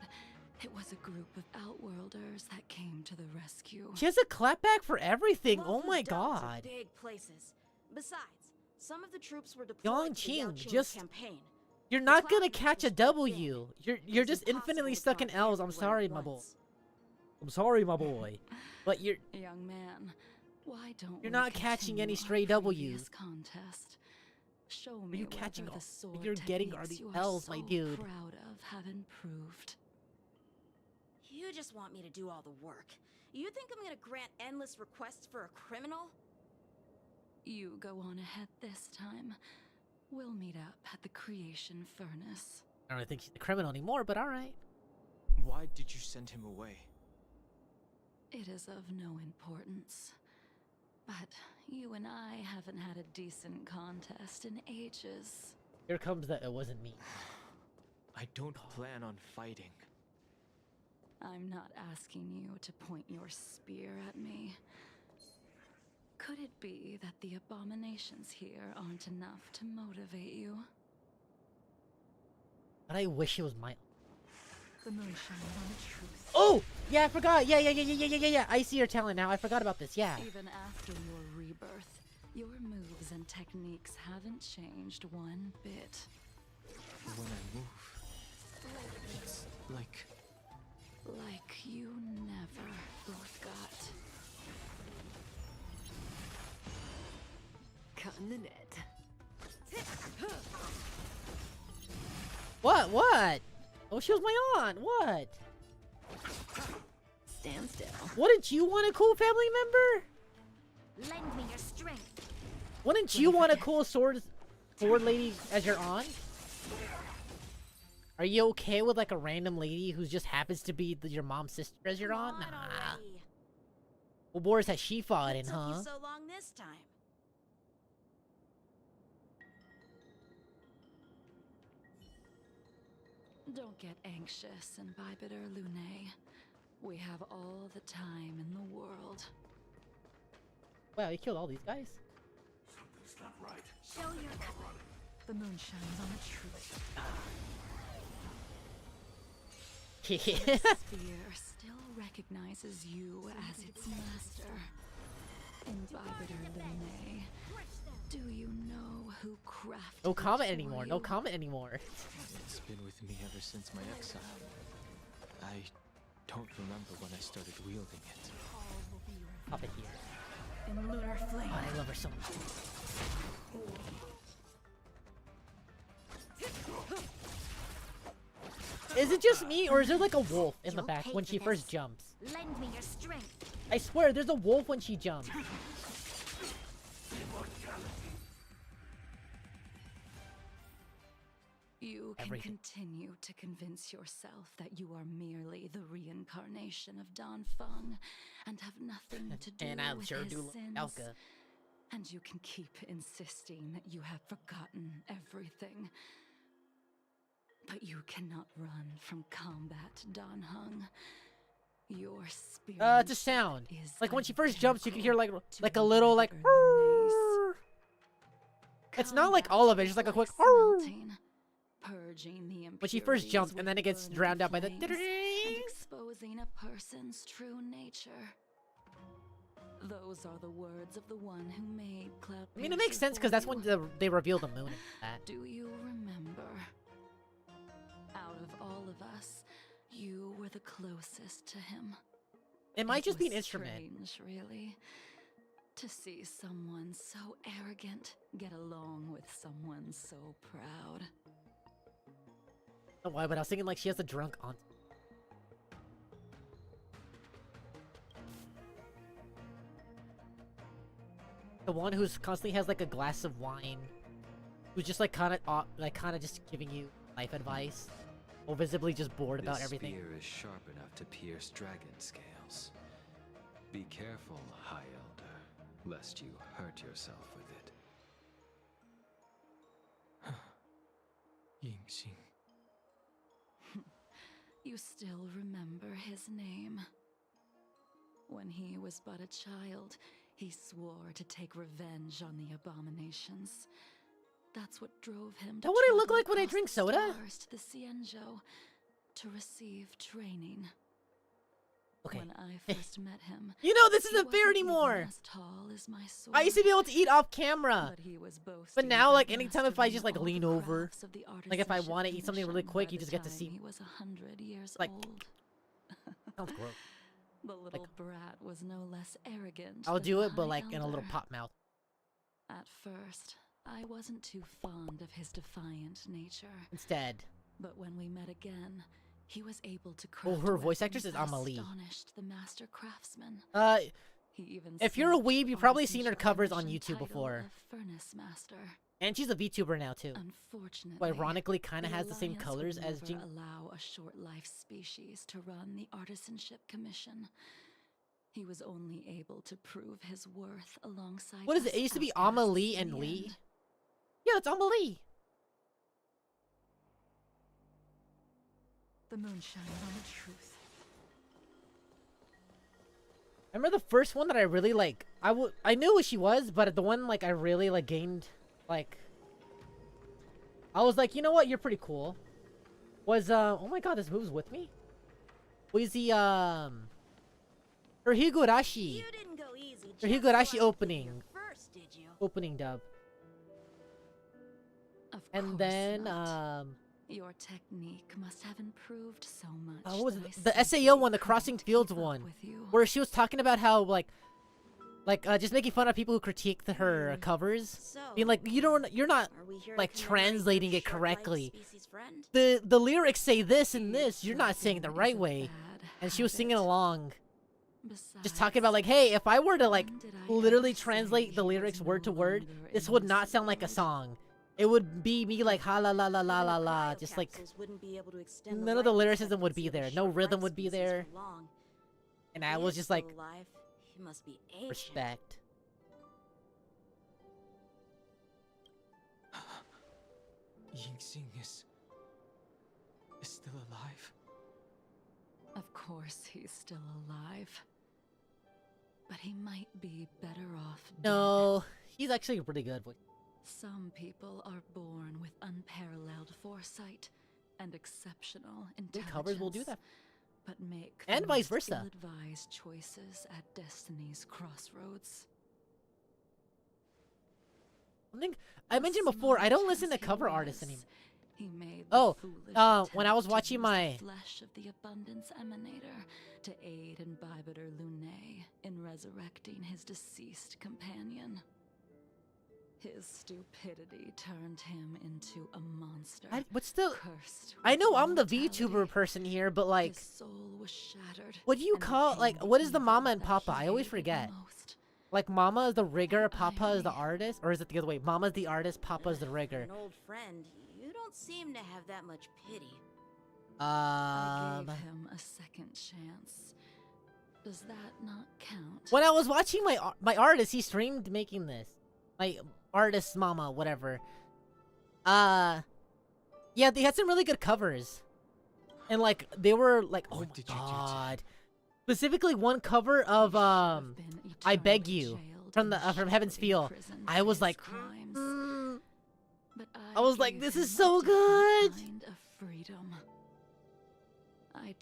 it was a group of Outworlders that came to the rescue. She has a clapback for everything. Oh my Delta's a god. big places. Besides, some of the troops were deployed to the Yongqing, Yaoqing just... campaign. You're not gonna catch a W. You're just infinitely stuck in L's. I'm sorry, my boy. I'm sorry, my boy. But you're... Young man, why don't You're not catching any stray W's. Contest? Show Are me you whether catching the all sword you're getting are techniques the you L's, so my dude. proud of have improved. You just want me to do all the work. You think I'm gonna grant endless requests for a criminal? You go on ahead this time. We'll meet up at the Creation Furnace. I don't think she's a criminal anymore, but alright. Why did you send him away? It is of no importance. But you and I haven't had a decent contest in ages. Here comes that it wasn't me. I don't plan on fighting. I'm not asking you to point your spear at me. Could it be that the abominations here aren't enough to motivate you? But I wish it was my... The moonshine on the truth. Oh! Yeah, I forgot! Yeah. I see your talent now. I forgot about this, yeah. Even after your rebirth, your moves and techniques haven't changed one bit. When I move, it's like you never forgot. Cutting the net. What? Oh, she was my aunt. What? Stand still. Wouldn't you want a cool family member? Lend me your strength. Wouldn't you want a cool sword lady as your aunt? Are you okay with like a random lady who just happens to be your mom's sister as your aunt? Nah. What wars has she fought in, Took huh? you so long this time. Don't get anxious, Imbibitor Lune. We have all the time in the world. Wow, you killed all these guys? Something's not right. Show your... The moon shines on the truth. Yeah. The sphere still recognizes you as its master. Imbibitor Lune, do you know who crafted No comment it anymore. for No you? comment anymore. it's been with me ever since my exile. I don't remember when I started wielding it. Pop it here. In lunar flame. God, I love her so much. Is it just me, or is there like a wolf in the You'll back pay when for she this. first jumps? Lend me your strength. I swear, there's a wolf when she jumps. You can Everything. continue to convince yourself that you are merely the reincarnation of Dan Feng and have nothing to do And I with sure his do love sins. Elka. And you can keep insisting that you have forgotten everything. But you cannot run from combat, Dan Heng. Your spirit. It's a sound. is Like when she first jumps, you can hear like identical a little like. to Lune's. It's not like all of it, just like a quick. Smelting, purging the When she first impurities jumps, and with then it gets burning drowned out by the. flames and exposing a person's true nature. Those are the words of the one who made Cloud. I mean, it makes sense because that's when they reveal the moon and that. Do you remember? Out of all of us, you were the closest to him. It might just be an was instrument. Strange, really, to see someone so arrogant get along with someone so proud. I don't know why, but I was thinking like she has a drunk aunt. The one who's constantly has like a glass of wine, who's just like kind of just giving you life advice, or visibly just bored about This everything. spear is sharp enough to pierce dragon scales. Be careful, High Elder, lest you hurt yourself with it. Yingxing. You still remember his name. When he was but a child, he swore to take revenge on the abominations. That's what drove him to That what I look travel like when I across drink the soda? stars to the Xianzhou to receive training. Okay. When I first met him, You know, this he isn't fair wasn't even anymore. as tall as my sword, I used to be able to eat off camera. but he was But now, boasting like, about anytime if I mastering just, like, all lean the over, crafts of the like, if I artisanship want to eat something really commission quick, by you the just get to time see. he was 100 years Like, old. sounds gross. The little brat was no less arrogant. I'll than do the it, but, High like, in a little Elder. pop mouth. At first, I wasn't too fond of his defiant nature. Instead. But when we met again, he was able to Oh, craft her voice weapons actress is that Amelie. astonished the master craftsman. He even if you're a set weeb, you've probably seen her artisanship covers on commission YouTube title before. of Furnace Master. And she's a VTuber now, too. Unfortunately, Who ironically kind of the has the same Alliance colors would as never Jing. allow a short-life species to run the Artisanship Commission. He was only able to prove his worth alongside. What is it? It used to be Amelie and Lee. Yeah, it's Amelie. The moon shines on the truth. I remember the first one that I really like. I knew what she was, but the one like I really like gained, like, I was like, you know what, you're pretty cool. Was oh my god, this moves with me. Was the her Higurashi? You didn't go easy. Her Just Higurashi so I could opening. hear first, did you? Opening dub. Of And course then not. Your technique must have improved so much. what was that it? I The simply SAO one, the couldn't Crossing keep Fields up one, with you. where she was talking about how like just making fun of people who critique her covers, being like, you're not like translating it correctly. The lyrics say this and this, you're not saying it the right way. And she was singing along, just talking about like, hey, if I were to like literally translate the lyrics word to word, this would not sound like a song. It would be me like ha la la la la la la, just like none of the lyricism would be there, no rhythm would be there. And I was just like, respect. Yingxing is still alive? Of course he's still alive. But he might be better off dead. No, he's actually pretty good. Some people are born with unparalleled foresight and exceptional intelligence. Covers will do that. But make And the vice most versa. ill-advised choices at destiny's crossroads. Something I mentioned before, I don't listen to cover artists anymore. He made Oh, the when I was attempt to watching use my the flesh of the abundance emanator to aid Imbibiter Lunae in resurrecting his deceased companion. His stupidity turned him into a monster. But still, cursed I with know I'm the immortality. VTuber person here, but like, His soul was shattered. what do you and call like? became What is the evil Mama and that Papa? he I always hated forget. most. Like, Mama is the rigger, Papa is the artist, or is it the other way? Mama's the artist, Papa's the rigger. An old friend, you don't seem to have that much pity. I gave him a second chance. Does that not count? When I was watching my artist, he streamed making this. My artist, Mama, whatever. Yeah, they had some really good covers. And like, they were like, oh my god. Specifically one cover of, I Beg You, from Heaven's Feel. I was like, I was like, this is so good!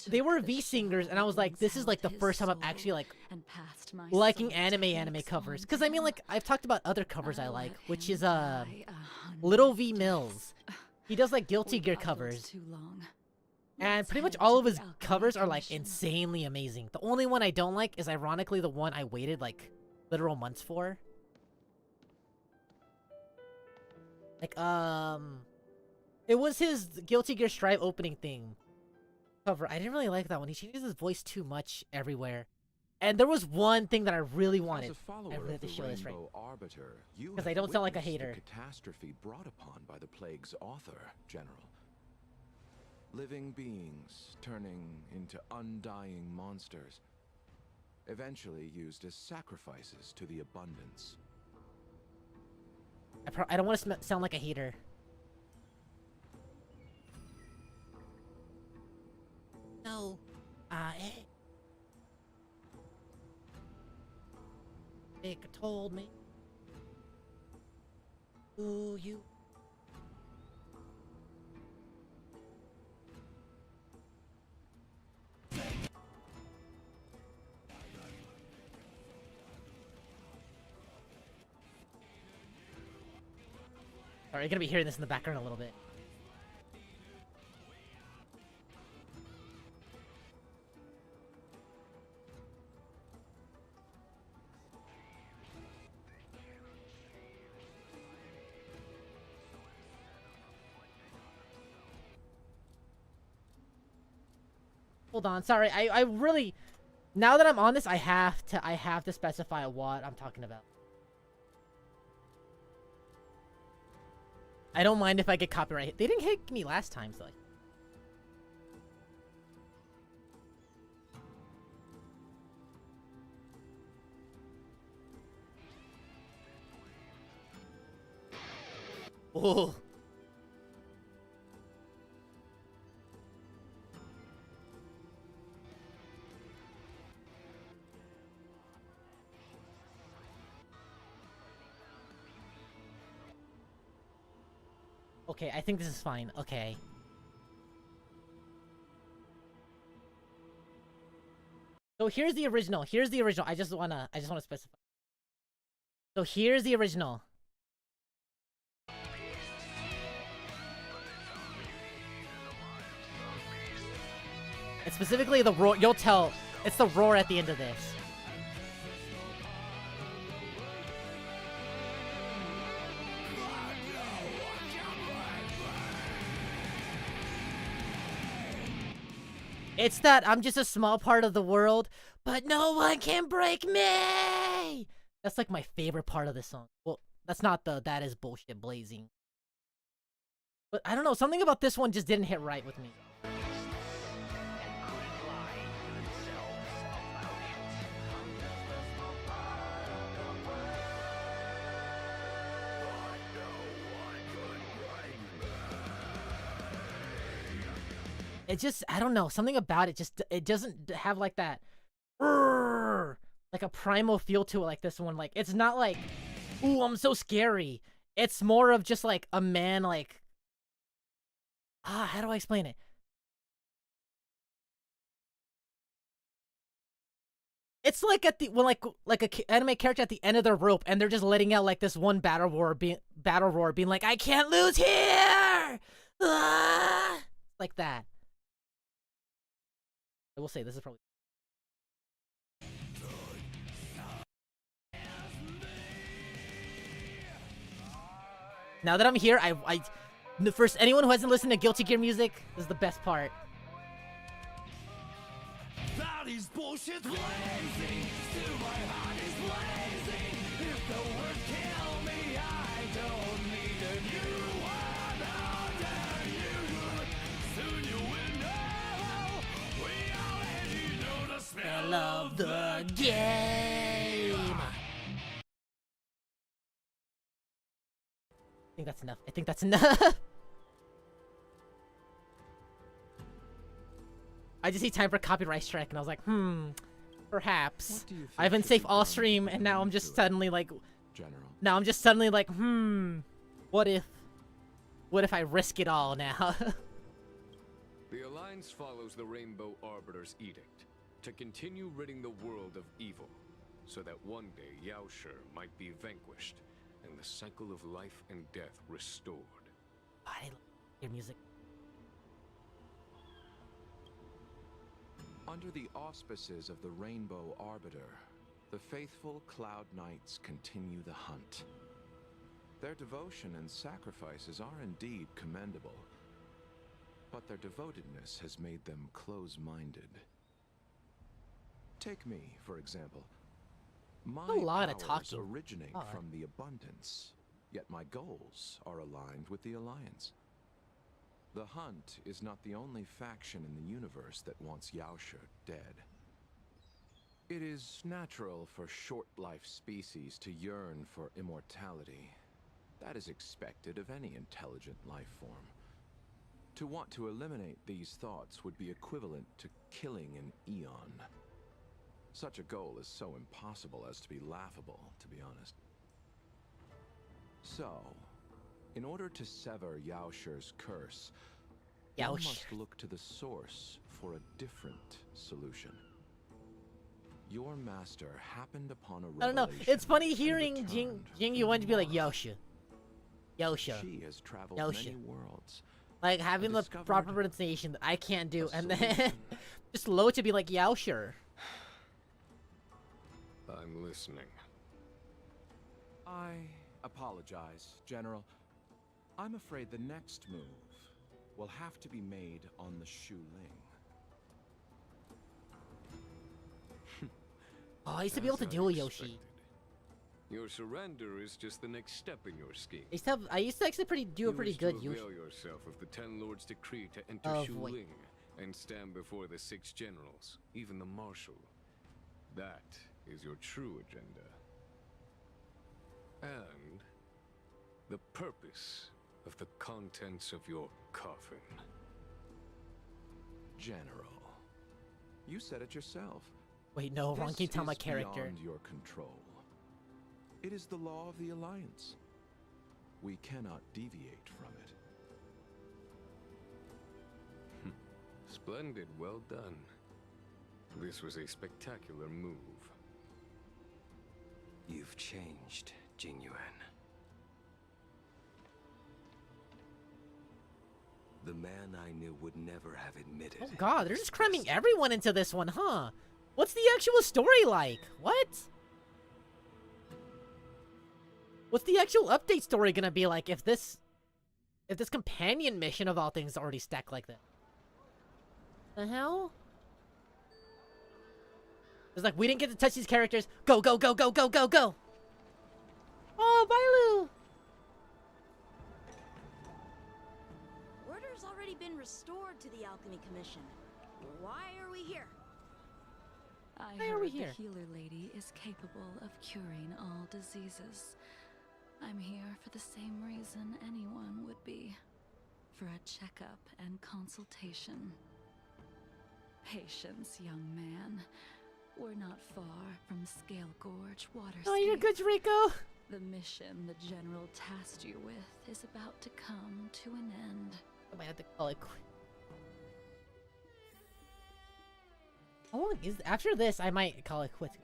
They were V-singers, and I was like, this is like the first time I'm actually like liking anime covers. Because I mean, like, I've talked about other covers I like, which is Little V Mills. He does like Guilty Gear covers. And pretty much all of his covers are like insanely amazing. The only one I don't like is ironically the one I waited like literal months for. Like, it was his Guilty Gear Strive opening thing cover. I didn't really like that one. He changes his voice too much everywhere. And there was one thing that I really wanted. I really have to show this right. Because I don't sound like a hater. The catastrophe brought upon by the plague's author, General. Living beings turning into undying monsters. eventually used as sacrifices to the abundance. I don't want to sound like a hater. No, Nick told me. Ooh, you. Alright, you're gonna be hearing this in the background a little bit. Hold on, sorry, I really, now that I'm on this, I have to specify what I'm talking about. I don't mind if I get copyright hit. They didn't hit me last time, so. Oh. Okay, I think this is fine. Okay. So here's the original. Here's the original. I just wanna specify. So here's the original. It's specifically the roar. You'll tell. It's the roar at the end of this. It's that I'm just a small part of the world, but no one can break me! That's like my favorite part of this song. Well, that's not the that is bullshit blazing. But I don't know, something about this one just didn't hit right with me. It just, I don't know, something about it just, it doesn't have like that, like a primal feel to it like this one. Like, it's not like, ooh, I'm so scary. It's more of just like a man like, how do I explain it? It's like at the, when like a anime character at the end of their rope and they're just letting out like this one battle roar being like, I can't lose here! Like that. I will say, this is probably... Now that I'm here, first, anyone who hasn't listened to Guilty Gear music, this is the best part. That is bullshit blazing, still my heart is blazing. If the words kill me, I don't need a new one under you. Soon you will know, we already know the smell of the game. I think that's enough. I think that's enough. I just need time for copyright strike, and I was like, perhaps. I've been safe all stream, and now I'm just suddenly like, now I'm just suddenly like, what if I risk it all now? The Alliance follows the Rainbow Arbiter's edict to continue ridding the world of evil, so that one day Yaoshi might be vanquished and the cycle of life and death restored. I love your music. Under the auspices of the Rainbow Arbiter, the faithful Cloud Knights continue the hunt. Their devotion and sacrifices are indeed commendable, but their devotedness has made them close-minded. Take me, for example. My a lot of powers talking. originate from the abundance, yet my goals are aligned with the Alliance. The Hunt is not the only faction in the universe that wants Yaoshi dead. It is natural for short-life species to yearn for immortality. That is expected of any intelligent life form. To want to eliminate these thoughts would be equivalent to killing an eon. Such a goal is so impossible as to be laughable, to be honest. So, in order to sever Yaosher's curse, one must look to the source for a different solution. Your master happened upon a revelation. I don't know. It's funny hearing Jing Yuan to be like Yaosha. Yaosha. She has traveled Yaosha. many worlds. Like having the proper pronunciation that I can't do, and then just low to be like Yaosher. I'm listening. I apologize, General. I'm afraid the next move will have to be made on the Shu Ling. Oh, I used to be able to duel Yoshi. Your surrender is just the next step in your scheme. I used to actually do a pretty good You Yoshi. avail yourself of the Ten Lords' decree to enter Oh, Shu boy. Ling and stand before the 6 generals, even the marshal. That is your true agenda. And the purpose of the contents of your coffin. General, you said it yourself. Wait, no, wrong This Gintama is character. beyond your control. It is the law of the Alliance. We cannot deviate from it. Splendid, well done. This was a spectacular move. You've changed, Jingyuan. The man I knew would never have admitted. Oh god, they're just cramming everyone into this one, huh? What's the actual story like? What? What's the actual update story gonna be like if this companion mission of all things is already stacked like that? The hell? It's like we didn't get to touch these characters. Go, go, go, go, go, go, go! Oh, Bailu! Order's already been restored to the Alchemy Commission. Why are we here? I Why are we heard here? the healer lady is capable of curing all diseases. I'm here for the same reason anyone would be. For a checkup and consultation. Patience, young man. We're not far from Scale Gorge Waterscape. Oh, you're good, Rico! The mission the General tasked you with is about to come to an end. I might have to call it quit. How long is after this? I might call it quits.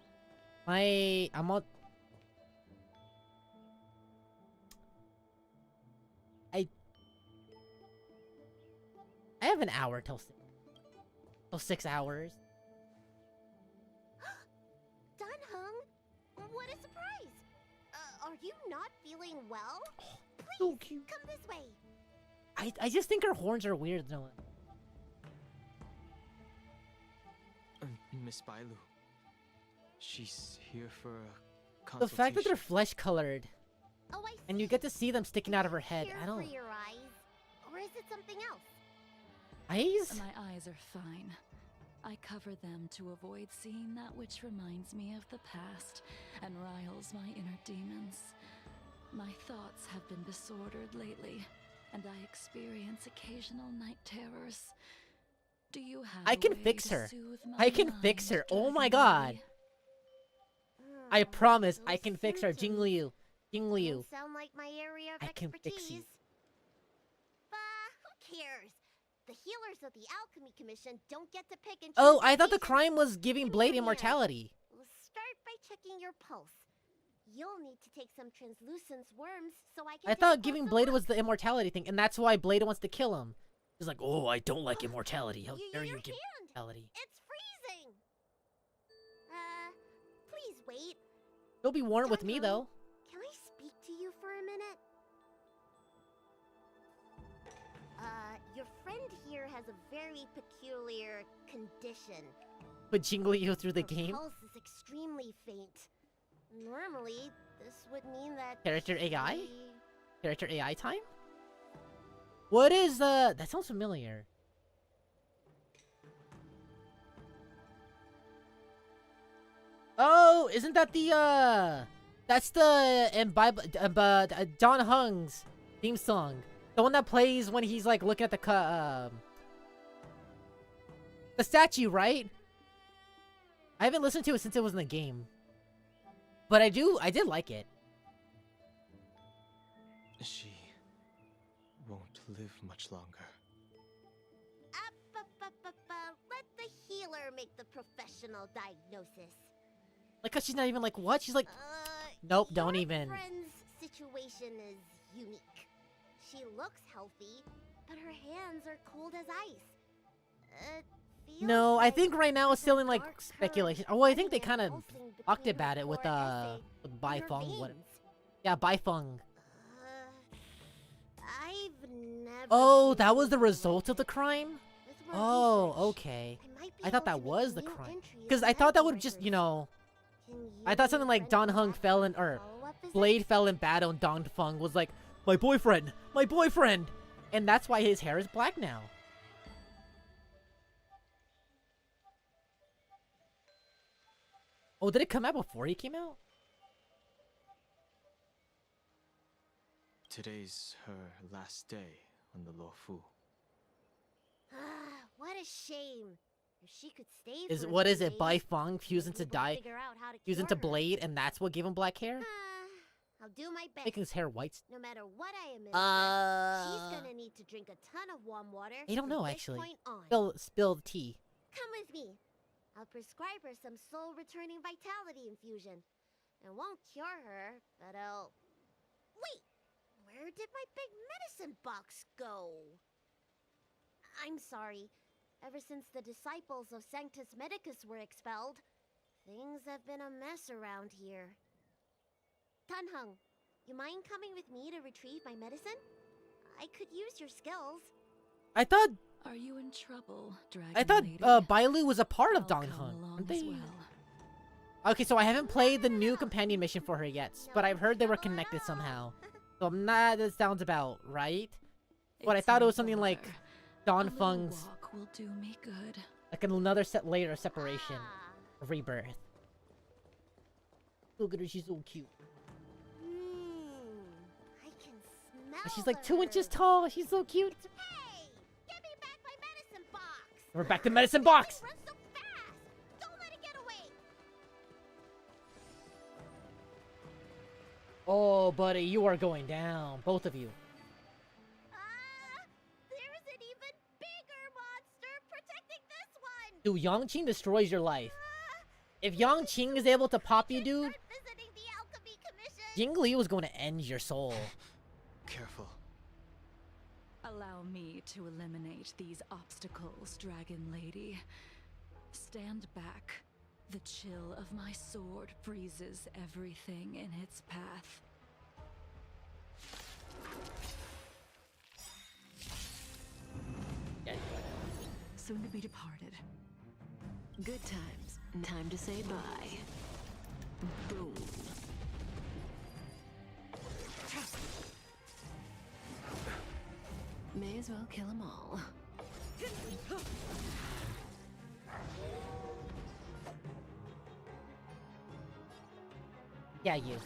I'm on. I have an hour till 6 hours. Dunhung, what a surprise! Are you not feeling well? Please, so cute. come this way. I just think her horns are weird, Noah. Miss Bailu. She's here for a The consultation. fact that they're flesh colored, Oh, I see. and you get to see them sticking out of her head. Here I don't. for your eyes, or is it something else? Eyes? My eyes are fine. I cover them to avoid seeing that which reminds me of the past and riles my inner demons. My thoughts have been disordered lately, and I experience occasional night terrors. Do you have I can a way fix to her. soothe my I can fix mind her. Oh my during god. the I promise I can fix her. Jing Liu. Jing Liu. Doesn't sound like my area of I can expertise. fix you. Who cares? The healers of the Alchemy Commission don't get to pick and choose. Oh, their I thought the patients. crime was giving Blade Here. immortality. Start by checking your pulse. You'll need to take some translucence worms so I can. I take thought a giving closer Blade look. was the immortality thing, and that's why Blade wants to kill him. He's like, oh, I don't like immortality. How dare you Your give hand. immortality? It's freezing. Please wait. He'll be warm with me, Dunhung, though. Can I speak to you for a minute? Your friend here has a very peculiar condition. Put Jing Liu through the Her game. pulse is extremely faint. Normally, this would mean that Character AI? she- Character AI time? What is, that sounds familiar. Oh, isn't that the that's the John Hung's theme song, the one that plays when he's like looking at the statue, right? I haven't listened to it since it was in the game, but I did like it. She won't live much longer. Let the healer make the professional diagnosis. Like, cause she's not even like, what? She's like, nope, don't even. Your friend's situation is unique. She looks healthy, but her hands are cold as ice. No, I think right now it's still in like speculation. Oh, well, I think they kind of talked about it with Baifeng. What? Yeah, Baifeng. I've never. Oh, that was the result of the crime? Oh, okay. I thought that was the crime. Because I thought that would just, you know... I thought something like Don Hung fell in... Or Blade fell in battle and Don Feng was like, my boyfriend! My boyfriend! And that's why his hair is black now. Oh, did it come out before he came out? Today's her last day on the Luofu. What a shame. If she could stay Is for a what few is it? days, Baifeng fused into fused into Blade, and that's what gave him black hair? I'll do my best. Making his hair white. No matter what I am, she's gonna need to drink a ton of warm water. I don't know from this actually. point on. Spill the tea. Come with me. I'll prescribe her some soul-returning vitality infusion. It won't cure her, but I'll... Wait! Where did my big medicine box go? I'm sorry. Ever since the disciples of Sanctus Medicus were expelled, things have been a mess around here. Tanhung, you mind coming with me to retrieve my medicine? I could use your skills. I thought... Are you in trouble, Dragon I thought Lady? Bailu was a part of Don Hung. Aren't they? Okay, so I haven't played the new companion mission for her yet, but I've heard they were connected somehow. So I'm not... That sounds about right. But I thought it was something like Don Feng's... Will do me good. Like another layer of separation. Of rebirth. Look at her, she's so cute. I can smell She's like 2 inches tall, she's so cute. Hey! Give me back my medicine box! We're back to medicine box! Run so fast! Don't let it get away! Oh, buddy, you are going down. Both of you. There's an even bigger monster protecting this one! Dude, Yangqing destroys your life. If Yangqing is able to pop you, dude, Jing Liu is going to end your soul. Careful. Allow me to eliminate these obstacles, Dragon Lady. Stand back. The chill of my sword freezes everything in its path. Soon to be departed. Good times. Time to say bye. Boom. May as well kill them all. Yeah, you.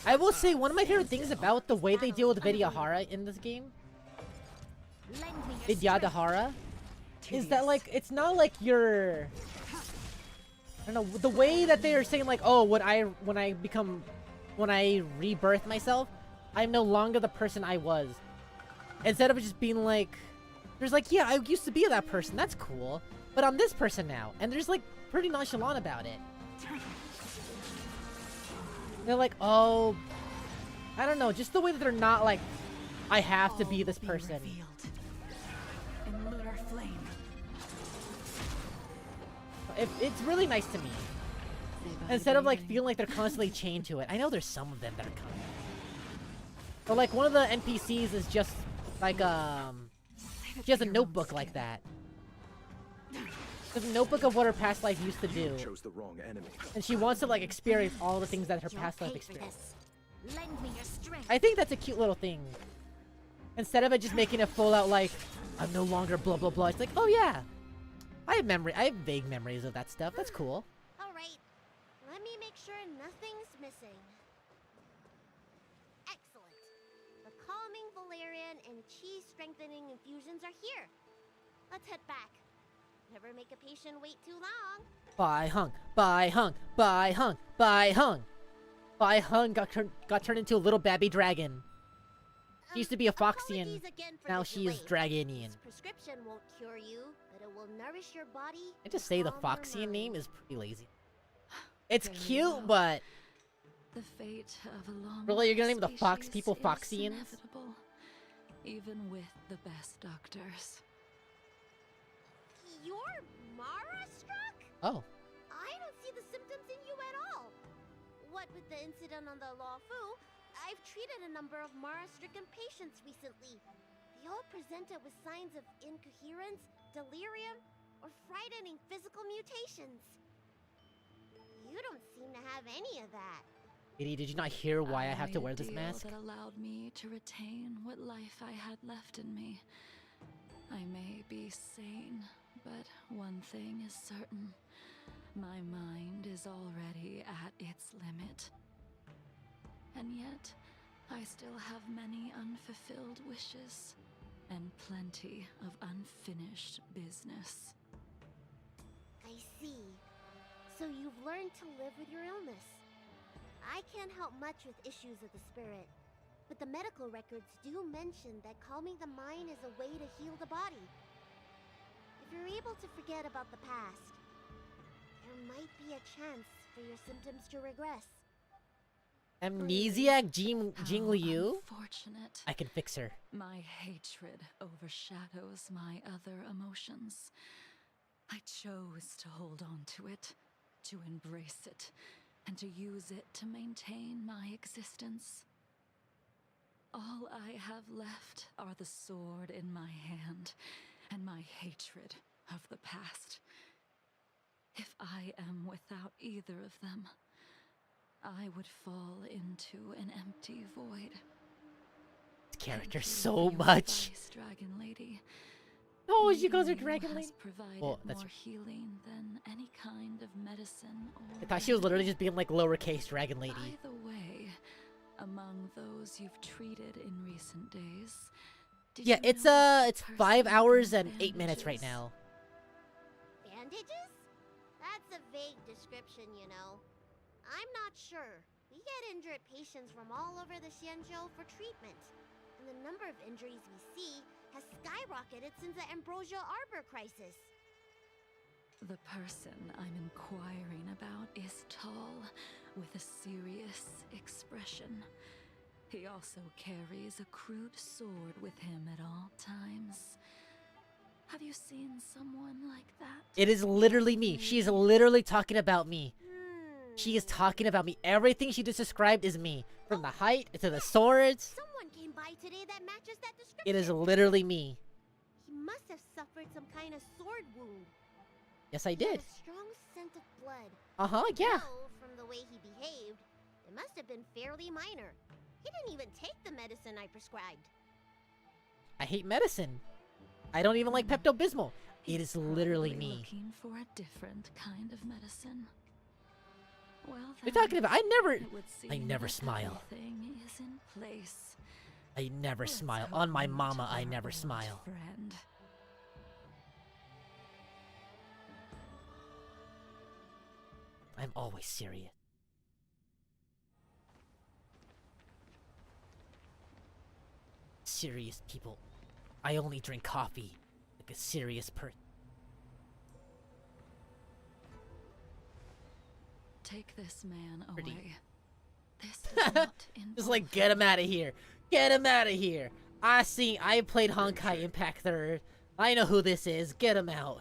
I will say, one of my favorite things about the way they deal with Vidyadhara in this game, Vidyadhara, is that, like, it's not like you're... I don't know, the way that they are saying, like, oh, when I rebirth myself, I'm no longer the person I was. Instead of just being like, there's like, yeah, I used to be that person, that's cool, but I'm this person now, and there's like, pretty nonchalant about it. They're like, oh, I don't know, just the way that they're not like, I have to be this person. In lunar flame. It's really nice to me. Instead of like feeling like they're constantly chained to it. I know there's some of them that are coming. But like one of the NPCs is just like she has a notebook like that. She has a notebook of what her past life used to do. Chose the wrong enemy. And she wants to like experience all the things that her past life experienced. I think that's a cute little thing. Instead of it just making it full out like, I'm no longer blah blah blah. It's like, oh yeah. I have vague memories of that stuff. That's cool. Alright, let me make sure nothing's missing. Excellent. The calming valerian and chi strengthening infusions are here. Let's head back. Never make a patient wait too long. Bai Hung, Bai Hung, Bai Hung, Bai Hung. Bai Hung got turned into a little baby dragon. She used to be a Foxian. Now she is Dragonian. This prescription won't cure you, but it will nourish your body. I just say the Foxian name is pretty lazy. It's Very cute, well. but The fate of a long really, you're gonna name the fox species people is Foxians? inevitable, even with the best doctors. You're Mara struck? Oh. I don't see the symptoms in you at all. What with the incident on the Law Fu, I've treated a number of Mara-stricken patients recently. They all presented with signs of incoherence, delirium, or frightening physical mutations. You don't seem to have any of that. Kitty, did you not hear why I have to wear this made a deal mask? that allowed me to retain what life I had left in me. I may be sane, but one thing is certain. My mind is already at its limit. And yet, I still have many unfulfilled wishes, and plenty of unfinished business. I see. So you've learned to live with your illness. I can't help much with issues of the spirit, but the medical records do mention that calming the mind is a way to heal the body. If you're able to forget about the past, there might be a chance for your symptoms to regress. Amnesiac Jing Liu? Unfortunate. I can fix her. My hatred overshadows my other emotions. I chose to hold on to it, to embrace it, and to use it to maintain my existence. All I have left are the sword in my hand and my hatred of the past. If I am without either of them, I would fall into an empty void. This character Thank you so for your much. advice, Dragon Lady. Oh, she calls her Meeting Dragon you Lady. has provided Oh, that's more right. healing than any kind of medicine or I thought she was literally just being like lowercase Dragon Lady. By the way, among those you've treated in recent days, did Yeah, you it's notice a it's 5 person hours in and 8 minutes right bandages? now. Bandages? That's a vague description, you know. I'm not sure. We get injured patients from all over the Xianzhou for treatment, and the number of injuries we see has skyrocketed since the Ambrosia Arbor crisis. The person I'm inquiring about is tall, with a serious expression. He also carries a crude sword with him at all times. Have you seen someone like that? It is literally me. She is literally talking about me. She is talking about me. Everything she just described is me. From the height to the swords. Someone came by today that matches that description. It is literally me. He must have suffered some kind of sword wound. Yes, I He did. had a strong scent of blood. Uh-huh, yeah. Though, from the way he behaved, it must have been fairly minor. He didn't even take the medicine I prescribed. I hate medicine. I don't even like Pepto-Bismol. It is literally Probably me. looking for a different kind of medicine. Well, You're then, talking about- it would I seem never that smile. everything is in place. I never Let's smile. hope On my we meet mama, I our never old smile. Friend. I'm always serious. Serious people. I only drink coffee like a serious person. Take this man Pretty. away. This is not Just like, get him out of here. Get him out of here. I played Honkai Impact 3rd. I know who this is. Get him out.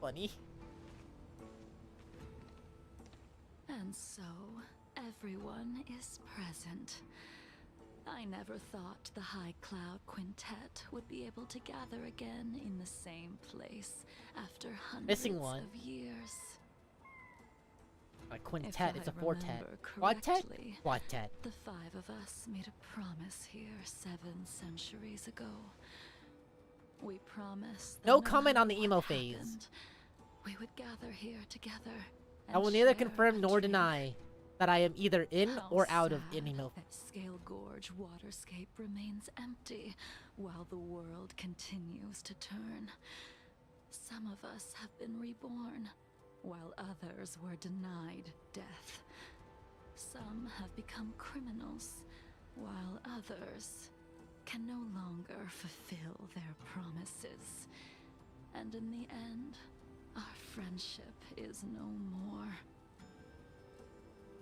Funny. And so, everyone is present. I never thought the High Cloud Quintet would be able to gather again in the same place after hundreds Missing one. of years. A If quintet, it's I a quartet. remember Quadtet? correctly, Quadtet. The 5 of us made a promise here 7 centuries ago. We promised that No comment on the matter emo what phase. happened, we would gather here together. I will and neither share confirm a nor dream. deny that I am either in How or out of sad emo. that Scale Gorge waterscape remains empty while the world continues to turn. Some of us have been reborn, while others were denied death. Some have become criminals, while others can no longer fulfill their promises. And in the end, our friendship is no more.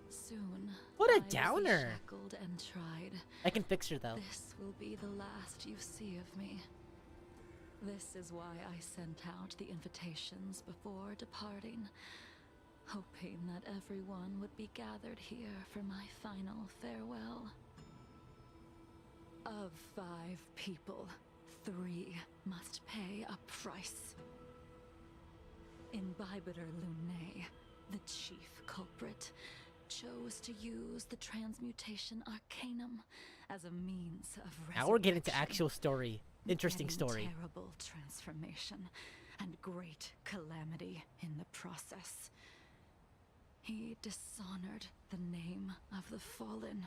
Soon, What a I will be downer. shackled and tried. I can fix her though. This will be the last you see of me. This is why I sent out the invitations before departing, hoping that everyone would be gathered here for my final farewell. Of 5 people, 3 must pay a price. Imbibitor Lunae, the chief culprit, chose to use the transmutation arcanum as a means of resurrection. Now we're getting to actual story. Interesting Getting story. Terrible transformation and great calamity in the process. He dishonored the name of the fallen.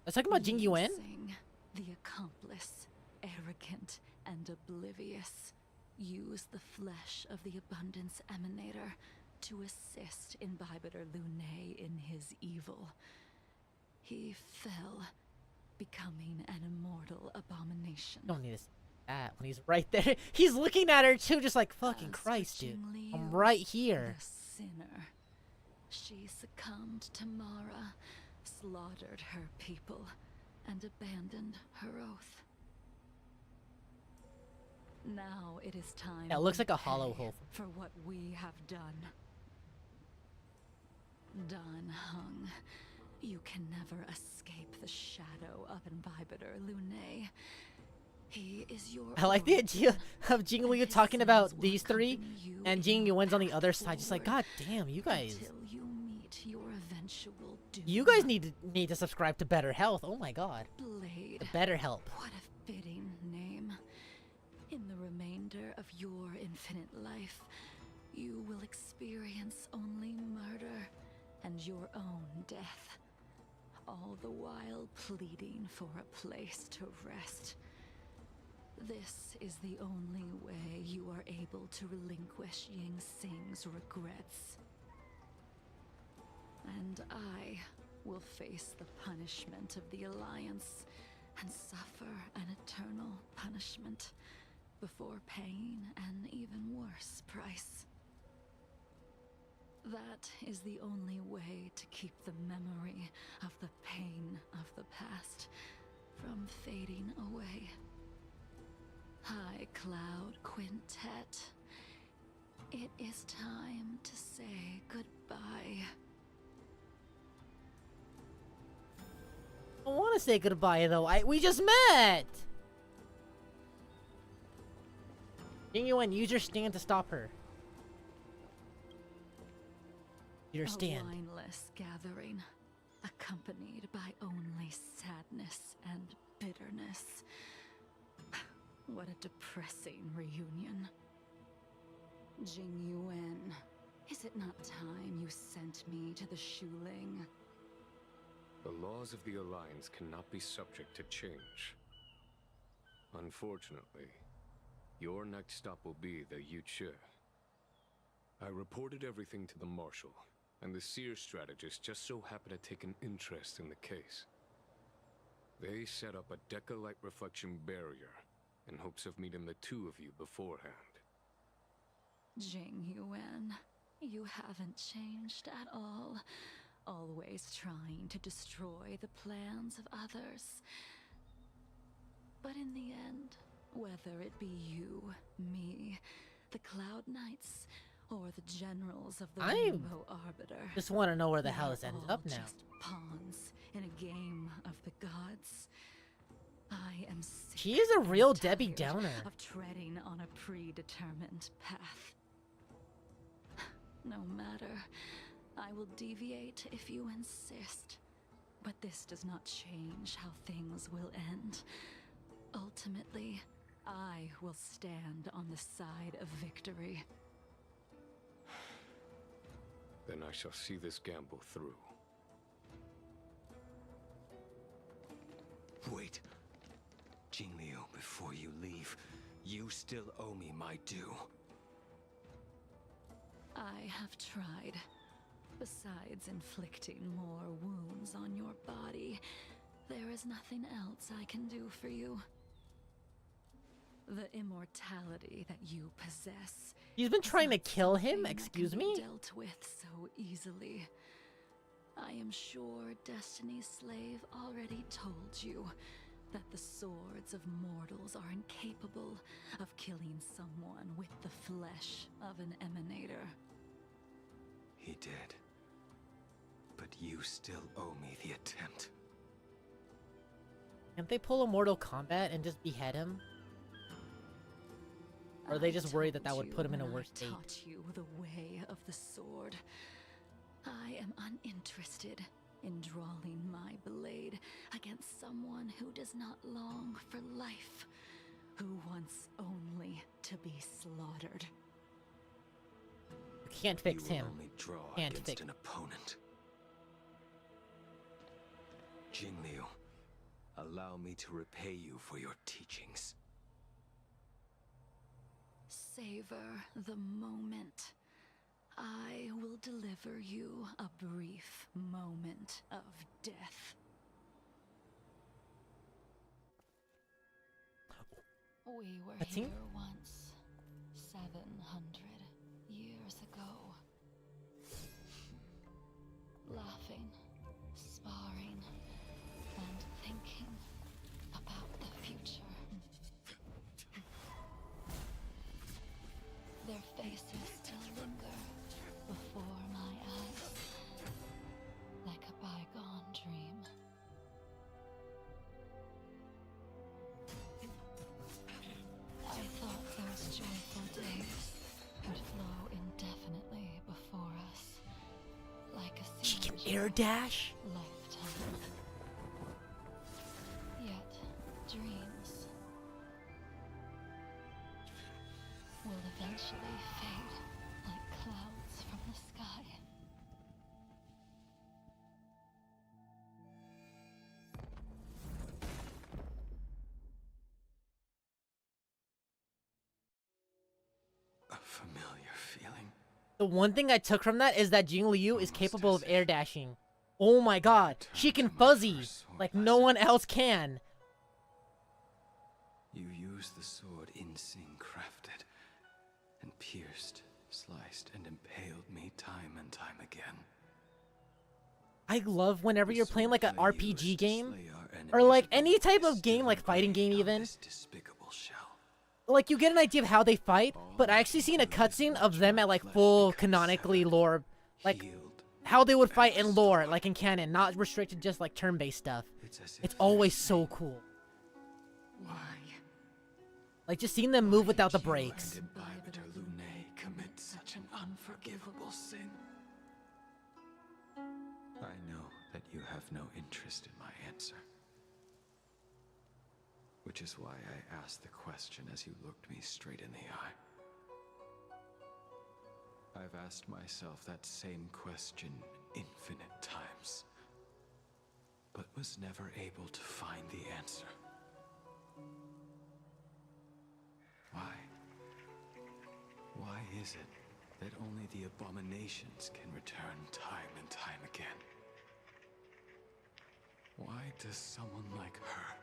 Let's talk about Jing Yuan. Sing, the accomplice, arrogant and oblivious, used the flesh of the Abundance Emanator to assist Imbibitor Lunae in his evil. He fell, becoming an immortal abomination. Don't need to say that when he's right there. He's looking at her too, just like fucking Christ, dude. I'm right here. The sinner. She succumbed to Mara, slaughtered her people, and abandoned her oath. Now it is time. Yeah, it looks we like a hollow pay hole. for what we have done. Dan Heng, you can never escape the shadow of Imbibitor Lunae. He is your I like the idea origin, of Jing and Liu his talking sins about will these 3 accompany you and in Jing your Yuan's on the path other side, just like, god forward damn, you guys. until you meet your eventual doom. You guys need to subscribe to Better Health. Oh my god. Blade. The Better Help. What a fitting name. In the remainder of your infinite life, you will experience only murder and your own death, all the while pleading for a place to rest. This is the only way you are able to relinquish Ying Sing's regrets. And I will face the punishment of the Alliance and suffer an eternal punishment before paying an even worse price. That is the only way to keep the memory of the pain of the past from fading away. High Cloud Quintet, it is time to say goodbye. I want to say goodbye though. We just met. Jing Yuan, use your stand to stop her. Your stand. A wineless gathering, accompanied by only sadness and bitterness. What a depressing reunion. Jing Yuan, is it not time you sent me to the Shuling? The laws of the Alliance cannot be subject to change. Unfortunately, your next stop will be the Yuchi. I reported everything to the Marshal, and the Seer strategist just so happened to take an interest in the case. They set up a Deca-light reflection barrier in hopes of meeting the 2 of you beforehand. Jing Yuan, you haven't changed at all. Always trying to destroy the plans of others. But in the end, whether it be you, me, the Cloud Knights, or the generals of the Rainbow Arbiter, Just want to know where the we hell are this ended all up now. just pawns in a game of the gods. I am sick She is a real and Debbie tired Downer. of treading on a predetermined path. No matter, I will deviate if you insist. But this does not change how things will end. Ultimately, I will stand on the side of victory. Then I shall see this gamble through. Wait. Jingliu, before you leave, you still owe me my due. I have tried. Besides inflicting more wounds on your body, there is nothing else I can do for you. The immortality that you possess. He's been trying to kill him, something that excuse can be me? dealt with so easily. I am sure Destiny's slave already told you that the swords of mortals are incapable of killing someone with the flesh of an emanator. He did. But you still owe me the attempt. Can't they pull a Mortal Kombat and just behead him? Or are they just worried that that would put him in a worse state? I taught you the way of the sword. I am uninterested in drawing my blade against someone who does not long for life, who wants only to be slaughtered. You can't fix You will him. only draw Can't against fix an opponent. Jingliu, allow me to repay you for your teachings. Savor the moment. I will deliver you a brief moment of death. We were Cutscene? here once, 700 years ago. Laughing, sparring, and thinking about the future. Their faces still linger before my eyes, like a bygone dream. I thought those joyful days would flow indefinitely before us, like a She can single air dash? lifetime. Yet, dreams will eventually fade like clouds from the sky. A familiar feeling. The one thing I took from that is that Jingliu is capable of air dashing. Oh my god, she can fuzzy like no one else can. You used the sword Insing crafted, and pierced, sliced, and impaled me time and time again. I love whenever you're playing like an I RPG used to game, slay our or enemies like above any type is of game, still like fighting game engraved on even. this despicable shell. Like you get an idea of how they fight, but I actually seen a cutscene of them at like full canonically lore, like how they would fight in lore, like in canon, not restricted just like turn-based stuff. It's always so cool. Why? Like just seeing them move without the brakes. And Imbibitor Lunae commit such an unforgivable sin. I know that you have no interest in my answer. Which is why I asked the question as you looked me straight in the eye. I've asked myself that same question infinite times, but was never able to find the answer. Why? Why is it that only the abominations can return time and time again? Why does someone like her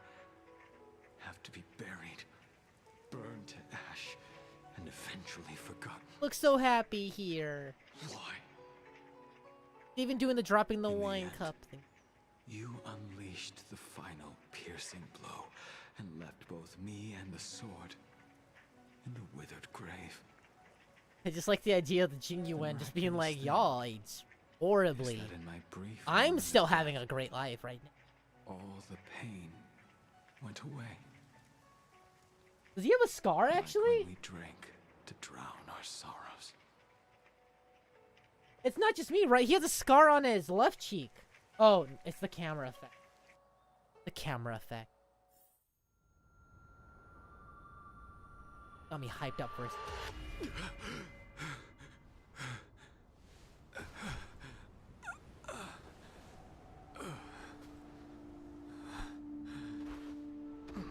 have to be buried, burned to ash, and eventually forgotten? Look so happy here. Why? Even doing the dropping the In the wine end, cup thing. You unleashed the final piercing blow and left both me and the sword in the withered grave. I just like the idea of the Jingyuan just being like, y'all aged horribly. Is that in my brief I'm moment still of having death, a great life right now. all the pain went away? Does he have a scar Like actually? when we drank to drown our sorrows. It's not just me, right? He has a scar on his left cheek. Oh, it's the camera effect. The camera effect. Got me hyped up first.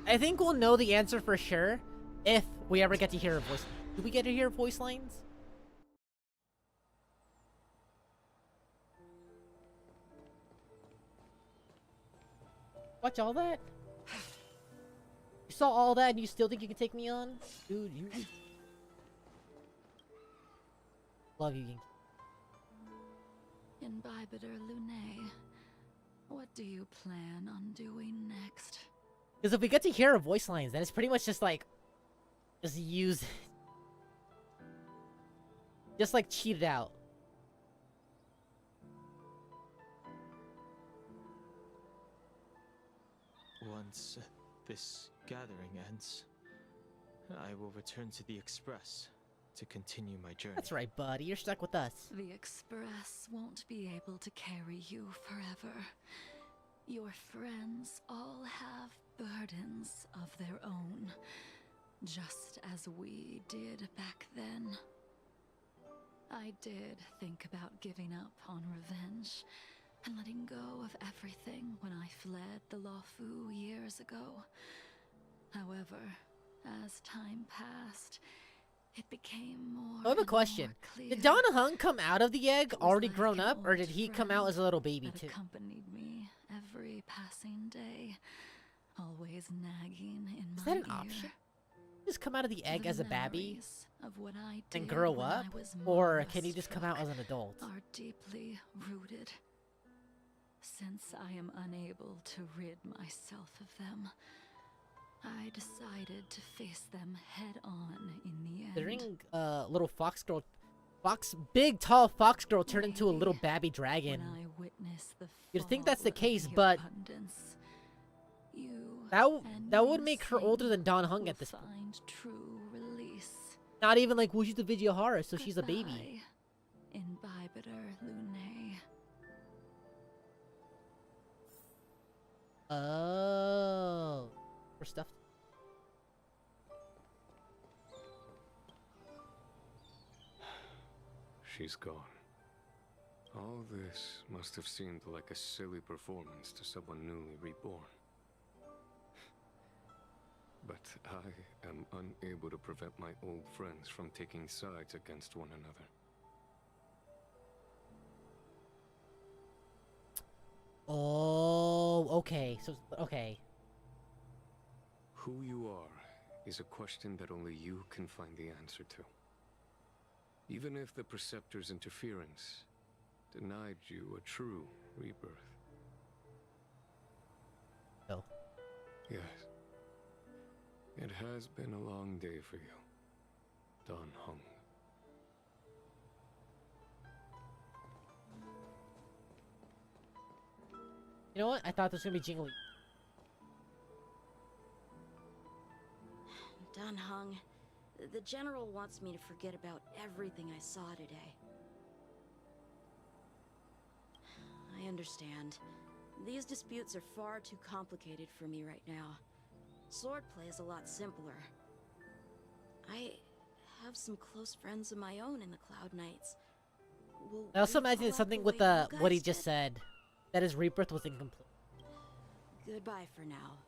I think we'll know the answer for sure if we ever get to hear a voice. Do we get to hear voice lines? Watch all that? You saw all that and you still think you can take me on? Dude, you... Love you, Ying. Imbibitor Lune, what do you plan on doing next? Because if we get to hear our voice lines, then it's pretty much just like... Just use... Just like cheat it out. Once this gathering ends, I will return to the Express to continue my journey. That's right, buddy. You're stuck with us. The Express won't be able to carry you forever. Your friends all have burdens of their own, just as we did back then. I did think about giving up on revenge and letting go of everything when I fled the Luofu years ago. However, as time passed, it became more I have a question. Did Don Hung come out of the egg already grown up, or did he come out as a little baby too? Accompanied me every passing day, always nagging in Is my that an ear. option? Just come out of the egg The as a babby of what I and did grow when up, I was or can he just come out as an adult? are deeply rooted. Since I am unable to rid myself of them, I decided to face them head on in the end. Considering little big tall fox girl turned into a little babby dragon. When I witness the You'd think that's the fall of case, the but abundance, you that would make her older than Don Hung at this point. find true release. Not even like Wuju's the Vijayahara, so she's a baby. Goodbye, Imbibitor Lune. Oh, for stuff. She's gone. All this must have seemed like a silly performance to someone newly reborn. But I am unable to prevent my old friends from taking sides against one another. Oh, okay. So, okay. Who you are is a question that only you can find the answer to. Even if the Preceptor's interference denied you a true rebirth. No. Yes. It has been a long day for you, Don Hung. You know what? I thought this was gonna be Jingly. Don Hung, the General wants me to forget about everything I saw today. I understand. These disputes are far too complicated for me right now. Swordplay is a lot simpler. I have some close friends of my own in the Cloud Knights. I also imagine it's something with the what he just said, that his rebirth was incomplete. Goodbye for now,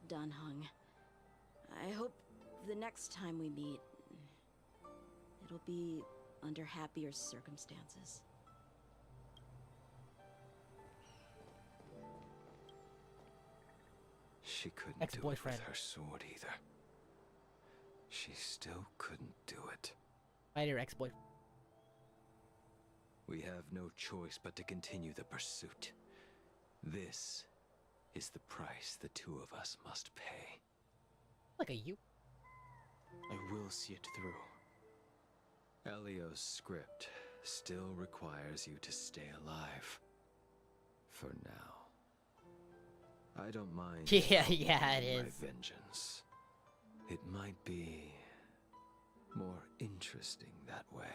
Don Hung. I hope the next time we meet, it'll be under happier circumstances. She couldn't do it Ex-boyfriend. with her sword either. She still couldn't do it. By your ex-boyfriend. We have no choice but to continue the pursuit. This is the price the two of us must pay. Like a you. I will see it through. Elio's script still requires you to stay alive. For now. I don't mind. Yeah, yeah, it my is. vengeance. It might be more interesting that way.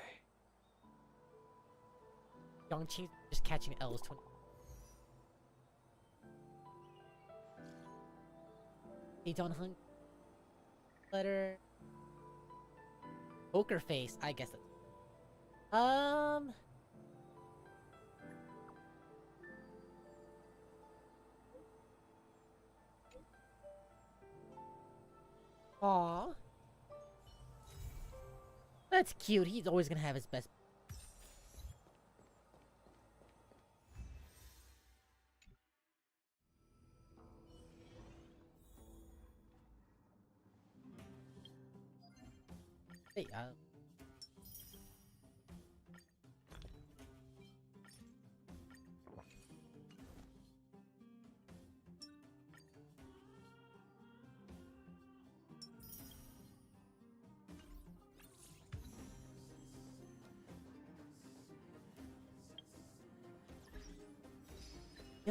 Yongqing just catching L's 20. Hey, Don Hung. Letter. Poker face, I guess. Aww. That's cute. He's always gonna have his best. Hey, I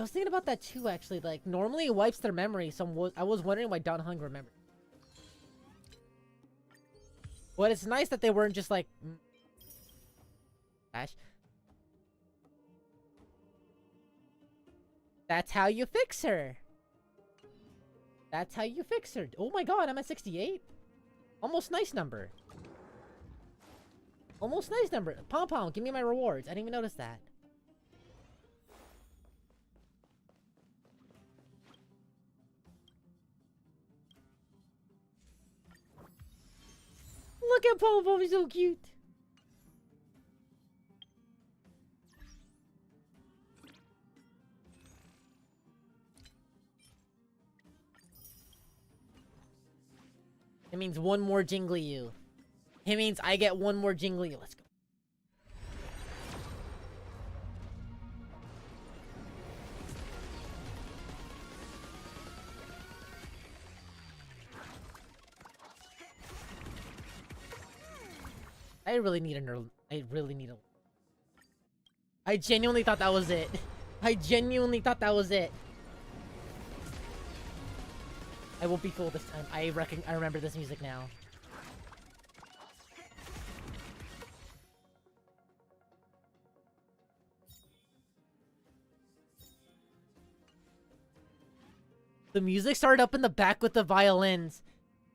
was thinking about that too, actually. Like, normally it wipes their memory, so I was wondering why Don Hung remembered. But it's nice that they weren't just like... Ash. That's how you fix her. That's how you fix her. Oh my god, I'm at 68. Almost nice number. Almost nice number. Pom Pom, give me my rewards. I didn't even notice that. Look at Pom Pom, he's so cute. It means one more Jingliu. It means I get one more Jingliu. Let's go. I really need a nerd. I really need a... I genuinely thought that was it. I genuinely thought that was it. I won't be fooled this time. I remember this music now. The music started up in the back with the violins.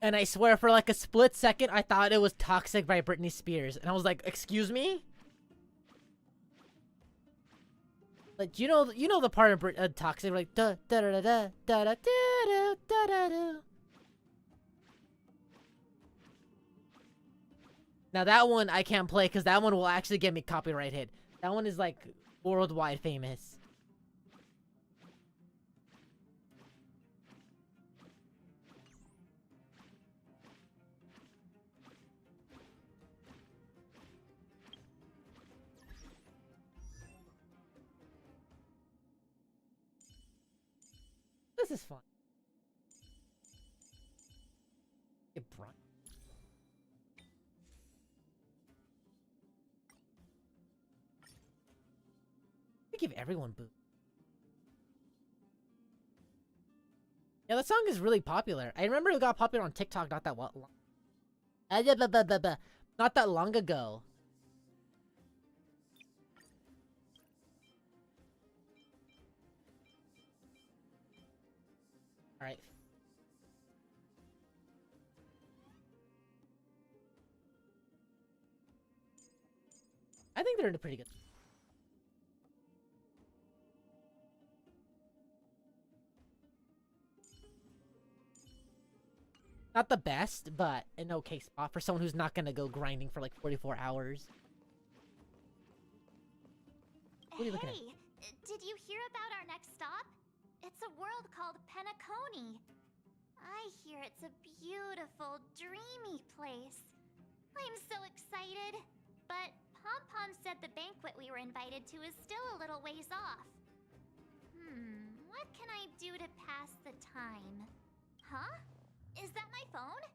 And I swear for like a split second, I thought it was Toxic by Britney Spears. And I was like, excuse me? Like, you know the part of Toxic, like, da da da da da da da da da da da. Now that one I can't play because that one will actually get me copyright hit. That one is like worldwide famous. This is fun. Get Brian. We give everyone boot. Yeah, that song is really popular. I remember it got popular on TikTok not that long. Not that long ago. Alright. I think they're in a pretty good... Not the best, but an okay spot for someone who's not gonna go grinding for like 44 hours. What are you looking at? Hey, did you hear about our next stop? It's a world called Penacony. I hear it's a beautiful, dreamy place. I'm so excited. But Pom Pom said the banquet we were invited to is still a little ways off. What can I do to pass the time? Huh? Is that my phone?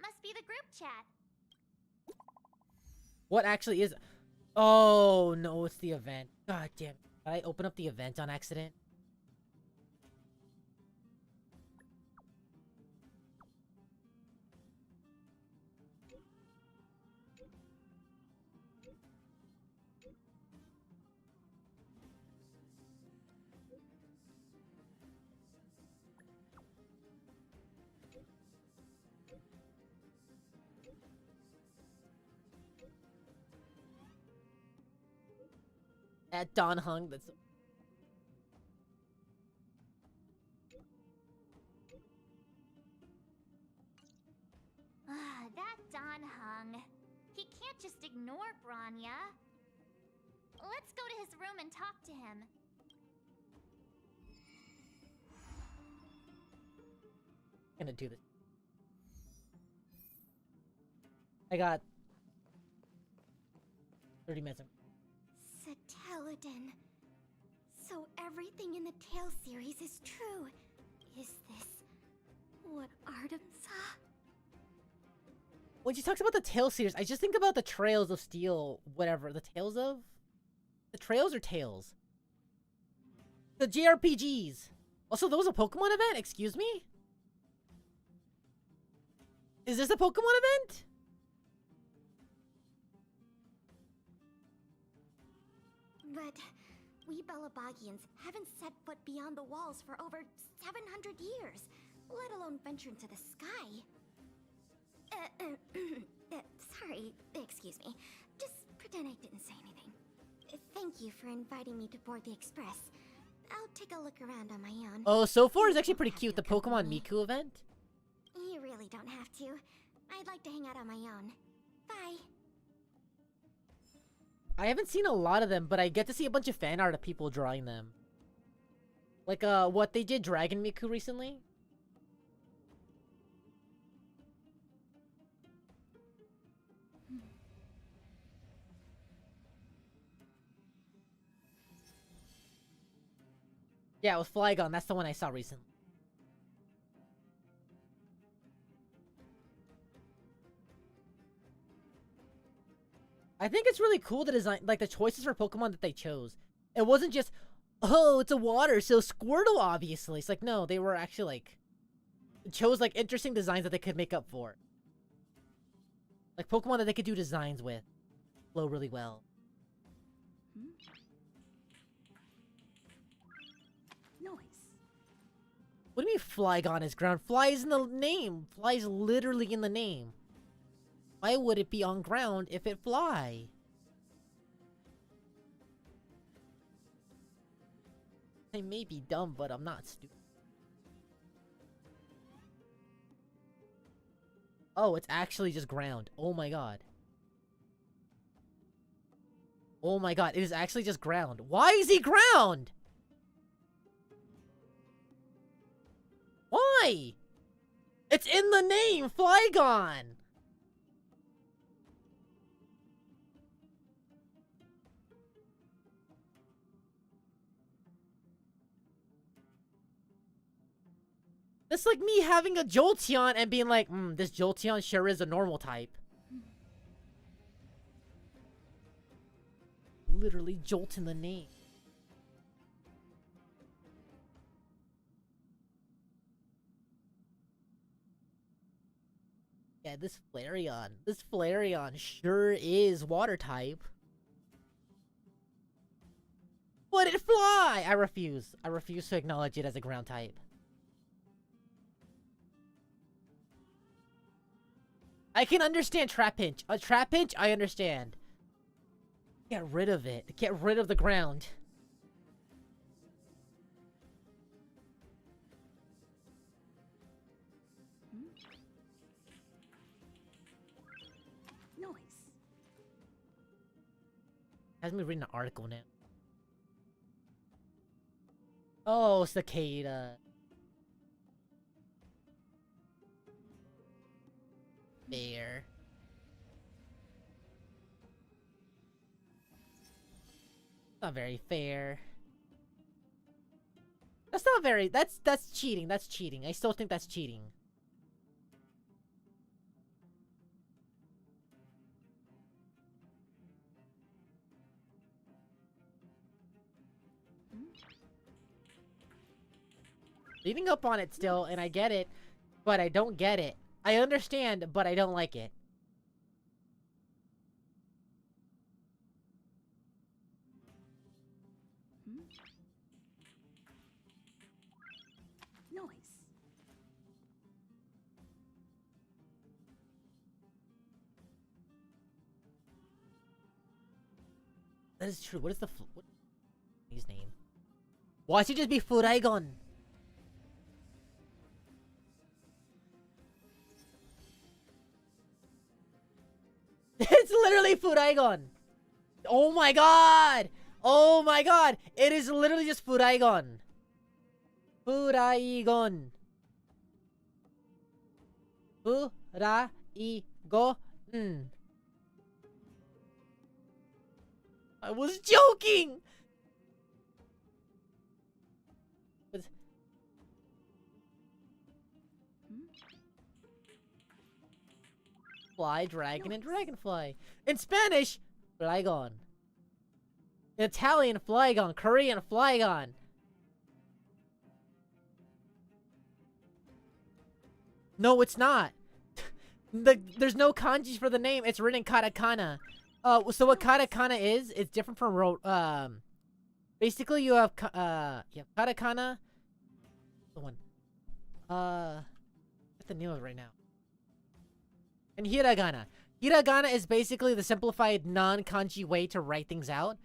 Must be the group chat. What actually is... Oh, no, it's the event. God damn it. Did I open up the event on accident? At Don Hung, that's... That Don Hung. He can't just ignore Branya. Let's go to his room and talk to him. Gonna do this. I got 30 minutes. Satelladin. So everything in the Tale series is true. Is this what Artem saw? When she talks about the Tale series, I just think about the Trails of Steel, whatever. The Tales of? The Trails or Tales? The JRPGs. Also, there was a Pokemon event? Excuse me? Is this a Pokemon event? But we Balabagians haven't set foot beyond the walls for over 700 years, let alone venture into the sky. Sorry, excuse me. Just pretend I didn't say anything. Thank you for inviting me to board the Express. I'll take a look around on my own. Oh, so far is actually pretty cute. The Pokemon Miku event. You really don't have to. I'd like to hang out on my own. Bye. I haven't seen a lot of them, but I get to see a bunch of fan art of people drawing them. Like, what they did Dragon Miku recently. Yeah, it was Flygon. That's the one I saw recently. I think it's really cool the design, like the choices for Pokemon that they chose. It wasn't just, oh, it's a water, so Squirtle, obviously. It's like, no, they were actually like, chose like interesting designs that they could make up for. Like Pokemon that they could do designs with. Flow really well. What do you mean Flygon is ground? Fly is in the name. Fly is literally in the name. Why would it be on ground if it fly? I may be dumb, but I'm not stupid. Oh, it's actually just ground. Oh my god. Oh my god, it is actually just ground. Why is he ground? Why? It's in the name, Flygon! It's like me having a Jolteon and being like, this Jolteon sure is a normal type. Literally Jolt in the name. Yeah, this Flareon sure is water type. But it fly! I refuse to acknowledge it as a ground type. I can understand Trapinch. A Trapinch, I understand. Get rid of it. Get rid of the ground. Has me reading an article now. Oh, cicada. Fair. Not very fair. That's not very. That's cheating. That's cheating. I still think that's cheating. Leading up on it still, and I get it, but I don't get it. I understand, but I don't like it. Noise. That is true. What is the Why should it just be Furaigon? It's literally Furaigon. Oh my god! Oh my god! It is literally just Furaigon. Furaigon. Furaigon. I was joking! Fly, dragon, and dragonfly. In Spanish, Flygon. In Italian, Flygon. Korean, Flygon. No, it's not. There's no kanji for the name. It's written in katakana. So what katakana is, it's different from basically you have katakana. The one. What's the name of it right now? And hiragana. Hiragana is basically the simplified non-kanji way to write things out.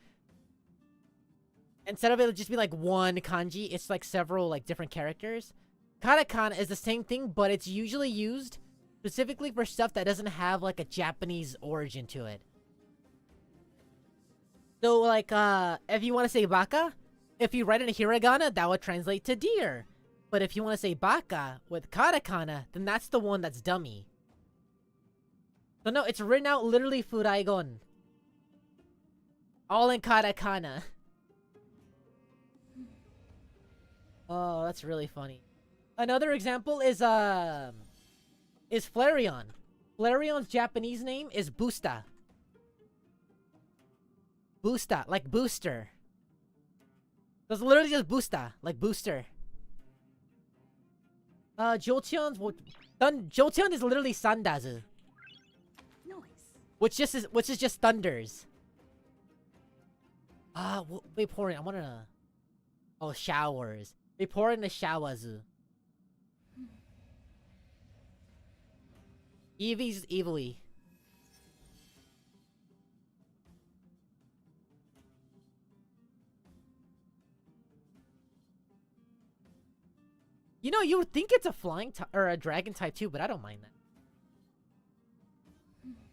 Instead of it just be like one kanji, it's like several like different characters. Katakana is the same thing, but it's usually used specifically for stuff that doesn't have like a Japanese origin to it. So like if you want to say baka, if you write it in hiragana, that would translate to deer. But if you want to say baka with katakana, then that's the one that's dummy. So no, it's written out literally Furaigon. All in katakana. Oh, that's really funny. Another example is Flareon. Flareon's Japanese name is Boosta. Boosta, like booster. That's literally just Boosta, like booster. Jolteon is literally Sandazu. Which is just thunders. Vaporeon, I wanna... Oh, showers. Vaporeon is Shawazu. Eevee's Eevee. You know, you would think it's a flying type or a dragon type too, but I don't mind that.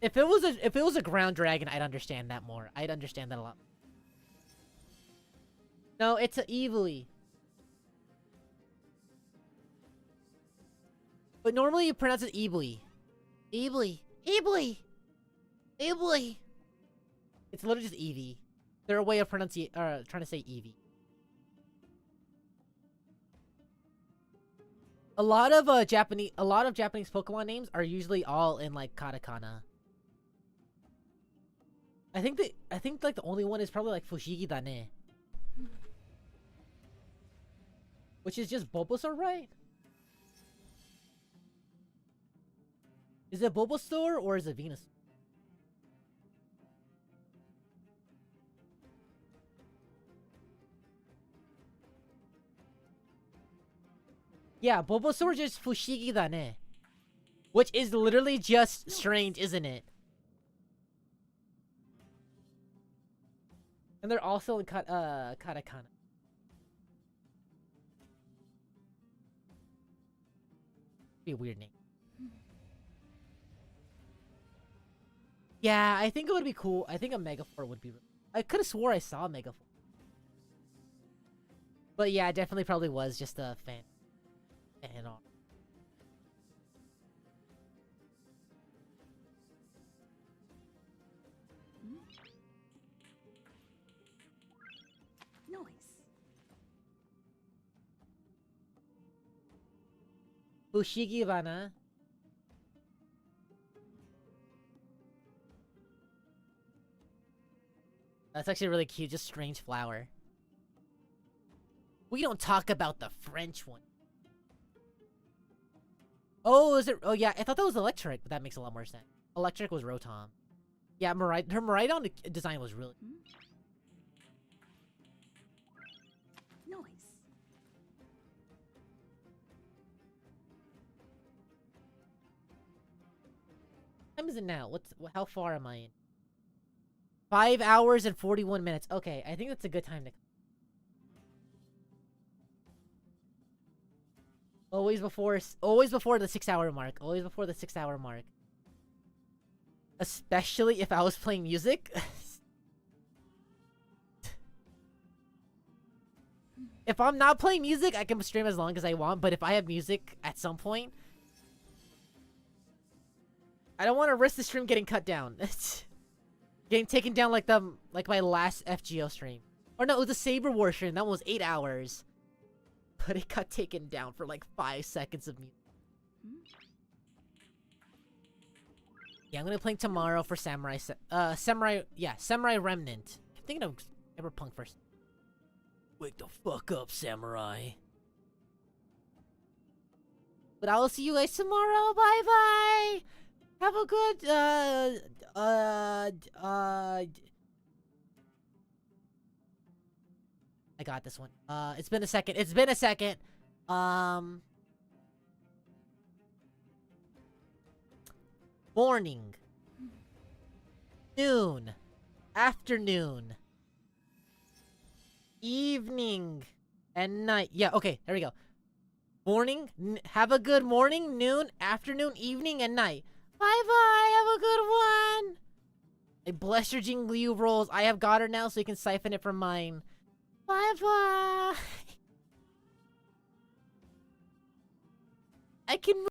If it was a ground dragon, I'd understand that more. I'd understand that a lot. No, it's a Eevee. But normally you pronounce it Eevee. Eevee. Eevee. Eevee. It's literally just Eevee. They're a way of trying to say Eevee. A lot of Japanese Pokemon names are usually all in like katakana. I think like the only one is probably like Fushigi Dane. Which is just Bulbasaur, right? Is it Bulbasaur or is it Venus? Yeah, Bulbasaur just Fushigi Dane. Which is literally just strange, isn't it? And they're also in katakana. Be a weird name. Yeah, I think it would be cool. I think a Megafor would be... I could have swore I saw a Megafor. But yeah, it definitely probably was just a fan art. Fushigi Vana. That's actually really cute, just strange flower. We don't talk about the French one. Oh, is it? Oh yeah, I thought that was electric, but that makes a lot more sense. Electric was Rotom. Yeah, her Miraidon design was really... What time is it now? How far am I in? 5 hours and 41 minutes. Okay, I think that's a good time to... Always before the 6-hour mark. Always before the 6-hour mark. Especially if I was playing music. If I'm not playing music, I can stream as long as I want, but if I have music at some point, I don't want to risk the stream getting cut down. Getting taken down like my last FGO stream. Or no, it was the Saber War stream. That one was 8 hours. But it got taken down for like 5 seconds of music. Yeah, I'm gonna be playing tomorrow for Samurai Remnant. I'm thinking of Cyberpunk first. Wake the fuck up, Samurai. But I will see you guys tomorrow. Bye bye. Have a good I got this one. It's been a second. Morning. Noon. Afternoon. Evening. And night. Yeah, okay, there we go. Morning. Have a good morning, noon, afternoon, evening, and night. Bye-bye. Have a good one. I bless your Jingliu rolls. I have got her now, so you can siphon it from mine. Bye-bye. I can